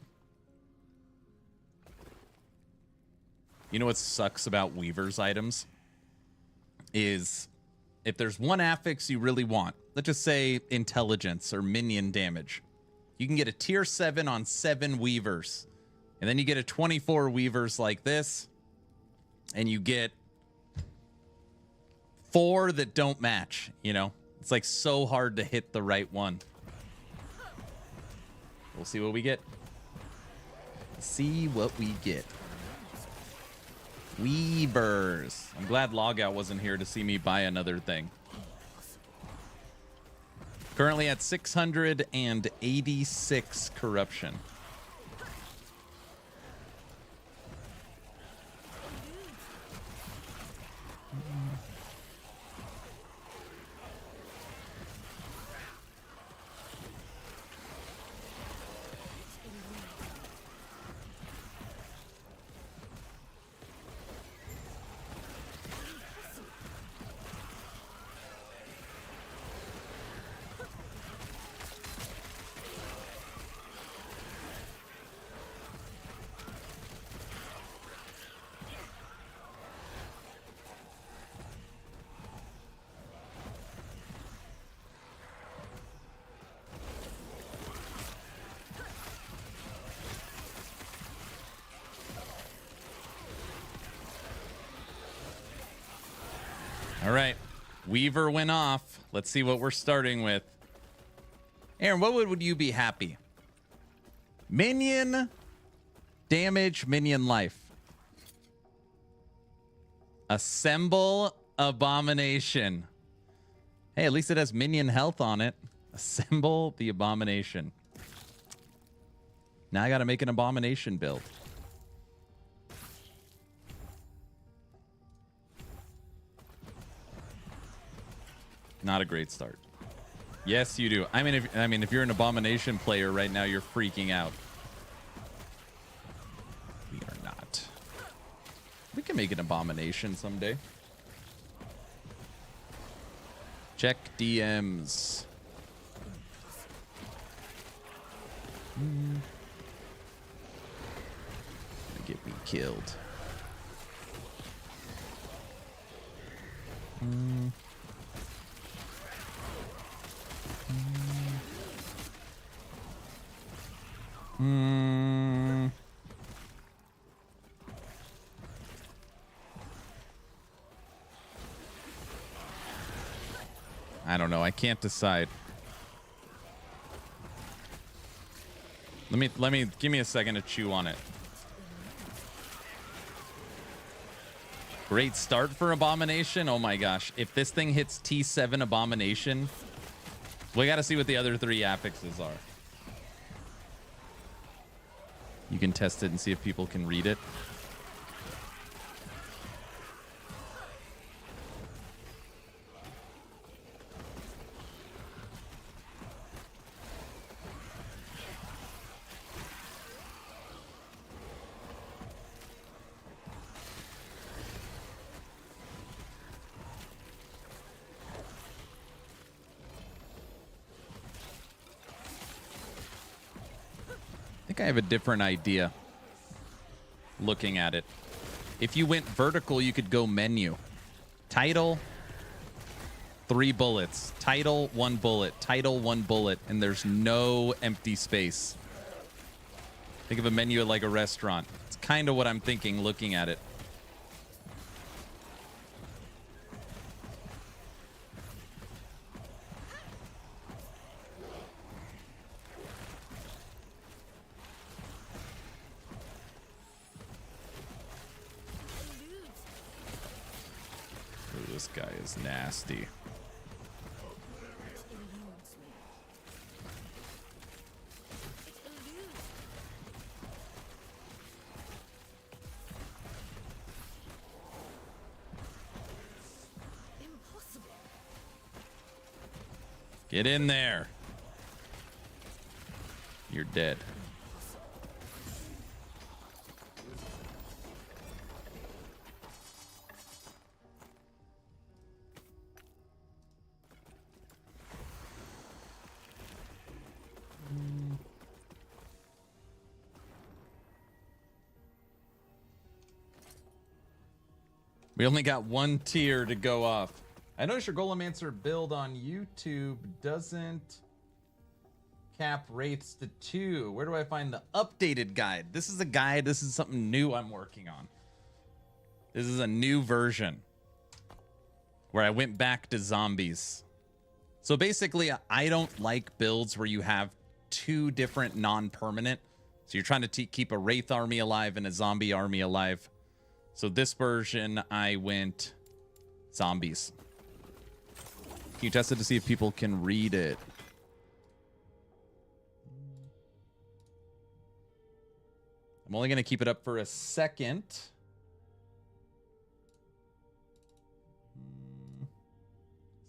You know what sucks about Weaver's items? Is if there's one affix you really want, let's just say intelligence or minion damage, you can get a tier 7 on 7 Weavers. And then you get a 24 Weavers like this, and you get 4 that don't match, you know? It's like so hard to hit the right one. We'll see what we get. See what we get. Weavers. I'm glad Logout wasn't here to see me buy another thing. Currently at 686 corruption. Weaver went off. Let's see what we're starting with. Aaron, what would you be happy? Minion damage, minion life. Assemble Abomination. Hey, at least it has minion health on it. Assemble the Abomination. Now I gotta make an Abomination build. Not a great start. Yes, you do. I mean, if you're an Abomination player right now, you're freaking out. We are not. We can make an Abomination someday. Check DMs. Gonna get me killed. I don't know. I can't decide. Let me give me a second to chew on it. Great start for Abomination. Oh my gosh. If this thing hits T7 Abomination, we got to see what the other 3 affixes are. You can test it and see if people can read it. I think I have a different idea looking at it. If you went vertical, you could go menu. Title, 3 bullets. Title, 1 bullet. Title, 1 bullet. And there's no empty space. Think of a menu like a restaurant. It's kind of what I'm thinking looking at it. This guy is nasty. Get in there. You're dead. We only got 1 tier to go off. I noticed your Golemancer build on YouTube doesn't cap wraiths to 2. Where do I find the updated guide? This is a guide. This is something new I'm working on. This is a new version where I went back to zombies. So basically, I don't like builds where you have 2 different non-permanent. So you're trying to keep a wraith army alive and a zombie army alive. So this version, I went zombies. Can you test it to see if people can read it? I'm only going to keep it up for a second.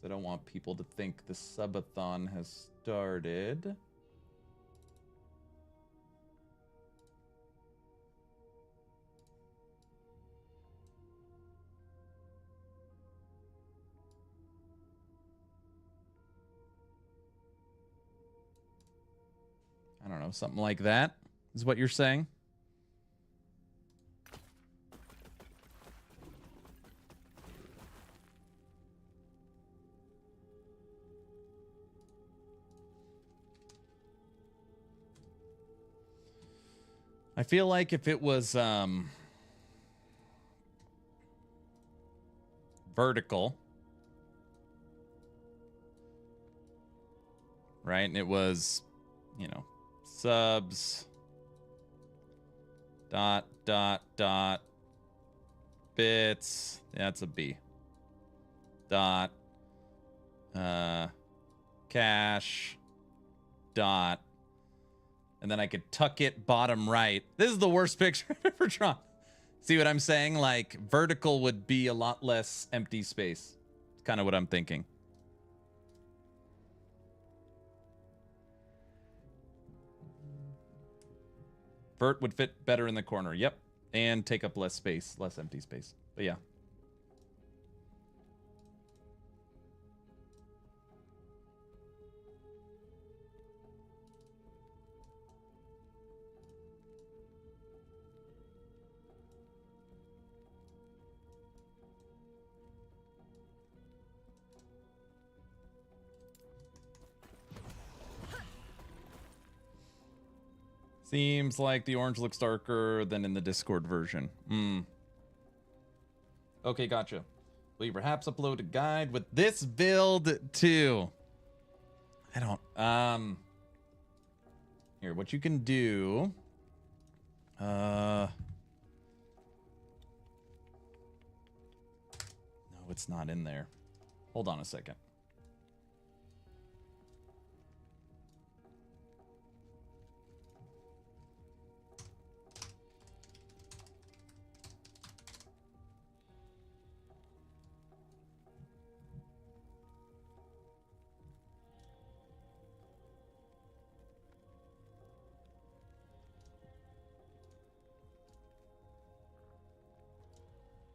I don't want people to think the subathon has started. I don't know, something like that is what you're saying. I feel like if it was vertical, right? And it was, you know, subs, dot, dot, dot, bits. Yeah, that's a B. Dot, cash, dot. And then I could tuck it bottom right. This is the worst picture I've ever drawn. See what I'm saying? Like, vertical would be a lot less empty space. It's kind of what I'm thinking. Vert would fit better in the corner. Yep. And take up less space, less empty space. But yeah. Seems like the orange looks darker than in the Discord version. Okay, gotcha. Will you perhaps upload a guide with this build too? I don't. Here, what you can do. No, it's not in there. Hold on a second.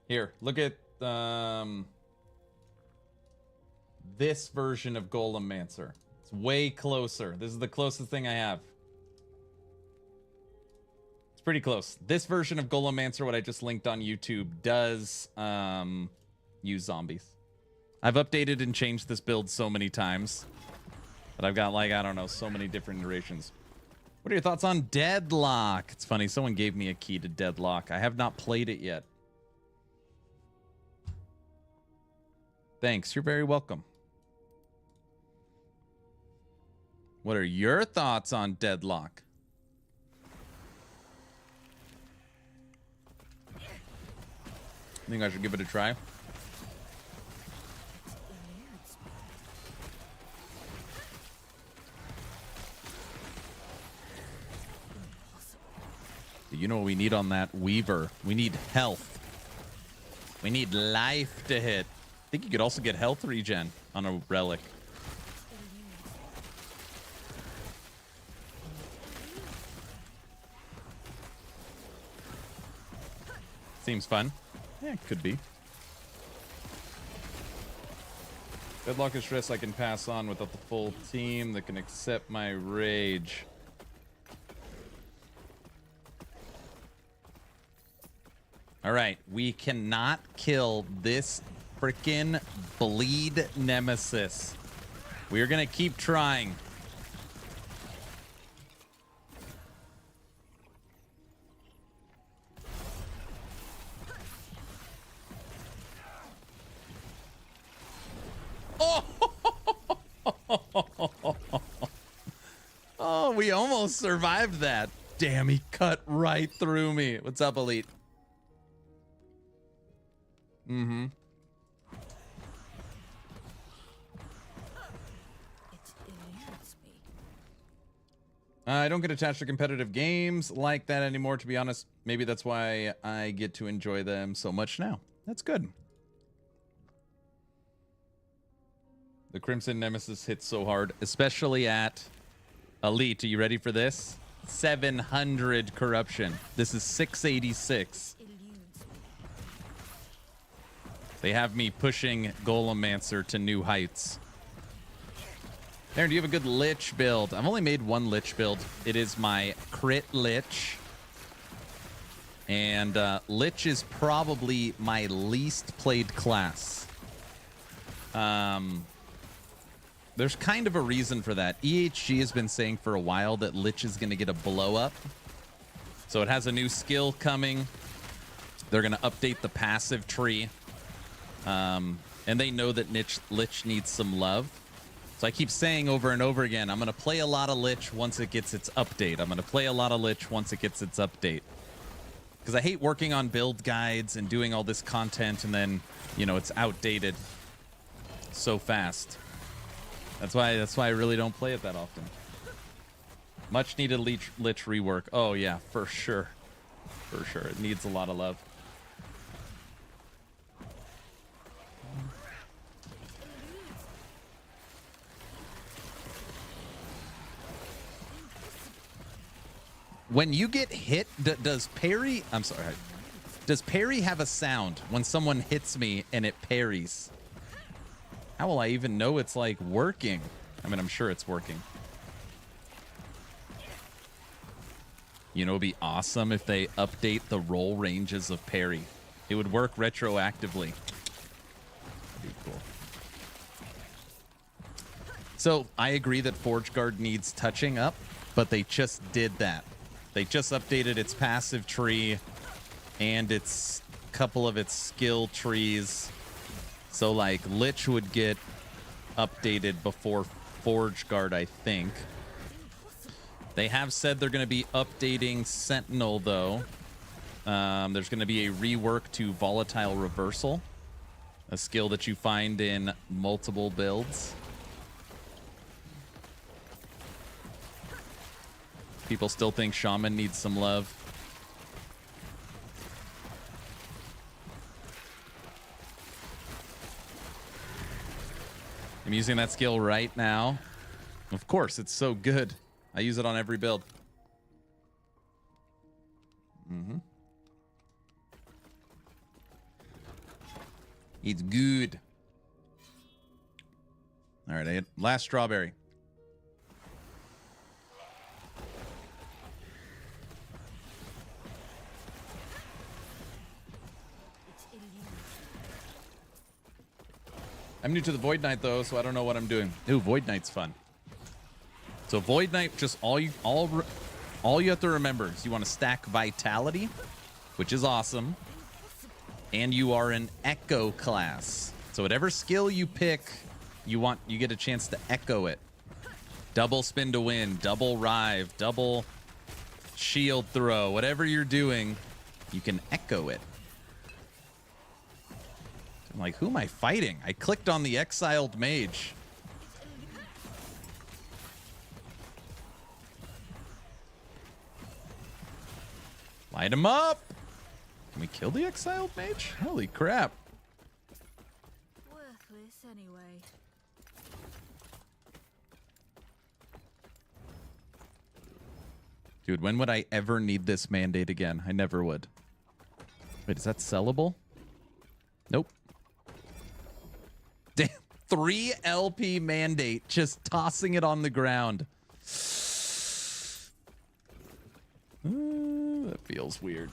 Here, look at this version of Golemancer. It's way closer. This is the closest thing I have. It's pretty close. This version of Golemancer, what I just linked on YouTube, does use zombies. I've updated and changed this build so many times that I've got, like, I don't know, so many different iterations. What are your thoughts on Deadlock? It's funny, someone gave me a key to Deadlock. I have not played it yet. Thanks. You're very welcome. What are your thoughts on Deadlock? I think I should give it a try. You know what we need on that Weaver? We need health. We need life to hit. I think you could also get health regen on a relic. Seems fun. Yeah, it could be. Deadlock is stress I can pass on without the full team that can accept my rage. All right, we cannot kill this freaking bleed nemesis. We're gonna keep trying. Oh, we almost survived that. Damn, he cut right through me. What's up, Elite? Mm-hmm. I don't get attached to competitive games like that anymore, to be honest. Maybe that's why I get to enjoy them so much now. That's good. The Crimson Nemesis hits so hard, especially at Elite. Are you ready for this? 700 corruption. This is 686. They have me pushing Golemancer to new heights. Aaron, do you have a good Lich build? I've only made one Lich build. It is my crit Lich. And Lich is probably my least played class. There's kind of a reason for that. EHG has been saying for a while that Lich is going to get a blow up. So it has a new skill coming. They're going to update the passive tree. And they know that Lich needs some love. So I keep saying over and over again, I'm going to play a lot of Lich once it gets its update. I'm going to play a lot of Lich once it gets its update. Because I hate working on build guides and doing all this content and then, you know, it's outdated so fast. That's why I really don't play it that often. Much needed Lich rework. Oh yeah, for sure. For sure. It needs a lot of love. When you get hit, does parry... I'm sorry. Does parry have a sound when someone hits me and it parries? How will I even know it's, like, working? I mean, I'm sure it's working. You know, it'd be awesome if they update the roll ranges of parry. It would work retroactively. That'd be cool. So, I agree that Forge Guard needs touching up, but they just did that. They just updated its passive tree and its couple of its skill trees. So, like, Lich would get updated before Forge Guard, I think. They have said they're going to be updating Sentinel, though. There's going to be a rework to Volatile Reversal, a skill that you find in multiple builds. People still think Shaman needs some love. I'm using that skill right now. Of course, it's so good. I use it on every build. It's good. All right, last strawberry. I'm new to the Void Knight though, so I don't know what I'm doing. Ooh, Void Knight's fun. So Void Knight, just all you have to remember is you want to stack Vitality, which is awesome, and you are an Echo class. So whatever skill you pick, you get a chance to echo it. Double spin to win, double rive, double shield throw, whatever you're doing, you can echo it. I'm like, who am I fighting? I clicked on the exiled mage. Light him up! Can we kill the exiled mage? Holy crap. Worthless anyway. Dude, when would I ever need this mandate again? I never would. Wait, is that sellable? Nope. Damn. 3 LP mandate, just tossing it on the ground. That feels weird.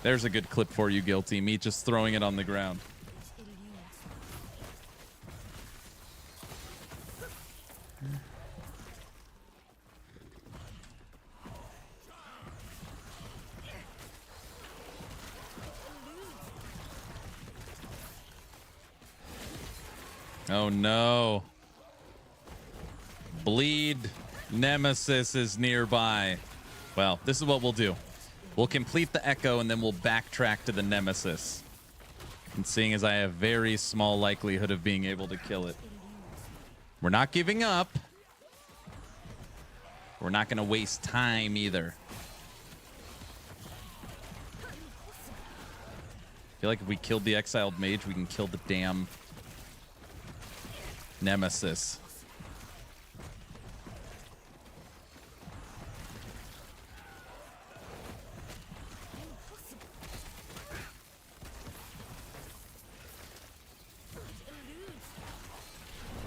There's a good clip for you, Guilty. Me just throwing it on the ground. Oh no. Bleed Nemesis is nearby. Well, this is what we'll do. We'll complete the Echo and then we'll backtrack to the Nemesis. And seeing as I have very small likelihood of being able to kill it. We're not giving up. We're not going to waste time either. I feel like if we killed the exiled mage, we can kill the damn Nemesis.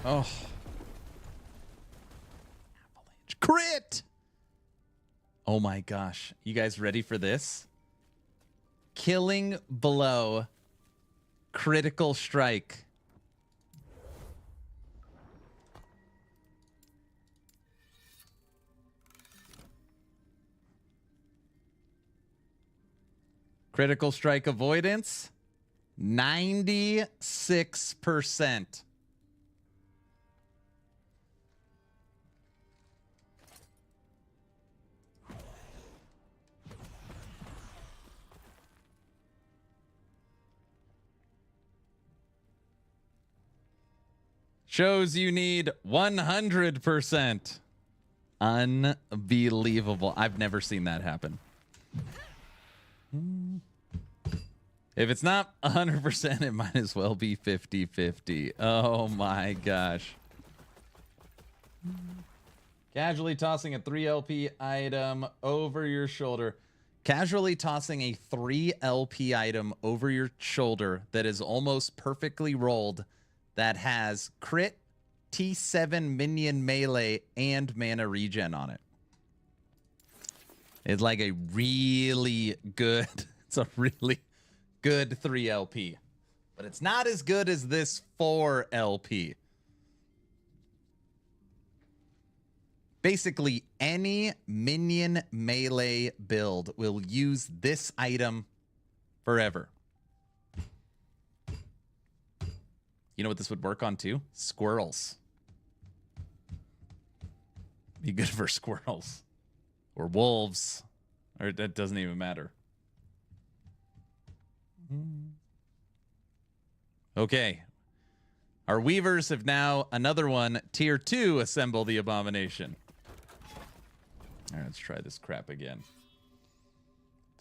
Oh. Avalanche. Crit! Oh my gosh. You guys ready for this? Killing blow. Critical strike. Critical strike avoidance. 96%. Shows you need 100%. Unbelievable. I've never seen that happen. If it's not 100%, it might as well be 50-50. Oh my gosh. Casually tossing a 3 LP item over your shoulder. Casually tossing a 3 LP item over your shoulder that is almost perfectly rolled, that has crit, T7 minion melee, and mana regen on it. It's like a really good, it's a really good 3 LP. But it's not as good as this 4 LP. Basically, any minion melee build will use this item forever. You know what this would work on too? Squirrels. Be good for squirrels. Or wolves. Or that doesn't even matter. Okay. Our weavers have now another one. Tier 2 assemble the abomination. All right, let's try this crap again.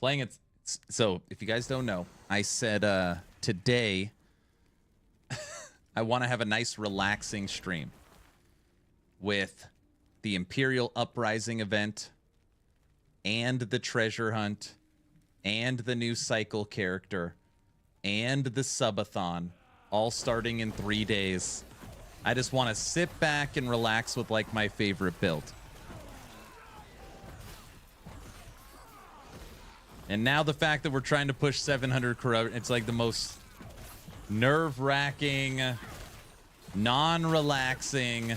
Playing it. So, if you guys don't know, I said today I want to have a nice relaxing stream with the Imperial Uprising event and the treasure hunt and the new cycle character and the subathon all starting in 3 days. I just want to sit back and relax with like my favorite build. And now the fact that we're trying to push 700 corrupt, it's like the most nerve-wracking, non-relaxing.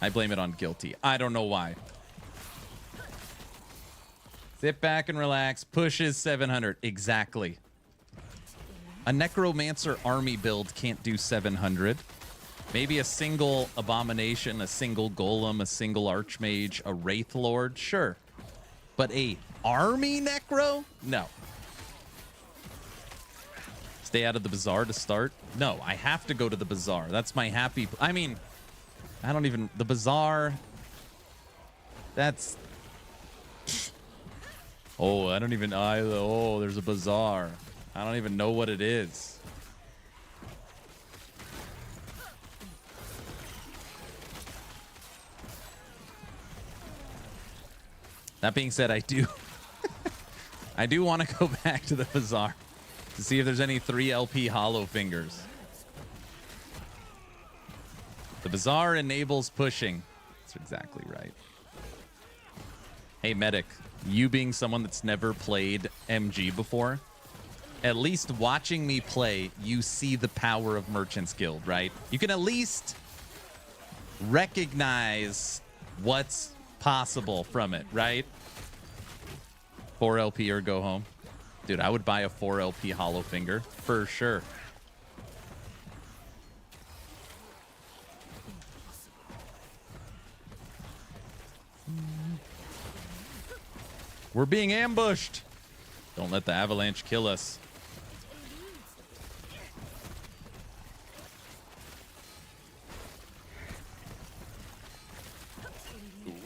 I blame it on guilty. I don't know why. Sit back and relax. Pushes 700. Exactly. A Necromancer army build can't do 700. Maybe a single Abomination, a single Golem, a single Archmage, a Wraith Lord. Sure. But a army Necro? No. Stay out of the bazaar to start? No, I have to go to the bazaar. That's my happy... I mean, I don't even... The bazaar... That's... Oh, I don't even... Oh, there's a bazaar. I don't even know what it is. That being said, I do... I do want to go back to the bazaar to see if there's any 3 LP hollow fingers. The bazaar enables pushing. That's exactly right. Hey, Medic, you being someone that's never played MG before, at least watching me play, you see the power of Merchant's Guild, right? You can at least recognize what's possible from it, right? 4 LP or go home. Dude, I would buy a 4 LP hollow finger for sure. We're being ambushed. Don't let the avalanche kill us.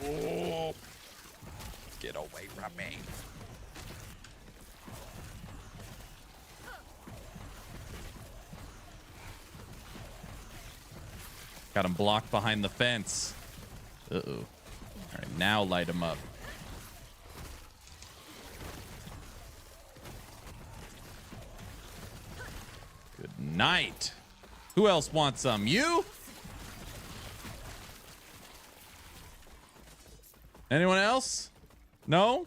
Ooh. Get away from me. Got him blocked behind the fence. Uh-oh. All right, now light him up. Good night. Who else wants some? You? Anyone else? No?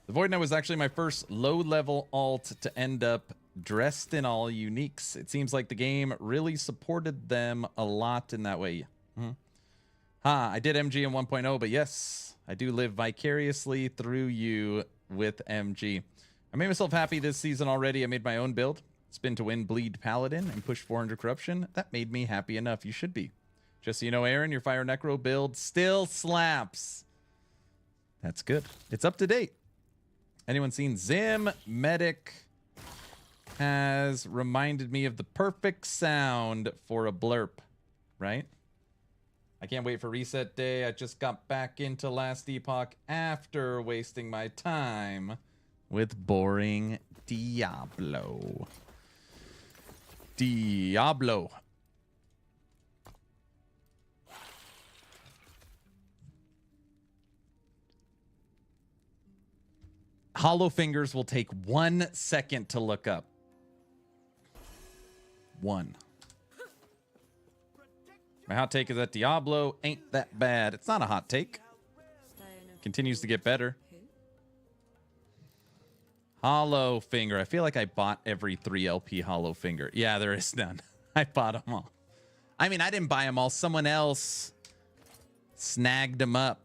The Void Knight was actually my first low-level alt to end up dressed in all uniques. It seems like the game really supported them a lot in that way. I did MG in 1.0, but yes, I do live vicariously through you with MG. I made myself happy this season already. I made my own build. Spin to win, bleed Paladin, and push 400 corruption. That made me happy enough. You should be. Just so you know, Aaron, your Fire Necro build still slaps. That's good. It's up to date. Anyone seen Zim Medic has reminded me of the perfect sound for a blurp, right? I can't wait for reset day. I just got back into last Epoch after wasting my time with boring Diablo. Diablo. Hollow fingers will take 1 second to look up. 1. My hot take is that Diablo ain't that bad. It's not a hot take. Continues to get better. Hollow finger. I feel like I bought every 3 LP hollow finger. Yeah, there is none. I bought them all. I mean, I didn't buy them all. Someone else snagged them up.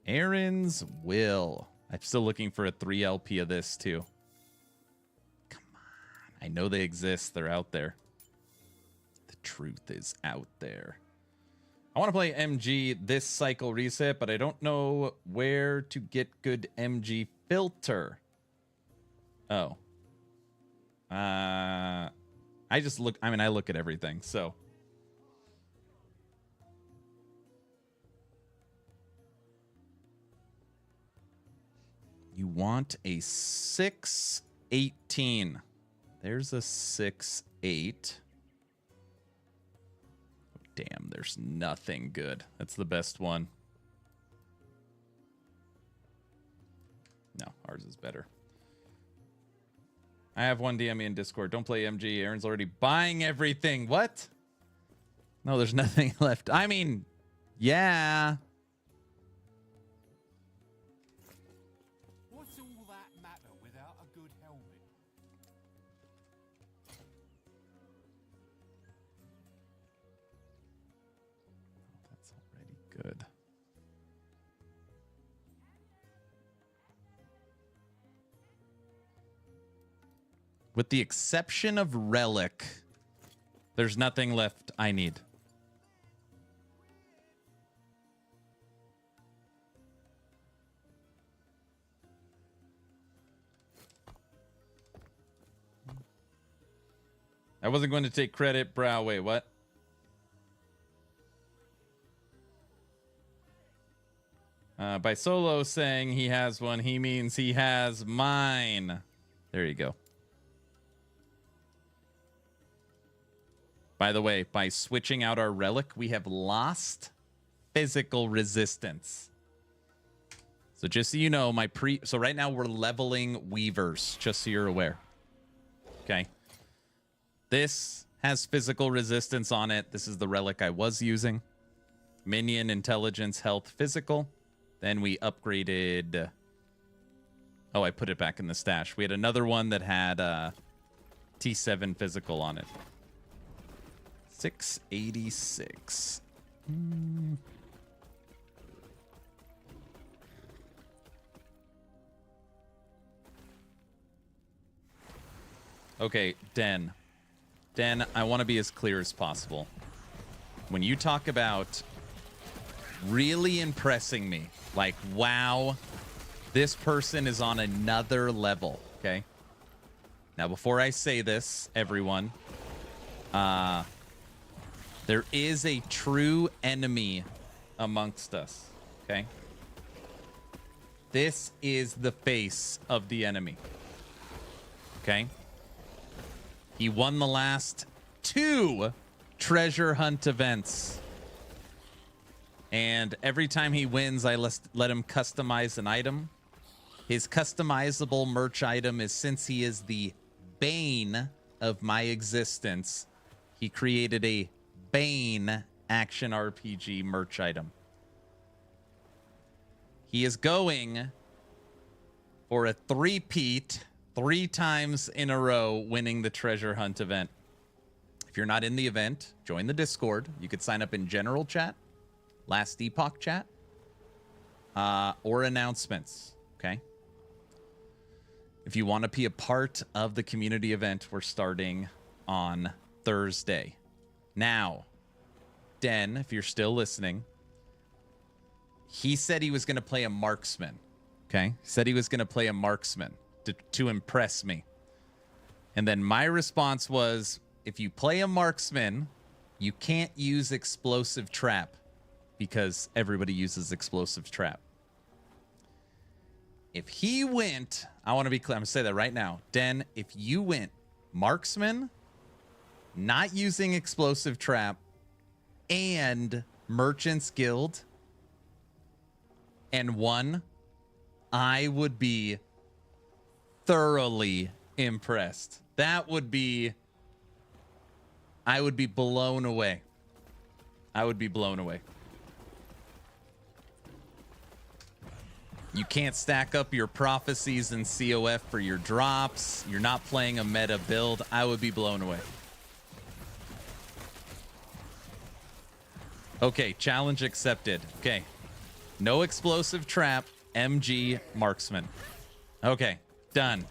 Aaron's Will. I'm still looking for a 3 LP of this too. Come on. I know they exist. They're out there. The truth is out there. I want to play MG this cycle reset, but I don't know where to get good MG filter. Oh. I just look. I mean, I look at everything, so. You want a 618. There's a 6.8. Damn, there's nothing good. That's the best one. No, ours is better. I have one DM me in Discord. Don't play MG. Aaron's already buying everything. What? No, there's nothing left. I mean, yeah. What's all that matter without a good helmet? That's already good. With the exception of Relic, there's nothing left I need. I wasn't going to take credit. Brow, wait, what? By Solo saying he has one, he means he has mine. There you go. By the way, by switching out our relic, we have lost physical resistance. So just so you know, so right now we're leveling Weavers, just so you're aware. Okay. This has physical resistance on it. This is the relic I was using. Minion, intelligence, health, physical. Then we upgraded. Oh, I put it back in the stash. We had another one that had T7 physical on it. 686. Okay, Den. Den, I want to be as clear as possible. When you talk about really impressing me, like, wow, this person is on another level, okay? Now, before I say this, everyone, there is a true enemy amongst us, okay? This is the face of the enemy, okay? He won the last 2 treasure hunt events. And every time he wins, I let him customize an item. His customizable merch item is, since he is the bane of my existence, he created a Bane action RPG merch item. He is going for a 3-peat 3 times in a row winning the treasure hunt event. If you're not in the event, join the Discord. You could sign up in general chat, last Epoch chat, or announcements, okay? If you want to be a part of the community event, we're starting on Thursday. Now, Den, if you're still listening, he said he was going to play a Marksman, okay? He said he was going to play a Marksman to impress me. And then my response was, if you play a Marksman, you can't use Explosive Trap because everybody uses Explosive Trap. If he went, I want to be clear, I'm going to say that right now. Den, if you went Marksman, not using Explosive Trap, and Merchant's Guild, and won, I would be thoroughly impressed. That would be... I would be blown away. I would be blown away. You can't stack up your prophecies in COF for your drops. You're not playing a meta build. I would be blown away. Okay, challenge accepted. Okay. No Explosive Trap, MG Marksman. Okay, done.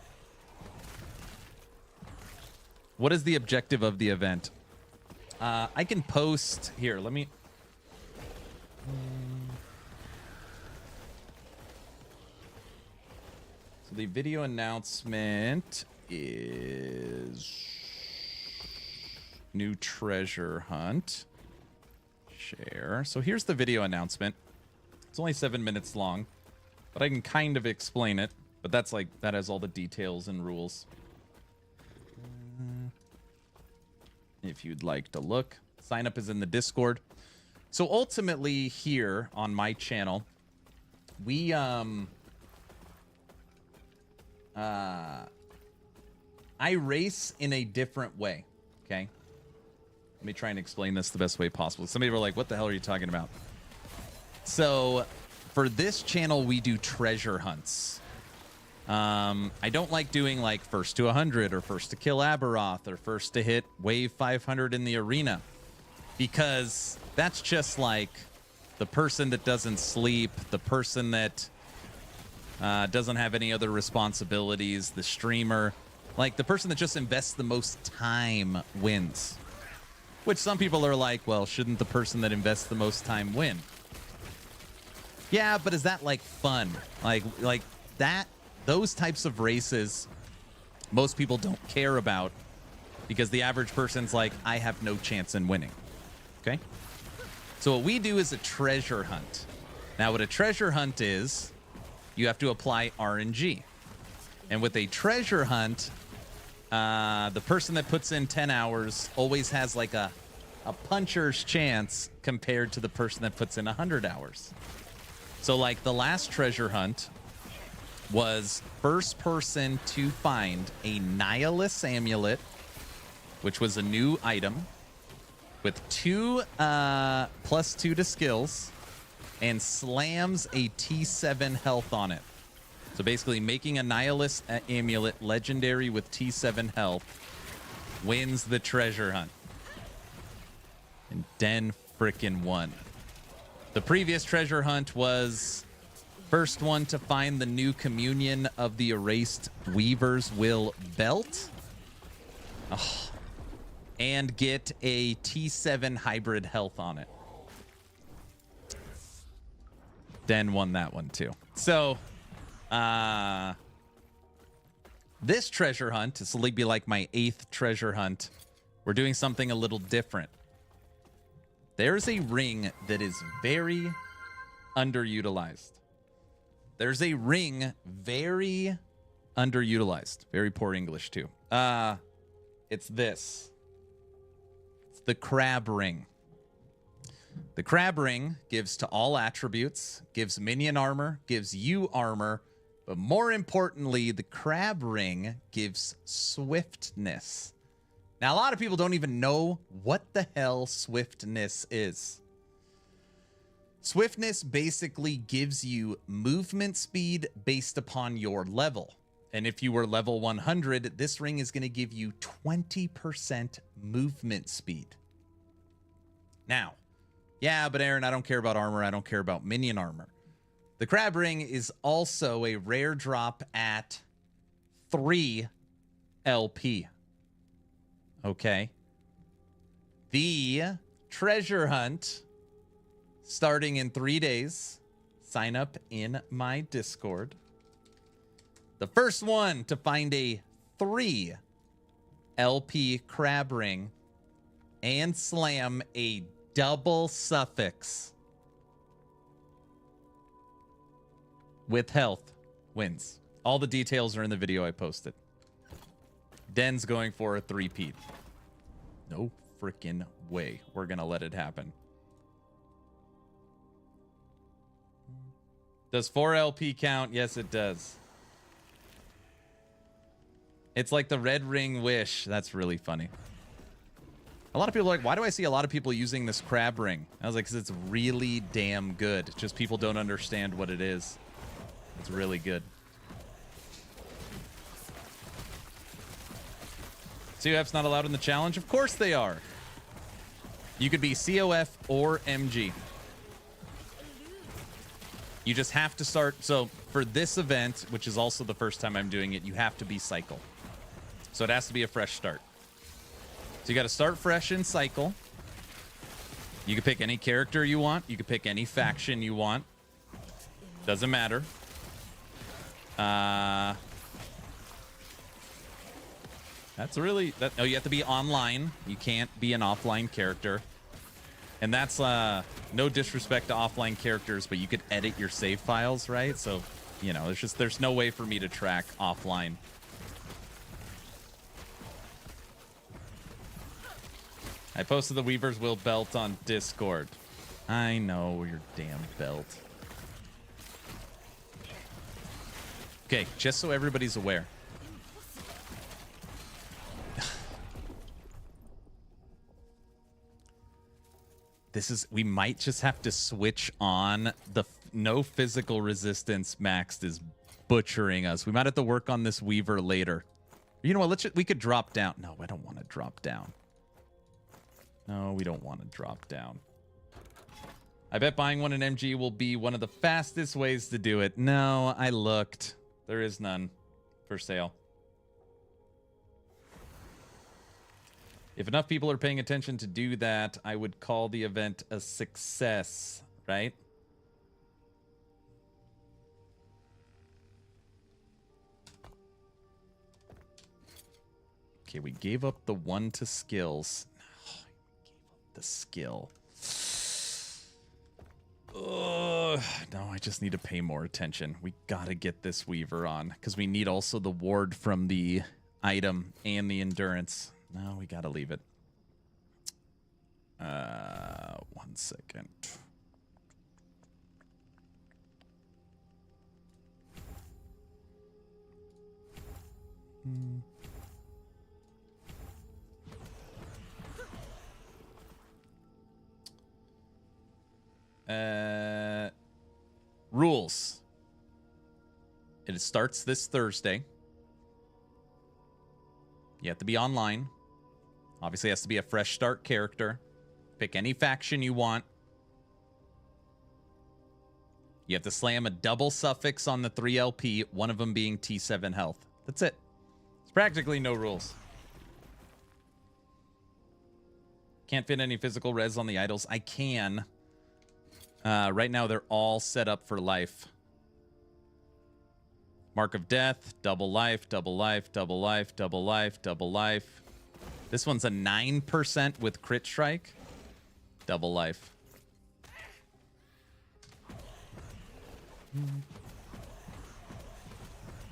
What is the objective of the event? I can post here. Let me. So the video announcement is new treasure hunt. Share. So here's the video announcement. It's only 7 minutes long, but I can kind of explain it. But that's like, that has all the details and rules. If you'd like to look, sign up is in the Discord. So ultimately here on my channel, we I race in a different way, okay? Let me try and explain this the best way possible. Somebody were like, what the hell are you talking about? So for this channel, we do treasure hunts. I don't like doing like first to 100 or first to kill Aberoth or first to hit wave 500 in the arena, because that's just like the person that doesn't sleep, the person that doesn't have any other responsibilities, the streamer, like the person that just invests the most time wins. Which some people are like, well, shouldn't the person that invests the most time win? Yeah, but is that like fun? Like that, those types of races, most people don't care about, because the average person's like, I have no chance in winning. Okay? So what we do is a treasure hunt. Now, what a treasure hunt is, you have to apply RNG. And with a treasure hunt, the person that puts in 10 hours always has like a puncher's chance compared to the person that puts in 100 hours. So like the last treasure hunt was first person to find a Nihilus amulet, which was a new item with 2 +2 to skills, and slams a T7 health on it. So basically making a Nihilus amulet legendary with T7 health wins the treasure hunt. And Den frickin' won. The previous treasure hunt was first one to find the new communion of the erased Weaver's Will belt. Oh, and get a T7 hybrid health on it. Den won that one too. So, this treasure hunt, this will be like my 8th treasure hunt. We're doing something a little different. There's a ring that is very underutilized. There's a ring very underutilized. Very poor English too. It's this. It's the crab ring. The crab ring gives to all attributes, gives minion armor, gives you armor, but more importantly, the crab ring gives swiftness. Now, a lot of people don't even know what the hell swiftness is. Swiftness basically gives you movement speed based upon your level. And if you were level 100, this ring is going to give you 20% movement speed. Now, yeah, but Aaron, I don't care about armor. I don't care about minion armor. The crab ring is also a rare drop at 3 LP. Okay. The treasure hunt starting in 3 days. Sign up in my Discord. The first one to find a 3 LP crab ring and slam a double suffix with health wins. All the details are in the video I posted. Den's going for a 3-peat. No freaking way we're going to let it happen. Does 4 LP count? Yes, it does. It's like the red ring wish. That's really funny. A lot of people are like, why do I see a lot of people using this crab ring? I was like, because it's really damn good. Just people don't understand what it is. It's really good. COF's not allowed in the challenge? Of course they are. You could be COF or MG. You just have to start. So for this event, which is also the first time I'm doing it, you have to be cycle. So it has to be a fresh start. So you got to start fresh in cycle. You can pick any character you want. You can pick any faction you want. Doesn't matter. That's really that. Oh, you have to be online. You can't be an offline character. And that's no disrespect to offline characters, but you could edit your save files, right? So, you know, there's no way for me to track offline. I posted the Weaver's Will belt on Discord. I know your damn belt. Okay, just so everybody's aware. We might just have to switch on the no physical resistance maxed is butchering us. We might have to work on this Weaver later. You know what? We could drop down. No, I don't want to drop down. No, we don't want to drop down. I bet buying one in MG will be one of the fastest ways to do it. No, I looked. There is none for sale. If enough people are paying attention to do that, I would call the event a success, right? Okay, we gave up the 1 to skills. No, we gave up the skill. No, I just need to pay more attention. We gotta get this Weaver on, because we need also the ward from the item and the endurance. No, we gotta leave it. 1 second. Rules. It starts this Thursday. You have to be online. Obviously, it has to be a fresh start character. Pick any faction you want. You have to slam a double suffix on the 3 LP, one of them being T7 health. That's it. It's practically no rules. Can't fit any physical res on the idols. I can. Right now, they're all set up for life. Mark of Death, double life, double life, double life, double life, double life. This one's a 9% with crit strike. Double life.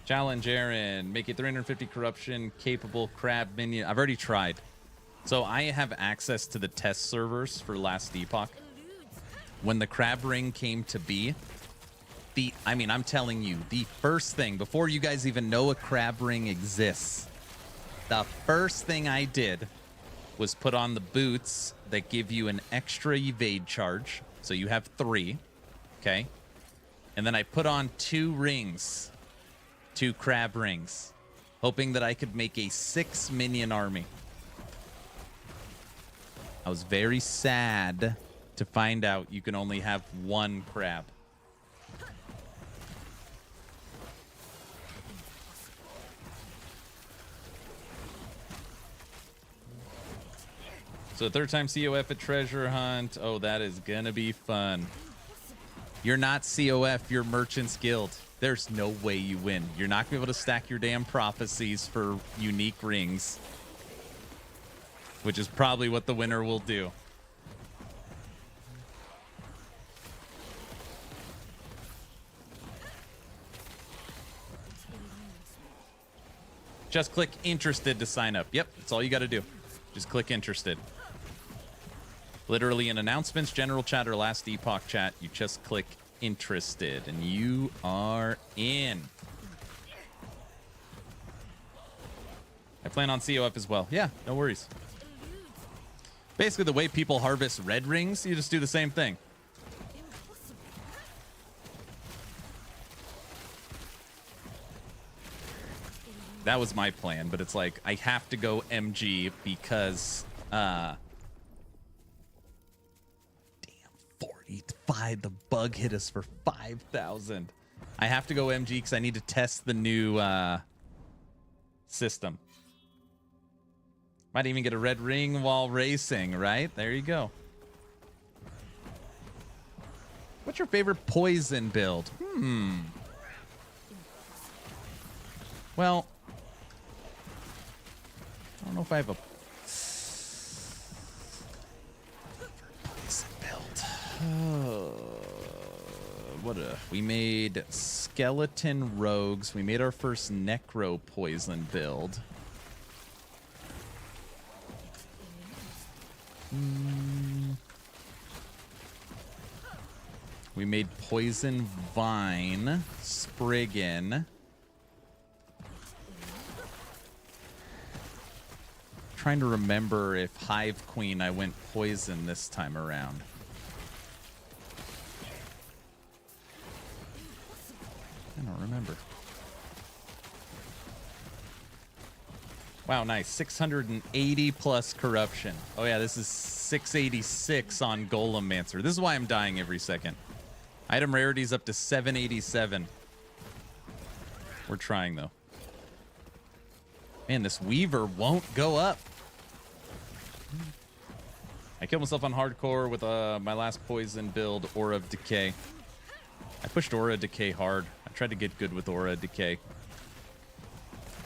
Challenge Aaron. Make a 350 corruption capable crab minion. I've already tried. So I have access to the test servers for last Epoch. When the crab ring came to be, I'm telling you, the first thing, before you guys even know a crab ring exists, the first thing I did was put on the boots that give you an extra evade charge. So you have 3, okay? And then I put on 2 rings 2 crab rings, hoping that I could make a 6 minion army. I was very sad to find out you can only have 1 crab. So 3rd time COF at Treasure Hunt. Oh, that is gonna be fun. You're not COF, you're Merchant's Guild. There's no way you win. You're not gonna be able to stack your damn prophecies for unique rings, which is probably what the winner will do. Just click interested to sign up. Yep, that's all you got to do. Just click interested. Literally in announcements, general chat, or last Epoch chat, you just click interested and you are in. I plan on COF as well. Yeah, no worries. Basically, the way people harvest red rings, you just do the same thing. That was my plan, but it's like I have to go MG because damn, 45, the bug hit us for 5,000. I have to go MG because I need to test the new system. Might even get a red ring while racing, right? There you go. What's your favorite poison build? Well, I don't know if I have a poison build. We made skeleton rogues. We made our first necro poison build. We made poison vine, Spriggan. Trying to remember if Hive Queen I went poison this time around. I don't remember. Wow, nice. 680 plus corruption. Oh yeah, this is 686 on Golemancer. This is why I'm dying every second. Item rarity's up to 787. We're trying though. Man, this Weaver won't go up. I killed myself on hardcore with my last poison build, Aura of Decay. I pushed Aura of Decay hard. I tried to get good with Aura of Decay.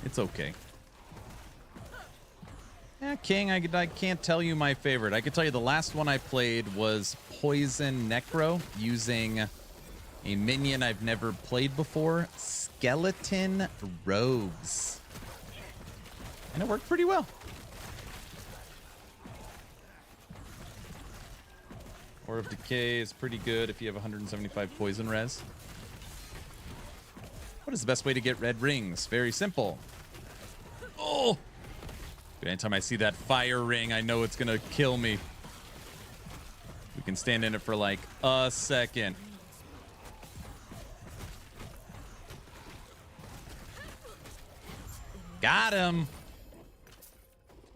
It's okay. Yeah, King, I can't tell you my favorite. I could tell you the last one I played was Poison Necro using a minion I've never played before, Skeleton Rogues. And it worked pretty well. Aura of Decay is pretty good if you have 175 poison res. What is the best way to get red rings? Very simple. Oh! Anytime I see that fire ring, I know it's gonna kill me. We can stand in it for like a second. Got him.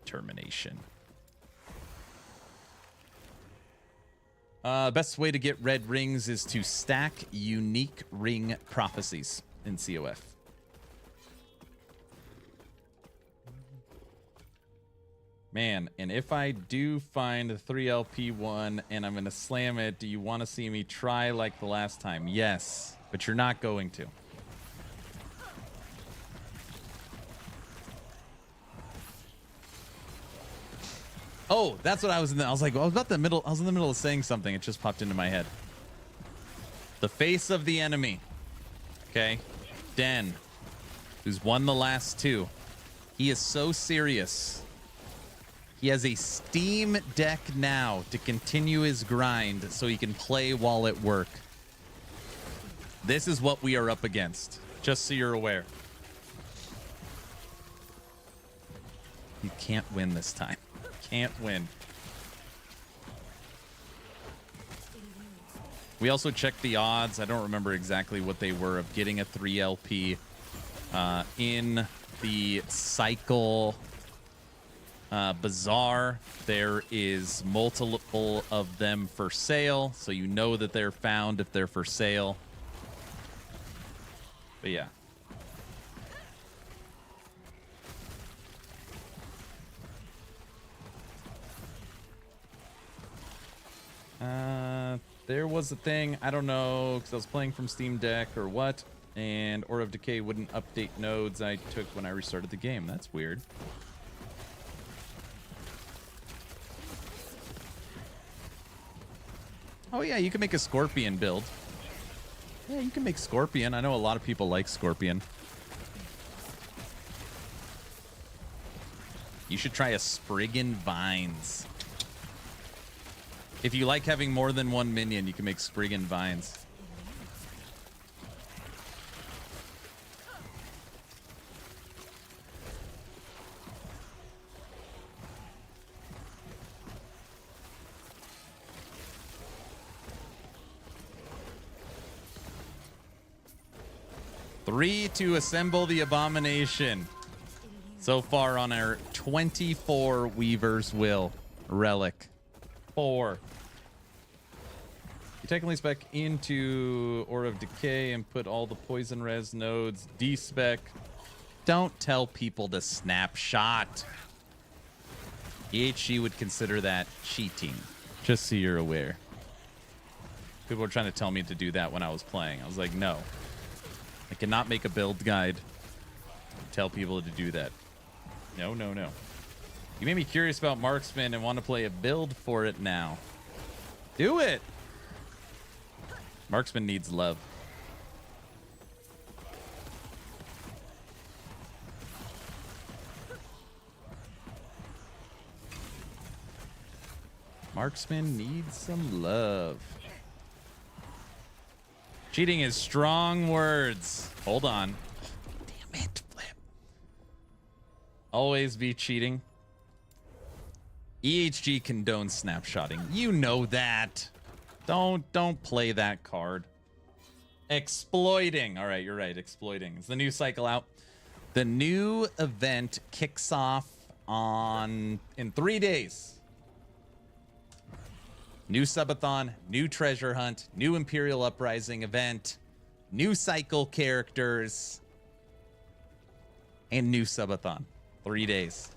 Termination. Best way to get red rings is to stack unique ring prophecies in COF. Man, and if I do find the 3LP1 and I'm going to slam it, do you want to see me try like the last time? Yes, but you're not going to. Oh, that's what I was in. I was like, well, I was in the middle of saying something. It just popped into my head. The face of the enemy. Okay. Den, who's won the last 2. He is so serious. He has a Steam Deck now to continue his grind so he can play while at work. This is what we are up against, just so you're aware. You can't win this time. Can't win. We also checked the odds. I don't remember exactly what they were of getting a 3LP In the cycle bazaar, there is multiple of them for sale, so you know that they're found if they're for sale. But yeah. There was a thing, I don't know, because I was playing from Steam Deck or what, and Aura of Decay wouldn't update nodes I took when I restarted the game. That's weird. Oh yeah, you can make a Scorpion build. Yeah, you can make Scorpion. I know a lot of people like Scorpion. You should try a Spriggan Vines. If you like having more than one minion, you can make Spriggan Vines. Three to assemble the Abomination. So far on our 24 Weaver's Will relic. 4. You technically spec into Aura of Decay and put all the poison res nodes. D-spec. Don't tell people to snapshot. EHG would consider that cheating. Just so you're aware. People were trying to tell me to do that when I was playing. I was like, no. I cannot make a build guide and tell people to do that. No, no, no. You made me curious about Marksman and want to play a build for it now. Do it! Marksman needs love. Marksman needs some love. Cheating is strong words. Hold on. Damn it, Flip. Always be cheating. EHG condones snapshotting. You know that. Don't play that card. Exploiting. All right, you're right. Exploiting. Is the new cycle out? The new event kicks off in 3 days. New Subathon, new treasure hunt, new Imperial Uprising event, new cycle characters, and new Subathon. 3 days.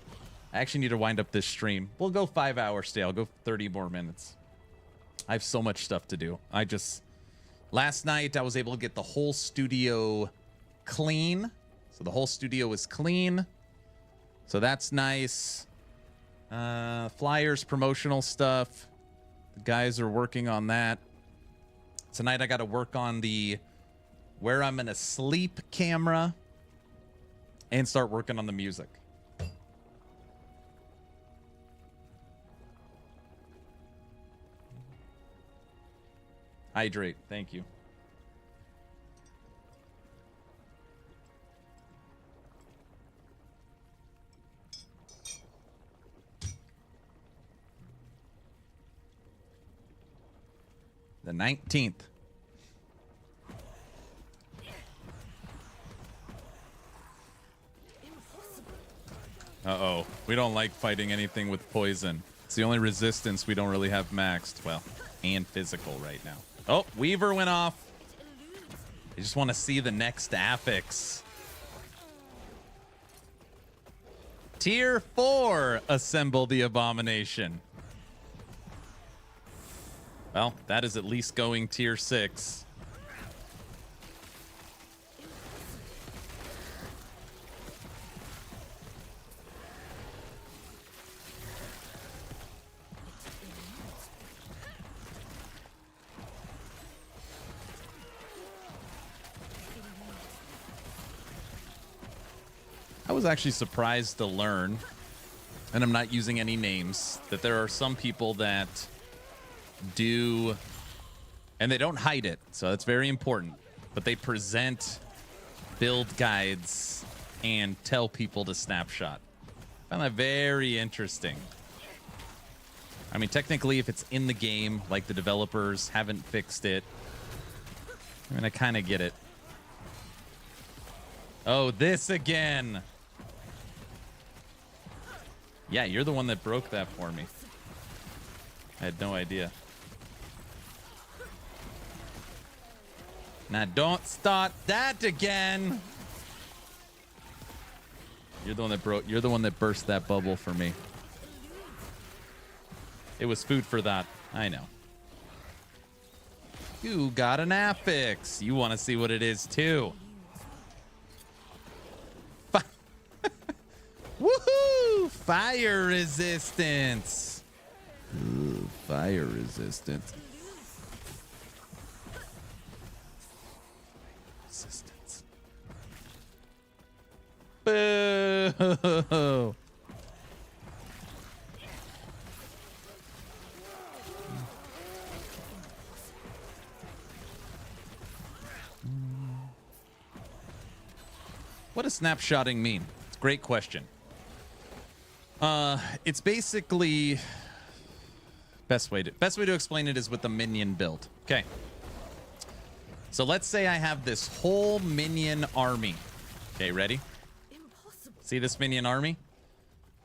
I actually need to wind up this stream. We'll go 5 hours today. I'll go 30 more minutes. I have so much stuff to do. Last night I was able to get the whole studio clean. So the whole studio is clean. So that's nice. Flyers, promotional stuff. The guys are working on that. Tonight I got to work on the where I'm gonna sleep camera and start working on the music. Hydrate. Thank you. The 19th. Uh-oh. We don't like fighting anything with poison. It's the only resistance we don't really have maxed. Well, and physical right now. Oh, Weaver went off. I just want to see the next affix. Tier 4, assemble the Abomination. Well, that is at least going tier 6. I was actually surprised to learn, and I'm not using any names, that there are some people that do, and they don't hide it, so that's very important, but they present build guides and tell people to snapshot. I found that very interesting. I mean, technically, if it's in the game, like the developers haven't fixed it, I mean, I kind of get it. Oh, this again. Yeah, you're the one that broke that for me. I had no idea. Now don't start that again. You're the one that burst that bubble for me. It was food for thought. I know. You got an affix. You want to see what it is too. Woohoo! Fire resistance. Ooh, fire resistance. Resistance. Boo! What does snapshotting mean? It's a great question. It's basically best way to explain it is with the minion build. Okay. So let's say I have this whole minion army. Okay, ready? See this minion army?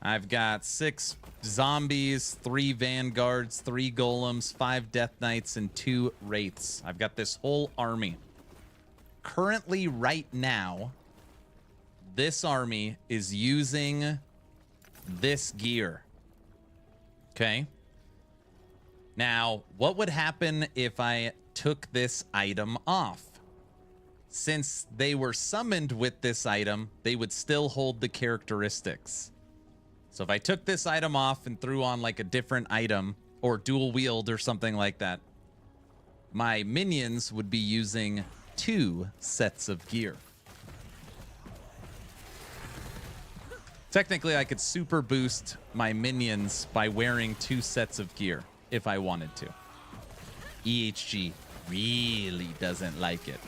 I've got 6 zombies, 3 vanguards, 3 golems, 5 death knights, and 2 wraiths. I've got this whole army. Currently, right now, this army is using this gear. Okay. Now, what would happen if I took this item off? Since they were summoned with this item, they would still hold the characteristics. So if I took this item off and threw on like a different item or dual wield or something like that, my minions would be using 2 sets of gear. Technically, I could super boost my minions by wearing 2 sets of gear if I wanted to. EHG really doesn't like it.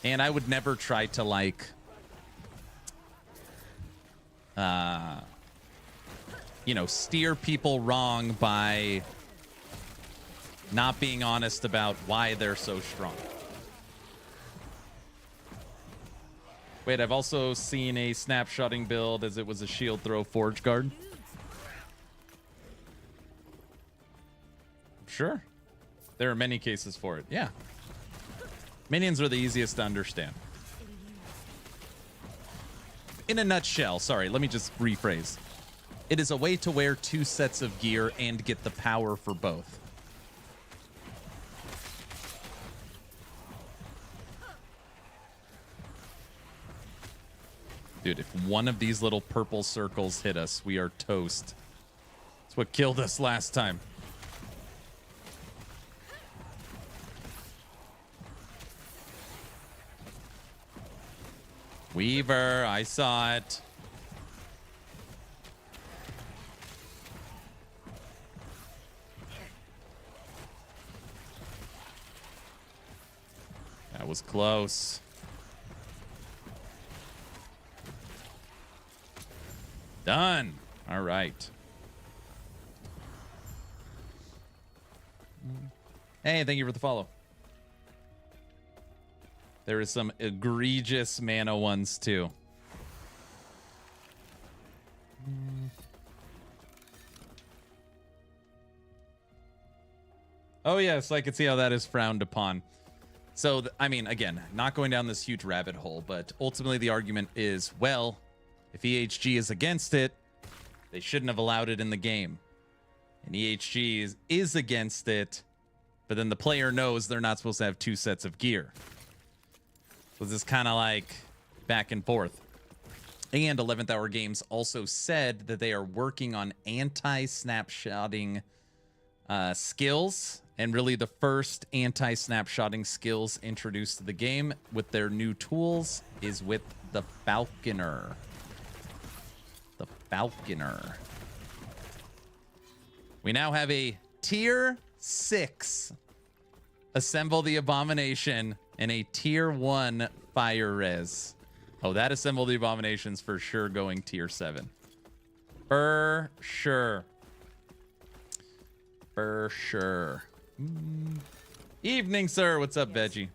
And I would never try to, like, you know, steer people wrong by not being honest about why they're so strong. Wait, I've also seen a snapshotting build as it was a shield throw forge guard. Sure. There are many cases for it. Yeah. Minions are the easiest to understand. In a nutshell, sorry, let me just rephrase. It is a way to wear 2 sets of gear and get the power for both. Dude, if one of these little purple circles hit us, we are toast. That's what killed us last time. Weaver, I saw it. That was close. Done. All right. Hey, thank you for the follow. There is some egregious mana ones too. Oh yes, I can see how that is frowned upon. So, I mean, again, not going down this huge rabbit hole, but ultimately the argument is, well, if EHG is against it, they shouldn't have allowed it in the game. And EHG is against it, but then the player knows they're not supposed to have 2 sets of gear. So this is kind of like back and forth. And 11th Hour Games also said that they are working on anti-snapshotting skills, and really the first anti-snapshotting skills introduced to the game with their new tools is with the Falconer. The Falconer. We now have a tier 6 Assemble the Abomination and a tier 1 Fire Res. Oh, that Assemble the Abomination's for sure going tier 7. For sure. For sure. Evening, sir. What's up, Veggie?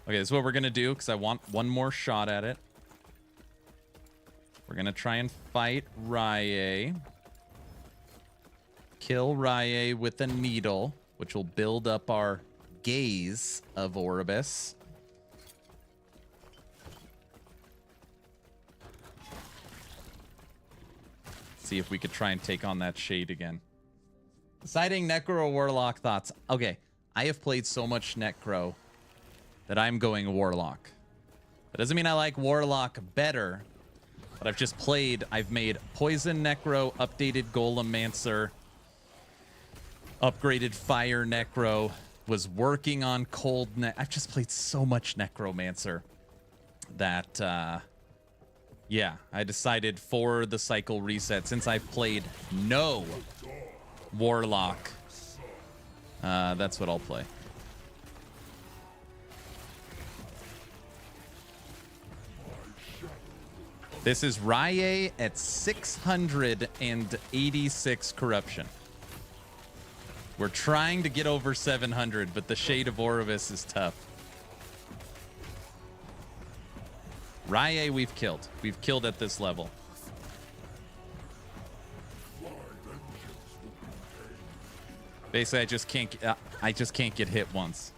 Okay, this is what we're going to do because I want one more shot at it. We're going to try and fight Rye. Kill Rye with a needle, which will build up our gaze of Oribus. See if we could try and take on that shade again. Deciding Necro or Warlock thoughts. Okay, I have played so much Necro that I'm going Warlock. That doesn't mean I like Warlock better, but I've made Poison Necro, updated Golemancer, upgraded Fire Necro, was working on Cold I've just played so much Necromancer that, yeah, I decided for the cycle reset, since I've played no Warlock, that's what I'll play. This is Rye at 686 corruption. We're trying to get over 700, but the Shade of Oribus is tough. Rye we've killed. We've killed at this level. Basically, I just can't get hit once.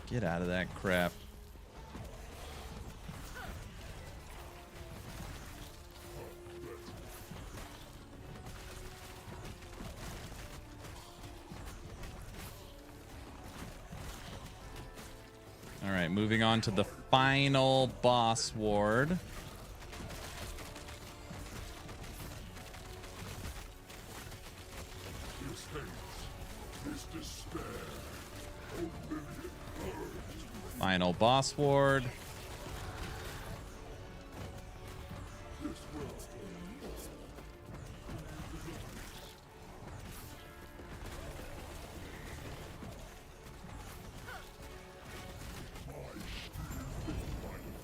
Get out of that crap. All right, moving on to the final boss ward. Final boss ward.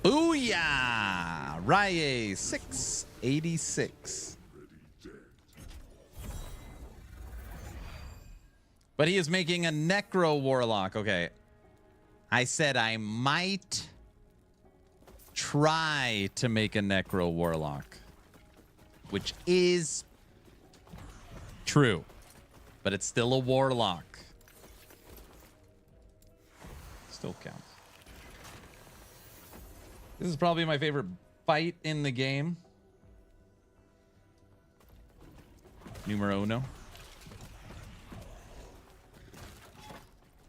Booyah! Rye 686. But he is making a Necro Warlock. Okay. I said I might try to make a Necro Warlock, which is true, but it's still a Warlock. Still counts. This is probably my favorite fight in the game. Numero uno.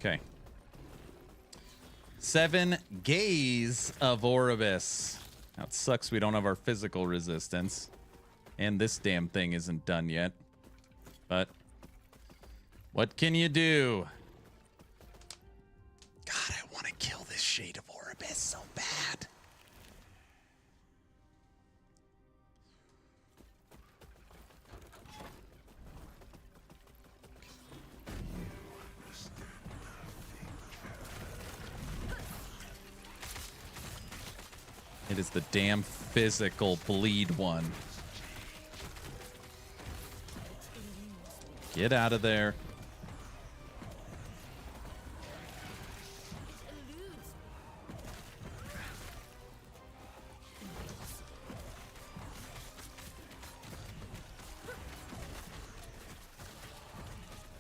Okay. 7 Gaze of Oribus. Now, it sucks we don't have our physical resistance. And this damn thing isn't done yet. But what can you do? God, I want to kill this Shade of Oribus so bad. It is the damn physical bleed one. Get out of there.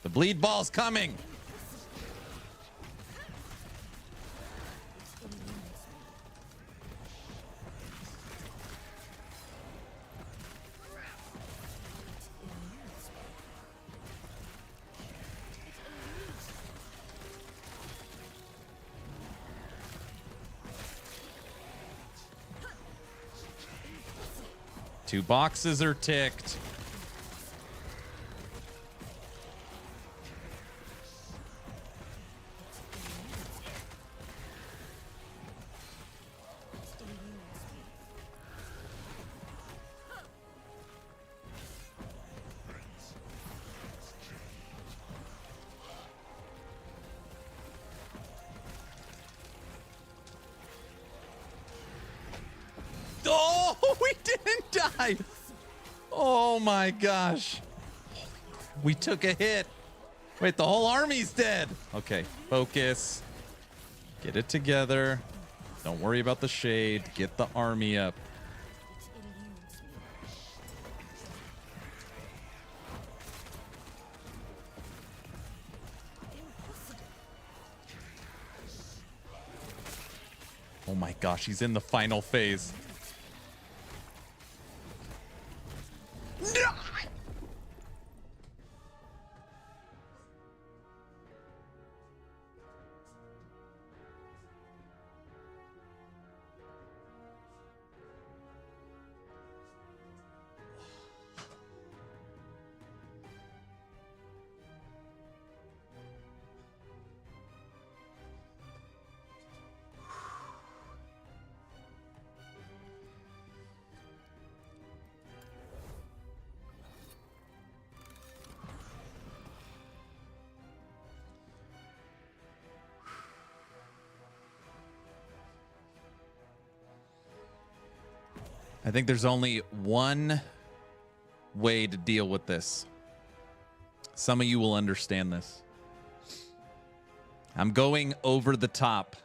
The bleed ball's coming. Two boxes are ticked. Oh, we didn't die. Oh my gosh. We took a hit. Wait, the whole army's dead. Okay, focus. Get it together. Don't worry about the shade. Get the army up. Oh my gosh, he's in the final phase. No! I think there's only one way to deal with this. Some of you will understand this. I'm going over the top.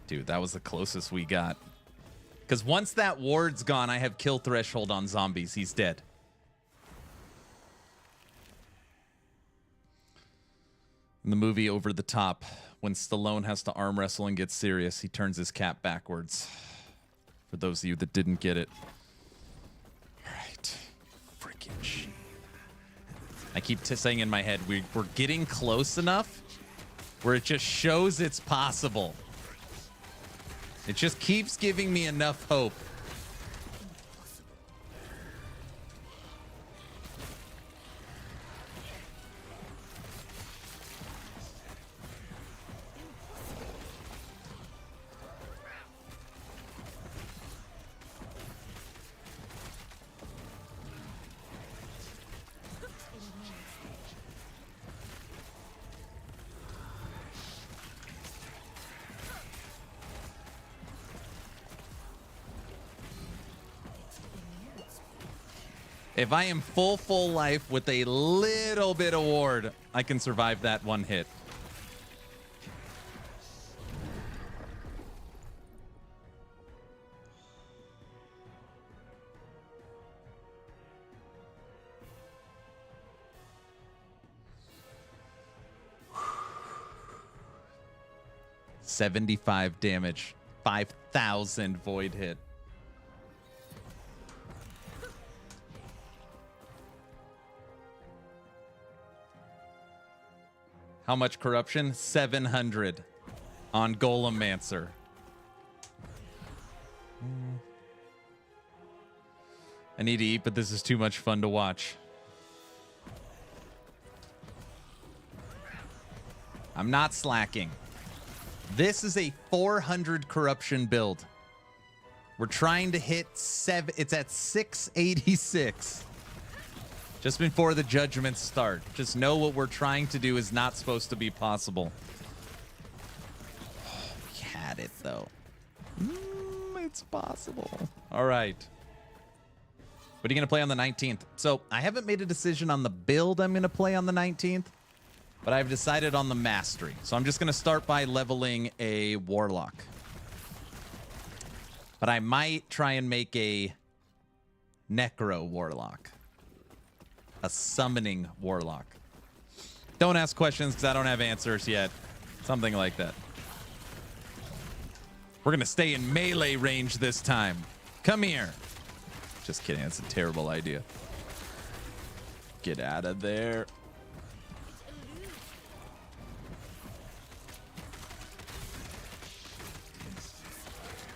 Dude, that was the closest we got. Because once that ward's gone, I have kill threshold on zombies. He's dead. In the movie Over the Top, when Stallone has to arm wrestle and get serious, he turns his cap backwards. For those of you that didn't get it. All right. Freaking shit. I keep saying in my head, we're getting close enough where it just shows it's possible. It just keeps giving me enough hope. If I am full life with a little bit of ward, I can survive that one hit. $75 damage, 5,000 void hit. How much corruption? 700 on Golemancer. I need to eat, but this is too much fun to watch. I'm not slacking. This is a 400 corruption build. We're trying to hit 7. It's at 686. Just before the judgments start. Just know what we're trying to do is not supposed to be possible. Oh, we had it, though. It's possible. All right. What are you going to play on the 19th? So, I haven't made a decision on the build I'm going to play on the 19th, but I've decided on the mastery. So, I'm just going to start by leveling a Warlock. But I might try and make a Necro Warlock. A summoning Warlock. Don't ask questions because I don't have answers yet. Something like that. We're going to stay in melee range this time. Come here. Just kidding. That's a terrible idea. Get out of there.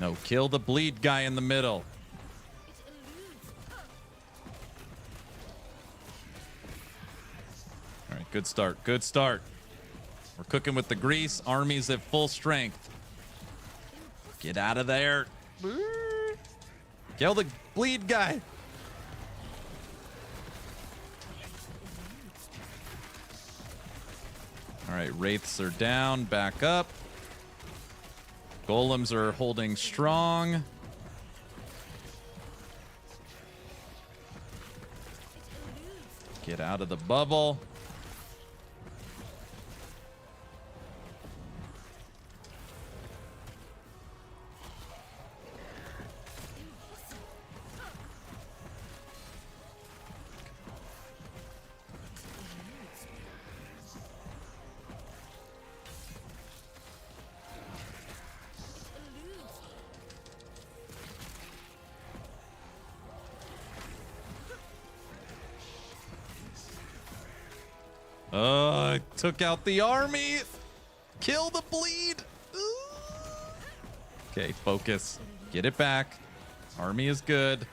No, kill the bleed guy in the middle. All right, good start. Good start. We're cooking with the grease. Army's at full strength. Get out of there. Kill the bleed guy. All right, wraiths are down. Back up. Golems are holding strong. Get out of the bubble. Took out the army. Kill the bleed. Okay, focus. Get it back. Army is good.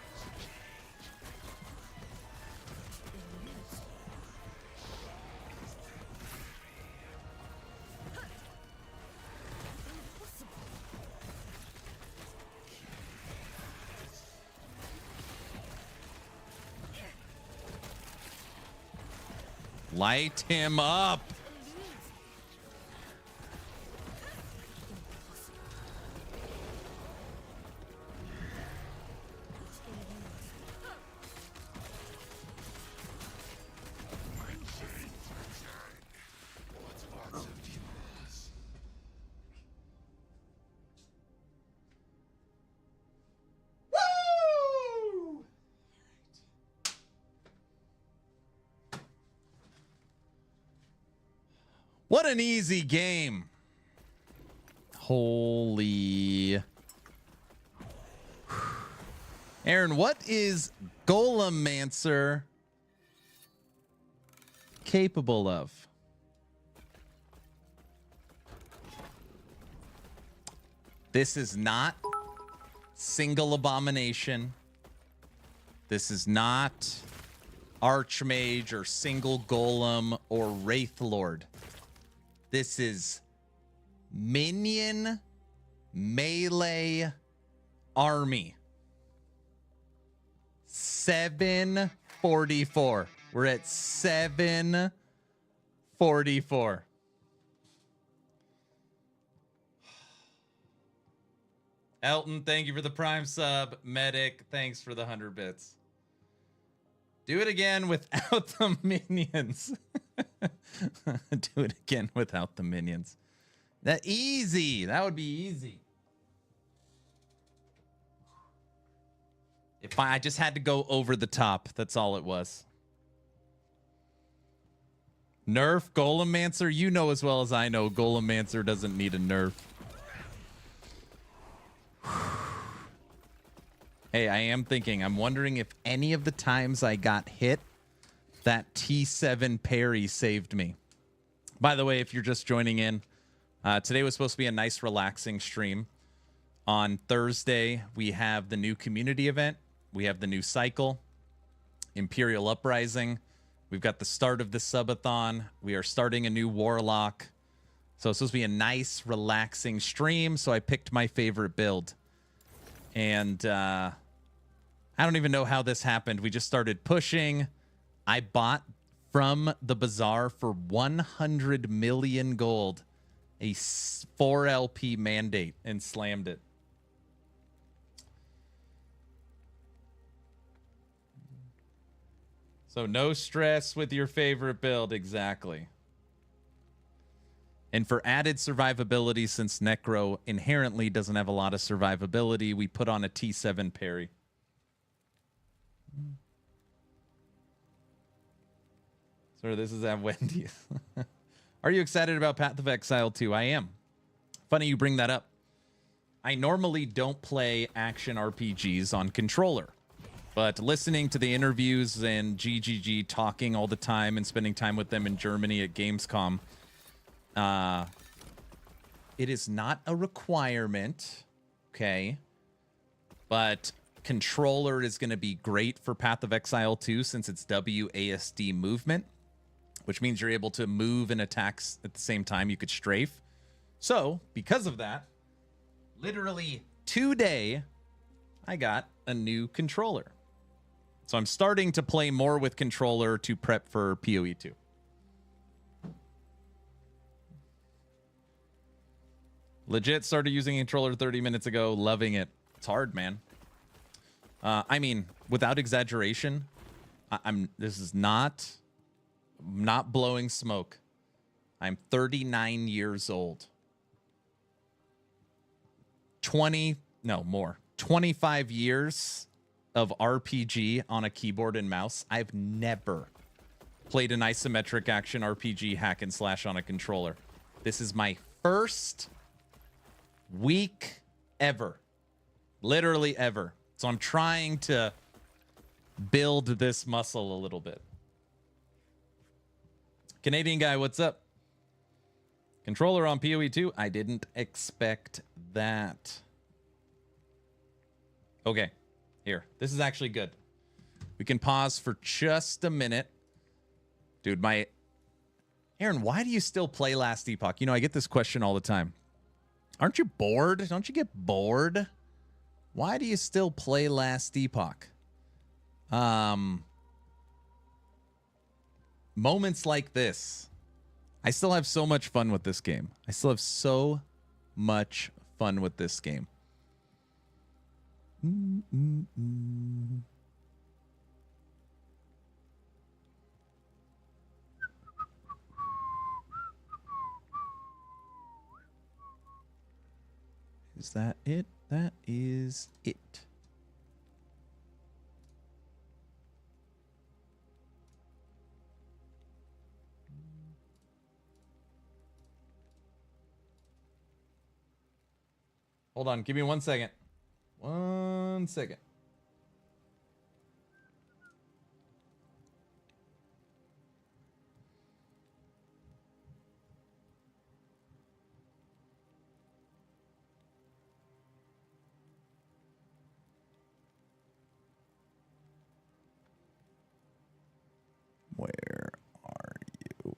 Light him up. What an easy game. Holy. Aaron, what is Golemancer capable of? This is not single abomination. This is not Archmage or single golem or Wraith Lord. This is minion melee army. 744. We're at 744. Elton, thank you for the Prime sub. Medic, thanks for the 100 bits. Do it again without the minions. Do it again without the minions. That easy. That would be easy. If I just had to go over the top, that's all it was. Nerf Golemancer, you know as well as I know, Golemancer doesn't need a nerf. Hey, I am thinking, I'm wondering if any of the times I got hit, that T7 parry saved me. By the way, if you're just joining in, today was supposed to be a nice, relaxing stream. On Thursday, we have the new community event. We have the new cycle, Imperial Uprising. We've got the start of the Subathon. We are starting a new Warlock. So it's supposed to be a nice, relaxing stream. So I picked my favorite build. And I don't even know how this happened. We just started pushing. I bought from the bazaar for 100 million gold a 4 LP mandate and slammed it. So no stress with your favorite build, exactly. And for added survivability, since Necro inherently doesn't have a lot of survivability, we put on a T7 parry. Sir, this is at Wendy's. Are you excited about Path of Exile 2? I am. Funny you bring that up. I normally don't play action RPGs on controller. But listening to the interviews and GGG talking all the time and spending time with them in Germany at Gamescom, it is not a requirement okay. But controller is going to be great for Path of Exile 2 since it's WASD movement, which means you're able to move and attack at the same time. You could strafe. So, because of that, literally today, I got a new controller. So I'm starting to play more with controller to prep for PoE 2. Legit started using a controller 30 minutes ago. Loving it. It's hard, man. I mean, without exaggeration, this is not blowing smoke. I'm 39 years old. 25 years of RPG on a keyboard and mouse. I've never played an isometric action RPG hack and slash on a controller. This is my first week ever. Literally ever. So I'm trying to build this muscle a little bit. Canadian guy, what's up? Controller on PoE 2? I didn't expect that. Okay, here. This is actually good. We can pause for just a minute. Dude, Aaron, why do you still play Last Epoch? You know, I get this question all the time. Aren't you bored? Don't you get bored? Why do you still play Last Epoch? Moments like this. I still have so much fun with this game. I still have so much fun with this game. Is that it? That is it. Hold on, give me 1 second. 1 second. Where are you?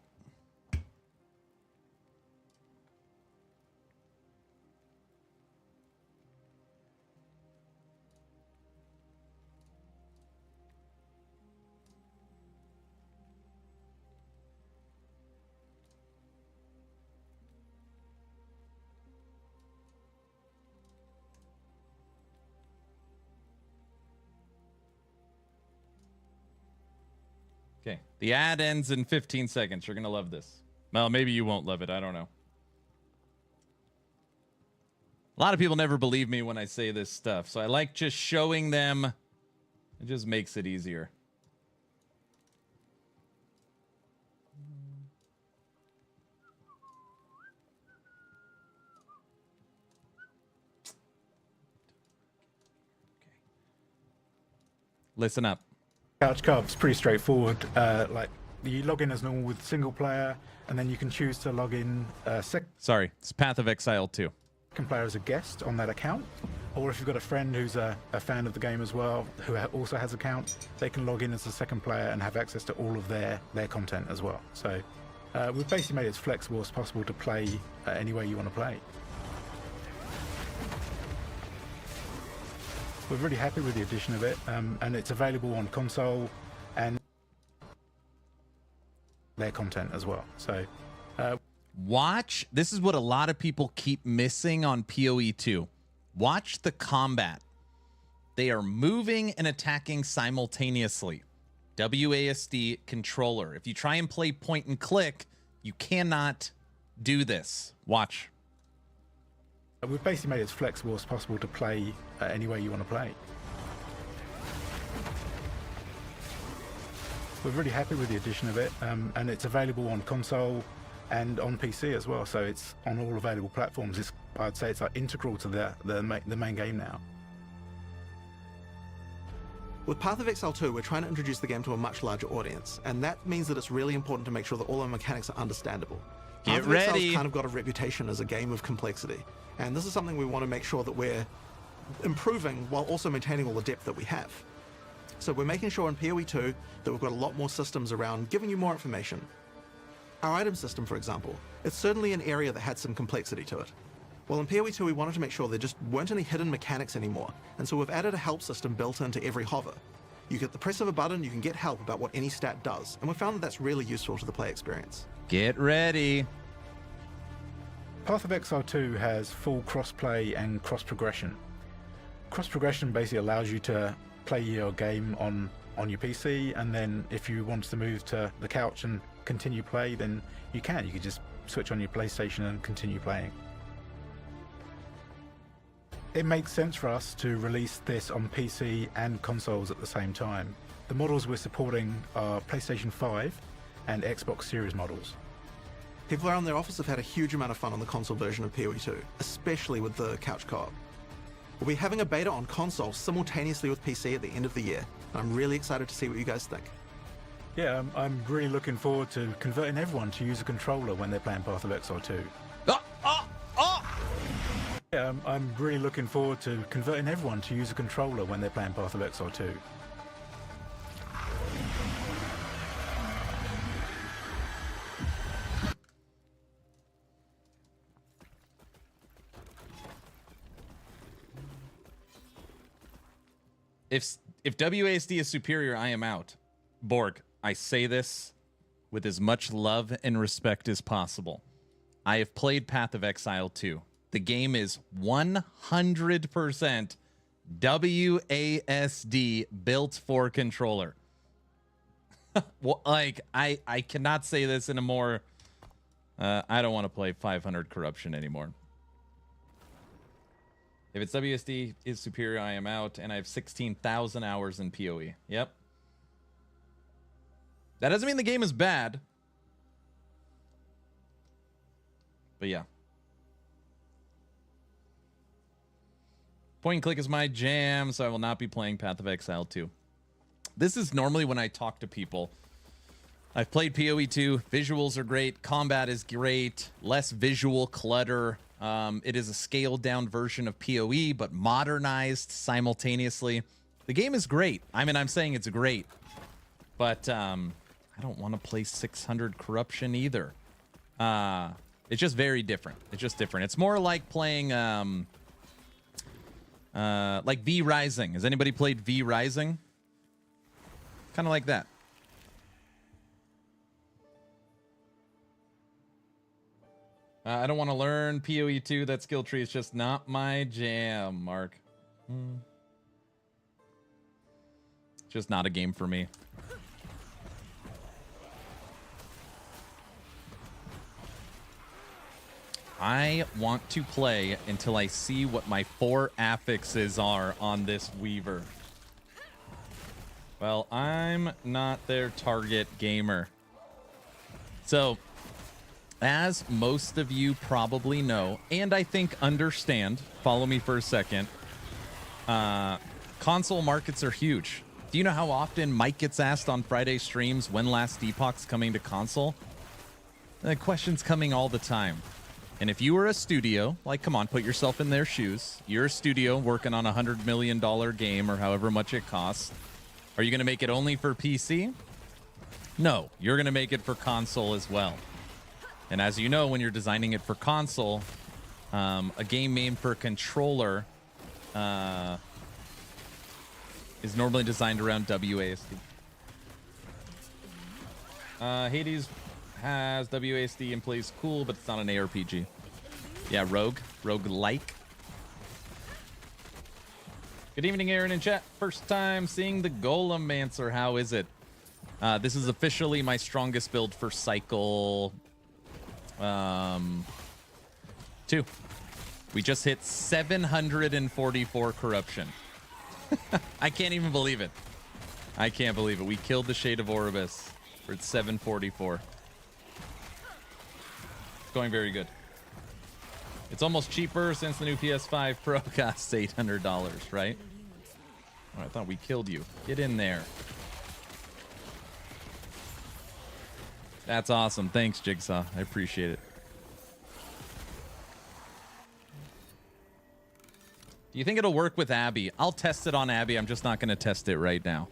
Okay, the ad ends in 15 seconds. You're going to love this. Well, maybe you won't love it. I don't know. A lot of people never believe me when I say this stuff, so I like just showing them. It just makes it easier. Okay. Listen up. Couch co-op's pretty straightforward. Like you log in as normal with single player, and then you can choose to log in Sorry, it's Path of Exile 2. second player as a guest on that account. Or if you've got a friend who's a fan of the game as well, who also has an account, they can log in as a second player and have access to all of their content as well. So we've basically made it as flexible as possible to play any way you want to play. We're really happy with the addition of it, and it's available on console and their content as well. So watch. This is what a lot of people keep missing on PoE 2. Watch the combat. They are moving and attacking simultaneously. WASD controller. If you try and play point and click, you cannot do this. Watch. We've basically made it as flexible as possible to play any way you want to play. We're really happy with the addition of it, and it's available on console and on PC as well. So it's on all available platforms. I'd say it's like integral to the main game now. With Path of Exile 2, we're trying to introduce the game to a much larger audience, and that means that it's really important to make sure that all our mechanics are understandable. Get Path of Exile's ready. kind of got a reputation as a game of complexity, and this is something we want to make sure that we're improving while also maintaining all the depth that we have. So we're making sure in PoE 2 that we've got a lot more systems around giving you more information. Our item system, for example, it's certainly an area that had some complexity to it. Well, in PoE 2 we wanted to make sure there just weren't any hidden mechanics anymore, and so we've added a help system built into every hover. You get the press of a button, you can get help about what any stat does, and we found that that's really useful to the play experience. Get ready. Path of Exile 2 has full cross-play and cross-progression. Cross-progression basically allows you to play your game on your PC, and then if you want to move to the couch and continue play, then you can. You can just switch on your PlayStation and continue playing. It makes sense for us to release this on PC and consoles at the same time. The models we're supporting are PlayStation 5 and Xbox Series models. People around their office have had a huge amount of fun on the console version of PoE 2, especially with the couch co-op. We'll be having a beta on console simultaneously with PC at the end of the year, and I'm really excited to see what you guys think. Yeah, I'm really looking forward to converting everyone to use a controller when they're playing Path of Exile 2. Yeah, I'm really looking forward to converting everyone to use a controller when they're playing Path of Exile 2. If WASD is superior, I am out. Borg, I say this with as much love and respect as possible. I have played Path of Exile 2. The game is 100% WASD built for controller. Well, like, I cannot say this in a more... I don't want to play 500 Corruption anymore. If it's WSD is superior, I am out, and I have 16,000 hours in PoE. Yep. That doesn't mean the game is bad. But yeah. Point and click is my jam, so I will not be playing Path of Exile 2. This is normally when I talk to people. I've played PoE 2. Visuals are great. Combat is great. Less visual clutter. It is a scaled down version of PoE, but modernized simultaneously. The game is great. I mean, I'm saying it's great. But I don't want to play 600 Corruption either. It's just very different. It's just different. It's more like playing like V Rising. Has anybody played V Rising? Kind of like that. I don't want to learn PoE 2. That skill tree is just not my jam, Mark. Just not a game for me. I want to play until I see what my 4 affixes are on this Weaver. Well, I'm not their target gamer. So, as most of you probably know, and I think understand, follow me for a second, console markets are huge. Do you know how often Mike gets asked on Friday streams when last Epoch's coming to console? The question's coming all the time. And if you were a studio, like, come on, put yourself in their shoes. You're a studio working on a $100 million game or however much it costs. Are you going to make it only for PC? No, you're going to make it for console as well. And as you know, when you're designing it for console, a game made for controller is normally designed around WASD. Hades has WASD and plays cool, but it's not an ARPG. Yeah, rogue-like. Good evening, Aaron in chat. First time seeing the Golemancer. How is it? This is officially my strongest build for cycle 2. We just hit 744 corruption. I can't even believe it. I can't believe it. We killed the Shade of Oribus. We're at 744. It's going very good. It's almost cheaper since the new PS5 Pro costs $800, right? Oh, I thought we killed you. Get in there. That's awesome. Thanks, Jigsaw. I appreciate it. Do you think it'll work with Abby? I'll test it on Abby. I'm just not going to test it right now.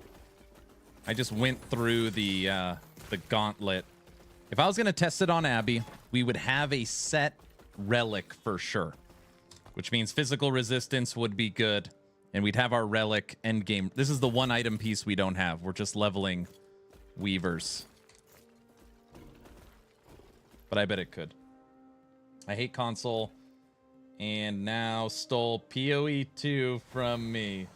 I just went through the gauntlet. If I was going to test it on Abby, we would have a set relic for sure, which means physical resistance would be good, and we'd have our relic endgame. This is the one item piece we don't have. We're just leveling weavers. But I bet it could. I hate console, and now stole PoE 2 from me.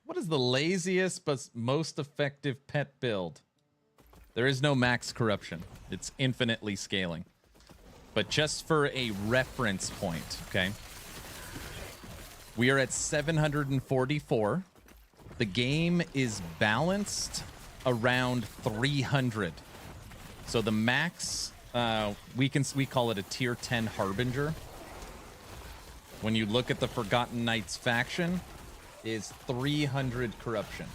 What is the laziest but most effective pet build? There is no max corruption. It's infinitely scaling. But just for a reference point, okay? We are at 744. The game is balanced around 300. So the max, we call it a tier 10 Harbinger. When you look at the Forgotten Knights faction, is 300 corruption.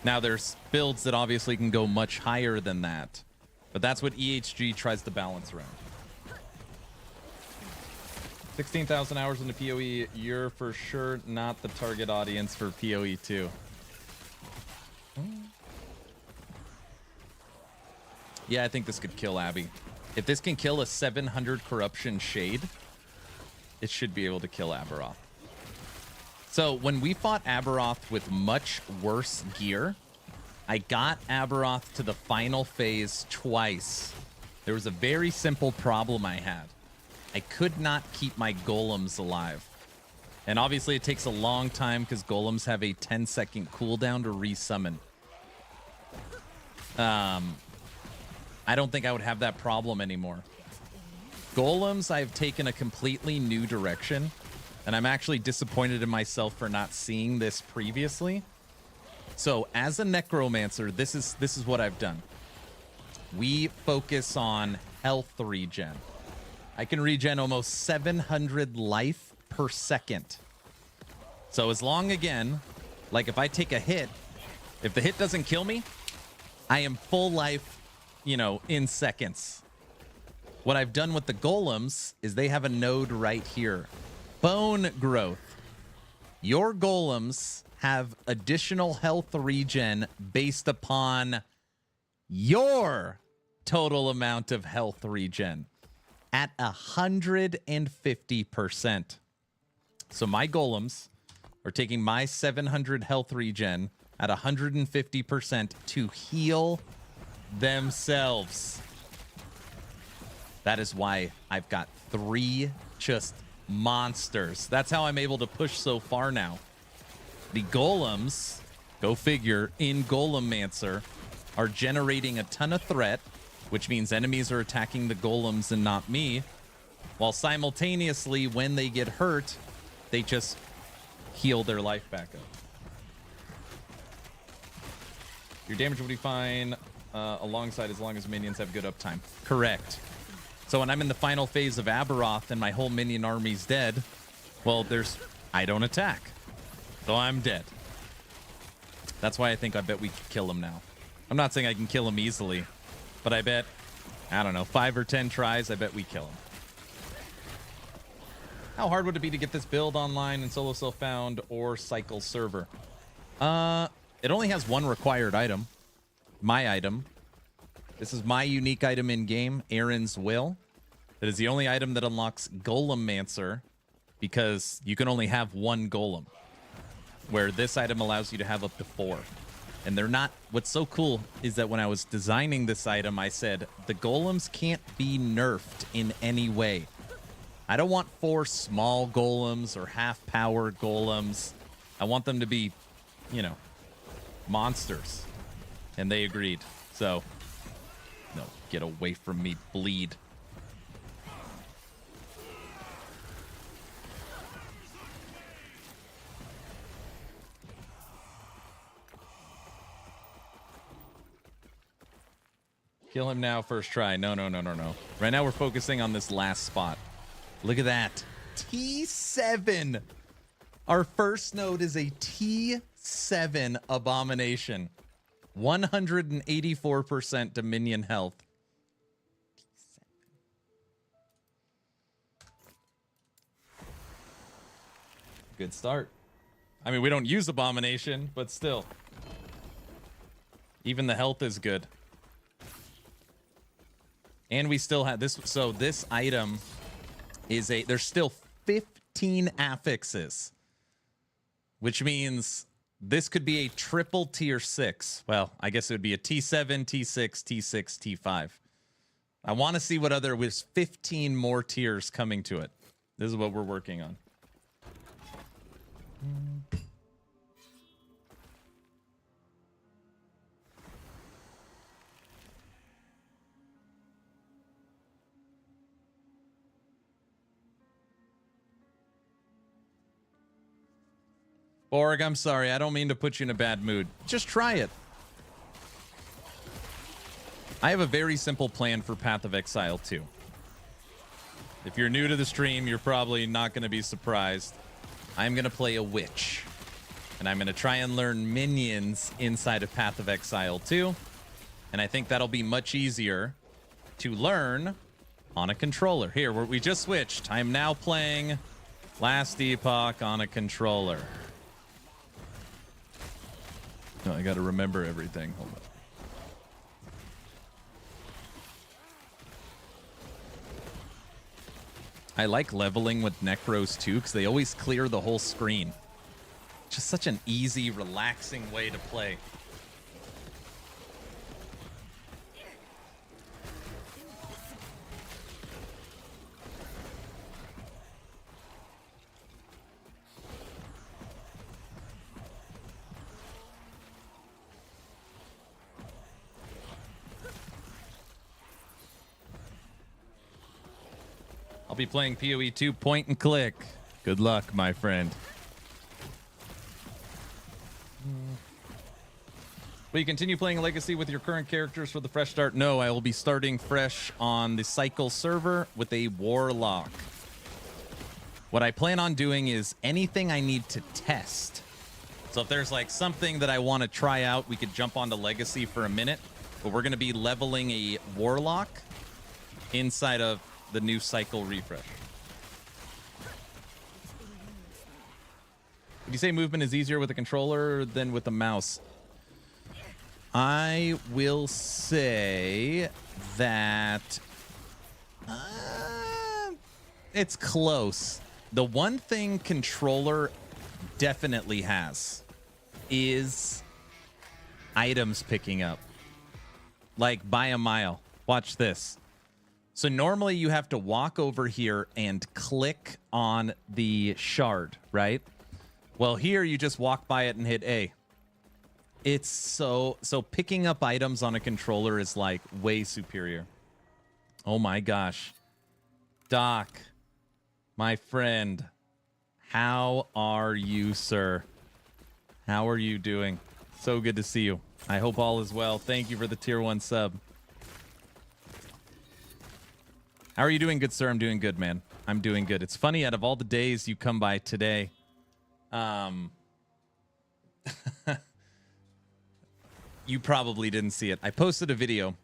Now there's builds that obviously can go much higher than that, but that's what EHG tries to balance around. 16,000 hours into PoE, you're for sure not the target audience for PoE 2. Yeah, I think this could kill Abby. If this can kill a 700 corruption shade, it should be able to kill Aberoth. So when we fought Aberoth with much worse gear, I got Aberoth to the final phase twice. There was a very simple problem I had. I could not keep my golems alive. And obviously it takes a long time because golems have a 10-second cooldown to resummon. I don't think I would have that problem anymore. Golems, I've taken a completely new direction, and I'm actually disappointed in myself for not seeing this previously. So as a necromancer, this is what I've done. We focus on health regen. I can regen almost 700 life per second. So as long, again, like if I take a hit, if the hit doesn't kill me, I am full life, you know, in seconds. What I've done with the golems is they have a node right here. Bone growth. Your golems have additional health regen based upon your total amount of health regen at 150%. So my golems are taking my 700 health regen at 150% to heal themselves. That is why I've got 3 just monsters. That's how I'm able to push so far now. The golems, go figure, in Golemancer are generating a ton of threat, which means enemies are attacking the golems and not me, while simultaneously, when they get hurt, they just heal their life back up. Your damage will be fine alongside as long as minions have good uptime. Correct. So when I'm in the final phase of Aberoth and my whole minion army's dead, well, I don't attack. So I'm dead. That's why I bet we could kill him now. I'm not saying I can kill him easily, but I bet, I don't know, 5 or 10 tries, I bet we kill him. How hard would it be to get this build online in Solo Self Found or Cycle server? It only has one required item. My item. This is my unique item in game, Aaron's Will. That is the only item that unlocks Golemancer because you can only have one golem, where this item allows you to have up to 4. And they're not, what's so cool is that when I was designing this item, I said, the golems can't be nerfed in any way. I don't want 4 small golems or half-power golems. I want them to be, you know, monsters. And they agreed. So, no, get away from me, bleed. Kill him now, first try. No. Right now we're focusing on this last spot. Look at that. T7. Our first node is a T7 abomination. 184% Dominion health. Good start. I mean, we don't use Abomination, but still. Even the health is good. And we still have this. So this item is there's still 15 affixes, which means this could be a triple tier 6. Well, I guess it would be a T7, T6, T6, T5. I want to see what other, with 15 more tiers coming to it. This is what we're working on. Borg, I'm sorry. I don't mean to put you in a bad mood. Just try it. I have a very simple plan for Path of Exile 2. If you're new to the stream, you're probably not going to be surprised. I'm going to play a witch. And I'm going to try and learn minions inside of Path of Exile 2. And I think that'll be much easier to learn on a controller. Here, we just switched. I'm now playing Last Epoch on a controller. No, I got to remember everything. Hold on. I like leveling with Necros too, because they always clear the whole screen. Just such an easy, relaxing way to play. I'll be playing PoE 2 point and click. Good luck, my friend. Will you continue playing Legacy with your current characters for the fresh start? No, I will be starting fresh on the Cycle server with a Warlock. What I plan on doing is anything I need to test. So if there's like something that I want to try out, we could jump onto Legacy for a minute. But we're going to be leveling a Warlock inside of the new Cycle refresh. Would you say movement is easier with a controller than with a mouse? I will say that it's close. The one thing controller definitely has is items picking up. Like by a mile. Watch this. So normally you have to walk over here and click on the shard, right? Well, here you just walk by it and hit A. It's so picking up items on a controller is like way superior. Oh my gosh. Doc, my friend, how are you, sir? How are you doing? So good to see you. I hope all is well. Thank you for the tier 1 sub. How are you doing, good sir? I'm doing good, man. I'm doing good. It's funny, out of all the days you come by today, you probably didn't see it. I posted a video.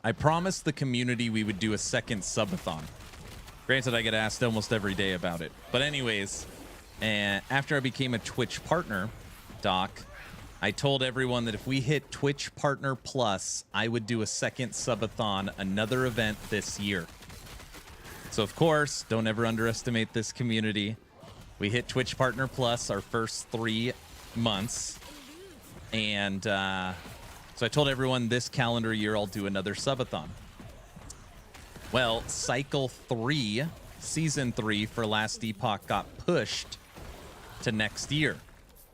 I promised the community we would do a second subathon. Granted, I get asked almost every day about it. But anyways, after I became a Twitch partner, Doc, I told everyone that if we hit Twitch Partner Plus, I would do a second subathon, another event this year. So, of course, don't ever underestimate this community. We hit Twitch Partner Plus our first 3 months. And so I told everyone this calendar year I'll do another subathon. Well, Cycle 3, Season 3 for Last Epoch got pushed to next year.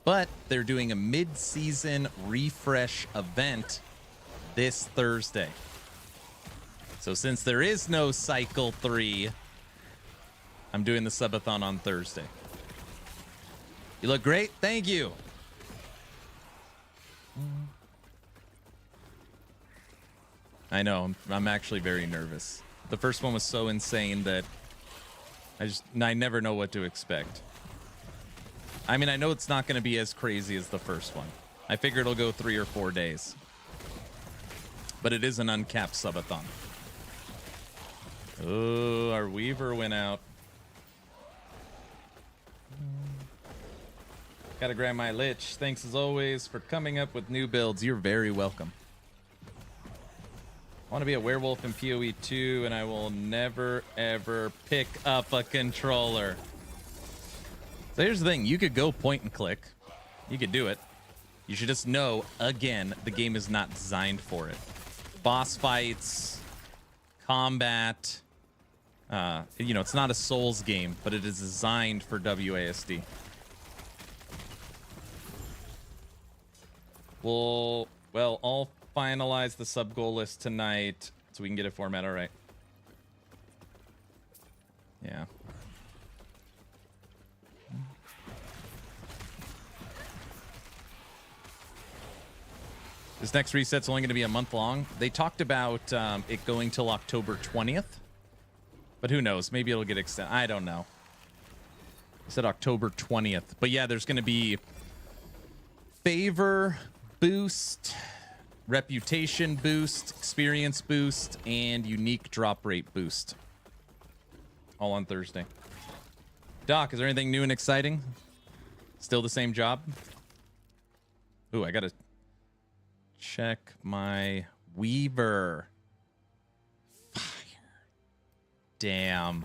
But they're doing a mid-season refresh event this Thursday. So since there is no Cycle 3, I'm doing the subathon on Thursday. You look great. Thank you. I know. I'm actually very nervous. The first one was so insane that I never know what to expect. I mean, I know it's not going to be as crazy as the first one. I figure it'll go 3 or 4 days. But it is an uncapped subathon. Oh, our Weaver went out. Gotta grab my lich. Thanks as always for coming up with new builds. You're very welcome. I want to be a werewolf in PoE 2, and I will never, ever pick up a controller. So here's the thing. You could go point and click. You could do it. You should just know, again, the game is not designed for it. Boss fights, combat. You know, it's not a Souls game, but it is designed for WASD. Well, I'll finalize the sub goal list tonight so we can get a format. All right. Yeah. This next reset's only going to be a month long. They talked about it going till October 20th. But who knows? Maybe it'll get extended. I don't know. I said October 20th. But yeah, there's going to be favor boost, reputation boost, experience boost, and unique drop rate boost. All on Thursday. Doc, is there anything new and exciting? Still the same job? Ooh, I got to check my Weaver. Fire. Damn.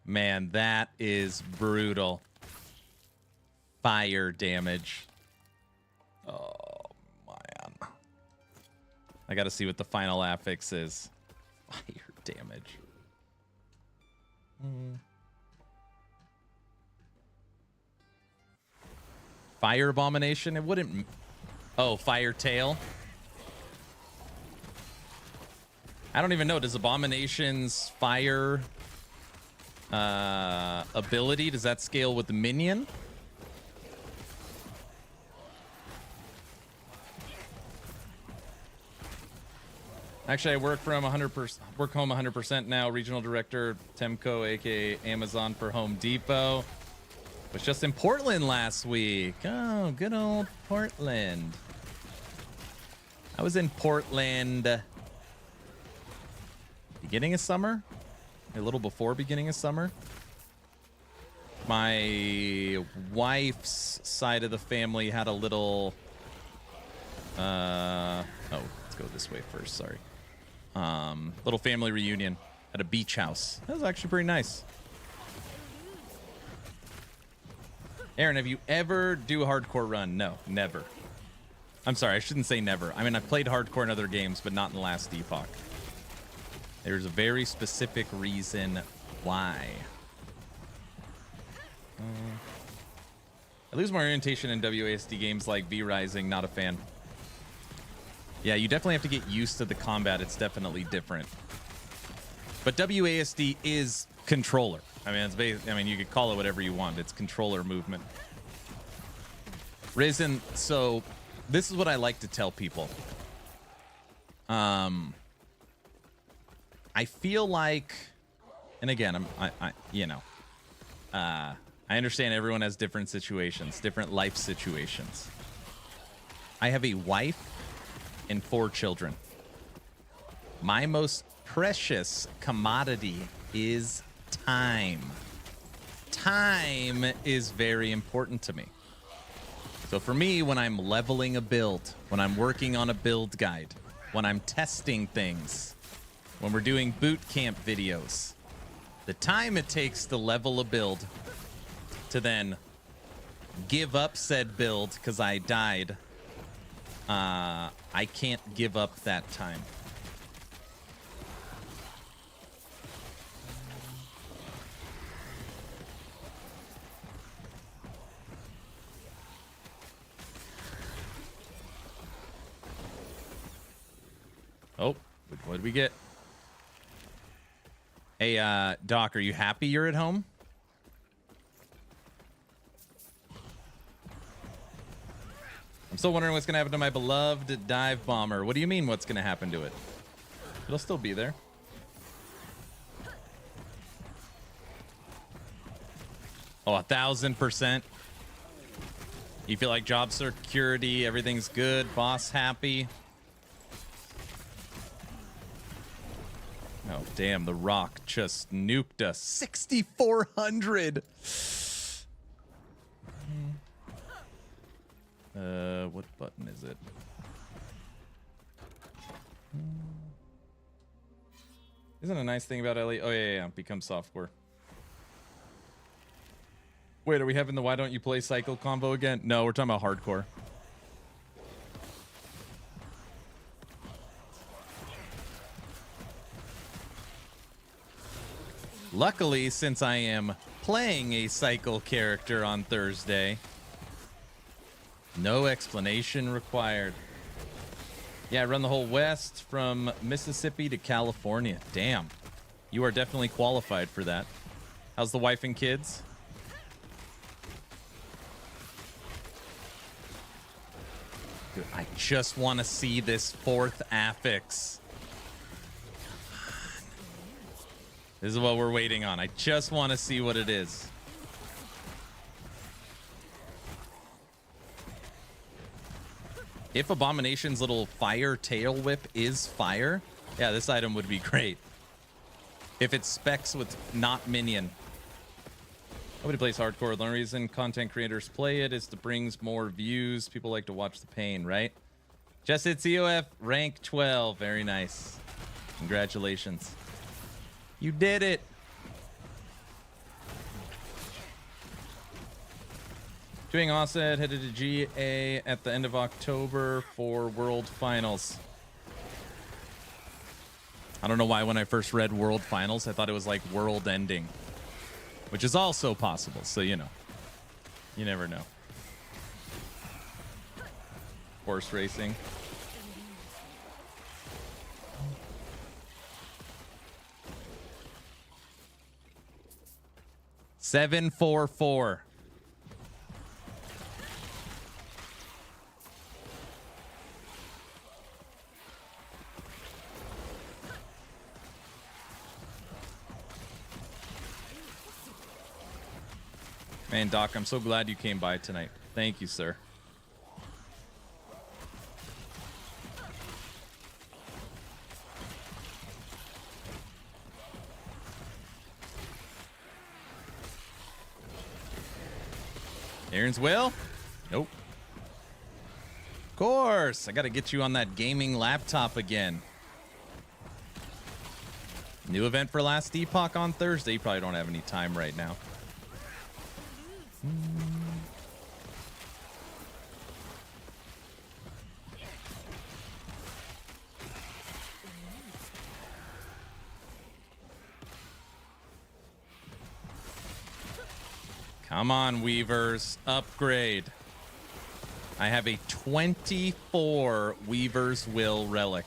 Man, that is brutal. Fire damage. Oh, man. I got to see what the final affix is. Fire damage. Fire abomination? It wouldn't... Oh, fire tail. I don't even know. Does Abomination's fire ability, does that scale with the minion? Actually, I work from 100%. Work home 100% now. Regional director Temco, aka Amazon for Home Depot. Was just in Portland last week. Oh, good old Portland. I was in Portland beginning of summer, a little before beginning of summer. My wife's side of the family had a little oh, let's go this way first, sorry. Little family reunion at a beach house. That was actually pretty nice. Aaron, have you ever do a hardcore run? No, never. I'm sorry, I shouldn't say never. I mean, I've played hardcore in other games, but not in the last Epoch. There's a very specific reason why. I lose my orientation in WASD games like V-Rising, not a fan. Yeah, you definitely have to get used to the combat. It's definitely different. But WASD is controller. I mean, I mean, you could call it whatever you want. It's controller movement. Risen, so this is what I like to tell people. I feel like, and again, I understand everyone has different situations, different life situations. I have a wife and 4 children. My most precious commodity is time. Time is very important to me. So for me, when I'm leveling a build, when I'm working on a build guide, when I'm testing things, when we're doing boot camp videos, the time it takes to level a build to then give up said build because I died, I can't give up that time. Oh, what did we get? Hey, Doc, are you happy you're at home? I'm still wondering what's going to happen to my beloved dive bomber. What do you mean what's going to happen to it? It'll still be there. Oh, 1,000%. You feel like job security, everything's good, boss happy. Oh, damn, the Rock just nuked us. 6,400. What button is it? Isn't a nice thing about LE? Oh, yeah. Become software. Wait, are we having the why don't you play cycle combo again? No, we're talking about hardcore. Luckily, since I am playing a cycle character on Thursday, no explanation required. Yeah, I run the whole West from Mississippi to California. Damn. You are definitely qualified for that. How's the wife and kids? Dude, I just want to see this 4th affix. This is what we're waiting on. I just want to see what it is. If Abomination's little fire tail whip is fire, yeah, this item would be great. If it specs with not minion. Nobody plays hardcore. The only reason content creators play it is to bring more views. People like to watch the pain, right? Just hit COF rank 12. Very nice. Congratulations. You did it. Doing Offset, headed to GA at the end of October for World Finals. I don't know why when I first read World Finals, I thought it was like World Ending, which is also possible. So, you know, you never know. Horse racing. Seven, 4, 4. Man, Doc, I'm so glad you came by tonight. Thank you, sir. Aaron's will? Nope. Of course. I got to get you on that gaming laptop again. New event for Last Epoch on Thursday. You probably don't have any time right now. Come on, Weavers. Upgrade. I have a 24 Weaver's Will relic.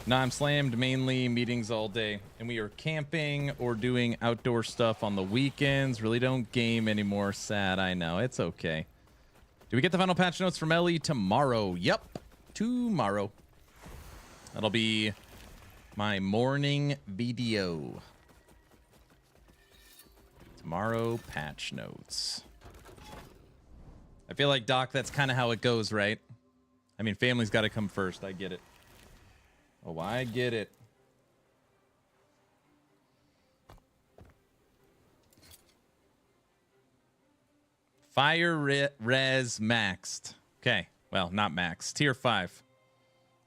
No, I'm slammed mainly meetings all day, and we are camping or doing outdoor stuff on the weekends. Really don't game anymore. Sad, I know. It's okay. Do we get the final patch notes from Ellie tomorrow? Yep, tomorrow. That'll be my morning video. Tomorrow, patch notes. I feel like, Doc, that's kind of how it goes, right? I mean, family's got to come first. I get it. Oh, I get it. Fire res maxed. Okay. Well, not maxed. Tier 5.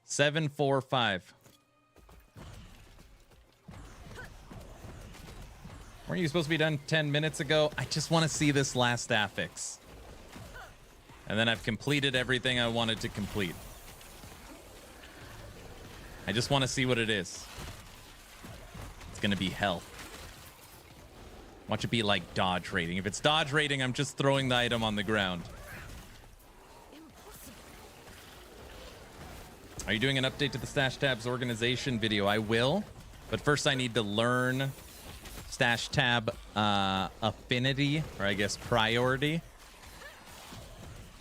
745. Weren't you supposed to be done 10 minutes ago? I just want to see this last affix. And then I've completed everything I wanted to complete. I just want to see what it is. It's going to be hell. Watch it be like dodge rating. If it's dodge rating, I'm just throwing the item on the ground. Are you doing an update to the Stash Tabs organization video? I will. But first I need to learn Stash Tab affinity, or I guess priority.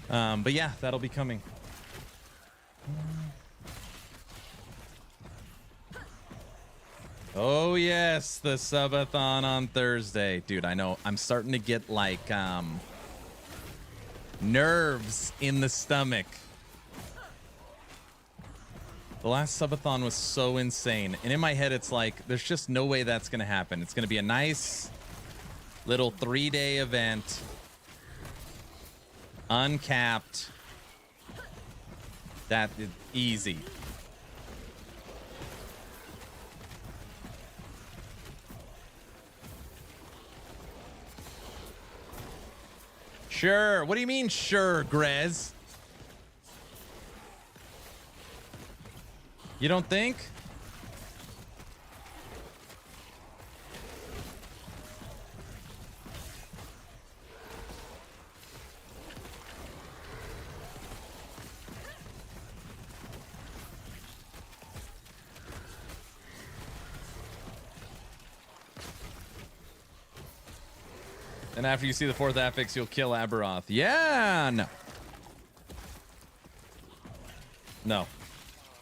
But yeah, that'll be coming. Oh yes, the subathon on Thursday. Dude, I know. I'm starting to get like nerves in the stomach. The last subathon was so insane. And in my head it's like there's just no way that's going to happen. It's going to be a nice little 3-day event. Uncapped. That is easy. Sure. What do you mean, sure, Grez? You don't think? And after you see the 4th affix, you'll kill Aberoth. Yeah, no. No.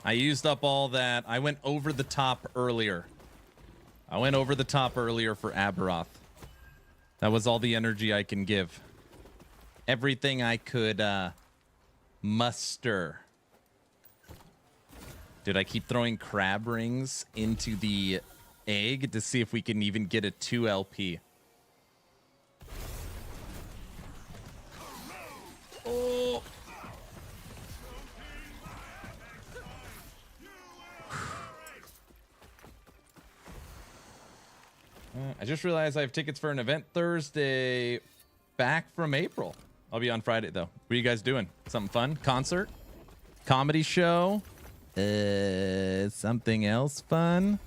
I used up all that. I went over the top earlier. I went over the top earlier for Aberoth. That was all the energy I can give. Everything I could muster. Dude, I keep throwing crab rings into the egg to see if we can even get a 2 LP. Oh. I just realized I have tickets for an event Thursday back from April. I'll be on Friday, though. What are you guys doing? Something fun? Concert? Comedy show? Something else fun?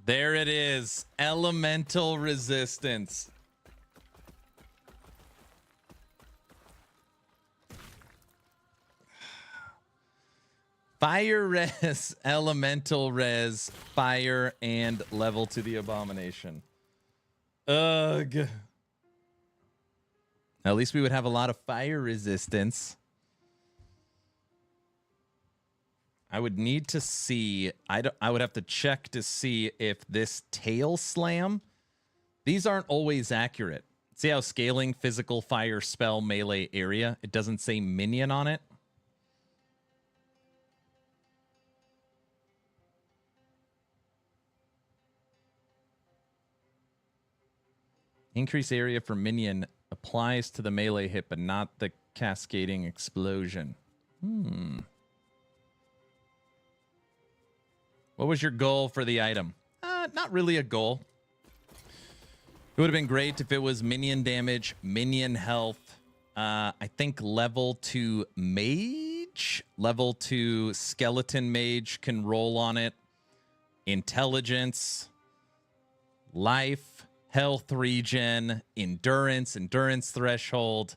There it is. Elemental resistance. Fire res, elemental res, fire, and level to the abomination. Ugh. At least we would have a lot of fire resistance. I would need to see. I would have to check to see if this tail slam. These aren't always accurate. See how scaling physical fire spell melee area? It doesn't say minion on it. Increase area for minion applies to the melee hit, but not the cascading explosion. What was your goal for the item? Not really a goal. It would have been great if it was minion damage, minion health. I think level 2 mage, level 2 skeleton mage can roll on it. Intelligence, life, health regen, endurance threshold.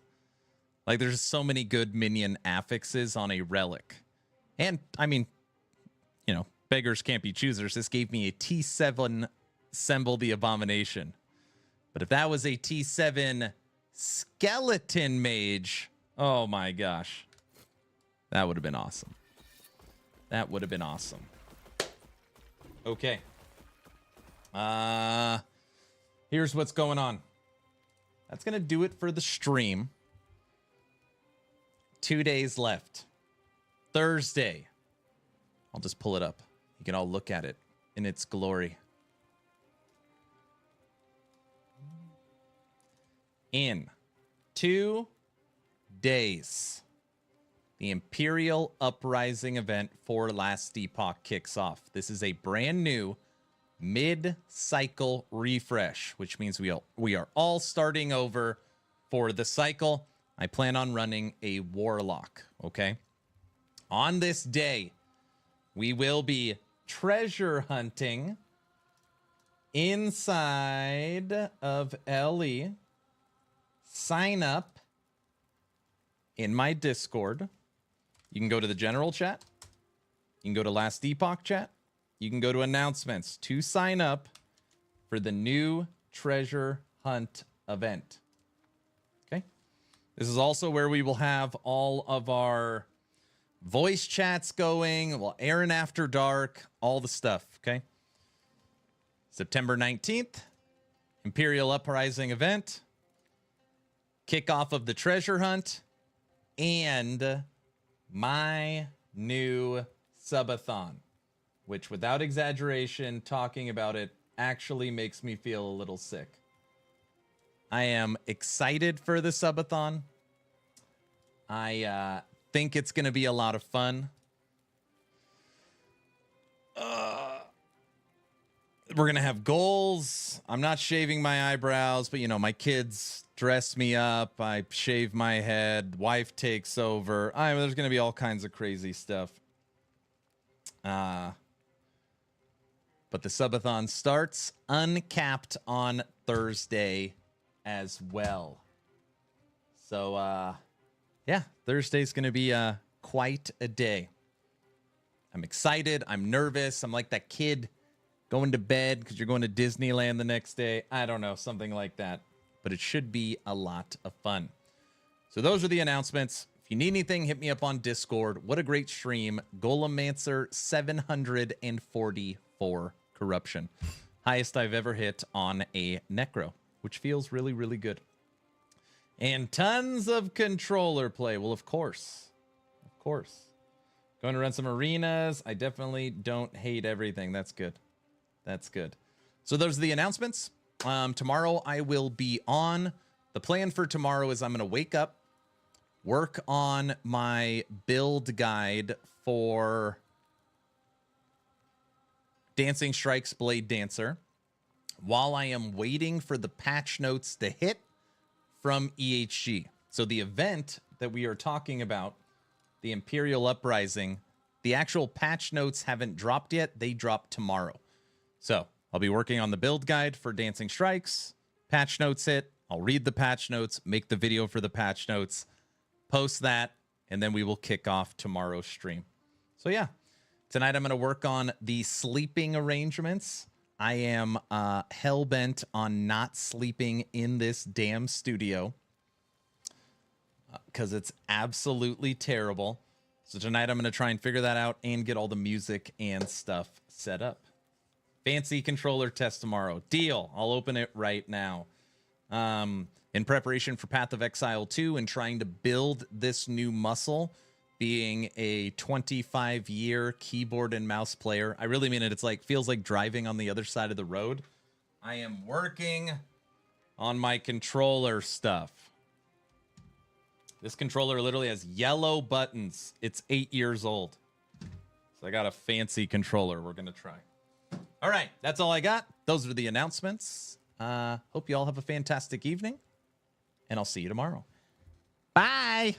Like there's so many good minion affixes on a relic. And I mean, you know, beggars can't be choosers. This gave me a T7 Assemble the Abomination. But if that was a T7 Skeleton Mage, oh my gosh. That would have been awesome. That would have been awesome. Okay. Here's what's going on. That's going to do it for the stream. 2 days left. Thursday. I'll just pull it up. You can all look at it in its glory. In 2 days, the Imperial Uprising event for Last Epoch kicks off. This is a brand new mid-cycle refresh, which means we are all starting over for the cycle. I plan on running a Warlock, okay? On this day, we will be treasure hunting inside of LE. Sign up in my Discord. You can go to the general chat. You can go to Last Epoch chat. You can go to announcements to sign up for the new treasure hunt event. Okay. This is also where we will have all of our voice chats going. Well, Aaron After Dark, all the stuff. Okay. September 19th, Imperial Uprising event, kickoff of the treasure hunt, and my new Subathon, which without exaggeration, talking about it actually makes me feel a little sick. I am excited for the Subathon. I think it's going to be a lot of fun. We're going to have goals. I'm not shaving my eyebrows, but, you know, my kids dress me up. I shave my head. Wife takes over. There's going to be all kinds of crazy stuff. But the Subathon starts uncapped on Thursday as well. So, yeah, Thursday's going to be quite a day. I'm excited. I'm nervous. I'm like that kid going to bed because you're going to Disneyland the next day. I don't know, something like that. But it should be a lot of fun. So those are the announcements. If you need anything, hit me up on Discord. What a great stream. Golemancer 744 corruption. Highest I've ever hit on a Necro, which feels really, really good. And tons of controller play. Well, of course. Of course. Going to run some arenas. I definitely don't hate everything. That's good. That's good. So those are the announcements. Tomorrow I will be on. The plan for tomorrow is I'm going to wake up, work on my build guide for Dancing Strikes Blade Dancer while I am waiting for the patch notes to hit from EHG. So the event that we are talking about, the Imperial Uprising, the actual patch notes haven't dropped yet. They drop tomorrow. So I'll be working on the build guide for Dancing Strikes. Patch notes hit. I'll read the patch notes, make the video for the patch notes, post that, and then we will kick off tomorrow's stream. So yeah, tonight I'm going to work on the sleeping arrangements. I am hell-bent on not sleeping in this damn studio because it's absolutely terrible. So tonight I'm going to try and figure that out and get all the music and stuff set up. Fancy controller test tomorrow. Deal. I'll open it right now. In preparation for Path of Exile 2 and trying to build this new muscle, being a 25-year keyboard and mouse player. I really mean it. It's like, feels like driving on the other side of the road. I am working on my controller stuff. This controller literally has yellow buttons. It's 8 years old. So I got a fancy controller we're going to try. All right, that's all I got. Those are the announcements. Hope you all have a fantastic evening, and I'll see you tomorrow. Bye.